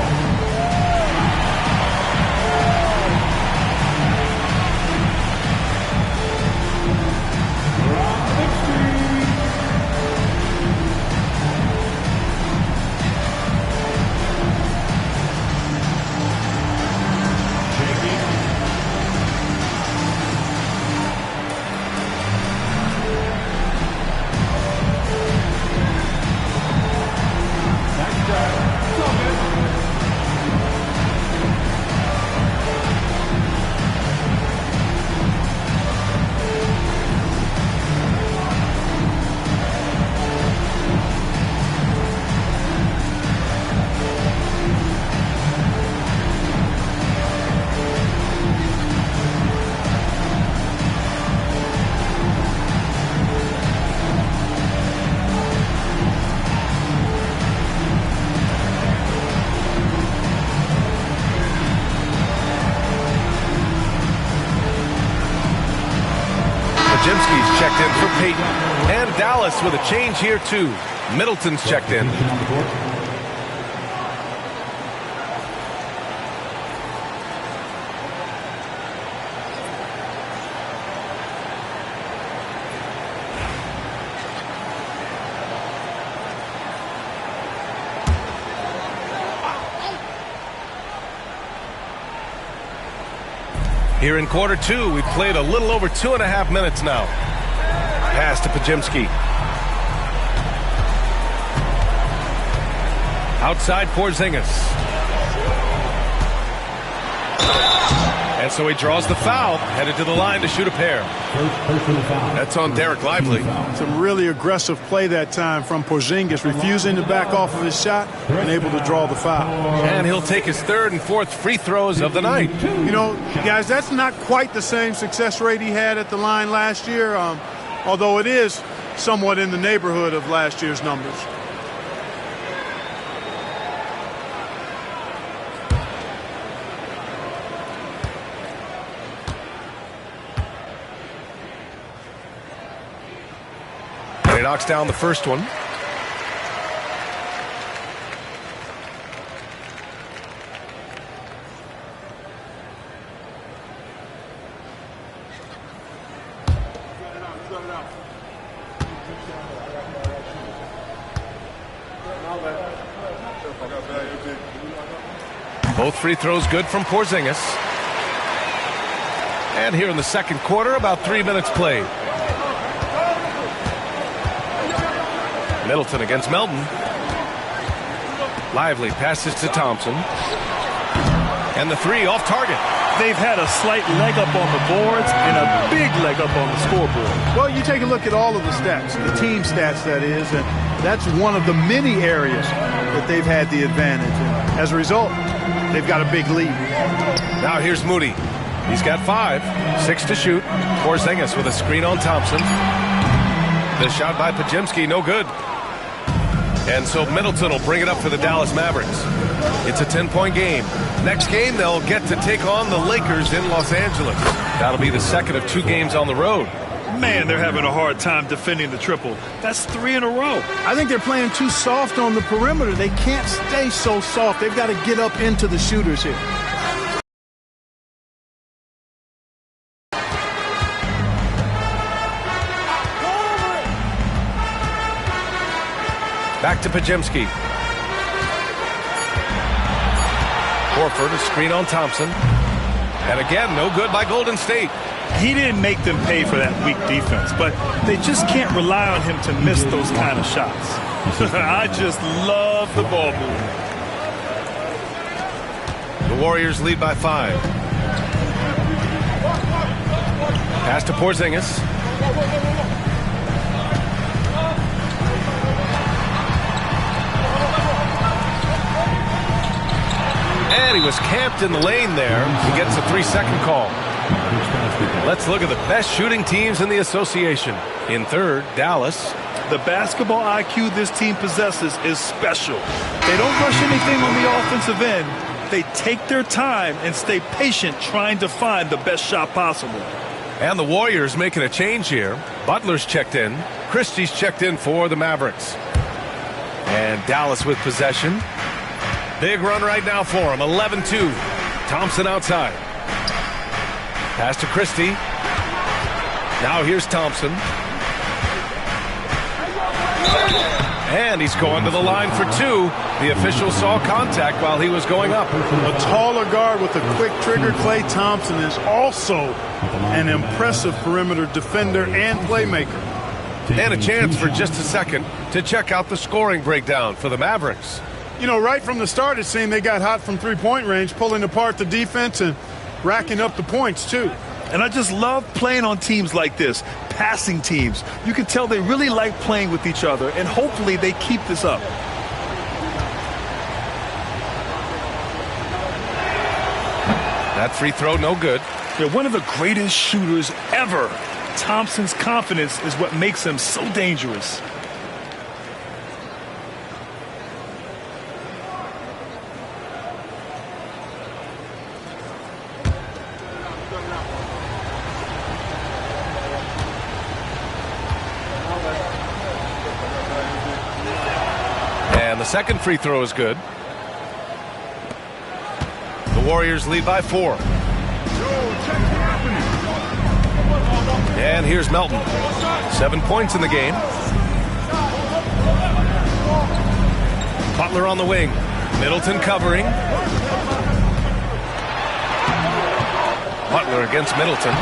Podziemski's checked in for Payton. And Dallas with a change here, too. Middleton's checked in. Here in quarter 2, we've played a little over 2.5 minutes now. Pass to Podziemski. Outside Porzingis. And And so he draws the foul, headed to the line to shoot a pair. That's on Derek Lively. Some really aggressive play that time from Porzingis, refusing to back off of his shot and able to draw the foul. And he'll take his third and fourth free throws of the night. You know, guys, that's not quite the same success rate he had at the line last year, although it is somewhat in the neighborhood of last year's numbers. He knocks down the first one. Both free throws good from Porzingis. And here in the second quarter, about 3 minutes played. Middleton against Melton. Lively passes to Thompson. And the three off target. They've had a slight leg up on the boards and a big leg up on the scoreboard. Well, you take a look at all of the stats, the team stats, that is, and that's one of the many areas that they've had the advantage. And as a result, they've got a big lead. Now here's Moody. He's got 5, 6 to shoot. Porzingis with a screen on Thompson. The shot by Podziemski, no good. And so Middleton will bring it up for the Dallas Mavericks. It's a 10-point game. Next game, they'll get to take on the Lakers in Los Angeles. That'll be the second of 2 games on the road. Man, they're having a hard time defending the triple. That's 3 in a row. I think they're playing too soft on the perimeter. They can't stay so soft. They've got to get up into the shooters here. Back to Podziemski. Horford, a screen on Thompson. And again, no good by Golden State. He didn't make them pay for that weak defense, but they just can't rely on him to miss those kind of shots. I just love the ball movement. The Warriors lead by 5. Pass to Porzingis. And he was camped in the lane there. He gets a 3-second call. Let's look at the best shooting teams in the association. In third, Dallas. The basketball IQ this team possesses is special. They don't rush anything on the offensive end. They take their time and stay patient trying to find the best shot possible. And the Warriors making a change here. Butler's checked in. Christie's checked in for the Mavericks. And Dallas with possession. Big run right now for him. 11-2. Thompson outside. Pass to Christie. Now here's Thompson. And he's going to the line for 2. The official saw contact while he was going up. A taller guard with a quick trigger, Klay Thompson, is also an impressive perimeter defender and playmaker. And a chance for just a second to check out the scoring breakdown for the Mavericks. You know, right from the start, it seemed they got hot from three-point range, pulling apart the defense and racking up the points, too. And I just love playing on teams like this, passing teams. You can tell they really like playing with each other, and hopefully they keep this up. That free throw, no good. They're one of the greatest shooters ever. Thompson's confidence is what makes him so dangerous. And the second free throw is good. The Warriors lead by 4. And here's Melton. 7 points in the game. Butler on the wing. Middleton covering. Butler against Middleton.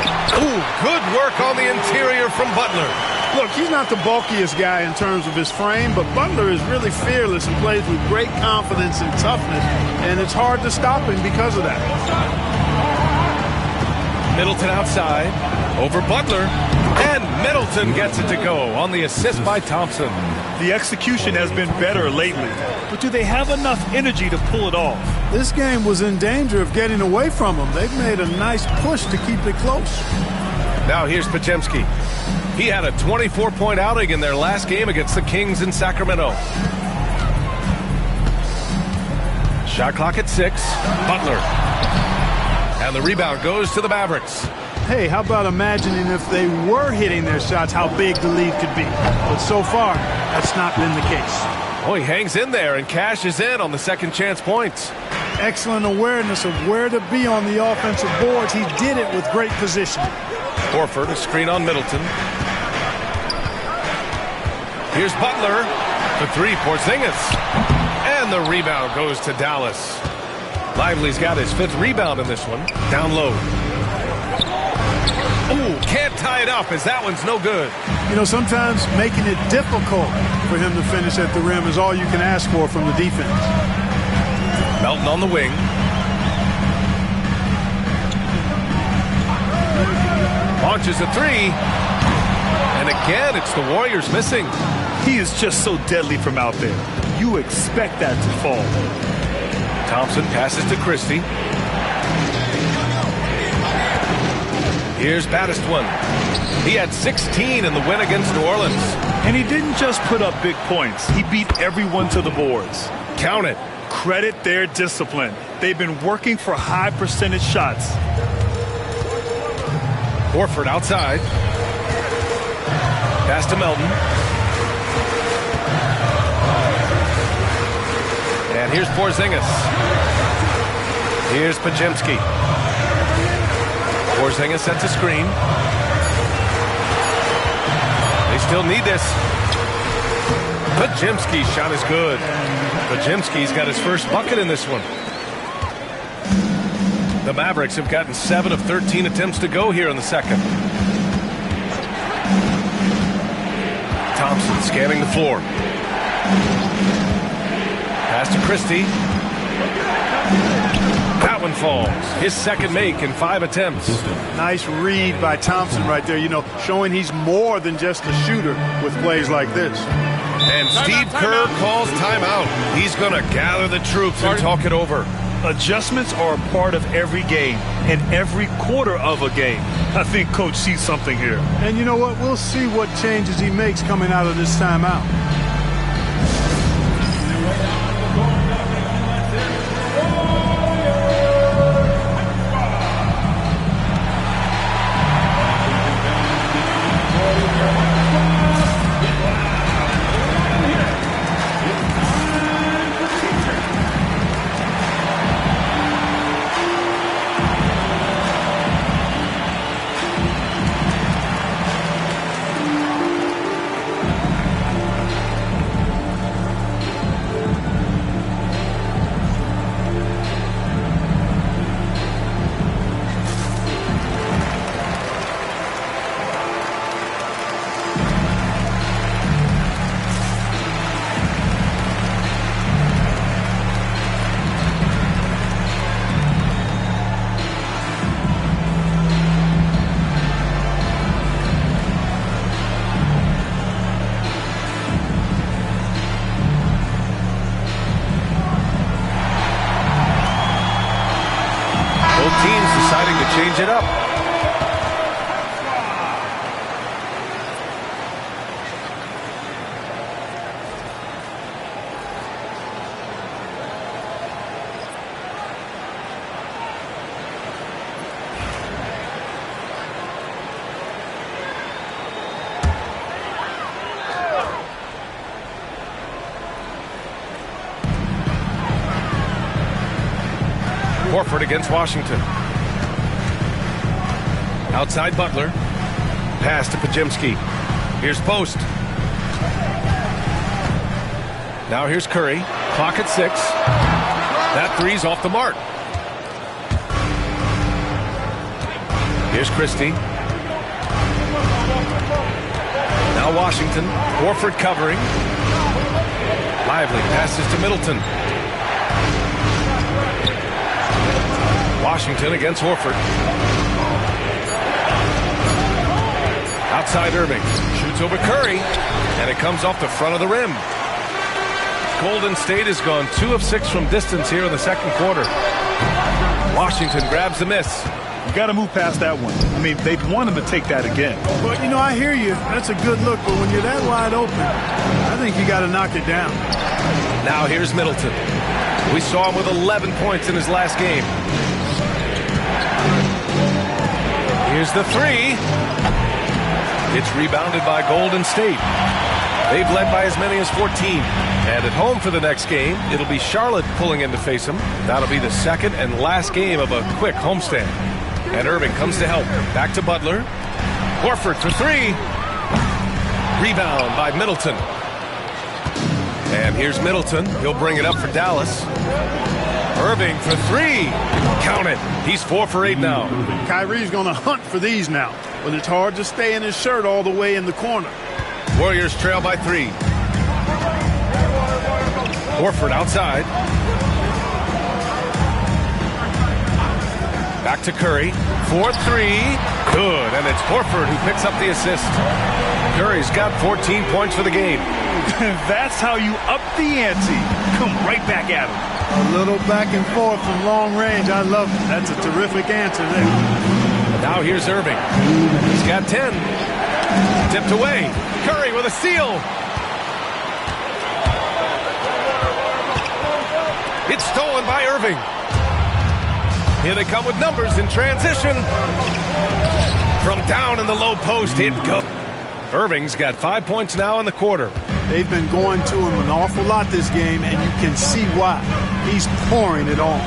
Ooh, good work on the interior from Butler. Look, he's not the bulkiest guy in terms of his frame, but Butler is really fearless and plays with great confidence and toughness, and it's hard to stop him because of that. Middleton outside, over Butler, and Middleton gets it to go on the assist by Thompson. The execution has been better lately, but do they have enough energy to pull it off? This game was in danger of getting away from them. They've made a nice push to keep it close. Now here's Podziemski. He had a 24-point outing in their last game against the Kings in Sacramento. Shot clock at 6. Butler. And the rebound goes to the Mavericks. Hey, how about imagining if they were hitting their shots, how big the lead could be? But so far, that's not been the case. Oh, he hangs in there and cashes in on the second chance points. Excellent awareness of where to be on the offensive boards. He did it with great positioning. Horford, a screen on Middleton. Here's Butler. The 3, Porzingis. And the rebound goes to Dallas. Lively's got his 5th rebound in this one. Down low. Ooh, can't tie it up as that one's no good. You know, sometimes making it difficult for him to finish at the rim is all you can ask for from the defense. Melton on the wing. Launches a 3. And again, it's the Warriors missing. He is just so deadly from out there. You expect that to fall. Thompson passes to Christie. Here's Battistwan. He had 16 in the win against New Orleans. And he didn't just put up big points. He beat everyone to the boards. Count it. Credit their discipline. They've been working for high percentage shots. Horford outside. Pass to Melton. And here's Porzingis. Here's Podziemski. Porzingis sets a screen. They still need this. Podziemski's shot is good. Podziemski's got his first bucket in this one. The Mavericks have gotten 7 of 13 attempts to go here in the second. Thompson scanning the floor. Pass to Christie. That one falls. His second make in 5 attempts. Nice read by Thompson right there. You know, showing he's more than just a shooter with plays like this. And Steve Kerr calls timeout. He's going to gather the troops and talk it over. Adjustments are a part of every game and every quarter of a game. I think Coach sees something here. And you know what? We'll see what changes he makes coming out of this timeout. Change it up. Horford against Washington. Outside Butler. Pass to Podziemski. Here's Post. Now here's Curry. Clock at 6. That three's off the mark. Here's Christie. Now Washington. Horford covering. Lively passes to Middleton. Washington against Horford. Outside Irving. Shoots over Curry. And it comes off the front of the rim. Golden State has gone 2 of 6 from distance here in the second quarter. Washington grabs the miss. You got to move past that one. I mean, they'd want him to take that again. But, you know, I hear you. That's a good look. But when you're that wide open, I think you got to knock it down. Now here's Middleton. We saw him with 11 points in his last game. Here's the three. It's rebounded by Golden State. They've led by as many as 14. And at home for the next game, it'll be Charlotte pulling in to face them. That'll be the second and last game of a quick homestand. And Irving comes to help. Back to Butler. Horford for three. Rebound by Middleton. And here's Middleton. He'll bring it up for Dallas. Irving for three. Count it. He's 4 for 8 now. Kyrie's going to hunt for these now. But it's hard to stay in his shirt all the way in the corner. Warriors trail by 3. Horford outside. Back to Curry. 4-3. Good. And it's Horford who picks up the assist. Curry's got 14 points for the game. That's how you up the ante. Come right back at him. A little back and forth from long range. I love it. That's a terrific answer there. Now here's Irving. He's got 10. Tipped away. Curry with a steal. It's stolen by Irving. Here they come with numbers in transition. From down in the low post, it goes. Irving's got 5 points now in the quarter. They've been going to him an awful lot this game, and you can see why. He's pouring it on.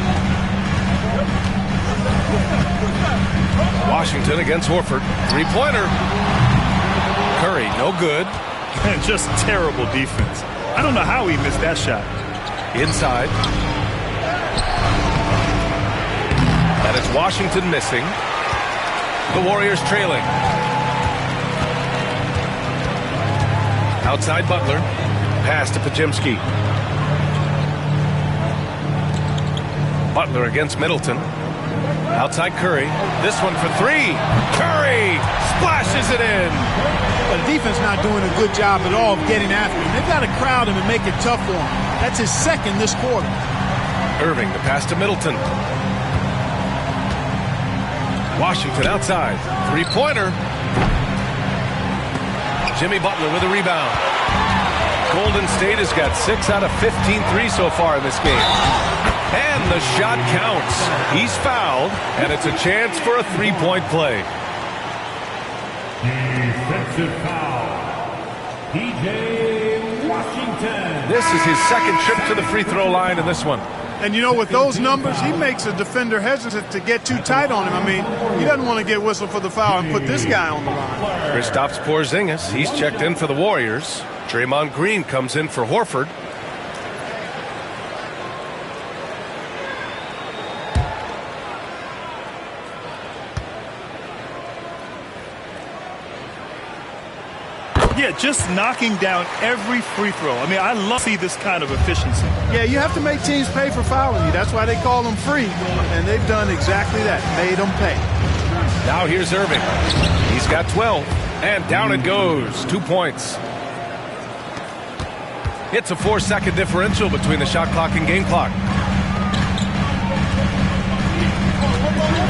Washington against Horford. Three-pointer. Curry, no good. And just terrible defense. I don't know how he missed that shot. Inside. And it's Washington missing. The Warriors trailing. Outside Butler. Pass to Podziemski. Butler against Middleton. Outside Curry. This one for three. Curry splashes it in. But the defense not doing a good job at all of getting after him. They've got to crowd him and make it tough for him. That's his second this quarter. Irving, the pass to Middleton. Washington outside. Three-pointer. Jimmy Butler with a rebound. Golden State has got 6 out of 15 threes so far in this game. And the shot counts. He's fouled, and it's a chance for a three-point play. Defensive foul. P.J. Washington. This is his second trip to the free throw line in this one. And, you know, with those numbers, he makes a defender hesitant to get too tight on him. I mean, he doesn't want to get whistled for the foul and put this guy on the line. Kristaps Porzingis, he's checked in for the Warriors. Draymond Green comes in for Horford. Yeah, just knocking down every free throw. I mean, I love to see this kind of efficiency. Yeah, you have to make teams pay for fouling you. That's why they call them free. And they've done exactly that, made them pay. Now here's Irving. He's got 12. And down it goes. 2 points. It's a 4-second differential between the shot clock and game clock.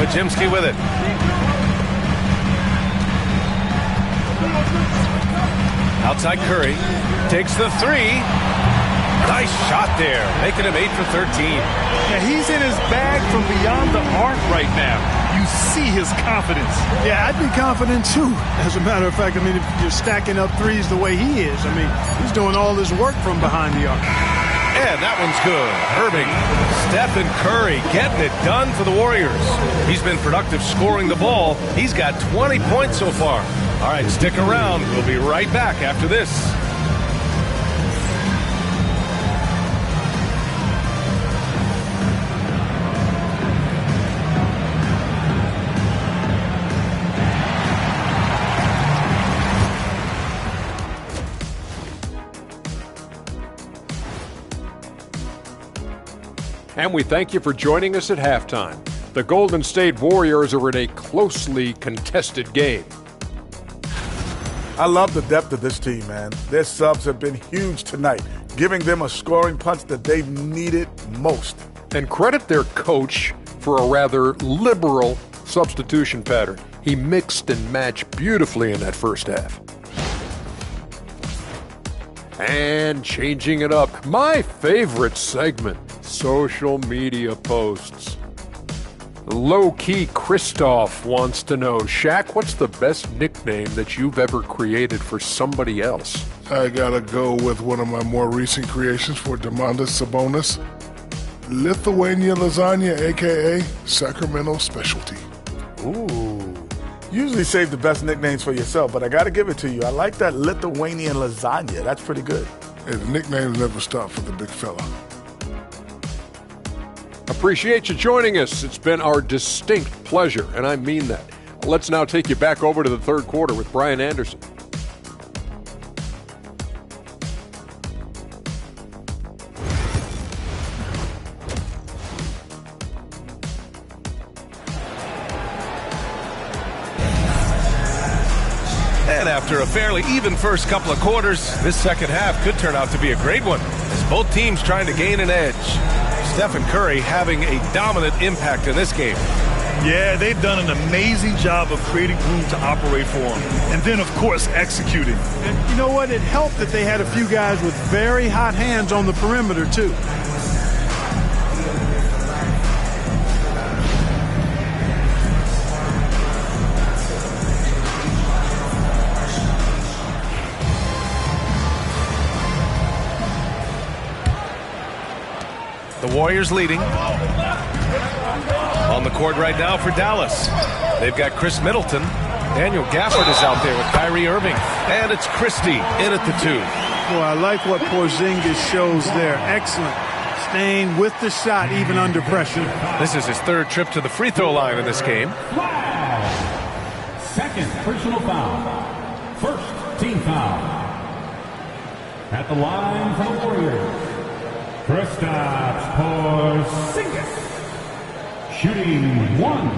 Podziemski with it. Outside Curry. Takes the three. Nice shot there. Making him 8 for 13. Yeah, he's in his bag from beyond the arc right now. You see his confidence. Yeah, I'd be confident too. As a matter of fact, I mean, if you're stacking up threes the way he is, I mean, he's doing all his work from behind the arc. And that one's good. Irving, Stephen Curry getting it done for the Warriors. He's been productive scoring the ball. He's got 20 points so far. All right, stick around. We'll be right back after this. And we thank you for joining us at halftime. The Golden State Warriors are in a closely contested game. I love the depth of this team, man. Their subs have been huge tonight, giving them a scoring punch that they've needed most. And credit their coach for a rather liberal substitution pattern. He mixed and matched beautifully in that first half. And changing it up, my favorite segment, social media posts. Low-key Christoph wants to know, Shaq, what's the best nickname that you've ever created for somebody else? I gotta go with one of my more recent creations for Domantas Sabonis. Lithuania Lasagna, a.k.a. Sacramento Specialty. Ooh. Usually save the best nicknames for yourself, but I got to give it to you. I like that Lithuanian Lasagna. That's pretty good. Hey, the nicknames never stop for the big fella. Appreciate you joining us. It's been our distinct pleasure, and I mean that. Let's now take you back over to the third quarter with Brian Anderson. And after a fairly even first couple of quarters, this second half could turn out to be a great one, as both teams trying to gain an edge. Stephen Curry having a dominant impact in this game. Yeah, they've done an amazing job of creating room to operate for him. And then, of course, executing. And you know what? It helped that they had a few guys with very hot hands on the perimeter, too. The Warriors leading. On the court right now for Dallas. They've got Chris Middleton. Daniel Gafford is out there with Kyrie Irving. And it's Christie in at the 2. Boy, I like what Porzingis shows there. Excellent. Staying with the shot even under pressure. This is his third trip to the free throw line in this game. Second personal foul. First team foul. At the line for the Warriors, Kristaps Porzingis, shooting 1.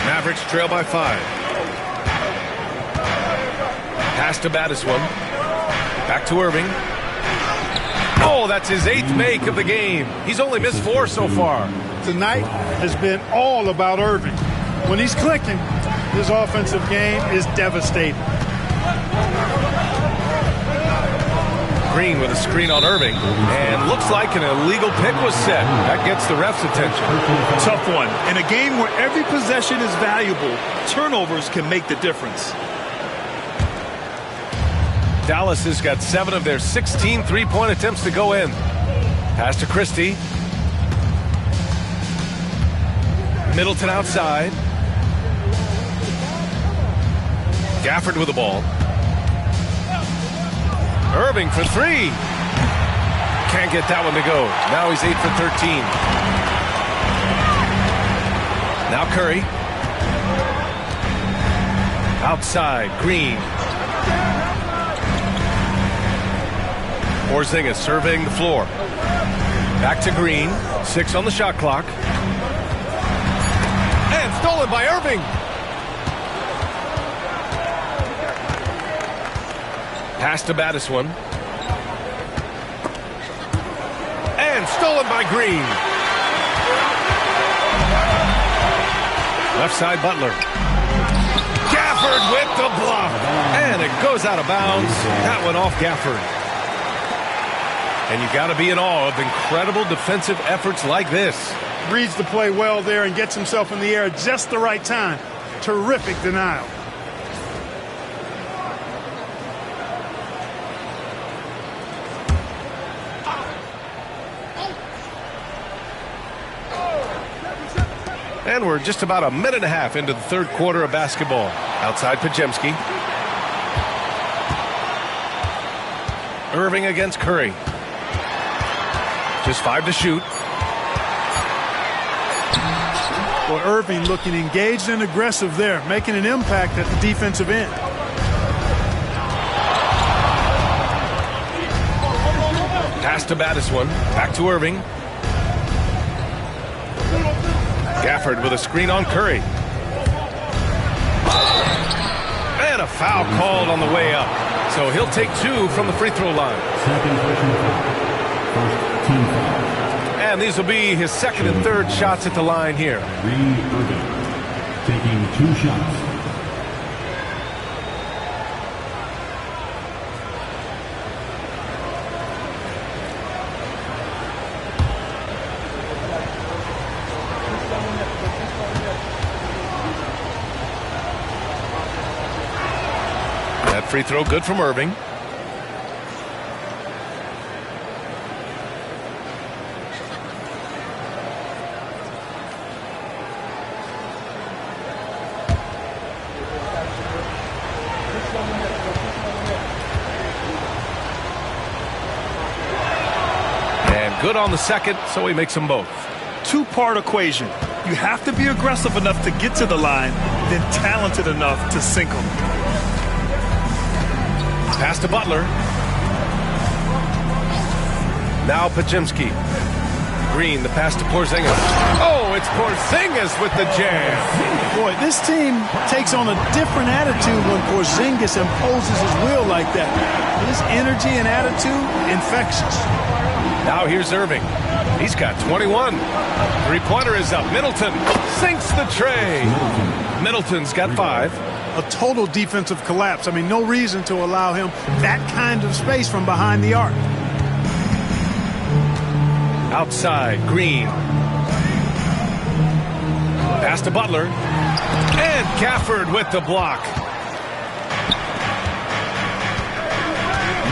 Mavericks trail by 5. Pass to Battiswan. Back to Irving. Oh, that's his 8th make of the game. He's only missed 4 so far. Tonight has been all about Irving. When he's clicking, his offensive game is devastating. Green with a screen on Irving. And looks like an illegal pick was set. That gets the ref's attention. Tough one. In a game where every possession is valuable, turnovers can make the difference. Dallas has got 7 of their 16 three-point attempts to go in. Pass to Christie. Middleton outside. Gafford with the ball. Irving for 3. Can't get that one to go. Now he's 8 for 13. Now Curry. Outside, Green. Porzingis surveying the floor. Back to Green. 6 on the shot clock. And stolen by Irving. Pass to Battiswan. And stolen by Green. Left side, Butler. Gafford with the block. And it goes out of bounds. That one off Gafford. And you got to be in awe of incredible defensive efforts like this. Reads the play well there and gets himself in the air at just the right time. Terrific denial. And we're just about a minute and a half into the third quarter of basketball. Outside Podziemski. Irving against Curry. Just 5 to shoot. Well, Irving looking engaged and aggressive there, making an impact at the defensive end. Pass to Battiswan. Back to Irving. Gafford with a screen on Curry. And a foul called on the way up. So he'll take 2 from the free throw line. And these will be his second and third shots at the line here. Irving taking 2 shots. That free throw good from Irving. Good on the second, so he makes them both. Two-part equation. You have to be aggressive enough to get to the line, then talented enough to sink them. Pass to Butler. Now Podziemski. Green, the pass to Porzingis. Oh, it's Porzingis with the jam. Boy, this team takes on a different attitude when Porzingis imposes his will like that. His energy and attitude, infectious. Now here's Irving. He's got 21. Three-pointer is up. Middleton sinks the tray. Middleton's got 5. A total defensive collapse. I mean, no reason to allow him that kind of space from behind the arc. Outside, Green. Pass to Butler. And Gafford with the block.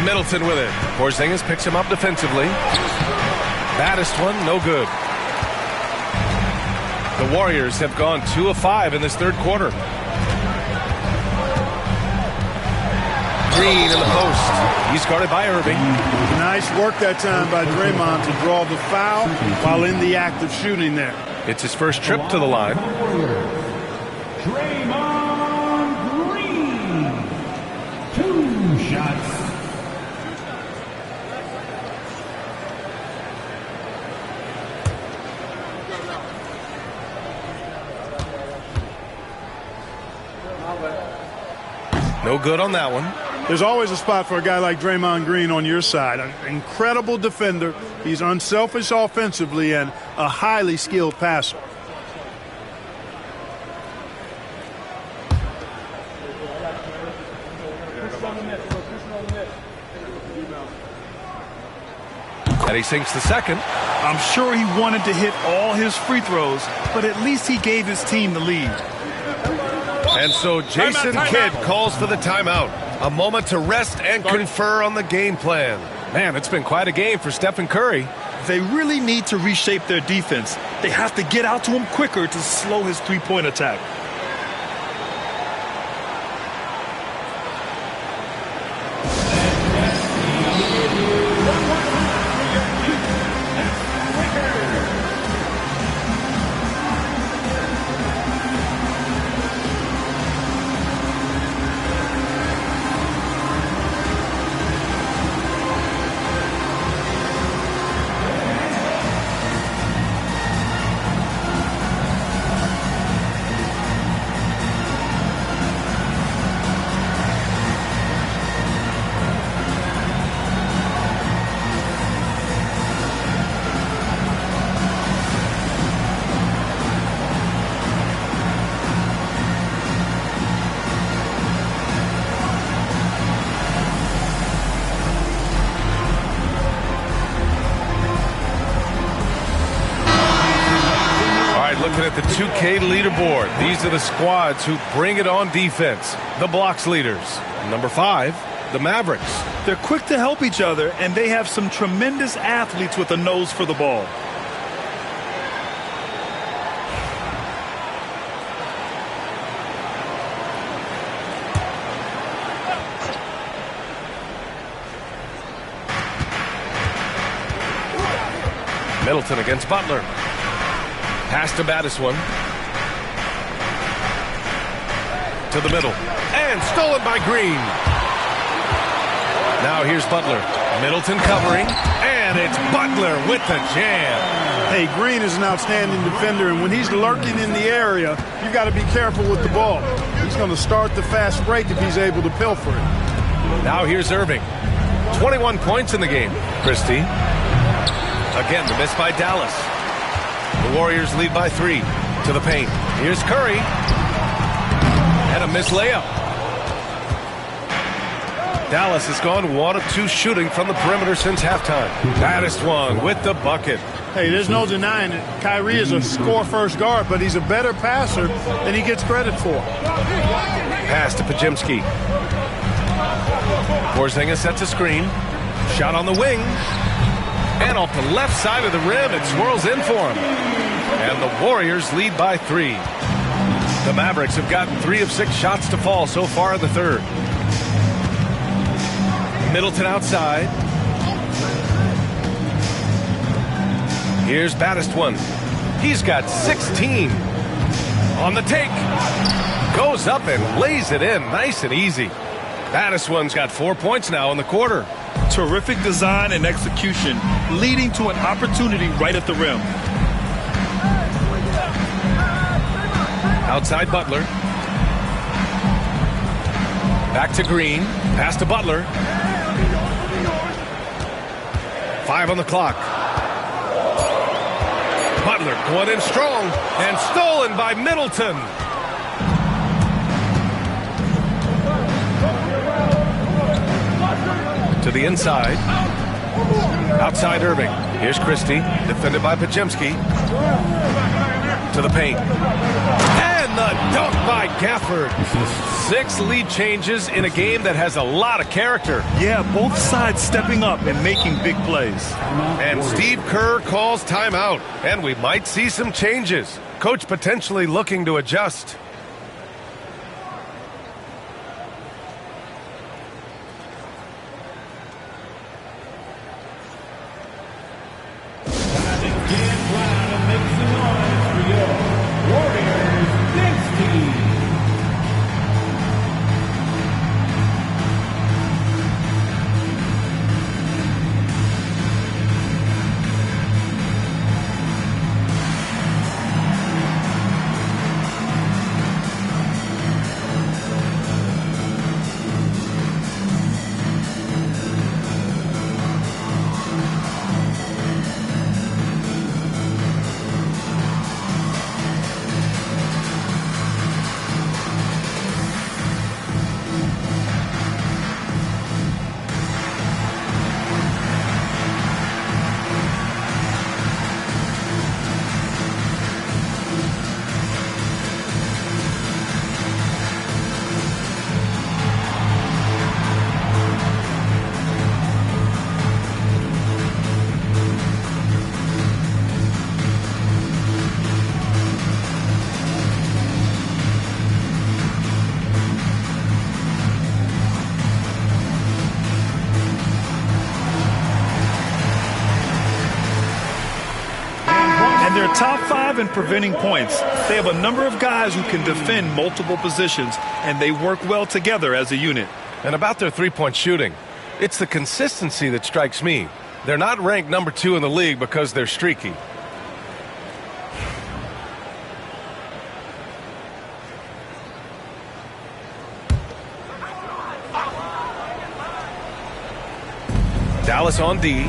Middleton with it. Porzingis picks him up defensively. Battiswan, no good. The Warriors have gone 2 of 5 in this third quarter. Green in the post. He's guarded by Irving. Nice work that time by Draymond to draw the foul while in the act of shooting there. It's his first trip to the line. Draymond Green. 2 shots. No good on that one. There's always a spot for a guy like Draymond Green on your side. An incredible defender. He's unselfish offensively and a highly skilled passer. And he sinks the second. I'm sure he wanted to hit all his free throws, but at least he gave his team the lead. And so Jason Kidd calls for the timeout. A moment to rest and confer on the game plan. Man, it's been quite a game for Stephen Curry. They really need to reshape their defense. They have to get out to him quicker to slow his three-point attack. Looking at the 2K leaderboard, these are the squads who bring it on defense. The blocks leaders. Number 5, the Mavericks. They're quick to help each other, and they have some tremendous athletes with a nose for the ball. Middleton against Butler. Pass to Battiswan. To the middle. And stolen by Green. Now here's Butler. Middleton covering. And And it's Butler with the jam. Hey, Green is an outstanding defender, and when he's lurking in the area, you got to be careful with the ball. He's going to start the fast break if he's able to pilfer it. Now here's Irving. 21 points in the game. Christie. Again, the miss by Dallas. The Warriors lead by 3 to the paint. Here's Curry. And a missed layup. Dallas has gone 1 of 2 shooting from the perimeter since halftime. Baddest one with the bucket. Hey, there's no denying it. Kyrie is a score-first guard, but he's a better passer than he gets credit for. Pass to Podziemski. Porzingis sets a screen. Shot on the wing. And off the left side of the rim, it swirls in for him. And the Warriors lead by 3. The Mavericks have gotten 3 of 6 shots to fall so far in the third. Middleton outside. Here's Baddest one. He's got 16. On the take. Goes up and lays it in nice and easy. Baddest one's got 4 points now in the quarter. Terrific design and execution, leading to an opportunity right at the rim. Outside Butler. Back to Green. Pass to Butler. 5 on the clock. Butler going in strong and stolen by Middleton. To the inside. Outside Irving. Here's Christie. Defended by Podziemski. To the paint. And the dunk by Gafford. 6 lead changes in a game that has a lot of character. Yeah, both sides stepping up and making big plays. And Steve Kerr calls timeout. And we might see some changes. Coach potentially looking to adjust. They're top 5 in preventing points. They have a number of guys who can defend multiple positions, and they work well together as a unit. And about their three-point shooting, it's the consistency that strikes me. They're not ranked number 2 in the league because they're streaky. Dallas on D.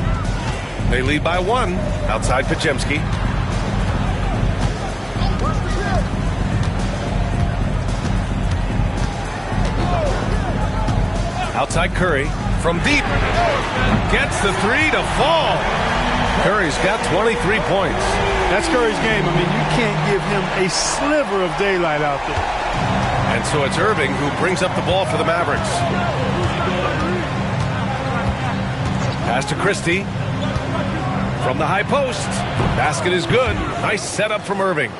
They lead by 1. Outside Podziemski. Outside Curry from deep. Gets the 3 to fall. Curry's got 23 points. That's Curry's game. I mean, you can't give him a sliver of daylight out there. And so it's Irving who brings up the ball for the Mavericks. Pass to Christie. From the high post. Basket is good. Nice setup from Irving.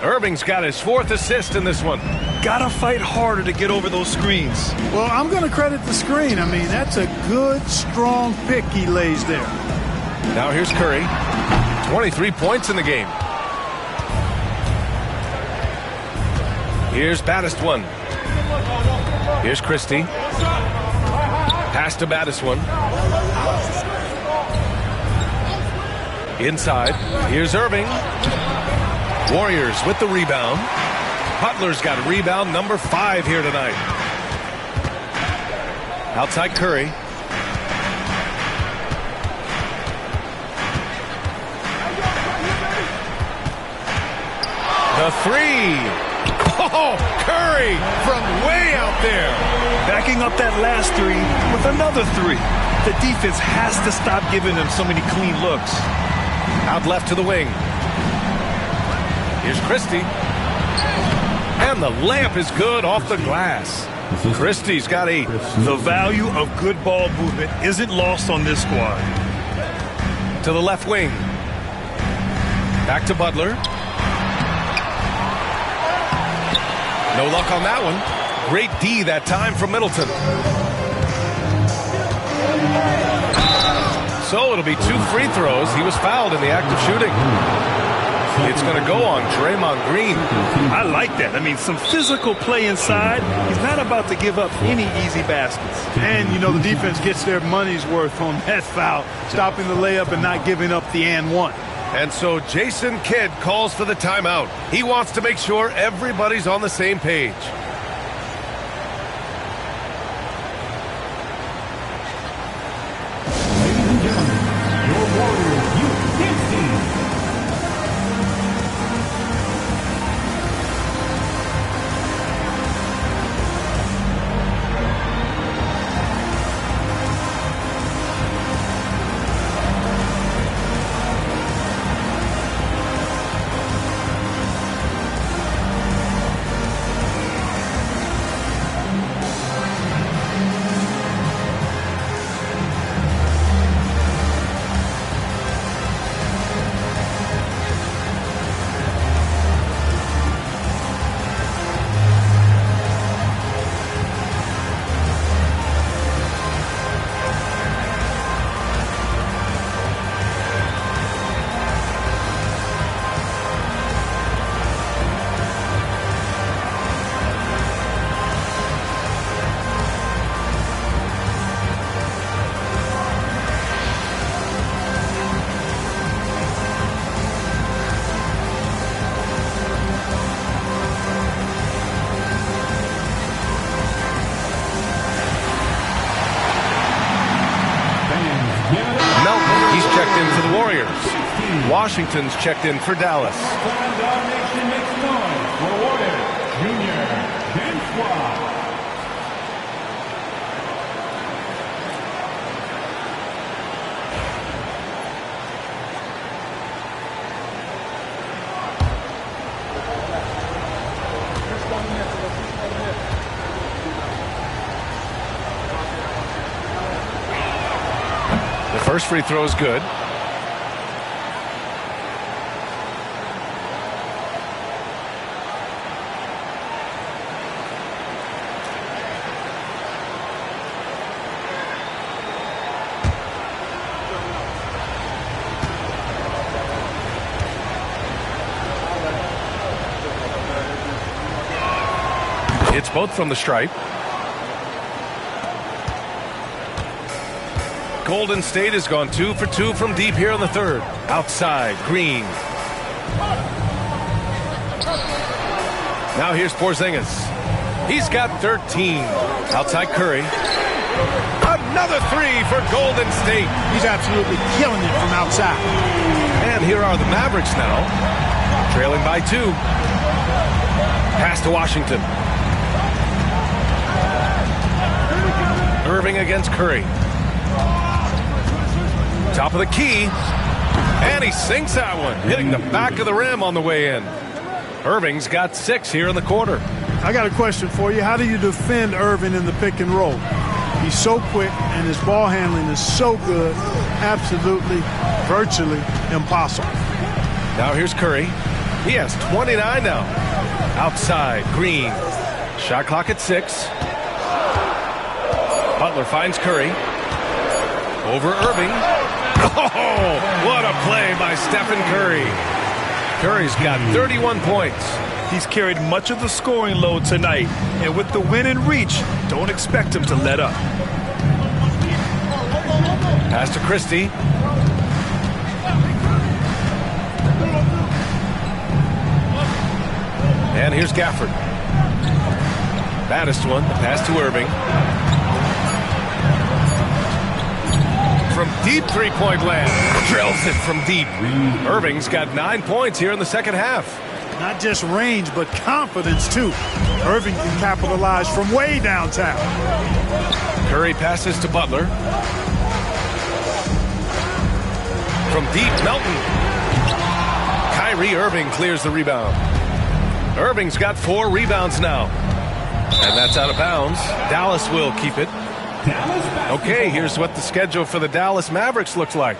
Irving's got his 4th assist in this one. Gotta fight harder to get over those screens. Well, I'm going to credit the screen. I mean, that's a good, strong pick he lays there. Now here's Curry. 23 points in the game. Here's Baddest one. Here's Christie. Pass to Baddest one. Inside, here's Irving. Warriors with the rebound. Butler's got rebound number 5 here tonight. Outside Curry. The 3. Oh, Curry from way out there. Backing up that last 3 with another 3. The defense has to stop giving them so many clean looks. Out left to the wing. Here's Christie. And the layup is good off the glass. Christie's got 8. The value of good ball movement isn't lost on this squad. To the left wing. Back to Butler. No luck on that one. Great D that time from Middleton. So it'll be 2 free throws. He was fouled in the act of shooting. It's going to go on Draymond Green. I like that. I mean, some physical play inside. He's not about to give up any easy baskets. And, you know, the defense gets their money's worth on that foul, stopping the layup and not giving up the and one. And so Jason Kidd calls for the timeout. He wants to make sure everybody's on the same page. Washington's checked in for Dallas. The first free throw is good. It's both from the stripe. Golden State has gone 2 for 2 from deep here in the third. Outside, Green. Now here's Porzingis. He's got 13. Outside Curry. Another 3 for Golden State. He's absolutely killing it from outside. And here are the Mavericks now, trailing by 2. Pass to Washington. Irving against Curry. Top of the key. And he sinks that one, hitting the back of the rim on the way in. Irving's got 6 here in the quarter. I got a question for you. How do you defend Irving in the pick and roll? He's so quick and his ball handling is so good. Absolutely, virtually impossible. Now here's Curry. He has 29 now. Outside, Green. Shot clock at 6. Butler finds Curry. Over Irving. Oh, what a play by Stephen Curry. Curry's got 31 points. He's carried much of the scoring load tonight. And with the win in reach, don't expect him to let up. Pass to Christie. And here's Gafford. Baddest one, the pass to Irving. From deep three-point land. Drills it from deep. Irving's got 9 points here in the second half. Not just range, but confidence, too. Irving can capitalize from way downtown. Curry passes to Butler. From deep, Melton. Kyrie Irving clears the rebound. Irving's got 4 rebounds now. And that's out of bounds. Dallas will keep it. Okay, here's what the schedule for the Dallas Mavericks looks like.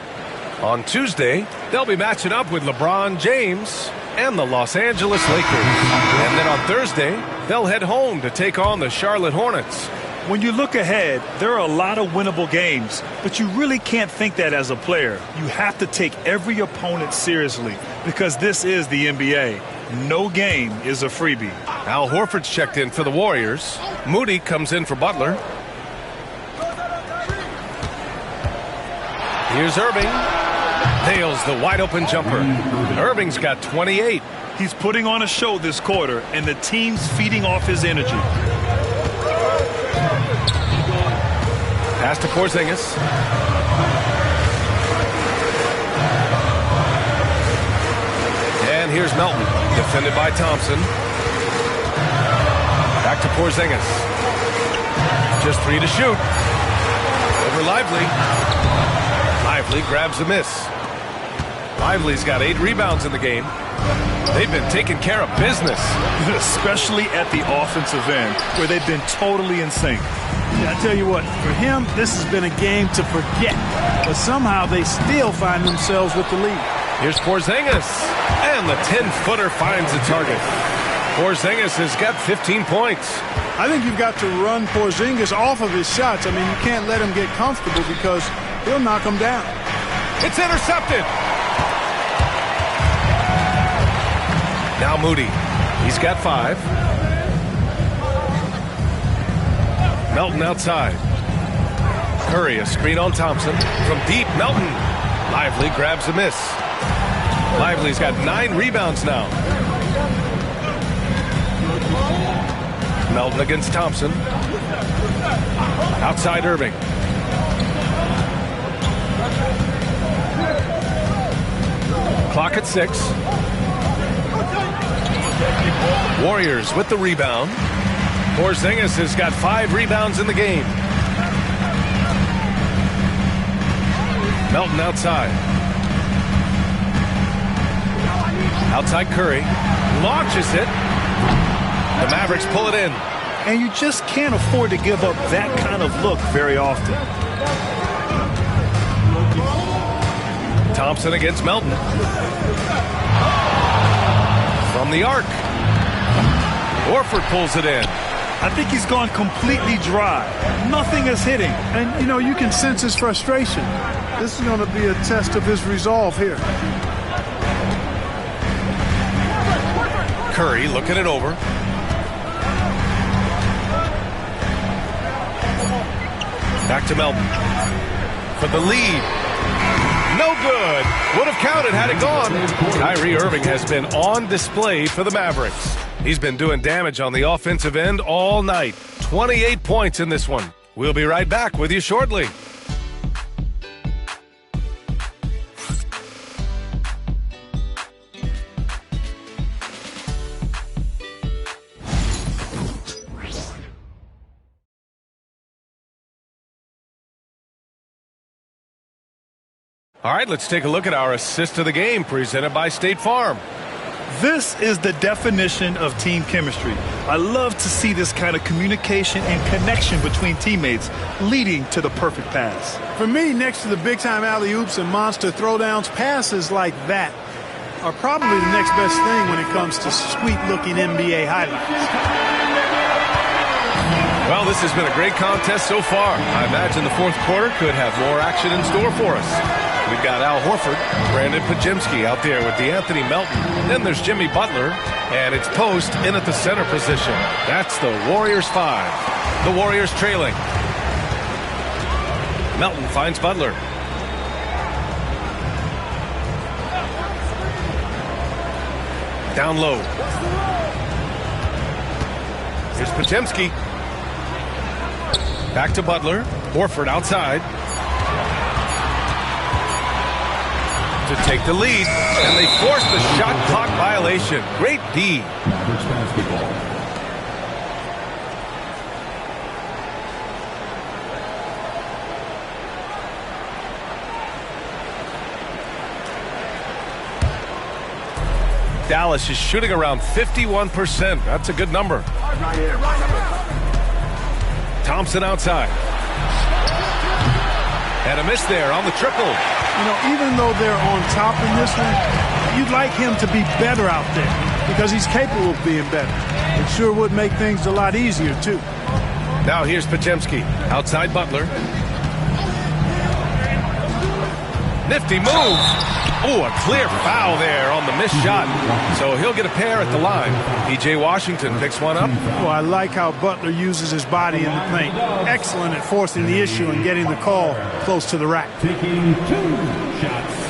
On Tuesday, they'll be matching up with LeBron James and the Los Angeles Lakers. And then on Thursday, they'll head home to take on the Charlotte Hornets. When you look ahead, there are a lot of winnable games, but you really can't think that as a player. You have to take every opponent seriously because this is the NBA. No game is a freebie. Al Horford's checked in for the Warriors. Moody comes in for Butler. Here's Irving. Nails the wide-open jumper. Irving's got 28. He's putting on a show this quarter, and the team's feeding off his energy. Pass to Porzingis. And here's Melton, defended by Thompson. Back to Porzingis. Just 3 to shoot. Over Lively. Lively grabs the miss. Lively's got 8 rebounds in the game. They've been taking care of business. Especially at the offensive end, where they've been totally in sync. Yeah, I tell you what, for him, this has been a game to forget. But somehow they still find themselves with the lead. Here's Porzingis. And the 10-footer finds the target. Porzingis has got 15 points. I think you've got to run Porzingis off of his shots. I mean, you can't let him get comfortable because he'll knock him down. It's intercepted. Now Moody. He's got 5. Melton outside. Curry, a screen on Thompson. From deep, Melton. Lively grabs a miss. Lively's got 9 rebounds now. Melton against Thompson. Outside Irving. Clock at 6. Warriors with the rebound. Porzingis has got 5 rebounds in the game. Melton outside. Outside Curry. Launches it. The Mavericks pull it in. And you just can't afford to give up that kind of look very often. Thompson against Melton. From the arc. Horford pulls it in. I think he's gone completely dry. Nothing is hitting. And, you know, you can sense his frustration. This is going to be a test of his resolve here. Curry looking it over. Back to Melton. For the lead. No good. Would have counted had it gone. Kyrie Irving has been on display for the Mavericks. He's been doing damage on the offensive end all night. 28 points in this one. We'll be right back with you shortly. All right, let's take a look at our assist of the game presented by State Farm. This is the definition of team chemistry. I love to see this kind of communication and connection between teammates leading to the perfect pass. For me, next to the big-time alley-oops and monster throwdowns, passes like that are probably the next best thing when it comes to sweet-looking NBA highlights. Well, this has been a great contest so far. I imagine the fourth quarter could have more action in store for us. We've got Al Horford, Brandon Podziemski out there with DeAnthony Melton. Then there's Jimmy Butler, and it's Post in at the center position. That's the Warriors 5. The Warriors trailing. Melton finds Butler. Down low. Here's Podziemski. Back to Butler. Horford outside to take the lead, and they force the shot clock violation. Great D. Dallas is shooting around 51%. That's a good number. Thompson outside. And a miss there on the triple. You know, even though they're on top in this one, you'd like him to be better out there because he's capable of being better. It sure would make things a lot easier, too. Now here's Podziemski. Outside Butler. Nifty move. Oh, a clear foul there on the missed shot. So he'll get a pair at the line. P.J. Washington picks one up. Oh, I like how Butler uses his body in the paint. Excellent at forcing the issue and getting the call close to the rack. Taking 2 shots.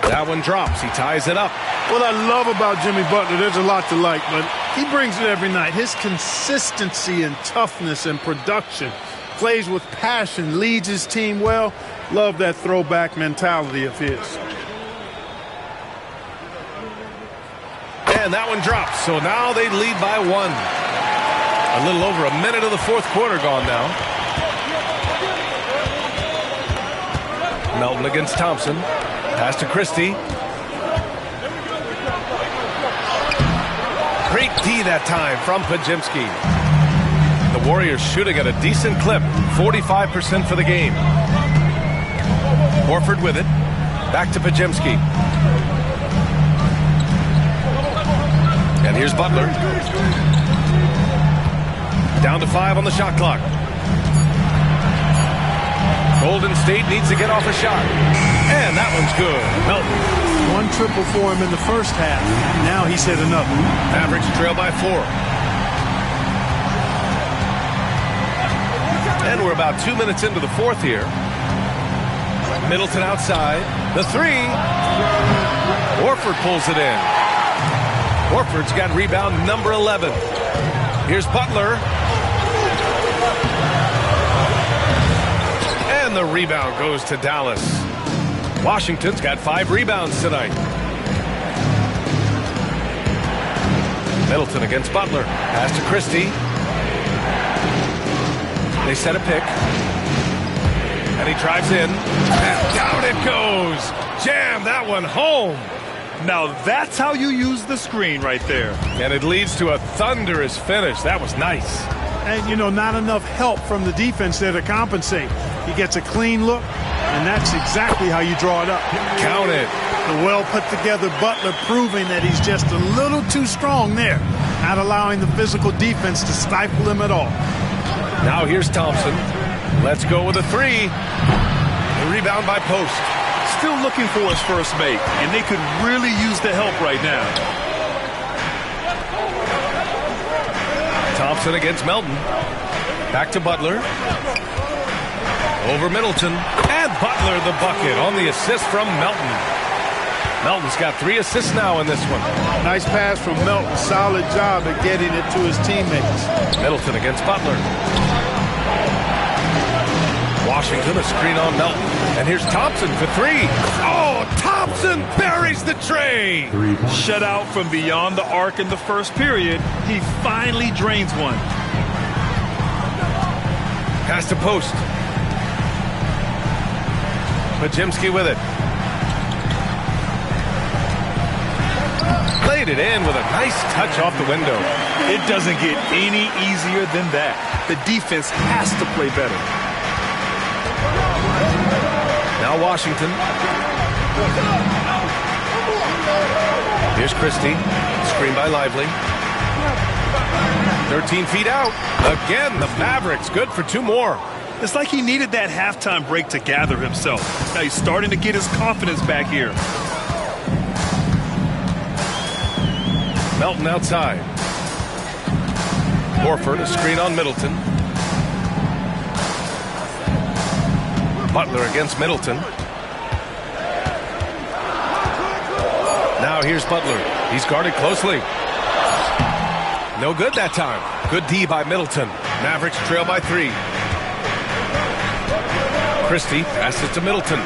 That one drops. He ties it up. What I love about Jimmy Butler, there's a lot to like, but he brings it every night. His consistency and toughness and production. Plays with passion, leads his team well. Love that throwback mentality of his. And that one drops. So now they lead by 1. A little over a minute of the fourth quarter gone now. Melton against Thompson. Pass to Christie. Great D that time from Podziemski. The Warriors shooting at a decent clip. 45% for the game. Horford with it. Back to Podziemski. And here's Butler. Down to 5 on the shot clock. Golden State needs to get off a shot. And that one's good. Melton. 1 triple for him in the first half. Now he's hit another. Mavericks trail by 4. And we're about 2 minutes into the fourth here. Middleton outside. The 3. Horford pulls it in. Horford's got rebound number 11. Here's Butler. And the rebound goes to Dallas. Washington's got 5 rebounds tonight. Middleton against Butler. Pass to Christie. They set a pick. And he drives in. And down it goes. Jam that one home. Now that's how you use the screen right there. And it leads to a thunderous finish. That was nice. And, you know, not enough help from the defense there to compensate. He gets a clean look, and that's exactly how you draw it up. Count it. The well-put-together Butler proving that he's just a little too strong there, not allowing the physical defense to stifle him at all. Now here's Thompson. Let's go with a 3. The rebound by Post. Still looking for his first make, and they could really use the help right now. Thompson against Melton. Back to Butler. Over Middleton. And Butler the bucket on the assist from Melton. Melton's got 3 assists now in this one. Nice pass from Melton. Solid job at getting it to his teammates. Middleton against Butler. Washington, a screen on Melton. And here's Thompson for 3. Oh, Thompson buries the tray. Shut out from beyond the arc in the first period. He finally drains one. Pass to Post. Podziemski with it. Laid it in with a nice touch off the window. It doesn't get any easier than that. The defense has to play better. Now Washington. Here's Christie. Screen by Lively. 13 feet out. Again, the Mavericks good for 2 more. It's like he needed that halftime break to gather himself. Now he's starting to get his confidence back here. Melton outside. Horford, a screen on Middleton. Butler against Middleton. Now here's Butler. He's guarded closely. No good that time. Good D by Middleton. Mavericks trail by 3. Christie passes to Middleton.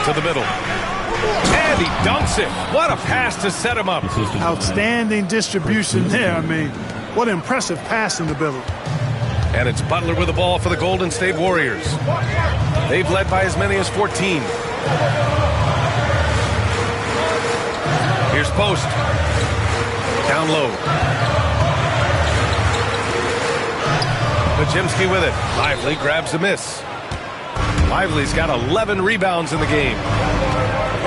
To the middle. And he dunks it. What a pass to set him up. Outstanding distribution there. I mean, what impressive passing ability. And it's Butler with the ball for the Golden State Warriors. They've led by as many as 14. Here's Post. Down low. Podziemski with it. Lively grabs the miss. Lively's got 11 rebounds in the game.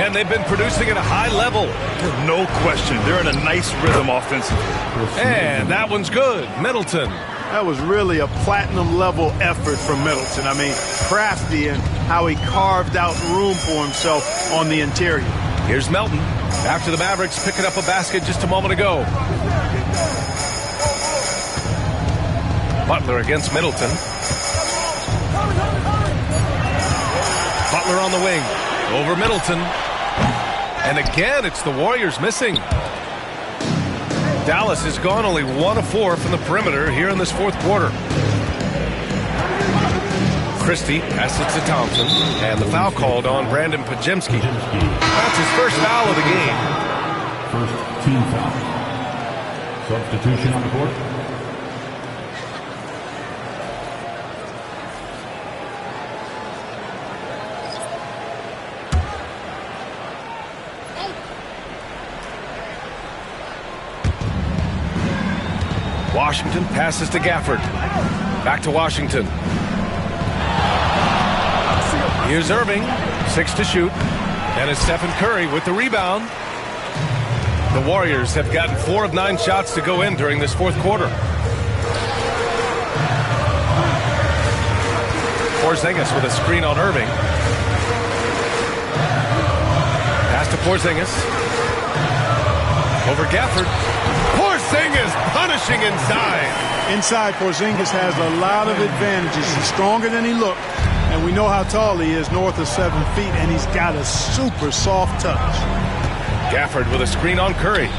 And they've been producing at a high level. No question. They're in a nice rhythm offensively. And that one's good. Middleton. That was really a platinum-level effort from Middleton. I mean, crafty in how he carved out room for himself on the interior. Here's Melton after the Mavericks picking up a basket just a moment ago. Butler against Middleton. Butler on the wing. Over Middleton. And again, it's the Warriors missing. Dallas has gone only 1 of 4 from the perimeter here in this fourth quarter. Christie passes to Thompson, and the foul called on Brandon Podziemski. That's his first foul of the game. First team foul. Substitution on the court. Washington passes to Gafford. Back to Washington. Here's Irving, 6 to shoot. And it's Stephen Curry with the rebound. The Warriors have gotten 4 of 9 shots to go in during this fourth quarter. Porzingis with a screen on Irving. Pass to Porzingis. Over Gafford. Porzingis punishing inside. Inside, Porzingis has a lot of advantages. He's stronger than he looked. And we know how tall he is, north of 7 feet, and he's got a super soft touch. Gafford with a screen on Curry.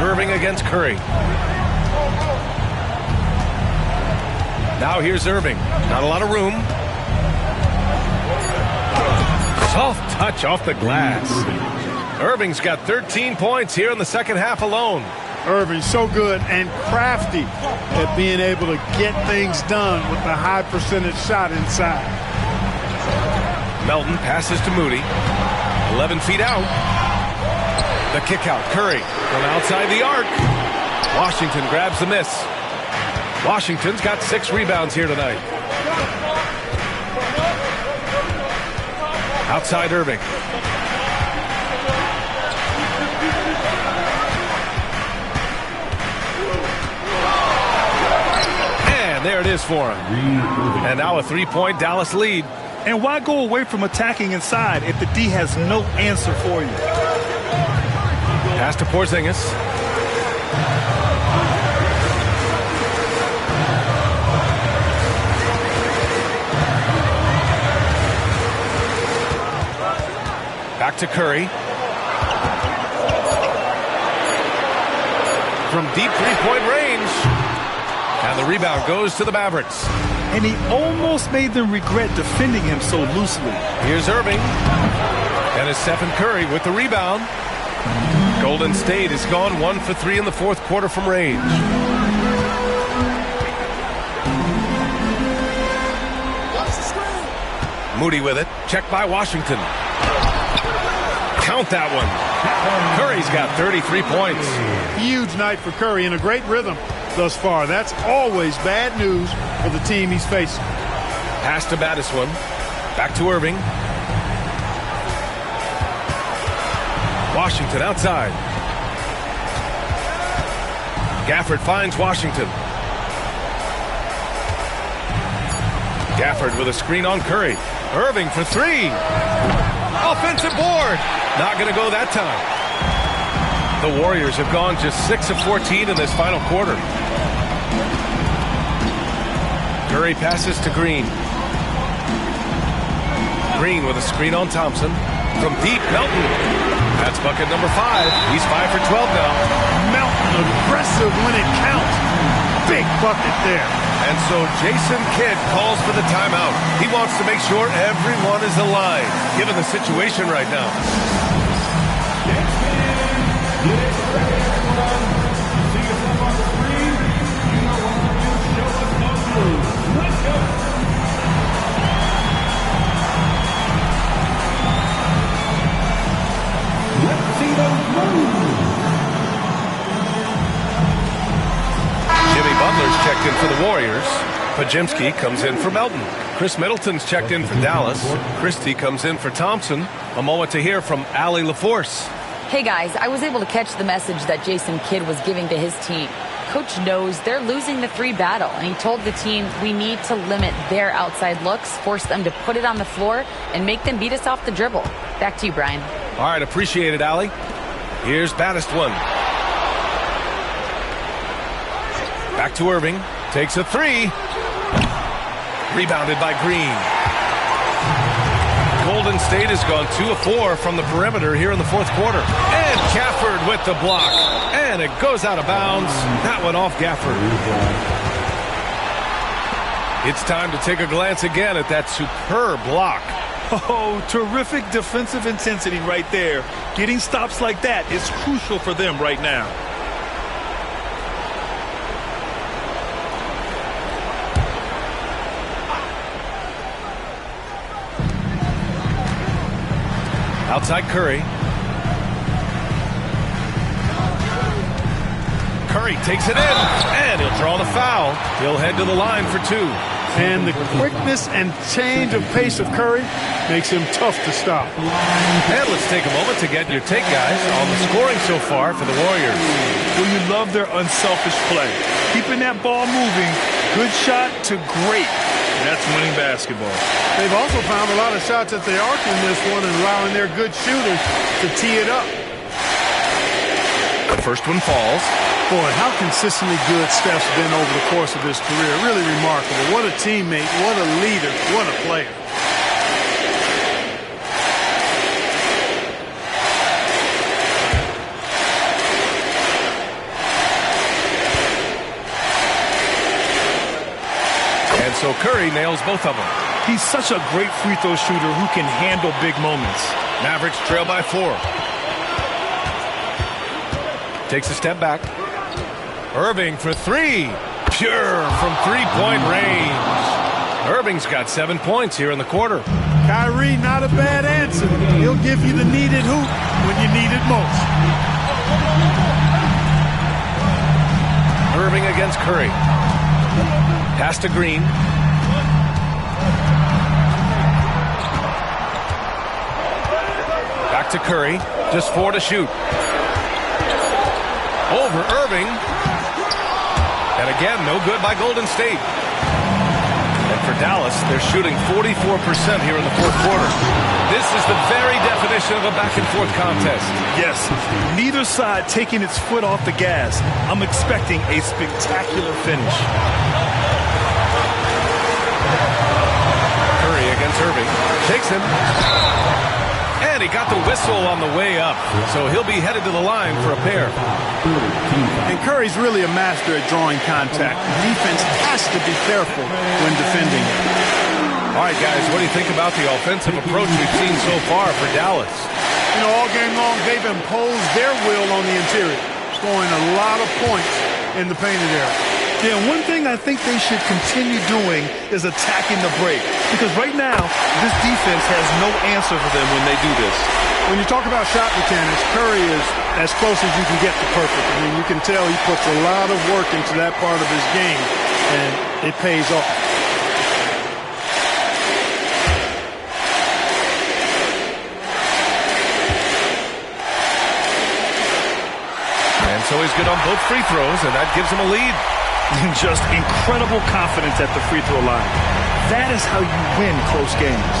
Irving against Curry. Now here's Irving. Not a lot of room. Soft touch off the glass. Irving's got 13 points here in the second half alone. Irving's so good and crafty at being able to get things done with a high percentage shot inside. Melton passes to Moody. 11 feet out. The kick out. Curry from outside the arc. Washington grabs the miss. Washington's got 6 rebounds here tonight. Outside Irving. There it is for him. And now a 3-point Dallas lead. And why go away from attacking inside if the D has no answer for you? Pass to Porzingis. Back to Curry. From deep 3-point range. And the rebound goes to the Mavericks. And he almost made them regret defending him so loosely. Here's Irving. And it's Stephen Curry with the rebound. Golden State has gone 1 for 3 in the fourth quarter from range. Moody with it. Checked by Washington. Count that one. Curry's got 33 points. Huge night for Curry in a great rhythm thus far. That's always bad news for the team he's facing. Pass to Battiswan. Back to Irving. Washington outside. Gafford finds Washington. Gafford with a screen on Curry. Irving for 3. Offensive board. Not going to go that time. The Warriors have gone just 6 of 14 in this final quarter. Curry passes to Green. Green with a screen on Thompson. From deep, Melton. That's bucket number 5. He's 5 for 12 now. Melton aggressive when it counts. Big bucket there. And so Jason Kidd calls for the timeout. He wants to make sure everyone is aligned, given the situation right now. Jimmy Butler's checked in for the Warriors. Pajimski comes in for Melton. Chris Middleton's checked in for Dallas. Christie comes in for Thompson. A moment to hear from Allie LaForce. Hey guys, I was able to catch the message that Jason Kidd was giving to his team. Coach knows they're losing the 3 battle, and he told the team we need to limit their outside looks, force them to put it on the floor, and make them beat us off the dribble. Back to you, Brian. All right, appreciate it, Allie. Here's Battistone. Back to Irving. Takes a 3. Rebounded by Green. Golden State has gone 2 of 4 from the perimeter here in the fourth quarter. And Gafford with the block. And it goes out of bounds. That went off Gafford. It's time to take a glance again at that superb block. Oh, terrific defensive intensity right there. Getting stops like that is crucial for them right now. Outside Curry. Curry takes it in, and he'll draw the foul. He'll head to the line for 2. And the quickness and change of pace of Curry makes him tough to stop. And let's take a moment to get your take, guys, on the scoring so far for the Warriors. Well, you love their unselfish play. Keeping that ball moving, good shot to great. That's winning basketball. They've also found a lot of shots at the arc in this one and allowing their good shooters to tee it up. The first one falls. Boy, how consistently good Steph's been over the course of his career. Really remarkable. What a teammate, what a leader, what a player. And so Curry nails both of them. He's such a great free throw shooter who can handle big moments. Mavericks trail by 4. Takes a step back. Irving for 3. Pure from three-point range. Irving's got 7 points here in the quarter. Kyrie, not a bad answer. He'll give you the needed hoop when you need it most. Irving against Curry. Pass to Green. Back to Curry. Just 4 to shoot. Over Irving. And again, no good by Golden State. And for Dallas, they're shooting 44% here in the fourth quarter. This is the very definition of a back-and-forth contest. Yes, neither side taking its foot off the gas. I'm expecting a spectacular finish. Curry against Irving. Takes him. And he got the whistle on the way up. So he'll be headed to the line for a pair. And Curry's really a master at drawing contact. Defense has to be careful when defending it. All right, guys, what do you think about the offensive approach we've seen so far for Dallas? You know, all game long, they've imposed their will on the interior, scoring a lot of points in the painted area. Yeah, one thing I think they should continue doing is attacking the break. Because right now, this defense has no answer for them when they do this. When you talk about shot mechanics, Curry is as close as you can get to perfect. I mean, you can tell he puts a lot of work into that part of his game, and it pays off. And so he's good on both free throws, and that gives him a lead. Just incredible confidence at the free throw line. That is how you win close games.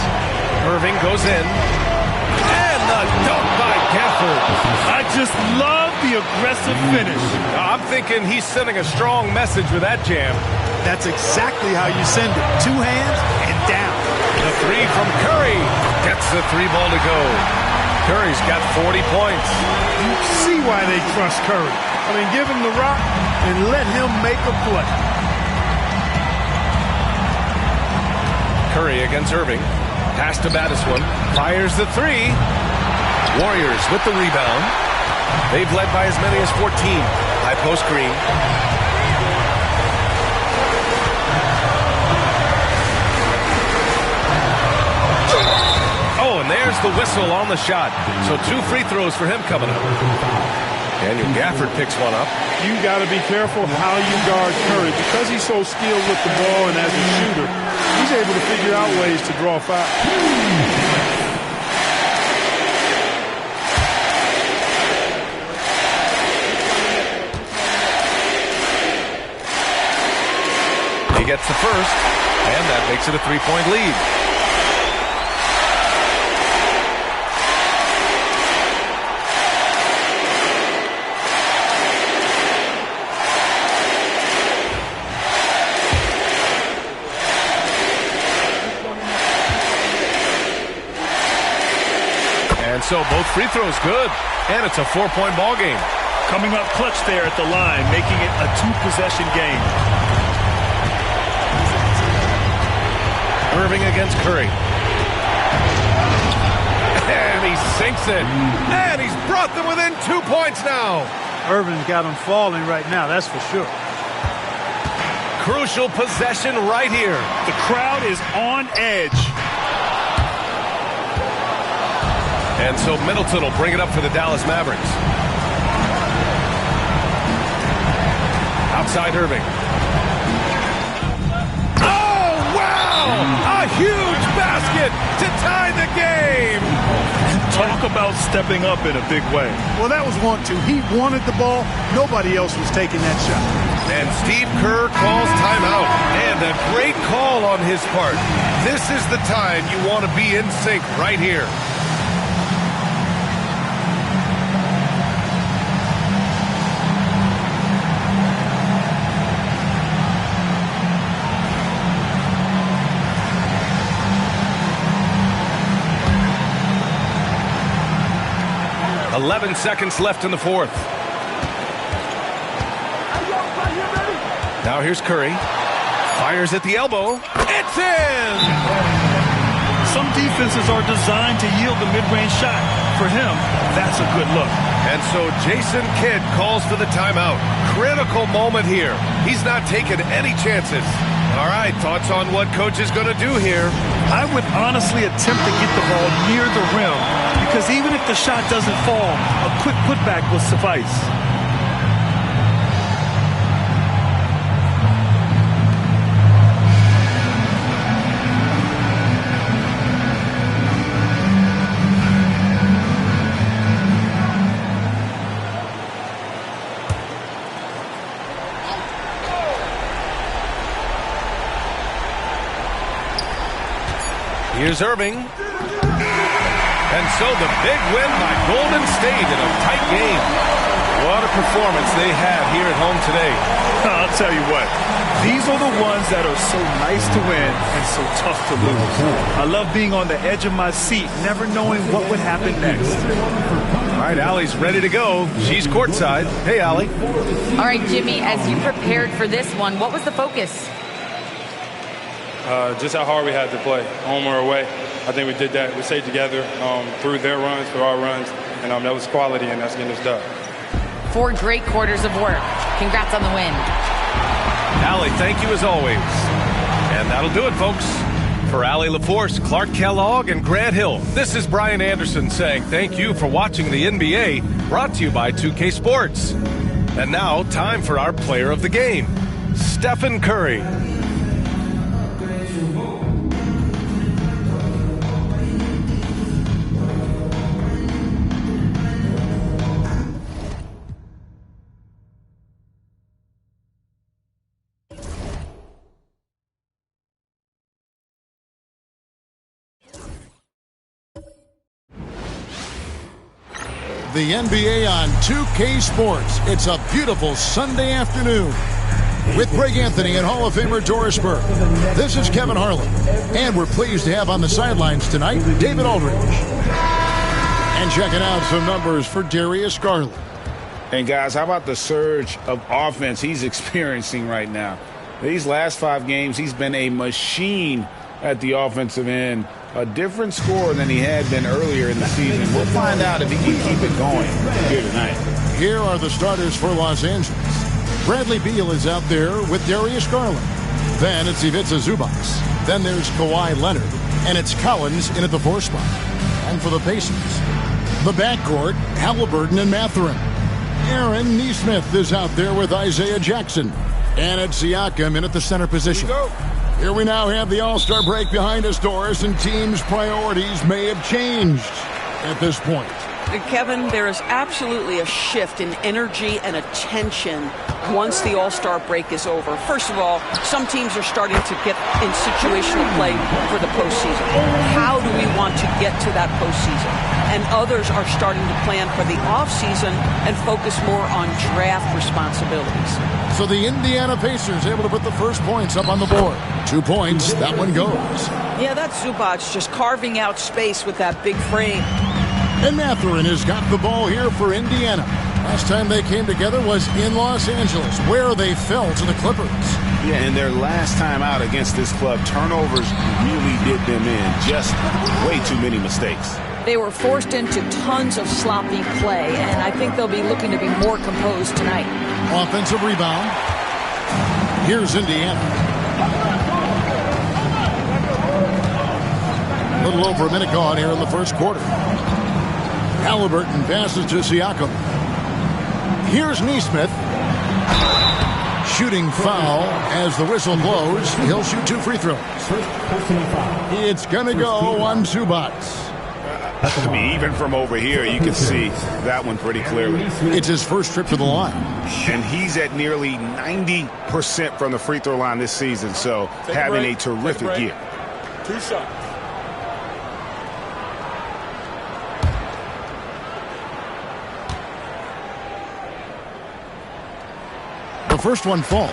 Irving goes in. And the dunk by Gafford. I just love the aggressive finish. I'm thinking he's sending a strong message with that jam. That's exactly how you send it. 2 hands and down. The three from Curry gets the 3-ball to go. Curry's got 40 points. You see why they trust Curry. I mean, give him the rock and let him make a play. Curry against Irving. Pass to Madison. Fires the 3. Warriors with the rebound. They've led by as many as 14. High post Green. Oh, and there's the whistle on the shot. So 2 free throws for him coming up. Daniel Gafford picks one up. You got to be careful how you guard Curry. Because he's so skilled with the ball and as a shooter, he's able to figure out ways to draw foul. He gets the first, and that makes it a 3-point lead. And so both free throws good, and it's a 4-point ball game. Coming up clutch there at the line, making it a 2-possession game. Irving against Curry. And he sinks it. And he's brought them within 2 points now. Irving's got them falling right now, that's for sure. Crucial possession right here. The crowd is on edge. And so Middleton will bring it up for the Dallas Mavericks. Outside Irving. Oh, wow! A huge basket to tie the game! Talk about stepping up in a big way. Well, that was 1-2. He wanted the ball. Nobody else was taking that shot. And Steve Kerr calls timeout. And a great call on his part. This is the time you want to be in sync right here. .11 seconds left in the fourth. Now here's Curry. Fires at the elbow. It's in! Some defenses are designed to yield the mid-range shot. For him, that's a good look. And so Jason Kidd calls for the timeout. Critical moment here. He's not taking any chances. All right, thoughts on what coach is going to do here? I would honestly attempt to get the ball near the rim, because even if the shot doesn't fall, a quick putback will suffice. Here's Irving. And so the big win by Golden State in a tight game. What a performance they had here at home today. I'll tell you what, these are the ones that are so nice to win and so tough to lose. I love being on the edge of my seat, never knowing what would happen next. All right, Allie's ready to go. She's courtside. Hey, Allie. All right, Jimmy, as you prepared for this one, what was the focus? Just how hard we had to play, home or away. I think we did that. We stayed together through their runs, through our runs, and that was quality, and that's getting us done. 4 great quarters of work. Congrats on the win. Allie, thank you as always. And that'll do it, folks. For Allie LaForce, Clark Kellogg, and Grant Hill, this is Brian Anderson saying thank you for watching the NBA, brought to you by 2K Sports. And now, time for our player of the game, Stephen Curry. the NBA on 2K Sports. It's a beautiful Sunday afternoon with Greg Anthony and Hall of Famer Doris Burke. This is Kevin Harlan, and we're pleased to have on the sidelines tonight David Aldridge. And checking out some numbers for Darius Garland. And guys, how about the surge of offense he's experiencing right now? These last 5 games, he's been a machine at the offensive end. A different score than he had been earlier in the season. We'll find out if he can keep it going here tonight. Here are the starters for Los Angeles. Bradley Beal is out there with Darius Garland. Then it's Ivica Zubac. Then there's Kawhi Leonard. And it's Collins in at the 4 spot. And for the Pacers, the backcourt, Halliburton and Mathurin. Aaron Nesmith is out there with Isaiah Jackson. And it's Siakam in at the center position. Here we now have the All-Star break behind us, Doris, and teams' priorities may have changed at this point. Kevin, there is absolutely a shift in energy and attention once the All-Star break is over. First of all, some teams are starting to get in situational play for the postseason. How do we want to get to that postseason? And others are starting to plan for the offseason and focus more on draft responsibilities. So the Indiana Pacers able to put the first points up on the board. 2 points, that one goes. Yeah, that's Zubac just carving out space with that big frame. And Mathurin has got the ball here for Indiana. Last time they came together was in Los Angeles, where they fell to the Clippers. Yeah, and their last time out against this club, turnovers really did them in. Just way too many mistakes. They were forced into tons of sloppy play, and I think they'll be looking to be more composed tonight. Offensive rebound. Here's Indiana. A little over a minute gone here in the first quarter. Halliburton passes to Siakam. Here's Nesmith. Shooting foul as the whistle blows. He'll shoot 2 free throws. It's going to go on Zubac. I mean, even from over here, you can see that one pretty clearly. It's his first trip to the line. And he's at nearly 90% from the free throw line this season, so having a terrific year. 2 shots. The first one falls.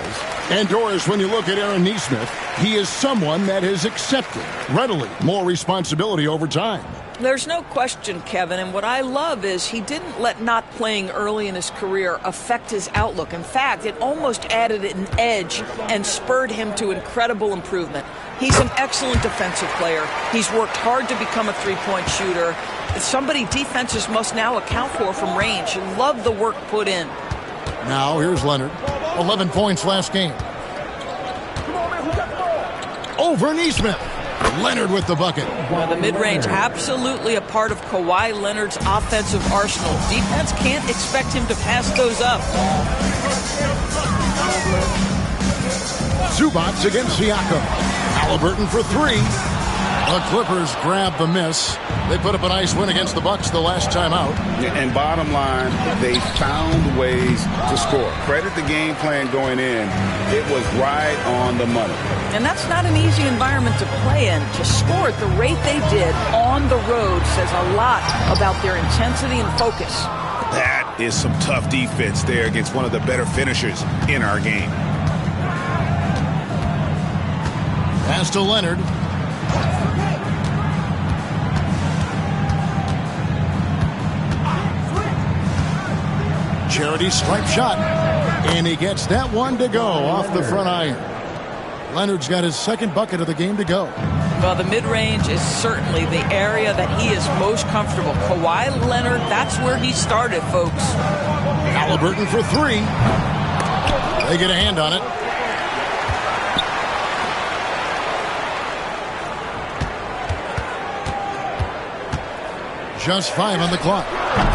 And Doris, when you look at Aaron Nesmith, he is someone that has accepted readily more responsibility over time. There's no question, Kevin, and what I love is he didn't let not playing early in his career affect his outlook. In fact, it almost added an edge and spurred him to incredible improvement. He's an excellent defensive player. He's worked hard to become a three-point shooter. It's somebody defenses must now account for from range. Love the work put in. Now here's Leonard. 11 points last game. Over Nesmith. Leonard with the bucket. Well, the mid-range absolutely a part of Kawhi Leonard's offensive arsenal. Defense can't expect him to pass those up. Zubac against Siakam. Halliburton for 3. The Clippers grab the miss. They put up a nice win against the Bucks the last time out. And bottom line, they found ways to score. Credit the game plan going in. It was right on the money. And that's not an easy environment to play in. To score at the rate they did on the road says a lot about their intensity and focus. That is some tough defense there against one of the better finishers in our game. Pass to Leonard. Charity stripe shot. And he gets that one to go off the front iron. Leonard's got his second bucket of the game to go. Well, the mid-range is certainly the area that he is most comfortable. Kawhi Leonard, that's where he started, folks. Halliburton for 3. They get a hand on it. Just 5 on the clock.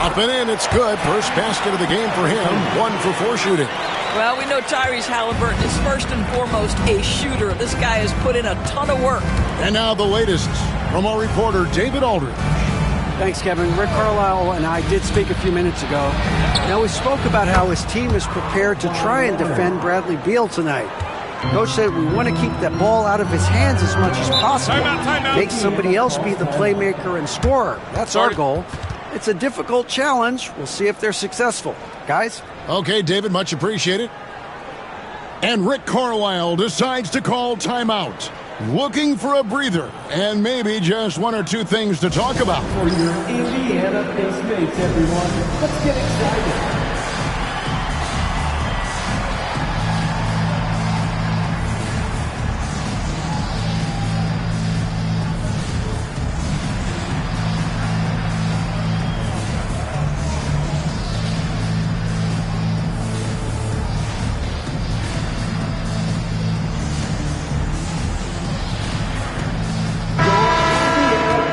Up and in, it's good. First basket of the game for him. 1 for 4 shooting. Well, we know Tyrese Halliburton is first and foremost a shooter. This guy has put in a ton of work. And now the latest from our reporter, David Aldridge. Thanks, Kevin. Rick Carlisle and I did speak a few minutes ago. Now, we spoke about how his team is prepared to try and defend Bradley Beal tonight. Coach said we want to keep that ball out of his hands as much as possible. Time out. Make somebody else be the playmaker and scorer. That's our goal. It's a difficult challenge. We'll see if they're successful. Guys? Okay, David, much appreciated. And Rick Carlisle decides to call timeout. Looking for a breather and maybe just one or two things to talk about. For your Indiana Pace, everyone. Let's get excited.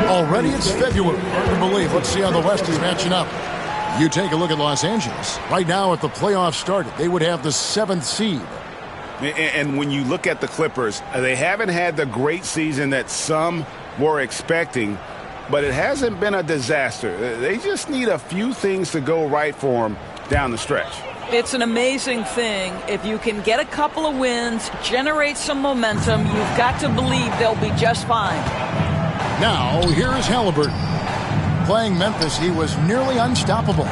Already it's February. Hard to believe. Let's see how the West is matching up. You take a look at Los Angeles. Right now, if the playoffs started, they would have the 7th seed. And when you look at the Clippers, they haven't had the great season that some were expecting, but it hasn't been a disaster. They just need a few things to go right for them down the stretch. It's an amazing thing. If you can get a couple of wins, generate some momentum, you've got to believe they'll be just fine. Now, here's Halliburton. Playing Memphis, he was nearly unstoppable.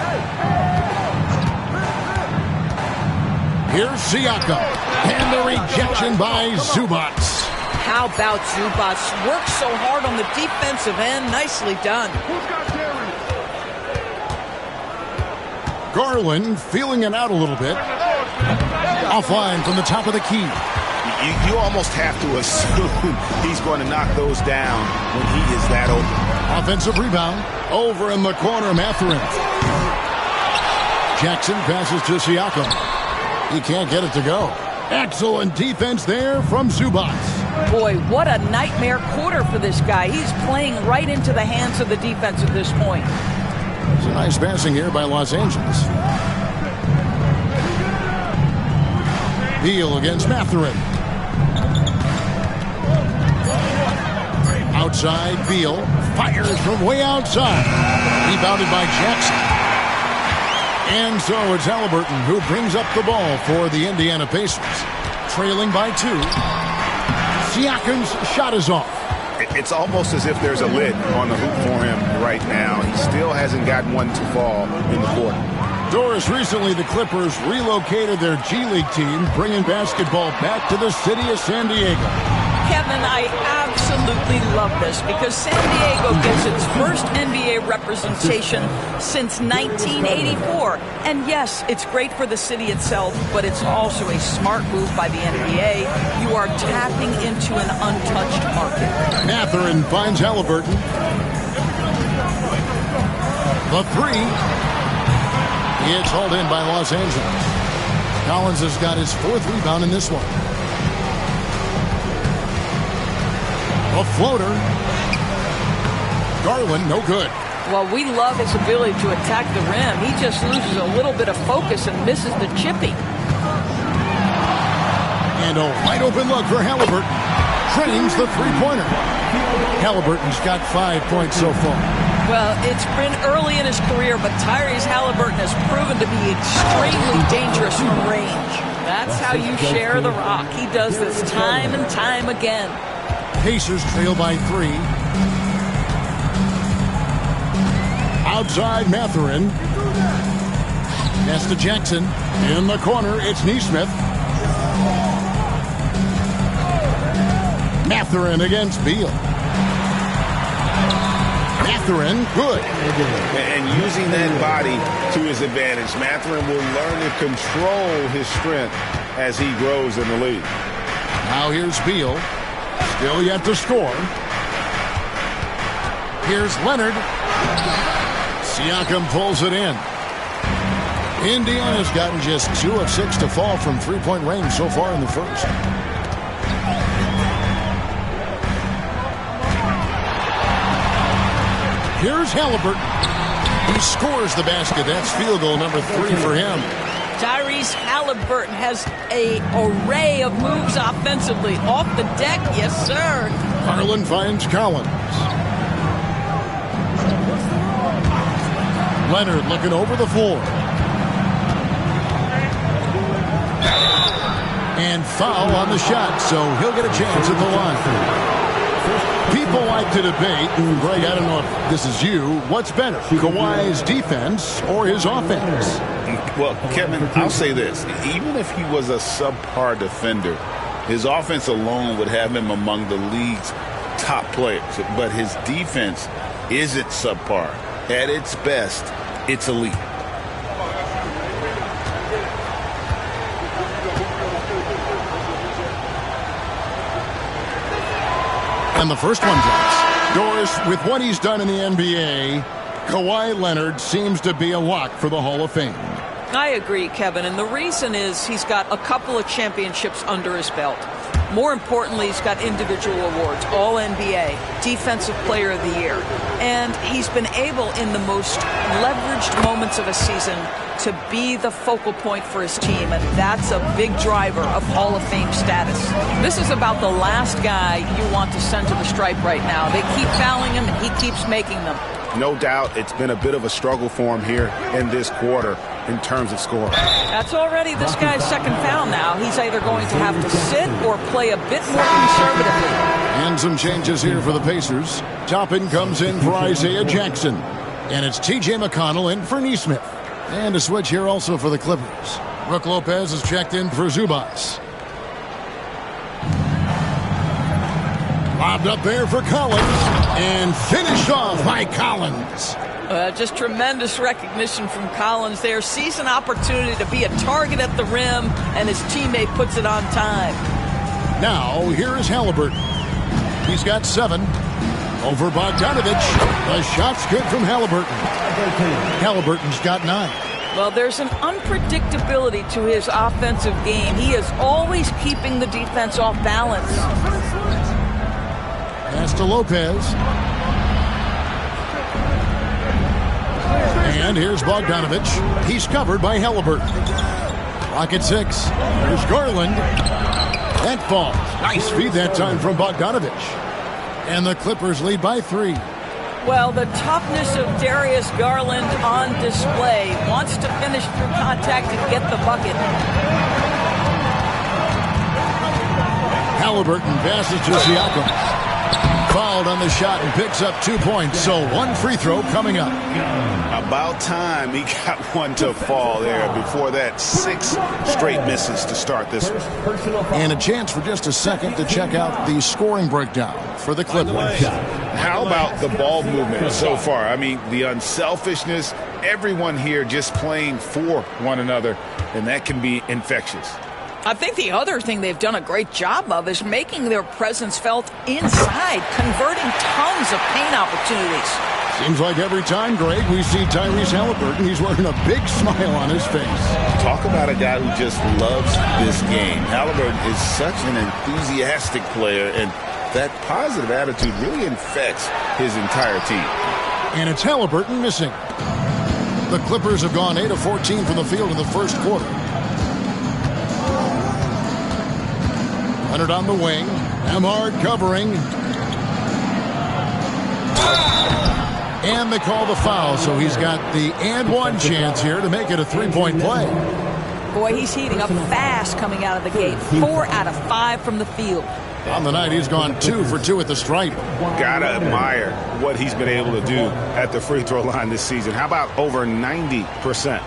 Here's Siakam. And the rejection by Zubac. How about Zubac? Worked so hard on the defensive end. Nicely done. Garland feeling it out a little bit. Offline from the top of the key. You almost have to assume he's going to knock those down when he is that open. Offensive rebound. Over in the corner, Mathurin. Jackson passes to Siakam. He can't get it to go. Excellent defense there from Zubac. Boy, what a nightmare quarter for this guy. He's playing right into the hands of the defense at this point. It's a nice passing here by Los Angeles. Beal against Mathurin. Outside, Beal fires from way outside. Rebounded by Jackson. And so it's Halliburton who brings up the ball for the Indiana Pacers. Trailing by 2. Siakam's shot is off. It's almost as if there's a lid on the hoop for him right now. He still hasn't gotten one to fall in the quarter. Doris, recently the Clippers relocated their G League team, bringing basketball back to the city of San Diego. Kevin, I absolutely love this because San Diego gets its first NBA representation since 1984. And yes, it's great for the city itself, but it's also a smart move by the NBA. You are tapping into an untouched market. Mathurin finds Halliburton. The 3. It's hauled in by Los Angeles. Collins has got his 4th rebound in this one. A floater. Garland, no good. Well, we love his ability to attack the rim. He just loses a little bit of focus and misses the chippy. And a wide open look for Halliburton. Trains the three-pointer. Halliburton's got 5 points so far. Well, it's been early in his career, but Tyrese Halliburton has proven to be extremely dangerous from range. That's how you share the rock. He does this time and time again. Pacers trail by 3. Outside, Mathurin. Pass to Jackson. In the corner, it's Nesmith. Mathurin against Beal. Mathurin, good. And using that body to his advantage, Mathurin will learn to control his strength as he grows in the league. Now here's Beal. Still yet to score. Here's Leonard. Siakam pulls it in. Indiana's gotten just 2 of 6 to fall from three-point range so far in the first. Here's Halliburton. He scores the basket. That's field goal number 3 for him. Tyrese Halliburton has an array of moves offensively. Off the deck, yes, sir. Garland finds Collins. Leonard looking over the floor. And foul on the shot, so he'll get a chance at the line. People like to debate, and Greg, I don't know if this is you, what's better, Kawhi's defense or his offense? Well, Kevin, I'll say this. Even if he was a subpar defender, his offense alone would have him among the league's top players. But his defense isn't subpar. At its best, it's elite. And the first one drops. Doris, with what he's done in the NBA, Kawhi Leonard seems to be a lock for the Hall of Fame. I agree, Kevin, and the reason is he's got a couple of championships under his belt. More importantly, he's got individual awards, All-NBA, Defensive Player of the Year. And he's been able, in the most leveraged moments of a season, to be the focal point for his team, and that's a big driver of Hall of Fame status. This is about the last guy you want to send to the stripe right now. They keep fouling him, and he keeps making them. No doubt it's been a bit of a struggle for him here in this quarter in terms of scoring. That's already this guy's second foul now. He's either going to have to sit or play a bit more conservatively. And some changes here for the Pacers. Toppin comes in for Isaiah Jackson. And it's T.J. McConnell in for Nesmith. And a switch here also for the Clippers. Brook Lopez is checked in for Zubas. Lobbed up there for Collins. And finished off by Collins. Just tremendous recognition from Collins there. Sees an opportunity to be a target at the rim, and his teammate puts it on time. Now, here is Halliburton. He's got 7 over Bogdanovich. The shot's good from Halliburton. Halliburton's got 9. Well, there's an unpredictability to his offensive game. He is always keeping the defense off balance. Pass to Lopez. And here's Bogdanovich. He's covered by Halliburton. Rocket 6. Here's Garland. That falls. Nice feed that time from Bogdanovich. And the Clippers lead by 3. Well, the toughness of Darius Garland on display. Wants to finish through contact and get the bucket. Halliburton passes to Siakam. Fouled on the shot and picks up 2 points. So 1 free throw coming up. About time he got one to fall there. Before that, 6 straight misses to start this one. And a chance for just a second to check out the scoring breakdown for the Clippers. How about the ball movement so far? I mean, the unselfishness, everyone here just playing for one another, and that can be infectious. I think the other thing they've done a great job of is making their presence felt inside, converting tons of paint opportunities. Seems like every time, Greg, we see Tyrese Halliburton, he's wearing a big smile on his face. Talk about a guy who just loves this game. Halliburton is such an enthusiastic player, and that positive attitude really infects his entire team. And it's Halliburton missing. The Clippers have gone 8 of 14 from the field in the first quarter. Leonard on the wing. Amard covering. And they call the foul, so he's got the and one chance here to make it a 3-point play. Boy, he's heating up fast coming out of the gate. 4 out of 5 from the field. On the night, he's gone 2 for 2 at the stripe. Gotta admire what he's been able to do at the free throw line this season. How about over 90%?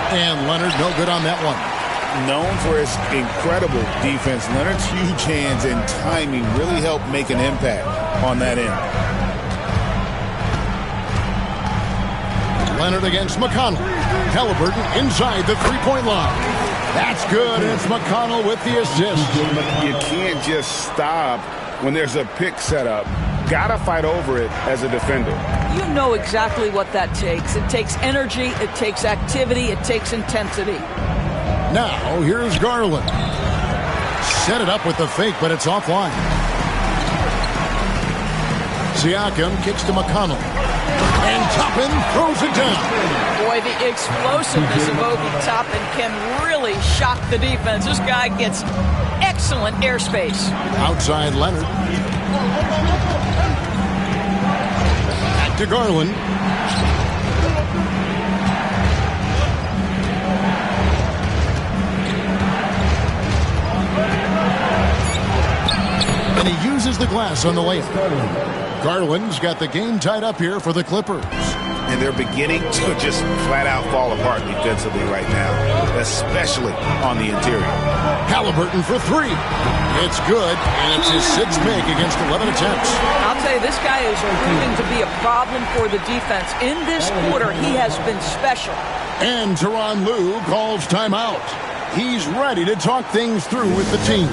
And Leonard, no good on that one. Known for his incredible defense, Leonard's huge hands and timing really helped make an impact on that end. Leonard against McConnell. Halliburton inside the three-point line. That's good, and it's McConnell with the assist. You can't just stop when there's a pick set up. Gotta fight over it as a defender. You know exactly what that takes. It takes energy, it takes activity, it takes intensity. Now, here's Garland. Set it up with the fake, but it's offline. Siakam kicks to McConnell. And Toppin throws it down. Boy, the explosiveness of Obi Toppin can really shock the defense. This guy gets excellent airspace. Outside Leonard. Back to Garland. And he uses the glass on the layup. Garland's got the game tied up here for the Clippers. And they're beginning to just flat out fall apart defensively right now, especially on the interior. Halliburton for three. It's good, and it's his sixth make against 11 attempts. I'll tell you, this guy is proving to be a problem for the defense. In this quarter, he has been special. And Tyronn Lue calls timeout. He's ready to talk things through with the team.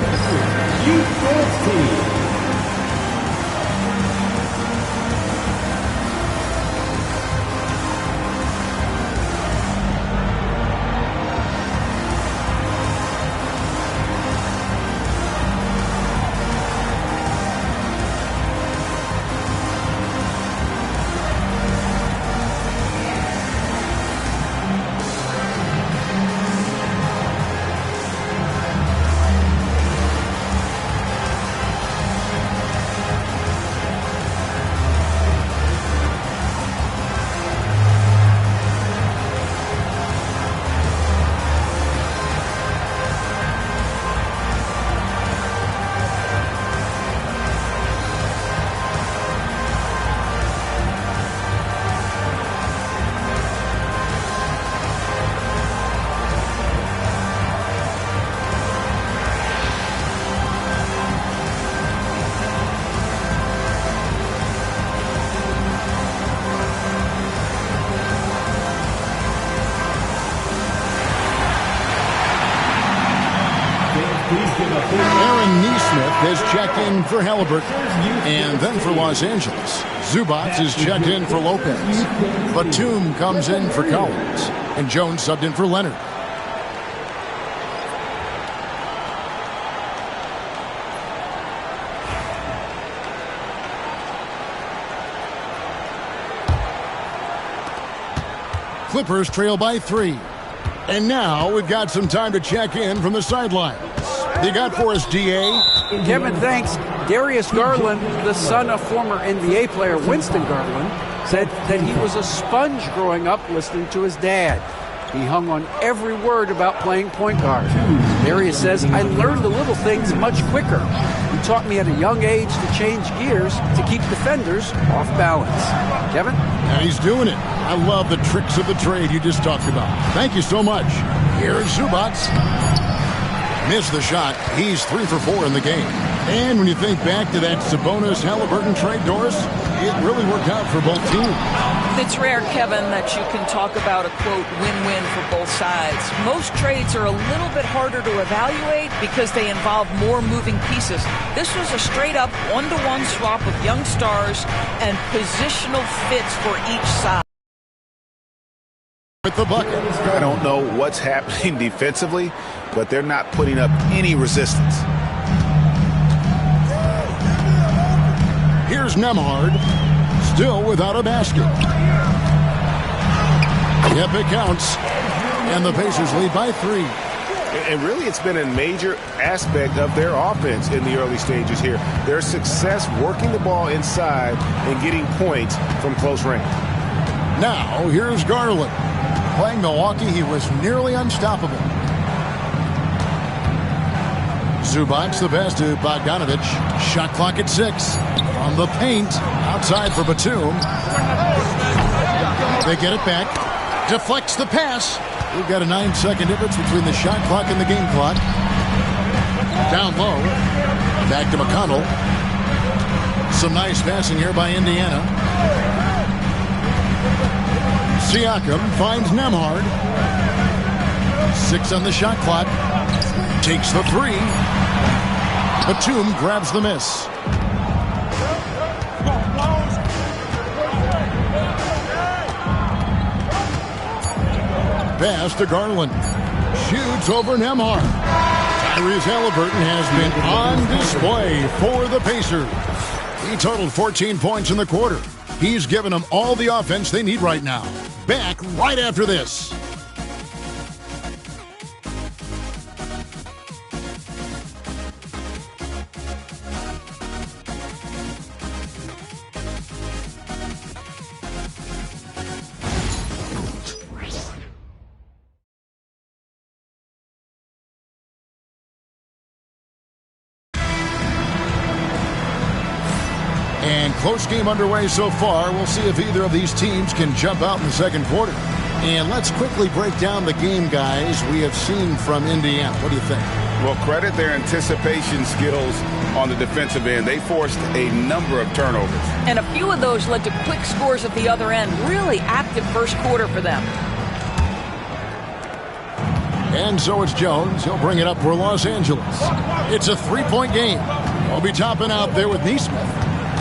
Aaron Nesmith has checked in for Halliburton. And then for Los Angeles, Zubac is checked in for Lopez. Batum comes in for Collins. And Jones subbed in for Leonard. Clippers trail by 3. And now we've got some time to check in from the sidelines. You got for us, D.A.? Kevin, thanks. Darius Garland, the son of former NBA player Winston Garland, said that he was a sponge growing up listening to his dad. He hung on every word about playing point guard. Darius says, I learned the little things much quicker. He taught me at a young age to change gears to keep defenders off balance. Kevin? And he's doing it. I love the tricks of the trade you just talked about. Thank you so much. Here's Zubac. Missed the shot. He's 3 for 4 in the game. And when you think back to that Sabonis-Halliburton trade, Doris, it really worked out for both teams. It's rare, Kevin, that you can talk about a, quote, win-win for both sides. Most trades are a little bit harder to evaluate because they involve more moving pieces. This was a straight-up one-to-one swap of young stars and positional fits for each side. With the bucket. I don't know what's happening defensively, but they're not putting up any resistance. Here's Nembhard, still without a basket. Yep, it counts. And the Pacers lead by 3. And really, it's been a major aspect of their offense in the early stages here. Their success working the ball inside and getting points from close range. Now, here's Garland. Playing Milwaukee, he was nearly unstoppable. Zubac the pass to Bogdanovic. Shot clock at 6. On the paint. Outside for Batum. They get it back. Deflects the pass. We've got a 9-second difference between the shot clock and the game clock. Down low. Back to McConnell. Some nice passing here by Indiana. Siakam finds Nembhard. 6 on the shot clock. Takes the 3. Batum grabs the miss. Pass to Garland. Shoots over Nembhard. Tyrese Halliburton has been on display for the Pacers. He totaled 14 points in the quarter. He's given them all the offense they need right now. Back right after this. And close game underway so far. We'll see if either of these teams can jump out in the second quarter. And let's quickly break down the game, guys, we have seen from Indiana. What do you think? Well, credit their anticipation skills on the defensive end. They forced a number of turnovers. And a few of those led to quick scores at the other end. Really active first quarter for them. And so it's Jones. He'll bring it up for Los Angeles. It's a three-point game. We'll be topping out there with Nesmith.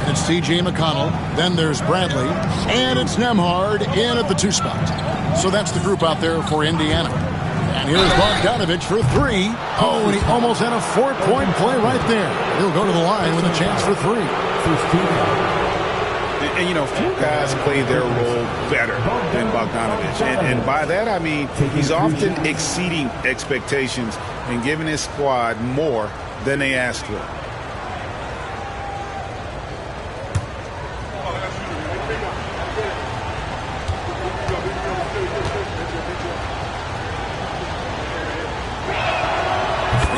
It's T.J. McConnell. Then there's Bradley. And it's Nembhard in at the 2 spot. So that's the group out there for Indiana. And here's Bogdanovich for 3. Oh, and he almost had a 4-point play right there. He'll go to the line with a chance for 3. And, you know, few guys play their role better than Bogdanovich. And by that, I mean he's often exceeding expectations and giving his squad more than they asked for.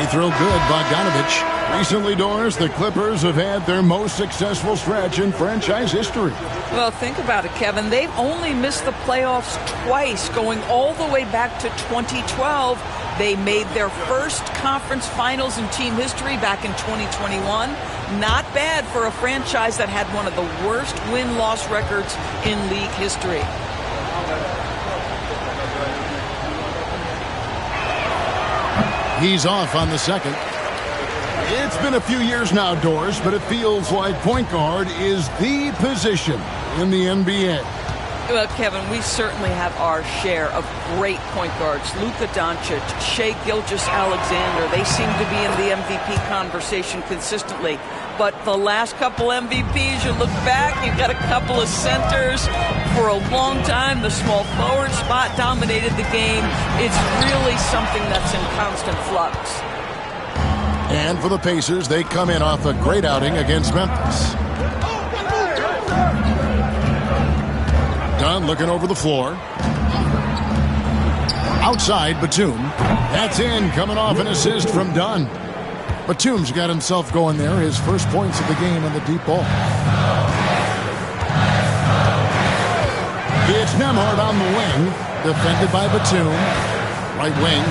Free throw good, Bogdanovich. Recently, Doris, the Clippers have had their most successful stretch in franchise history. Well, think about it, Kevin. They've only missed the playoffs twice, going all the way back to 2012. They made their first conference finals in team history back in 2021. Not bad for a franchise that had one of the worst win-loss records in league history. He's off on the second. It's been a few years now, Doris, but it feels like point guard is the position in the NBA. Well, Kevin, we certainly have our share of great point guards. Luka Doncic, Shai Gilgeous-Alexander, they seem to be in the MVP conversation consistently. But the last couple MVPs, you look back, you've got a couple of centers. For a long time, the small forward spot dominated the game. It's really something that's in constant flux. And for the Pacers, they come in off a great outing against Memphis. Dunn looking over the floor. Outside, Batum. That's in, coming off an assist from Dunn. Batum's got himself going there, his first points of the game on the deep ball. It's Nembhard on the wing, defended by Batum. Right wing.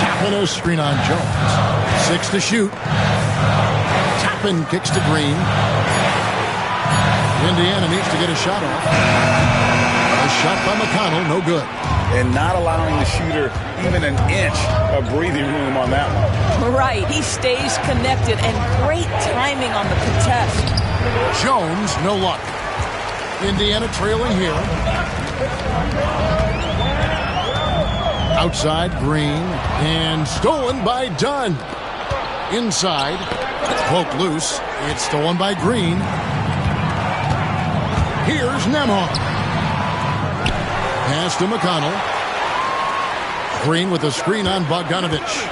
Tappin a screen on Jones. 6 to shoot. Tappin kicks to Green. Indiana needs to get a shot off. A shot by McConnell, no good. And not allowing the shooter even an inch of breathing room on that one. Right, he stays connected and great timing on the contest. Jones, no luck. Indiana trailing here. Outside, Green, and stolen by Dunn. Inside, poke loose. It's stolen by Green. Here's Nembhard. Pass to McConnell. Green with a screen on Bogdanovich.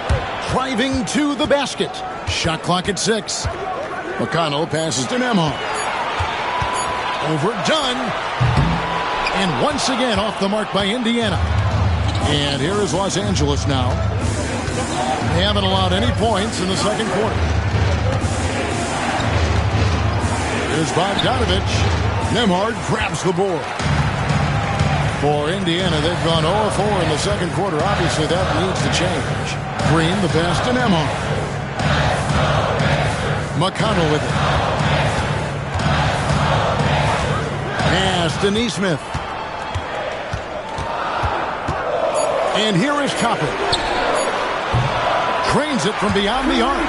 Driving to the basket. Shot clock at 6. McConnell passes to Nembhard. Over Dunn. And once again off the mark by Indiana. And here is Los Angeles now. They haven't allowed any points in the second quarter. Here's Bogdanovich. Nembhard grabs the board. For Indiana, they've gone 0-4 in the second quarter. Obviously, that needs to change. Green, the pass to Nembhard. McConnell with it. Pass to Nesmith. And here is Toppin. Trains it from beyond the arc.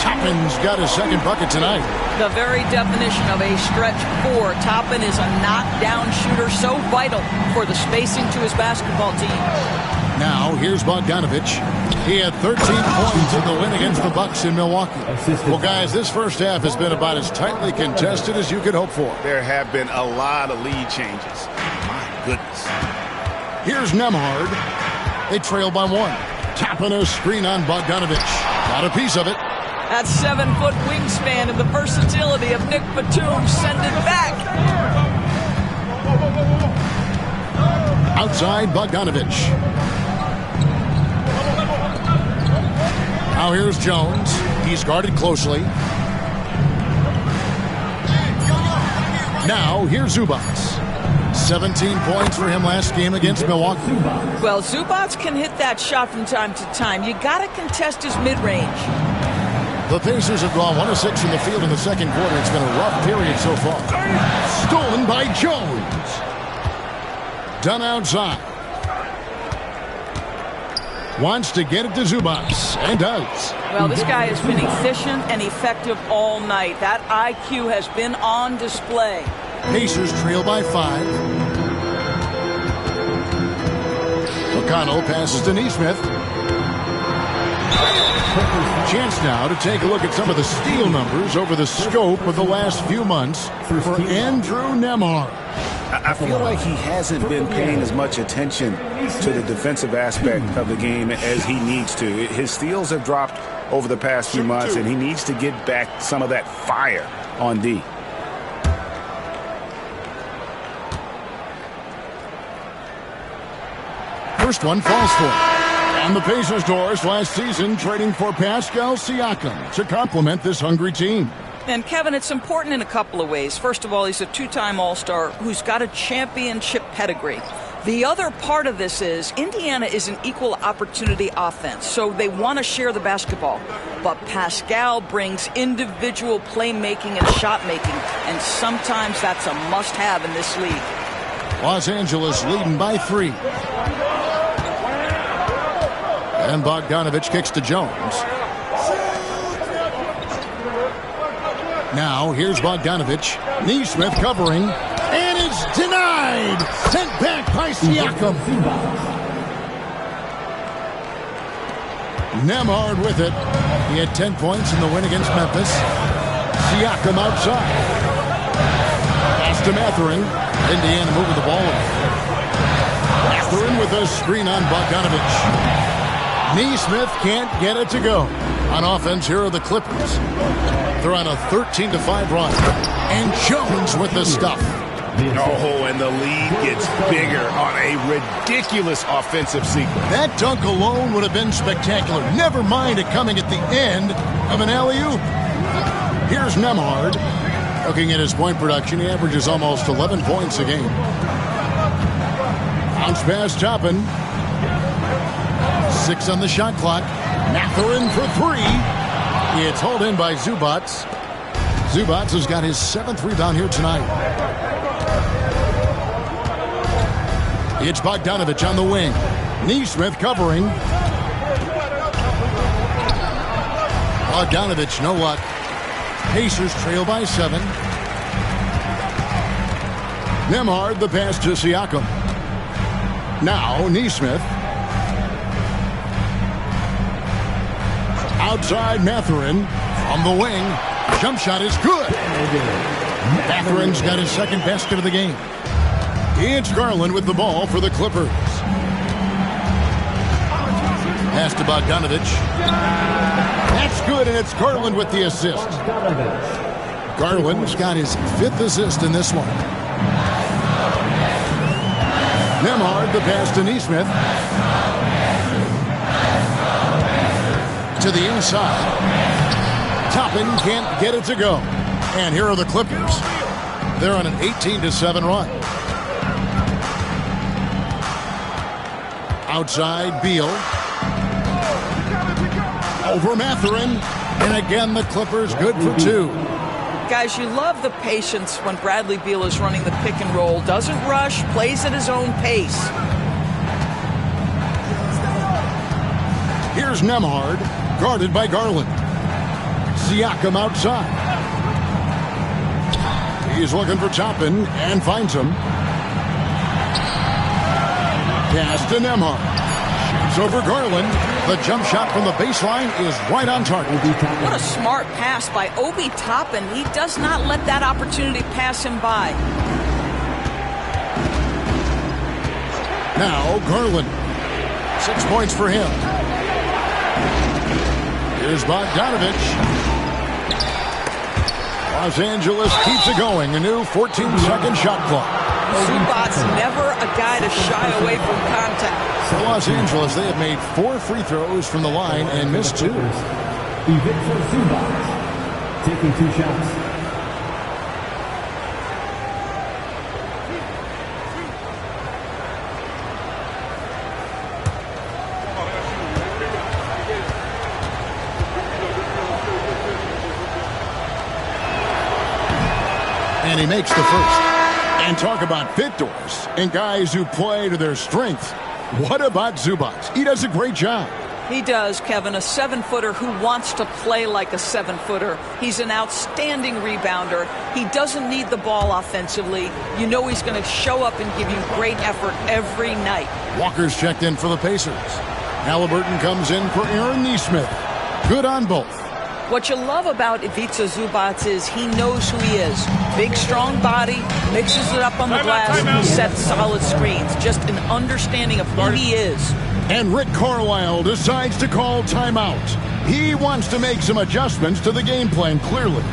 Toppin's got his second bucket tonight. The very definition of a stretch 4. Toppin is a knockdown shooter, so vital for the spacing to his basketball team. Now, here's Bogdanovich. He had 13 points in the win against the Bucks in Milwaukee. Well, guys, this first half has been about as tightly contested as you could hope for. There have been a lot of lead changes. My goodness. Here's Nembhard. They trail by 1. Tapping a screen on Bogdanovich. Got a piece of it. That 7-foot wingspan and the versatility of Nick Batum send it back. Outside, Bogdanovich. Now here's Jones. He's guarded closely. Now, here's Zubats. 17 points for him last game against Milwaukee. Well, Zubats can hit that shot from time to time. You got to contest his mid-range. The Pacers have gone 1 of 6 from the field in the second quarter. It's been a rough period so far. Stolen by Jones. Done outside. Wants to get it to Zubats, and does. Well, this guy has been efficient and effective all night. That IQ has been on display. Pacers trail by 5. McConnell passes to Neesmith. Chance now to take a look at some of the steal numbers over the scope of the last few months for Andrew Nembhard. I feel like he hasn't been paying as much attention to the defensive aspect of the game as he needs to. His steals have dropped over the past few months, and he needs to get back some of that fire on D. First one falls for him. On the Pacers' doors last season, trading for Pascal Siakam to complement this hungry team. And, Kevin, it's important in a couple of ways. First of all, he's a two-time All-Star who's got a championship pedigree. The other part of this is Indiana is an equal opportunity offense, so they want to share the basketball. But Pascal brings individual playmaking and shot making, and sometimes that's a must-have in this league. Los Angeles leading by 3. And Bogdanovich kicks to Jones. Now, here's Bogdanovich. Neesmith covering. And it's denied. Sent back by Siakam. Nembhard with it. He had 10 points in the win against Memphis. Siakam outside. Pass to Mathurin. Indiana moving the ball. Mathurin with a screen on Bogdanovich. Neesmith can't get it to go. On offense, here are the Clippers. They're on a 13-5 run. And Jones with the stuff. Oh, and the lead gets bigger on a ridiculous offensive sequence. That dunk alone would have been spectacular. Never mind it coming at the end of an alley-oop. Here's Nembhard. Looking at his point production, he averages almost 11 points a game. Bounce pass Toppin. 6 on the shot clock. Mathurin for 3. It's hauled in by Zubats. Zubats has got his 7th rebound here tonight. It's Bogdanovich on the wing. Neesmith covering. Bogdanovich, no luck. Pacers trail by 7. Nembhard, the pass to Siakam. Now Neesmith. Outside Mathurin on the wing. Jump shot is good. Mathurin's got his 2nd basket of the game. It's Garland with the ball for the Clippers. Pass to Bogdanovich. That's good, and it's Garland with the assist. Garland's got his 5th assist in this one. Nembhard, the pass to Neesmith. To the inside. Toppin can't get it to go. And here are the Clippers. They're on an 18-7 run. Outside, Beal. Over Mathurin. And again, the Clippers good for 2. Guys, you love the patience when Bradley Beal is running the pick and roll. Doesn't rush, plays at his own pace. Here's Nembhard, guarded by Garland. Siakam outside. He's looking for Toppin and finds him. Pass to Nembhard. Shoots over Garland. The jump shot from the baseline is right on target. What a smart pass by Obi Toppin. He does not let that opportunity pass him by. Now Garland. 6 points for him. Here's Bogdanovich. Los Angeles keeps it going. A new 14-second shot clock. Zubats never a guy to shy away from contact. For Los Angeles, they have made 4 free throws from the line and missed 2. Ivica Zubats taking 2 shots. And he makes the first. And talk about fit, Doris, and guys who play to their strengths. What about Zubac? He does a great job. He does, Kevin, a 7-footer who wants to play like a 7-footer. He's an outstanding rebounder. He doesn't need the ball offensively. You know he's going to show up and give you great effort every night. Walker's checked in for the Pacers. Halliburton comes in for Aaron Nesmith. Good on both. What you love about Ivica Zubac is he knows who he is. Big, strong body, mixes it up on the glass, sets solid screens. Just an understanding of who he is. And Rick Carlisle decides to call timeout. He wants to make some adjustments to the game plan, clearly.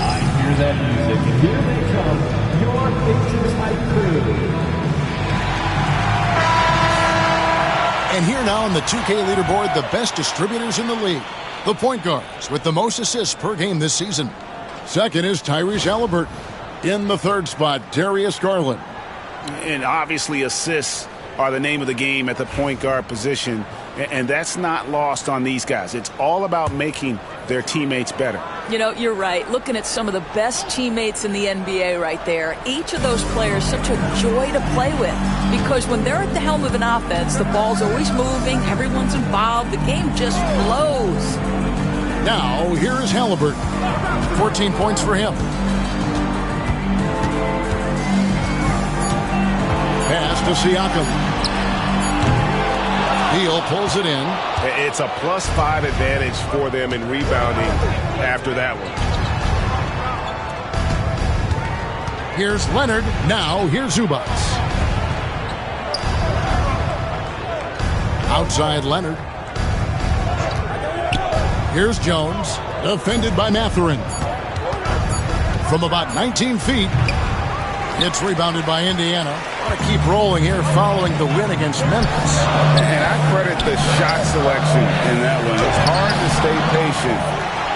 I hear that music, and here they come, your Pacers hype crew. And here now on the 2K leaderboard, the best distributors in the league. The point guards with the most assists per game this season. Second is Tyrese Halliburton. In the third spot, Darius Garland. And obviously assists are the name of the game at the point guard position. And that's not lost on these guys. It's all about making their teammates better. You know, you're right. Looking at some of the best teammates in the NBA right there, each of those players such a joy to play with. Because when they're at the helm of an offense, the ball's always moving, everyone's involved, the game just flows. Now, here is Halliburton. 14 points for him. Pass to Siakam. Beal pulls it in. It's a +5 advantage for them in rebounding after that one. Here's Leonard. Now, here's Zubac. Outside Leonard. Here's Jones, defended by Mathurin. From about 19 feet, it's rebounded by Indiana. Want to keep rolling here following the win against Memphis. And I credit the shot selection in that one. It's hard to stay patient,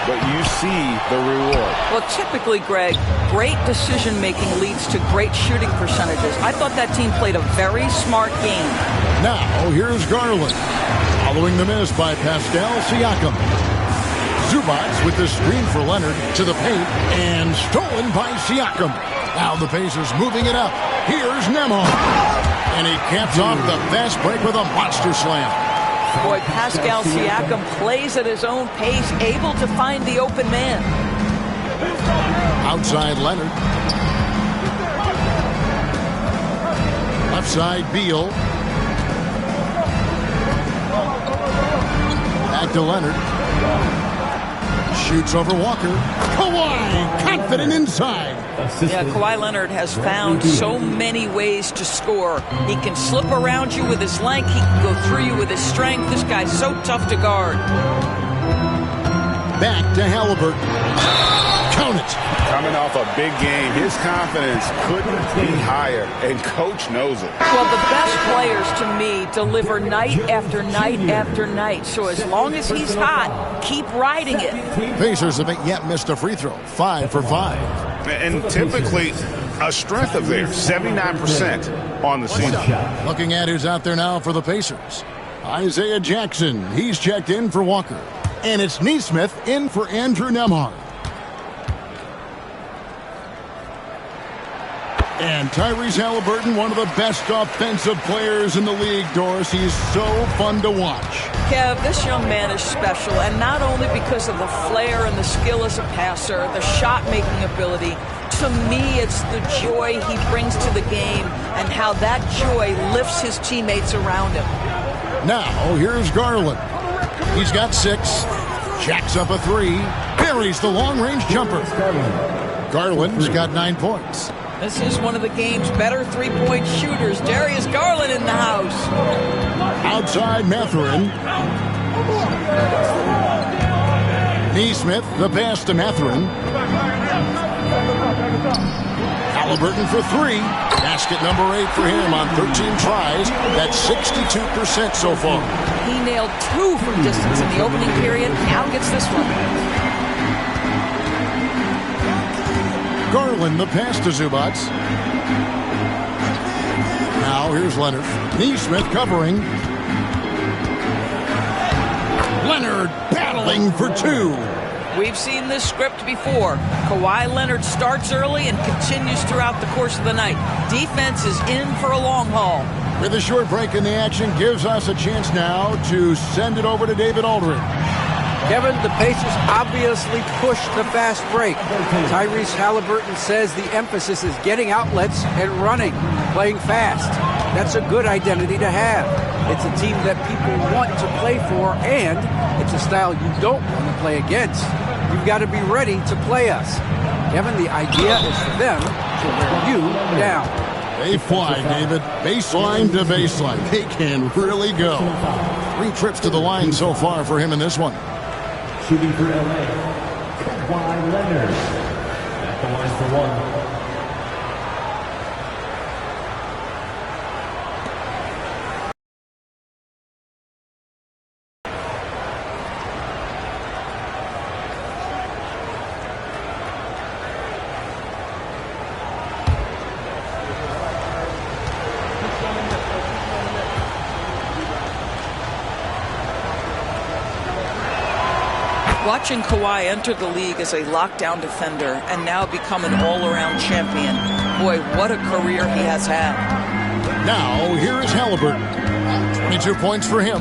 but you see the reward. Well, typically, Greg, great decision-making leads to great shooting percentages. I thought that team played a very smart game. Now, here's Garland, following the miss by Pascal Siakam. Zubac with the screen for Leonard to the paint and stolen by Siakam. Now the Pacers moving it up. Here's Nembhard. And he caps off the fast break with a monster slam. Boy, Pascal Siakam plays at his own pace, able to find the open man. Outside Leonard. Left side Beal. Back to Leonard. Shoots over Walker. Kawhi, confident inside. Yeah, Kawhi Leonard has found so many ways to score. He can slip around you with his length. He can go through you with his strength. This guy's so tough to guard. Back to Halliburton. Count it. Coming off a big game, his confidence couldn't be higher, and coach knows it. Well, the best players, to me, deliver night after night after night. So as long as he's hot, keep riding it. Pacers haven't yet missed a free throw. 5 for 5. And typically a strength of theirs, 79% on the season. Looking at who's out there now for the Pacers. Isaiah Jackson, he's checked in for Walker. And it's Nesmith in for Andrew Nembhard. And Tyrese Halliburton, one of the best offensive players in the league, Doris. He's so fun to watch. Kev, this young man is special, and not only because of the flair and the skill as a passer, the shot-making ability. To me, it's the joy he brings to the game and how that joy lifts his teammates around him. Now, here's Garland. He's got 6. Jacks up a 3. Buries the long-range jumper. Garland's got 9 points. This is one of the game's better three-point shooters. Darius Garland in the house. Outside Mathurin. Nesmith, the pass to Mathurin. Halliburton for 3. Basket number 8 for him on 13 tries. That's 62% so far. He nailed 2 from distance in the opening period. Now gets this one. Garland, the pass to Zubac. Now here's Leonard. Nesmith covering. Leonard battling for two. We've seen this script before. Kawhi Leonard starts early and continues throughout the course of the night. Defense is in for a long haul. With a short break in the action, gives us a chance now to send it over to David Aldridge. Kevin, the Pacers obviously pushed the fast break. Tyrese Halliburton says the emphasis is getting outlets and running, playing fast. That's a good identity to have. It's a team that people want to play for, and it's a style you don't want to play against. You've got to be ready to play us. Kevin, the idea is for them to wear you down. They fly, David. Baseline to baseline. They can really go. 3 trips to the line so far for him in this one. Shooting for LA, Kawhi Leonard. At the line for one. Watching Kawhi enter the league as a lockdown defender and now become an all-around champion. Boy, what a career he has had. Now, here is Halliburton. 22 points for him.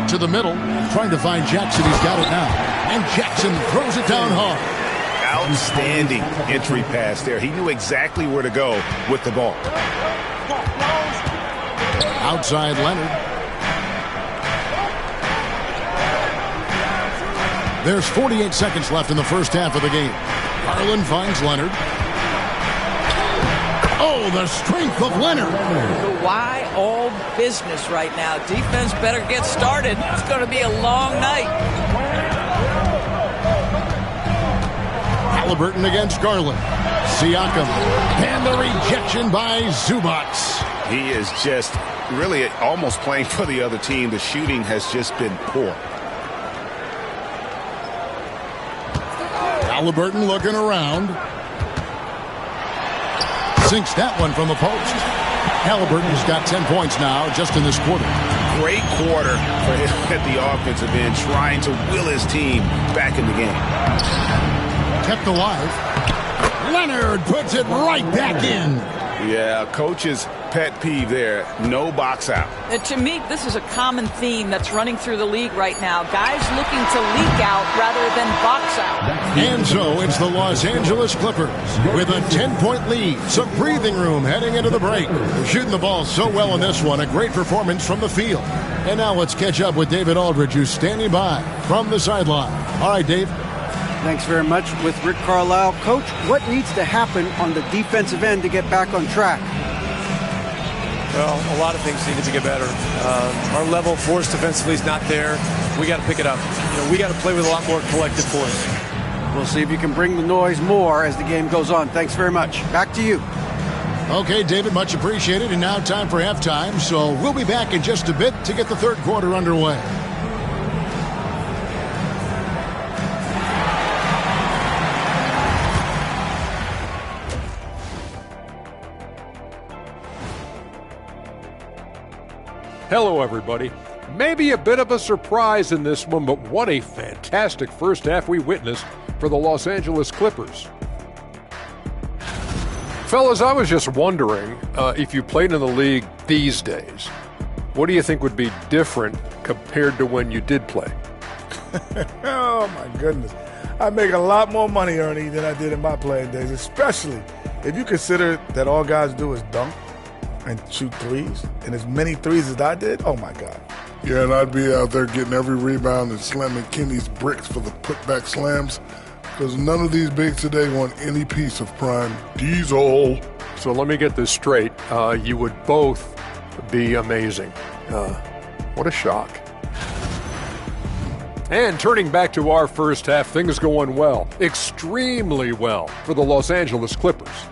To the middle, trying to find Jackson. He's got it now. And Jackson throws it down hard. Outstanding entry pass there. He knew exactly where to go with the ball. Outside Leonard. There's 48 seconds left in the first half of the game. Garland finds Leonard. Oh, the strength of Leonard. Kawhi all business right now. Defense better get started. It's going to be a long night. Halliburton against Garland. Siakam. And the rejection by Zubac. He is just really almost playing for the other team. The shooting has just been poor. Halliburton looking around. Sinks that one from the post. Halliburton's got 10 points now just in this quarter. Great quarter for him at the offensive end, trying to will his team back in the game. Kept alive. Leonard puts it right back in. Yeah, coach's pet peeve there. No box out. And to me, this is a common theme that's running through the league right now. Guys looking to leak out rather than box out. And so it's the Los Angeles Clippers with a 10-point lead. Some breathing room heading into the break. They're shooting the ball so well in this one. A great performance from the field. And now let's catch up with David Aldridge, who's standing by from the sideline. All right, Dave. Thanks very much. With Rick Carlisle. Coach, what needs to happen on the defensive end to get back on track? Well, a lot of things need to get better. Our level of force defensively is not there. We got to pick it up. We got to play with a lot more collective force. We'll see if you can bring the noise more as the game goes on. Thanks very much. Back to you. Okay, David, much appreciated. And now time for halftime. So we'll be back in just a bit to get the third quarter underway. Hello, everybody. Maybe a bit of a surprise in this one, but what a fantastic first half we witnessed for the Los Angeles Clippers. Fellas, I was just wondering if you played in the league these days, what do you think would be different compared to when you did play? Oh, my goodness. I make a lot more money, Ernie, than I did in my playing days, especially if you consider that all guys do is dunk and shoot threes, and as many threes as I did, oh my God. Yeah, and I'd be out there getting every rebound and slamming Kenny's bricks for the putback slams, because none of these bigs today want any piece of prime diesel. So let me get this straight. You would both be amazing. What a shock. And turning back to our first half, things going well, extremely well for the Los Angeles Clippers.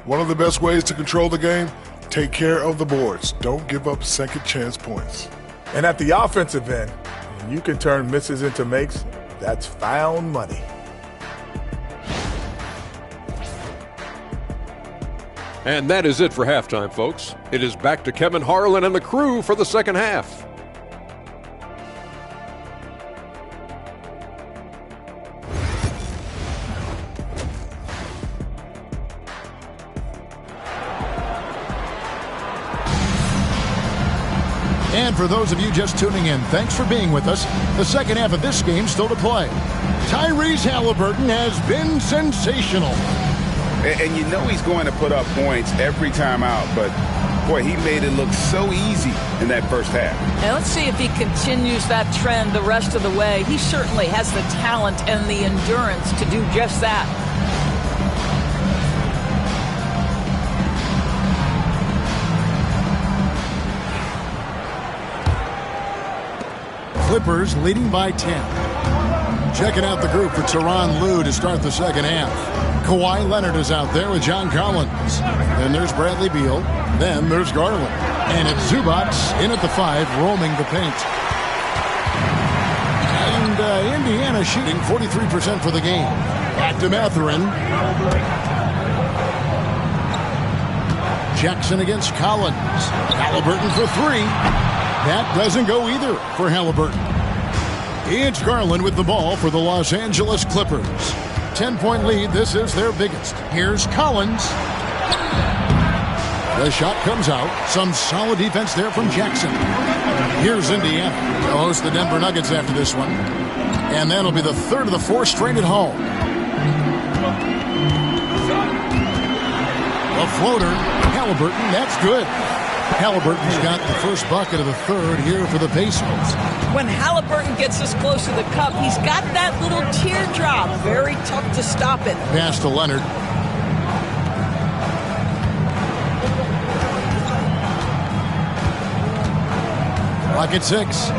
One of the best ways to control the game, take care of the boards. Don't give up second chance points. And at the offensive end, you can turn misses into makes. That's found money. And that is it for halftime, folks. It is back to Kevin Harlan and the crew for the second half. And for those of you just tuning in, thanks for being with us. The second half of this game still to play. Tyrese Halliburton has been sensational. And you know he's going to put up points every time out, but boy, he made it look so easy in that first half. And let's see if he continues that trend the rest of the way. He certainly has the talent and the endurance to do just that. Clippers leading by 10. Checking out the group for Tyronn Lue to start the second half. Kawhi Leonard is out there with John Collins. Then there's Bradley Beal. Then there's Garland. And it's Zubac in at the 5, roaming the paint. And Indiana shooting 43% for the game. Back to Mathurin. Jackson against Collins. Halliburton for 3. That doesn't go either for Halliburton. It's Garland with the ball for the Los Angeles Clippers. 10-point lead. This is their biggest. Here's Collins. The shot comes out. Some solid defense there from Jackson. Here's Indiana to host the Denver Nuggets after this one. And that'll be the third of the 4 straight at home. A floater. Halliburton. That's good. Halliburton's got the first bucket of the third here for the Pacers. When Halliburton gets this close to the cup, he's got that little teardrop. Very tough to stop it. Pass to Leonard. Clock at 6.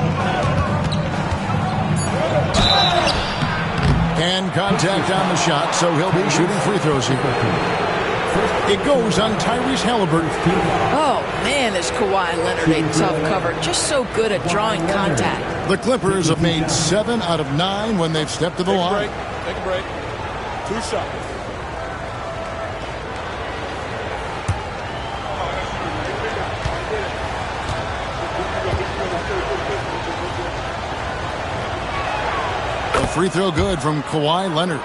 And contact on the shot, so he'll be shooting free throws here. It goes on Tyrese Halliburton. Oh, man, is Kawhi Leonard a tough cover. Just so good at drawing contact. The Clippers have made 7 out of 9 when they've stepped to the line. Take a break. 2 shots. A free throw good from Kawhi Leonard.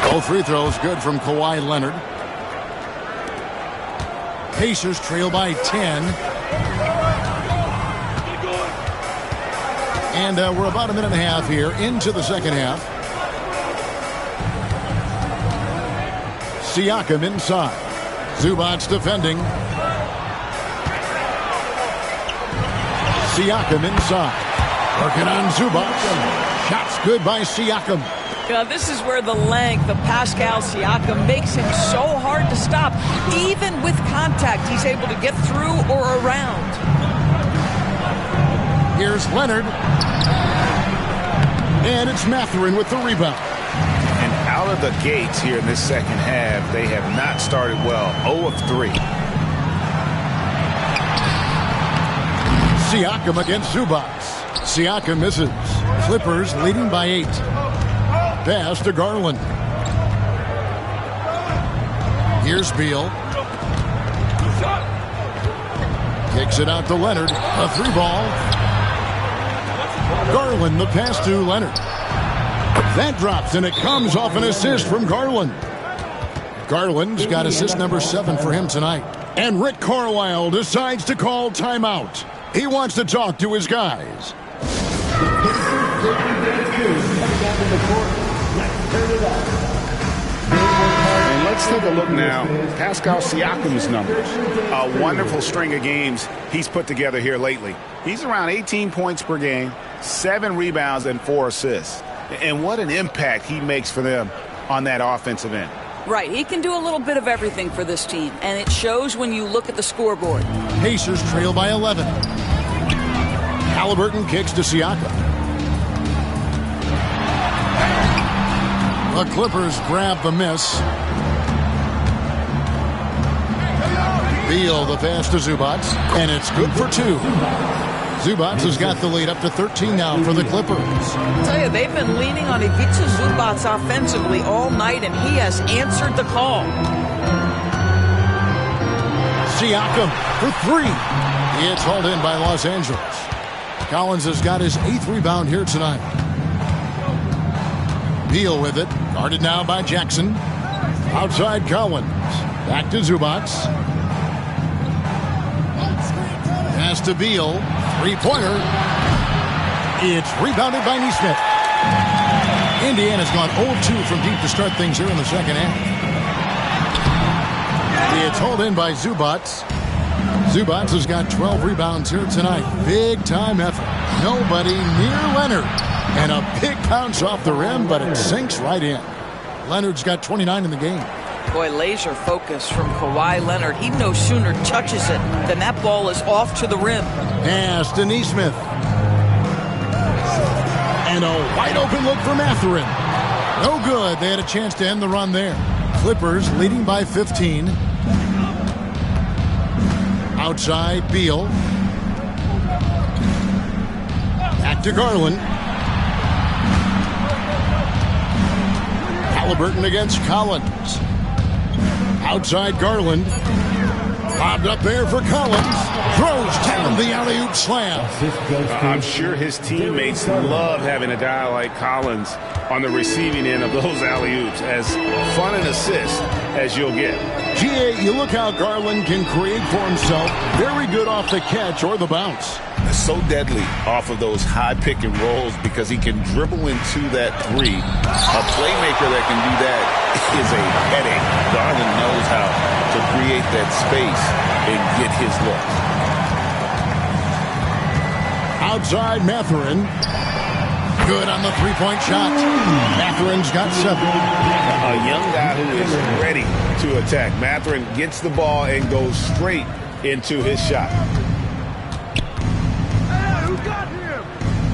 Both free throws good from Kawhi Leonard. Pacers trail by 10. And we're about a minute and a half here into the second half. Siakam inside. Zubac defending. Siakam inside. Working on Zubac. Shots good by Siakam. This is where the length of Pascal Siakam makes him so hard to stop. Even with contact, he's able to get through or around. Here's Leonard. And it's Mathurin with the rebound. And out of the gates here in this second half, they have not started well. 0 of 3. Siakam against Zubac. Siakam misses. Clippers leading by 8. Pass to Garland. Here's Beal. Kicks it out to Leonard. A 3-ball. Garland, the pass to Leonard. That drops, and it comes off an assist from Garland. Garland's got assist number 7 for him tonight. And Rick Carlisle decides to call timeout. He wants to talk to his guys. And let's take a look now. Pascal Siakam's numbers. A wonderful string of games he's put together here lately. He's around 18 points per game, 7 rebounds, and 4 assists. And what an impact he makes for them on that offensive end. Right, he can do a little bit of everything for this team, and it shows when you look at the scoreboard. Pacers trail by 11. Halliburton kicks to Siakam. The Clippers grab the miss. Beal the pass to Zubac, and it's good for 2. Zubats has got the lead up to 13 now for the Clippers. I tell you, they've been leaning on Ivica Zubats offensively all night, and he has answered the call. Siakam for three. It's hauled in by Los Angeles. Collins has got his 8th rebound here tonight. Beal with it. Guarded now by Jackson. Outside Collins. Back to Zubats. Pass to Beal. Three-pointer. It's rebounded by Nesmith. Indiana's gone 0-2 from deep to start things here in the second half. It's hauled in by Zubats. Zubats has got 12 rebounds here tonight. Big-time effort. Nobody near Leonard. And a big bounce off the rim, but it sinks right in. Leonard's got 29 in the game. Boy, laser focus from Kawhi Leonard. He no sooner touches it than that ball is off to the rim. Pass to Nesmith. And a wide-open look for Mathurin. No good. They had a chance to end the run there. Clippers leading by 15. Outside, Beal. Back to Garland. Halliburton against Collins. Outside Garland. Bobbed up there for Collins. Throws down the alley-oop slam. I'm sure his teammates love having a guy like Collins on the receiving end of those alley-oops. As fun an assist as you'll get. GA, you look how Garland can create for himself. Very good off the catch or the bounce. So deadly off of those high pick and rolls because he can dribble into that three. A playmaker that can do that is a headache. Garland knows how to create that space and get his look. Outside Mathurin. Good on the three-point shot. Mathurin's got 7. A young guy who is ready to attack. Mathurin gets the ball and goes straight into his shot.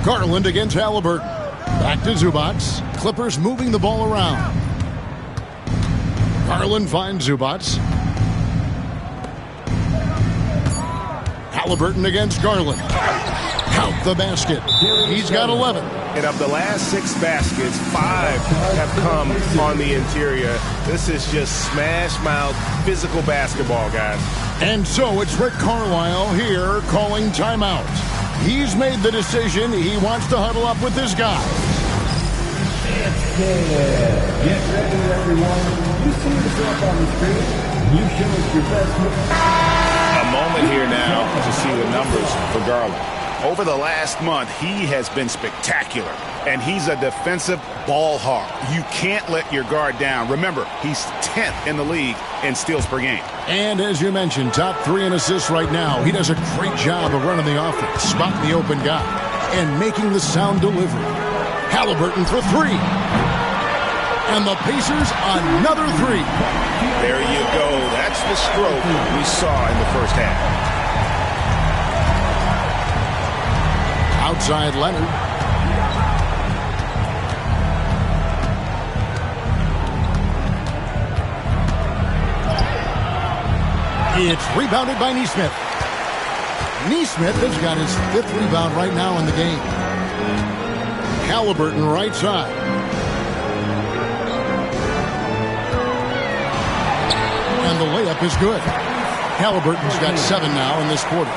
Garland against Halliburton. Back to Zubats. Clippers moving the ball around. Garland finds Zubats. Halliburton against Garland. Count the basket. He's got 11. And of the last 6 baskets, 5 have come on the interior. This is just smash-mouth physical basketball, guys. And so it's Rick Carlisle here calling timeout. He's made the decision. He wants to huddle up with his guys. Get ready, everyone. You see yourself on the screen. You show us your best. A moment here now to see the numbers for Garland. Over the last month, he has been spectacular, and he's a defensive ball hawk. You can't let your guard down. Remember, he's 10th in the league in steals per game. And as you mentioned, top 3 in assists right now. He does a great job of running the offense, spotting the open guy, and making the sound delivery. Halliburton for 3. And the Pacers another 3. There you go. That's the stroke we saw in the first half. Outside Leonard. It's rebounded by Nesmith. Nesmith has got his 5th rebound right now in the game. Halliburton right side. And the layup is good. Halliburton's got 7 now in this quarter.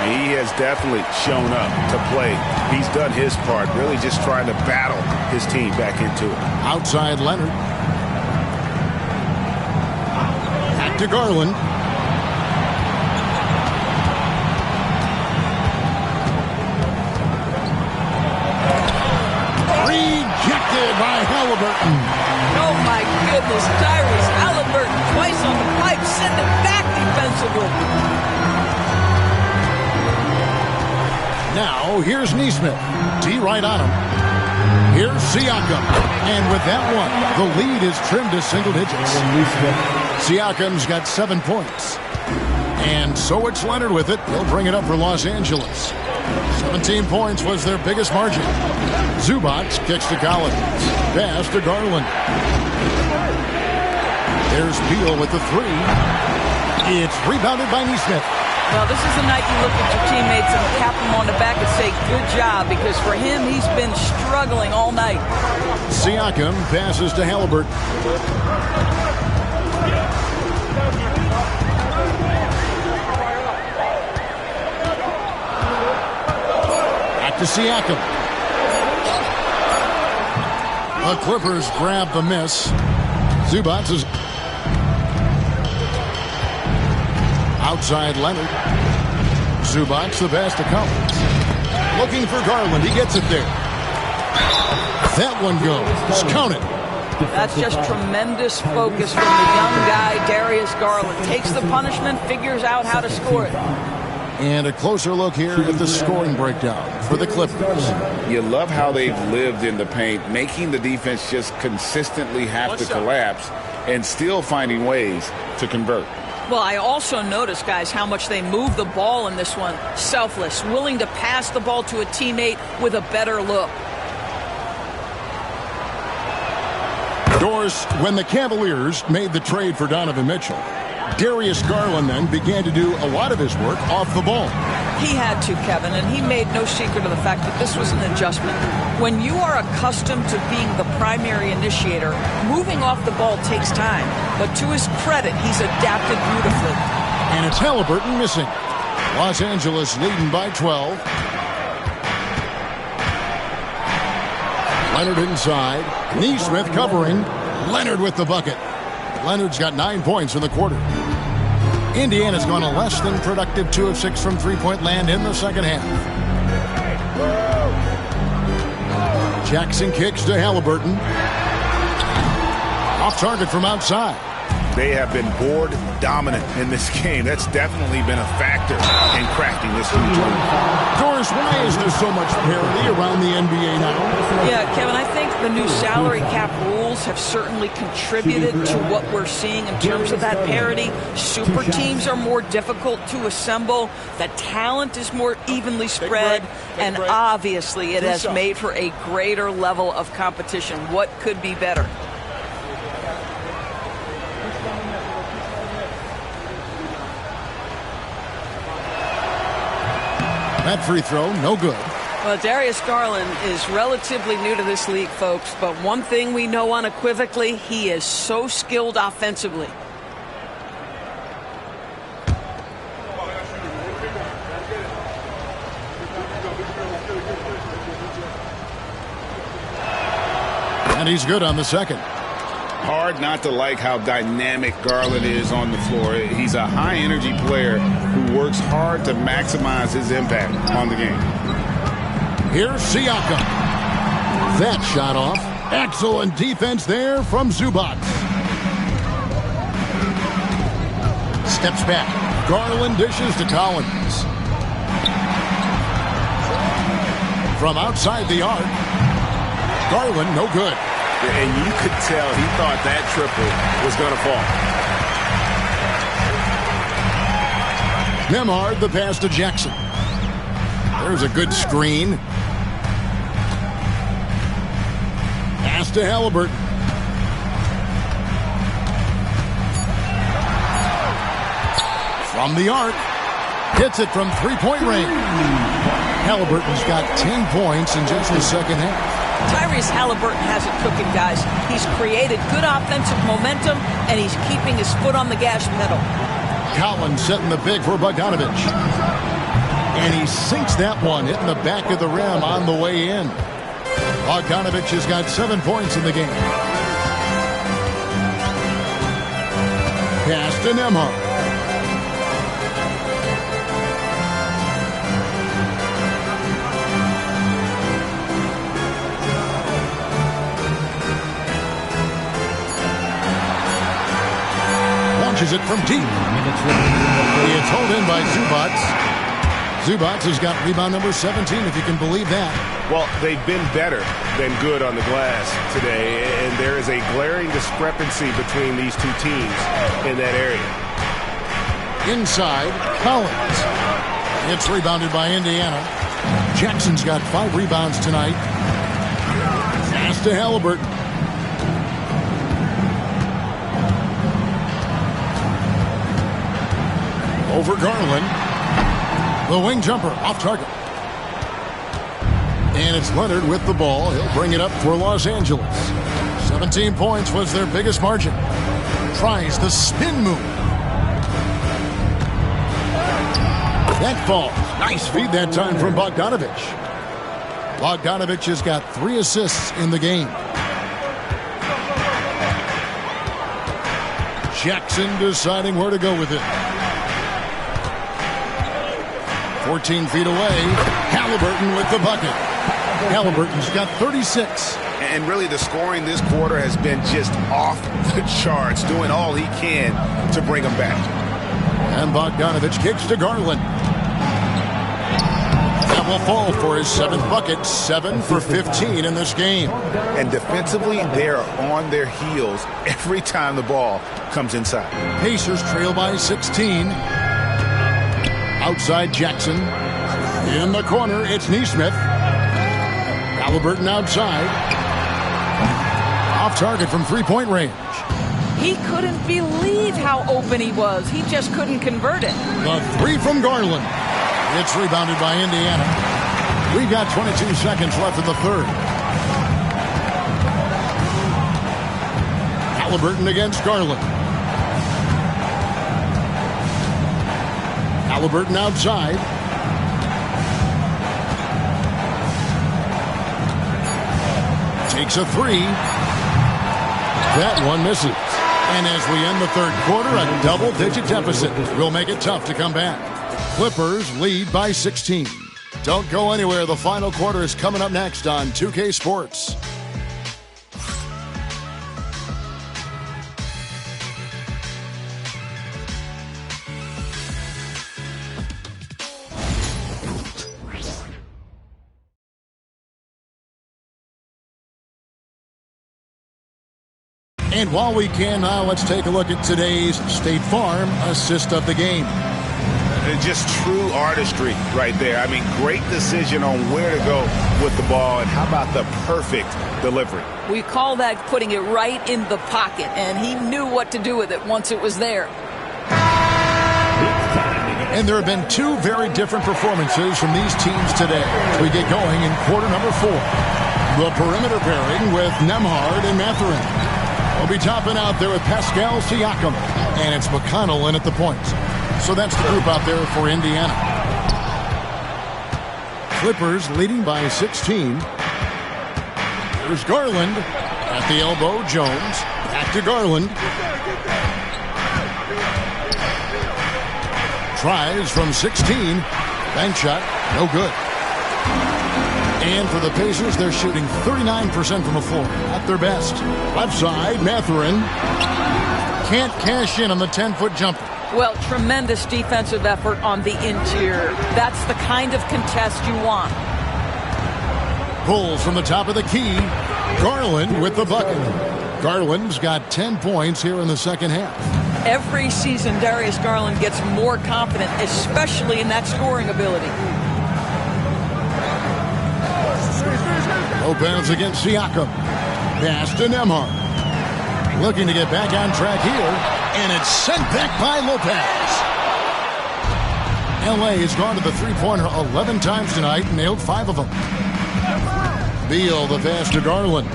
He has definitely shown up to play. He's done his part, really just trying to battle his team back into it. Outside Leonard. Back to Garland. Rejected by Halliburton. Oh, my goodness. Tyrese Halliburton twice on the pipe. Send it back defensively. Now, here's Nesmith. D right on him. Here's Siakam. And with that one, the lead is trimmed to single digits. Siakam's got 7 points. And so it's Leonard with it. He'll bring it up for Los Angeles. 17 points was their biggest margin. Zubats kicks to Collins. Pass to Garland. There's Beal with the 3. It's rebounded by Nesmith. Well, this is the night you look at your teammates and tap them on the back and say, good job, because for him, he's been struggling all night. Siakam passes to Halliburton. Back to Siakam. The Clippers grab the miss. Zubac is outside Leonard. Zubac, the pass to Collins. Looking for Garland. He gets it there. That one goes. Count it. That's just tremendous focus from the young guy, Darius Garland. Takes the punishment, figures out how to score it. And a closer look here at the scoring breakdown for the Clippers. You love how they've lived in the paint, making the defense just consistently have to collapse and still finding ways to convert. Well, I also noticed, guys, how much they move the ball in this one. Selfless, willing to pass the ball to a teammate with a better look. Doris, when the Cavaliers made the trade for Donovan Mitchell, Darius Garland then began to do a lot of his work off the ball. He had to, Kevin, and he made no secret of the fact that this was an adjustment. When you are accustomed to being the primary initiator, moving off the ball takes time. But to his credit, he's adapted beautifully. And it's Halliburton missing. Los Angeles leading by 12. Leonard inside. Nesmith covering. Leonard with the bucket. Leonard's got 9 points in the quarter. Indiana's gone a less than productive 2 of 6 from three-point land in the second half. Jackson kicks to Halliburton. Off target from outside. They have been board dominant in this game. That's definitely been a factor in crafting this huge lead. Doris, why is there so much parity around the NBA now? Yeah, Kevin, I think the new salary cap rules have certainly contributed to what we're seeing in terms of that parity. Super teams are more difficult to assemble. The talent is more evenly spread. And obviously it has made for a greater level of competition. What could be better? That free throw, no good. Well, Darius Garland is relatively new to this league, folks, but one thing we know unequivocally, he is so skilled offensively. And he's good on the second. Hard not to like how dynamic Garland is on the floor. He's a high-energy player who works hard to maximize his impact on the game. Here's Siakam. That shot off. Excellent defense there from Zubac. Steps back. Garland dishes to Collins. From outside the arc. Garland, no good. And you could tell he thought that triple was going to fall. Nembhard, the pass to Jackson. There's a good screen. Pass to Halliburton. From the arc. Hits it from three-point range. Halliburton's got 10 points in just the second half. Tyrese Halliburton has it cooking, guys. He's created good offensive momentum, and he's keeping his foot on the gas pedal. Collins setting the big for Bogdanovich. And he sinks that one, hitting the back of the rim on the way in. Bogdanovich has got 7 points in the game. Pass to Nembhard. Launches it from deep. It's held in by Zubac. Zubac has got rebound number 17, if you can believe that. Well, they've been better than good on the glass today, and there is a glaring discrepancy between these two teams in that area. Inside, Collins. It's rebounded by Indiana. Jackson's got 5 rebounds tonight. Pass to Halliburton. Over Garland. The wing jumper off target. And it's Leonard with the ball. He'll bring it up for Los Angeles. 17 points was their biggest margin. Tries the spin move. That falls. Nice feed that time from Bogdanovic. Bogdanovic has got 3 assists in the game. Jackson deciding where to go with it. 14 feet away. Halliburton with the bucket. Halliburton's got 36. And really the scoring this quarter has been just off the charts, doing all he can to bring them back. And Bogdanovic kicks to Garland. That will fall for his 7th bucket, 7 for 15 in this game. And defensively, they're on their heels every time the ball comes inside. Pacers trail by 16. Outside Jackson. In the corner, it's Nesmith. Halliburton outside. Off target from three-point range. He couldn't believe how open he was. He just couldn't convert it. The 3 from Garland. It's rebounded by Indiana. We've got 22 seconds left in the third. Halliburton against Garland. Halliburton outside. Takes a 3. That one misses. And as we end the third quarter, a double-digit deficit will make it tough to come back. Clippers lead by 16. Don't go anywhere. The final quarter is coming up next on 2K Sports. And while we can now, let's take a look at today's State Farm assist of the game. Just true artistry right there. I mean, great decision on where to go with the ball, and how about the perfect delivery? We call that putting it right in the pocket, and he knew what to do with it once it was there. And there have been 2 very different performances from these teams today. We get going in quarter number 4. The perimeter pairing with Nembhard and Mathurin. We'll be topping out there with Pascal Siakam, and it's McConnell in at the point. So that's the group out there for Indiana. Clippers leading by 16. There's Garland at the elbow. Jones back to Garland. Tries from 16. Bank shot, no good. And for the Pacers, they're shooting 39% from the floor at their best. Left side, Mathurin can't cash in on the 10-foot jumper. Well, tremendous defensive effort on the interior. That's the kind of contest you want. Pulls from the top of the key. Garland with the bucket. Garland's got 10 points here in the second half. Every season, Darius Garland gets more confident, especially in that scoring ability. Lopez against Siakam. Pass to Nembhard. Looking to get back on track here. And it's sent back by Lopez. L.A. has gone to the three-pointer 11 times tonight and nailed 5 of them. Beal the pass to Garland.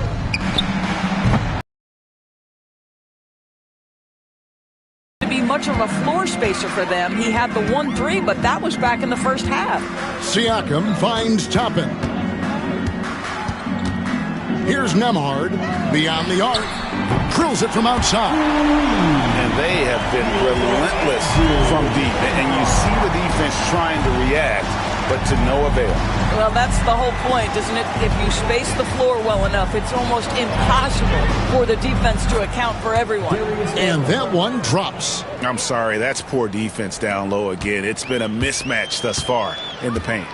To be much of a floor spacer for them. He had the 1-3, but that was back in the first half. Siakam finds Toppin. Here's Nembhard beyond the arc. Drills it from outside. And they have been relentless from deep. And you see the defense trying to react, but to no avail. Well, that's the whole point, isn't it? If you space the floor well enough, it's almost impossible for the defense to account for everyone. And that one drops. I'm sorry, that's poor defense down low again. It's been a mismatch thus far in the paint.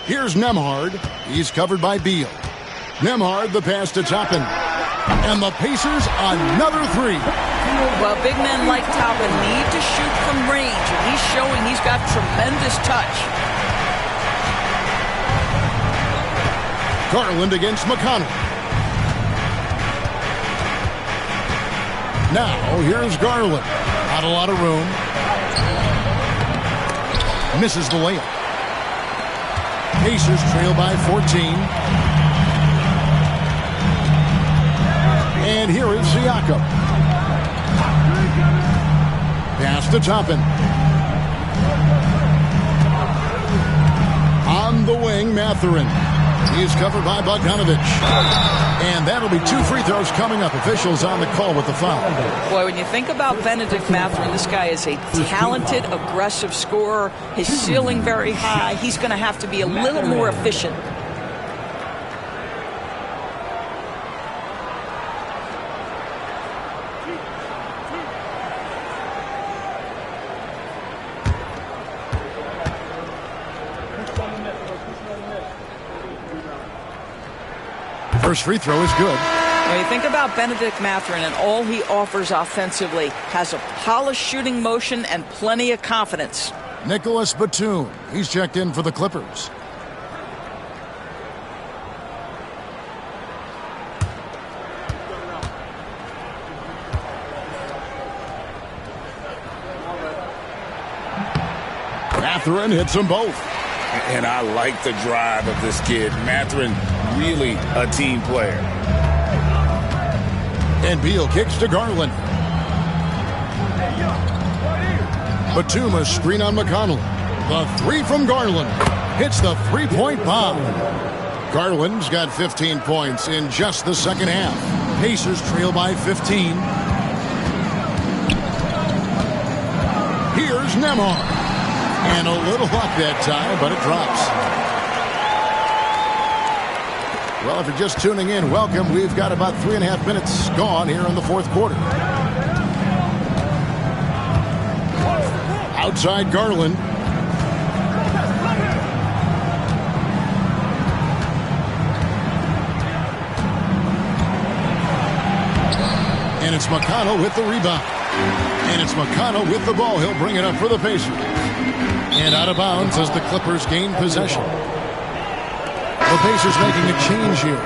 Here's Nembhard. He's covered by Beal. Nembhard the pass to Toppin. And the Pacers another 3. Well, big men like Toppin need to shoot from range, and he's showing he's got tremendous touch. Garland against McConnell. Now, here's Garland. Not a lot of room. Misses the layup. Pacers trail by 14. And here is Siakam. Pass to Toppin. On the wing, Mathurin. He's covered by Bogdanovic. And that'll be 2 free throws coming up. Officials on the call with the foul. Boy, when you think about Benedict Mathurin, this guy is a talented, aggressive scorer. His ceiling very high. He's going to have to be a little more efficient. First free throw is good. When you think about Benedict Mathurin and all he offers offensively, has a polished shooting motion and plenty of confidence. Nicholas Batum. He's checked in for the Clippers. Mathurin hits them both. And I like the drive of this kid. Mathurin, really a team player. And Beal kicks to Garland. Batum a screen on McConnell. The 3 from Garland. Hits the 3-point bomb. Garland's got 15 points in just the second half. Pacers trail by 15. Here's Nembhard. And a little luck that time, but it drops. Well, if you're just tuning in, welcome. We've got about 3.5 minutes gone here in the fourth quarter. Outside Garland. And it's McConnell with the rebound. And it's McConnell with the ball. He'll bring it up for the Pacers. And out of bounds as the Clippers gain possession. The Pacers making a change here.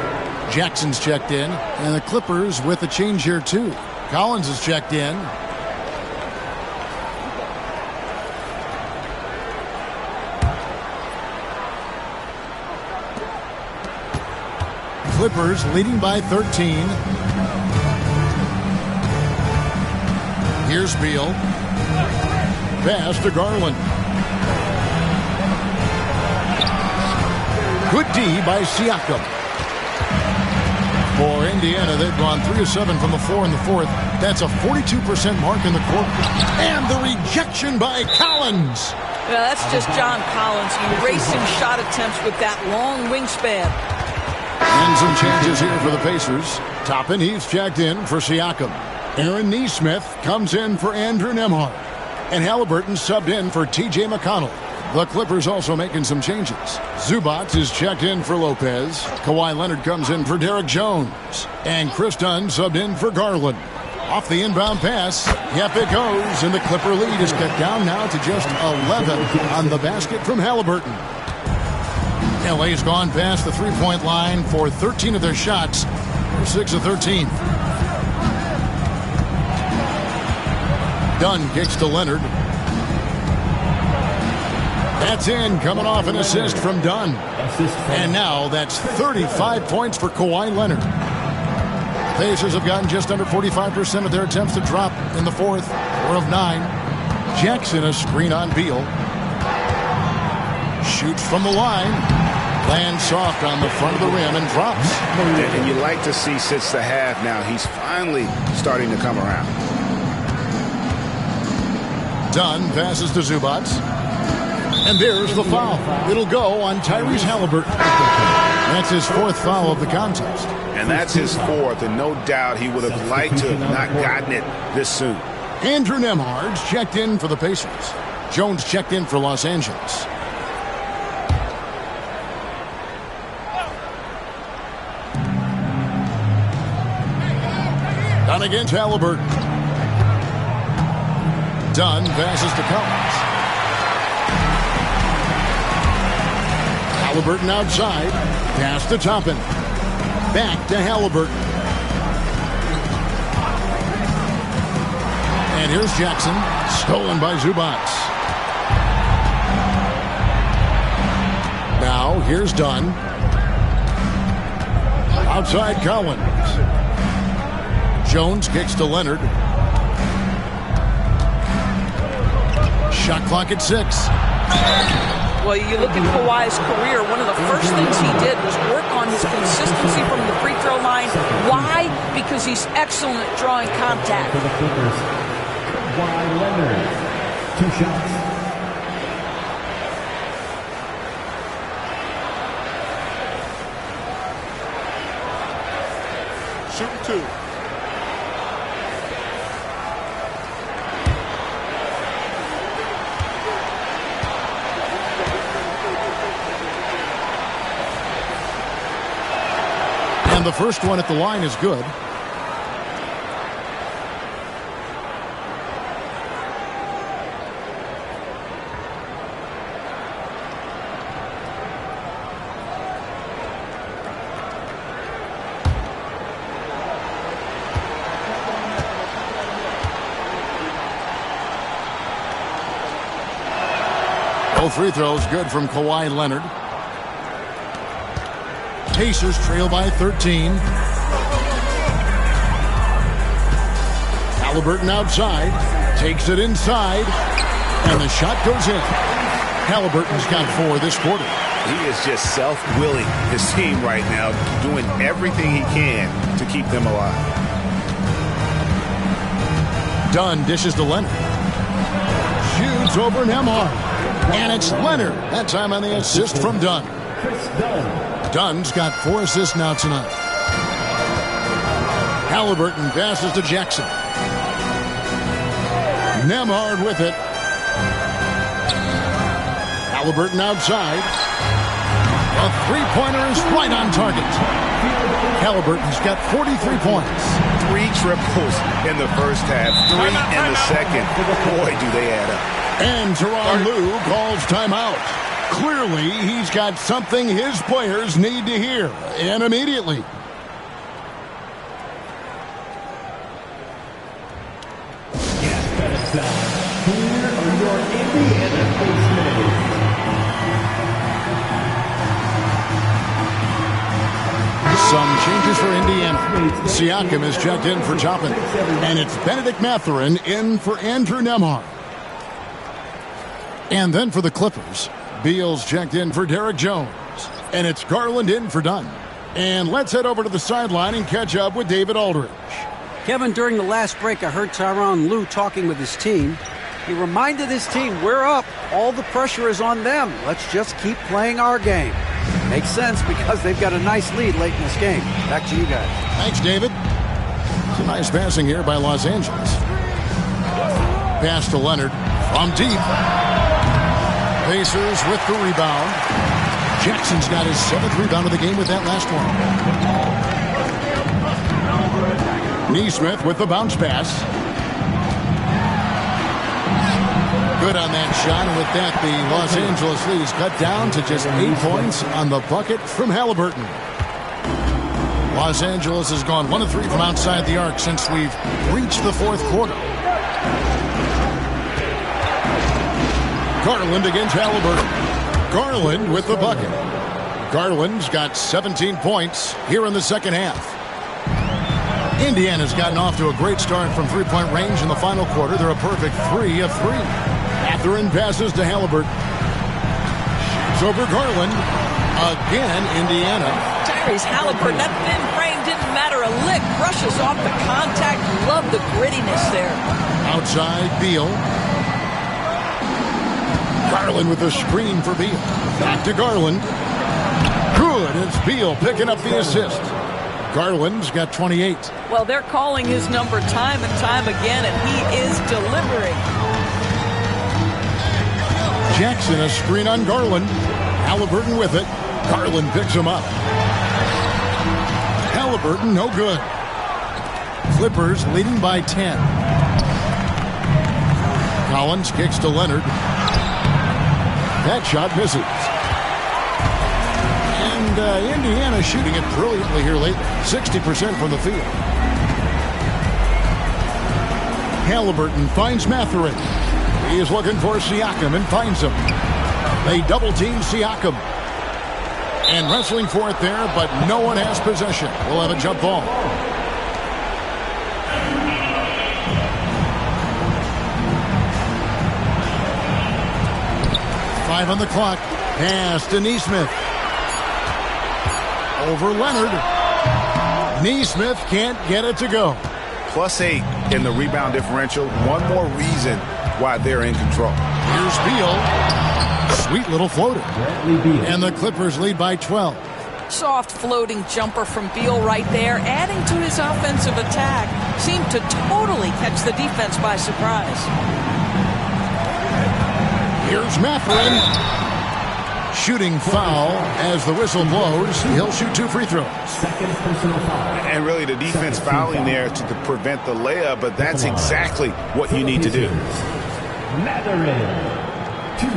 Jackson's checked in, and the Clippers with a change here too. Collins is checked in. Clippers leading by 13. Here's Beal. Pass to Garland. Good D by Siakam. For Indiana, they've gone 3 of 7 from the floor in the fourth. That's a 42% mark in the quarter. And the rejection by Collins. Yeah, that's just John Collins erasing shot attempts with that long wingspan. And some changes here for the Pacers. Toppin, he's checked in for Siakam. Aaron Nesmith comes in for Andrew Nembhard. And Halliburton subbed in for T.J. McConnell. The Clippers also making some changes. Zubac is checked in for Lopez. Kawhi Leonard comes in for Derek Jones. And Chris Dunn subbed in for Garland. Off the inbound pass. Yep, it goes. And the Clipper lead is cut down now to just 11 on the basket from Halliburton. LA's gone past the three-point line for 13 of their shots. They're 6 of 13. Dunn kicks to Leonard. That's in, coming off an assist from Dunn. And now that's 35 points for Kawhi Leonard. The Pacers have gotten just under 45% of their attempts to drop in the fourth, 4 of 9. Jackson a screen on Beal. Shoots from the line. Lands soft on the front of the rim and drops. And you like to see since the half now, he's finally starting to come around. Dunn passes to Zubac. And there's the foul. It'll go on Tyrese Halliburton. That's his 4th foul of the contest. And that's his 4th, and no doubt he would have liked to have not gotten it this soon. Andrew Nembhard's checked in for the Pacers. Jones checked in for Los Angeles. Dunn against Halliburton. Dunn passes to Collins. Halliburton outside. Pass to Toppin. Back to Halliburton. And here's Jackson, stolen by Zubac. Now, here's Dunn. Outside Collins. Jones kicks to Leonard. Shot clock at 6. Well, you look at Kawhi's career, one of the first things he did was work on his consistency from the free throw line. Why? Because he's excellent at drawing contact. For the Clippers, Kawhi Leonard, 2 shots. Shoot 2. And the first one at the line is good. Both free throws good from Kawhi Leonard. Pacers trail by 13. Halliburton outside. Takes it inside. And the shot goes in. Halliburton's got 4 this quarter. He is just self-willing his team right now, doing everything he can to keep them alive. Dunn dishes to Leonard. Shoots over Nembhard. And it's Leonard. That time on the assist from Dunn. Dunn's got 4 assists now tonight. Halliburton passes to Jackson. Nembhard with it. Halliburton outside. A three-pointer is right on target. Halliburton's got 43 points. 3 triples in the first half, 3 in the second. Boy, do they add up. And Tyronn Lue calls timeout. Clearly, he's got something his players need to hear, and immediately. Some changes for Indiana. Siakam is checked in for Toppin, and it's Benedict Mathurin in for Andrew Nembhard. And then for the Clippers, Beal's checked in for Derek Jones. And it's Garland in for Dunn. And let's head over to the sideline and catch up with David Aldridge. Kevin, during the last break, I heard Tyronn Lue talking with his team. He reminded his team, we're up. All the pressure is on them. Let's just keep playing our game. Makes sense because they've got a nice lead late in this game. Back to you guys. Thanks, David. It's a nice passing here by Los Angeles. Pass to Leonard from deep. Pacers with the rebound. Jackson's got his 7th rebound of the game with that last one. Nesmith with the bounce pass. Good on that shot, and with that, the Los Angeles lead is cut down to just 8 points on the bucket from Halliburton. Los Angeles has gone 1 of 3 from outside the arc since we've reached the 4th quarter. Garland against Halliburton. Garland with the bucket. Garland's got 17 points here in the second half. Indiana's gotten off to a great start from three-point range in the final quarter. They're a perfect 3 of 3. Mathurin passes to Halliburton. Shoots over Garland. Again, Indiana. Tyrese Halliburton, that thin frame didn't matter a lick. Brushes off the contact. Love the grittiness there. Outside, Beal. Garland with a screen for Beal. Back to Garland. Good. It's Beal picking up the assist. Garland's got 28. Well, they're calling his number time and time again, and he is delivering. Jackson, a screen on Garland. Halliburton with it. Garland picks him up. Halliburton, no good. Clippers leading by 10. Collins kicks to Leonard. That shot misses. And Indiana shooting it brilliantly here lately. 60% from the field. Halliburton finds Mathurin. He is looking for Siakam and finds him. They double-team Siakam. And wrestling for it there, but no one has possession. We'll have a jump ball. Five on the clock. Pass to Nesmith. Over Leonard. Nesmith can't get it to go. +8 in the rebound differential. One more reason why they're in control. Here's Beal. Sweet little floater. And the Clippers lead by 12. Soft floating jumper from Beal right there, adding to his offensive attack. Seemed to totally catch the defense by surprise. Here's Mathurin. Shooting foul as the whistle blows. He'll shoot 2 free throws. And really the defense fouling there to prevent the layup, but that's exactly what you need to do. Mathurin, 2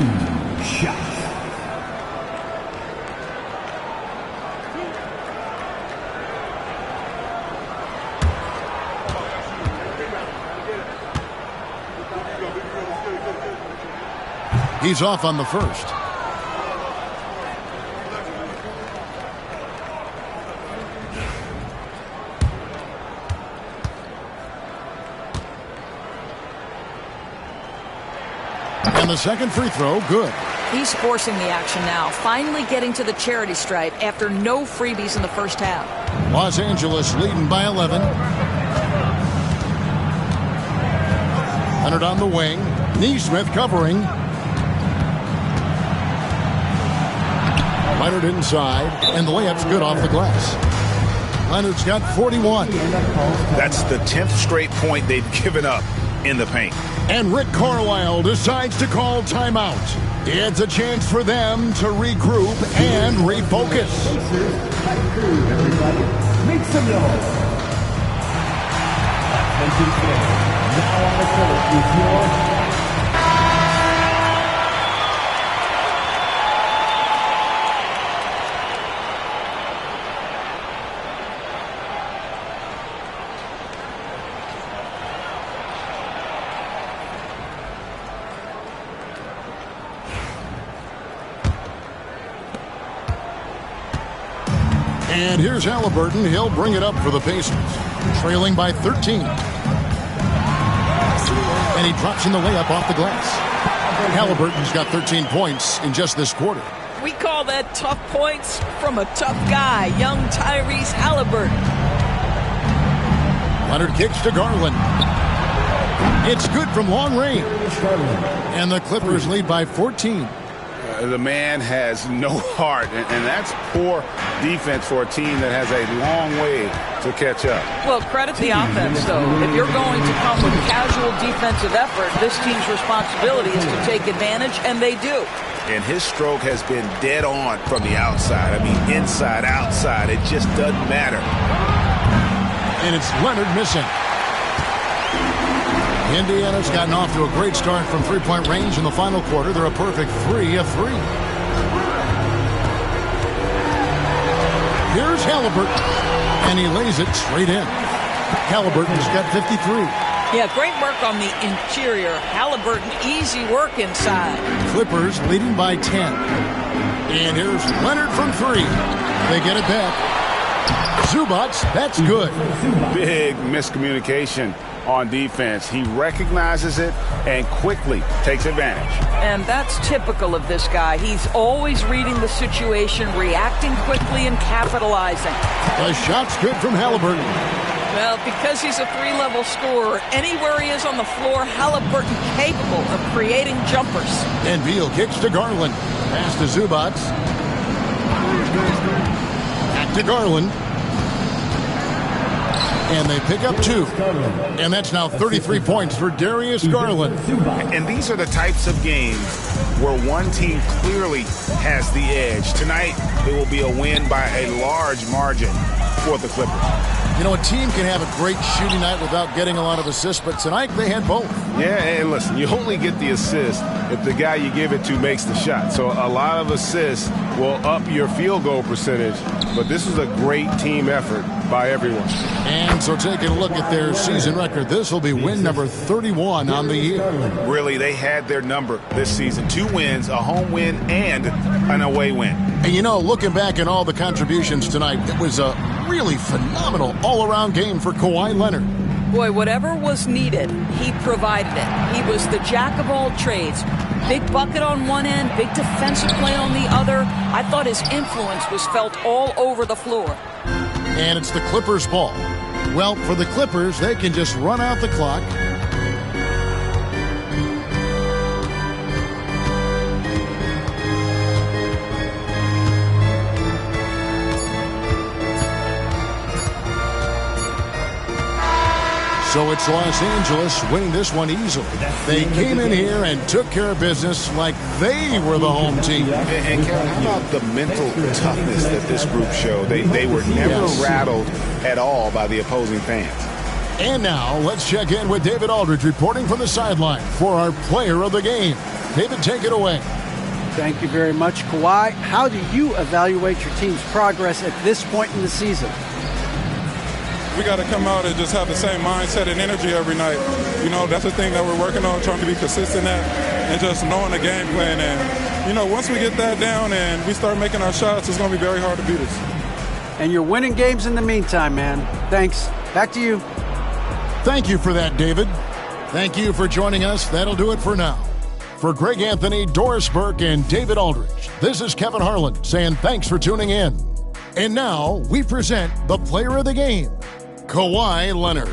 shots. He's off on the first. And the second free throw, good. He's forcing the action now, finally getting to the charity stripe after no freebies in the first half. Los Angeles leading by 11. Leonard on the wing. Nesmith covering. Leonard inside, and the layup's good off the glass. Leonard's got 41. That's the 10th straight point they've given up in the paint. And Rick Carlisle decides to call timeout. It's a chance for them to regroup and refocus. Everybody, make some noise. Now on the court is your And here's Halliburton. He'll bring it up for the Pacers. Trailing by 13. And he drops in the layup off the glass. Halliburton's got 13 points in just this quarter. We call that tough points from a tough guy, young Tyrese Halliburton. Leonard kicks to Garland. It's good from long range. And the Clippers lead by 14. The man has no heart, and that's poor defense for a team that has a long way to catch up. Well, credit the offense, though. If you're going to come with casual defensive effort, this team's responsibility is to take advantage, and they do. And his stroke has been dead on from the outside. I mean, inside, outside, it just doesn't matter. And it's Leonard missing. Indiana's gotten off to a great start from three-point range in the final quarter. They're a perfect 3 of 3. Here's Halliburton, and he lays it straight in. Halliburton's got 53. Yeah, great work on the interior. Halliburton, easy work inside. Clippers leading by 10. And here's Leonard from 3. They get it back. Zubac, that's good. Big miscommunication on defense. He recognizes it and quickly takes advantage. And that's typical of this guy. He's always reading the situation, reacting quickly, and capitalizing. The shot's good from Halliburton. Well, because he's a 3-level scorer, anywhere he is on the floor, Halliburton capable of creating jumpers. And Beal kicks to Garland. Pass to Zubac. Back to Garland. And they pick up 2. And that's now 33 points for Darius Garland. And these are the types of games where one team clearly has the edge. Tonight, it will be a win by a large margin for the Clippers. You know, a team can have a great shooting night without getting a lot of assists, but tonight they had both. Yeah, and listen, you only get the assist if the guy you give it to makes the shot. So a lot of assists will up your field goal percentage, but this is a great team effort by everyone. And so taking a look at their season record, this will be win number 31 on the year. Really, they had their number this season. 2 wins, a home win, and an away win. And you know, looking back at all the contributions tonight, it was a really phenomenal all-around game for Kawhi Leonard. Boy, whatever was needed, he provided it. He was the jack of all trades. Big bucket on one end, big defensive play on the other. I thought his influence was felt all over the floor. And it's the Clippers' ball. Well, for the Clippers, they can just run out the clock. So it's Los Angeles winning this one easily. They came in here and took care of business like they were the home team. And Kevin, how about the mental toughness that this group showed? They were never rattled at all by the opposing fans. And now let's check in with David Aldridge reporting from the sideline for our player of the game. David, take it away. Thank you very much, Kawhi. How do you evaluate your team's progress at this point in the season? We got to come out and just have the same mindset and energy every night. You know, that's the thing that we're working on, trying to be consistent at, and just knowing the game plan. And, you know, once we get that down and we start making our shots, it's going to be very hard to beat us. And you're winning games in the meantime, man. Thanks. Back to you. Thank you for that, David. Thank you for joining us. That'll do it for now. For Greg Anthony, Doris Burke, and David Aldridge, this is Kevin Harlan saying thanks for tuning in. And now we present the player of the game, Kawhi Leonard.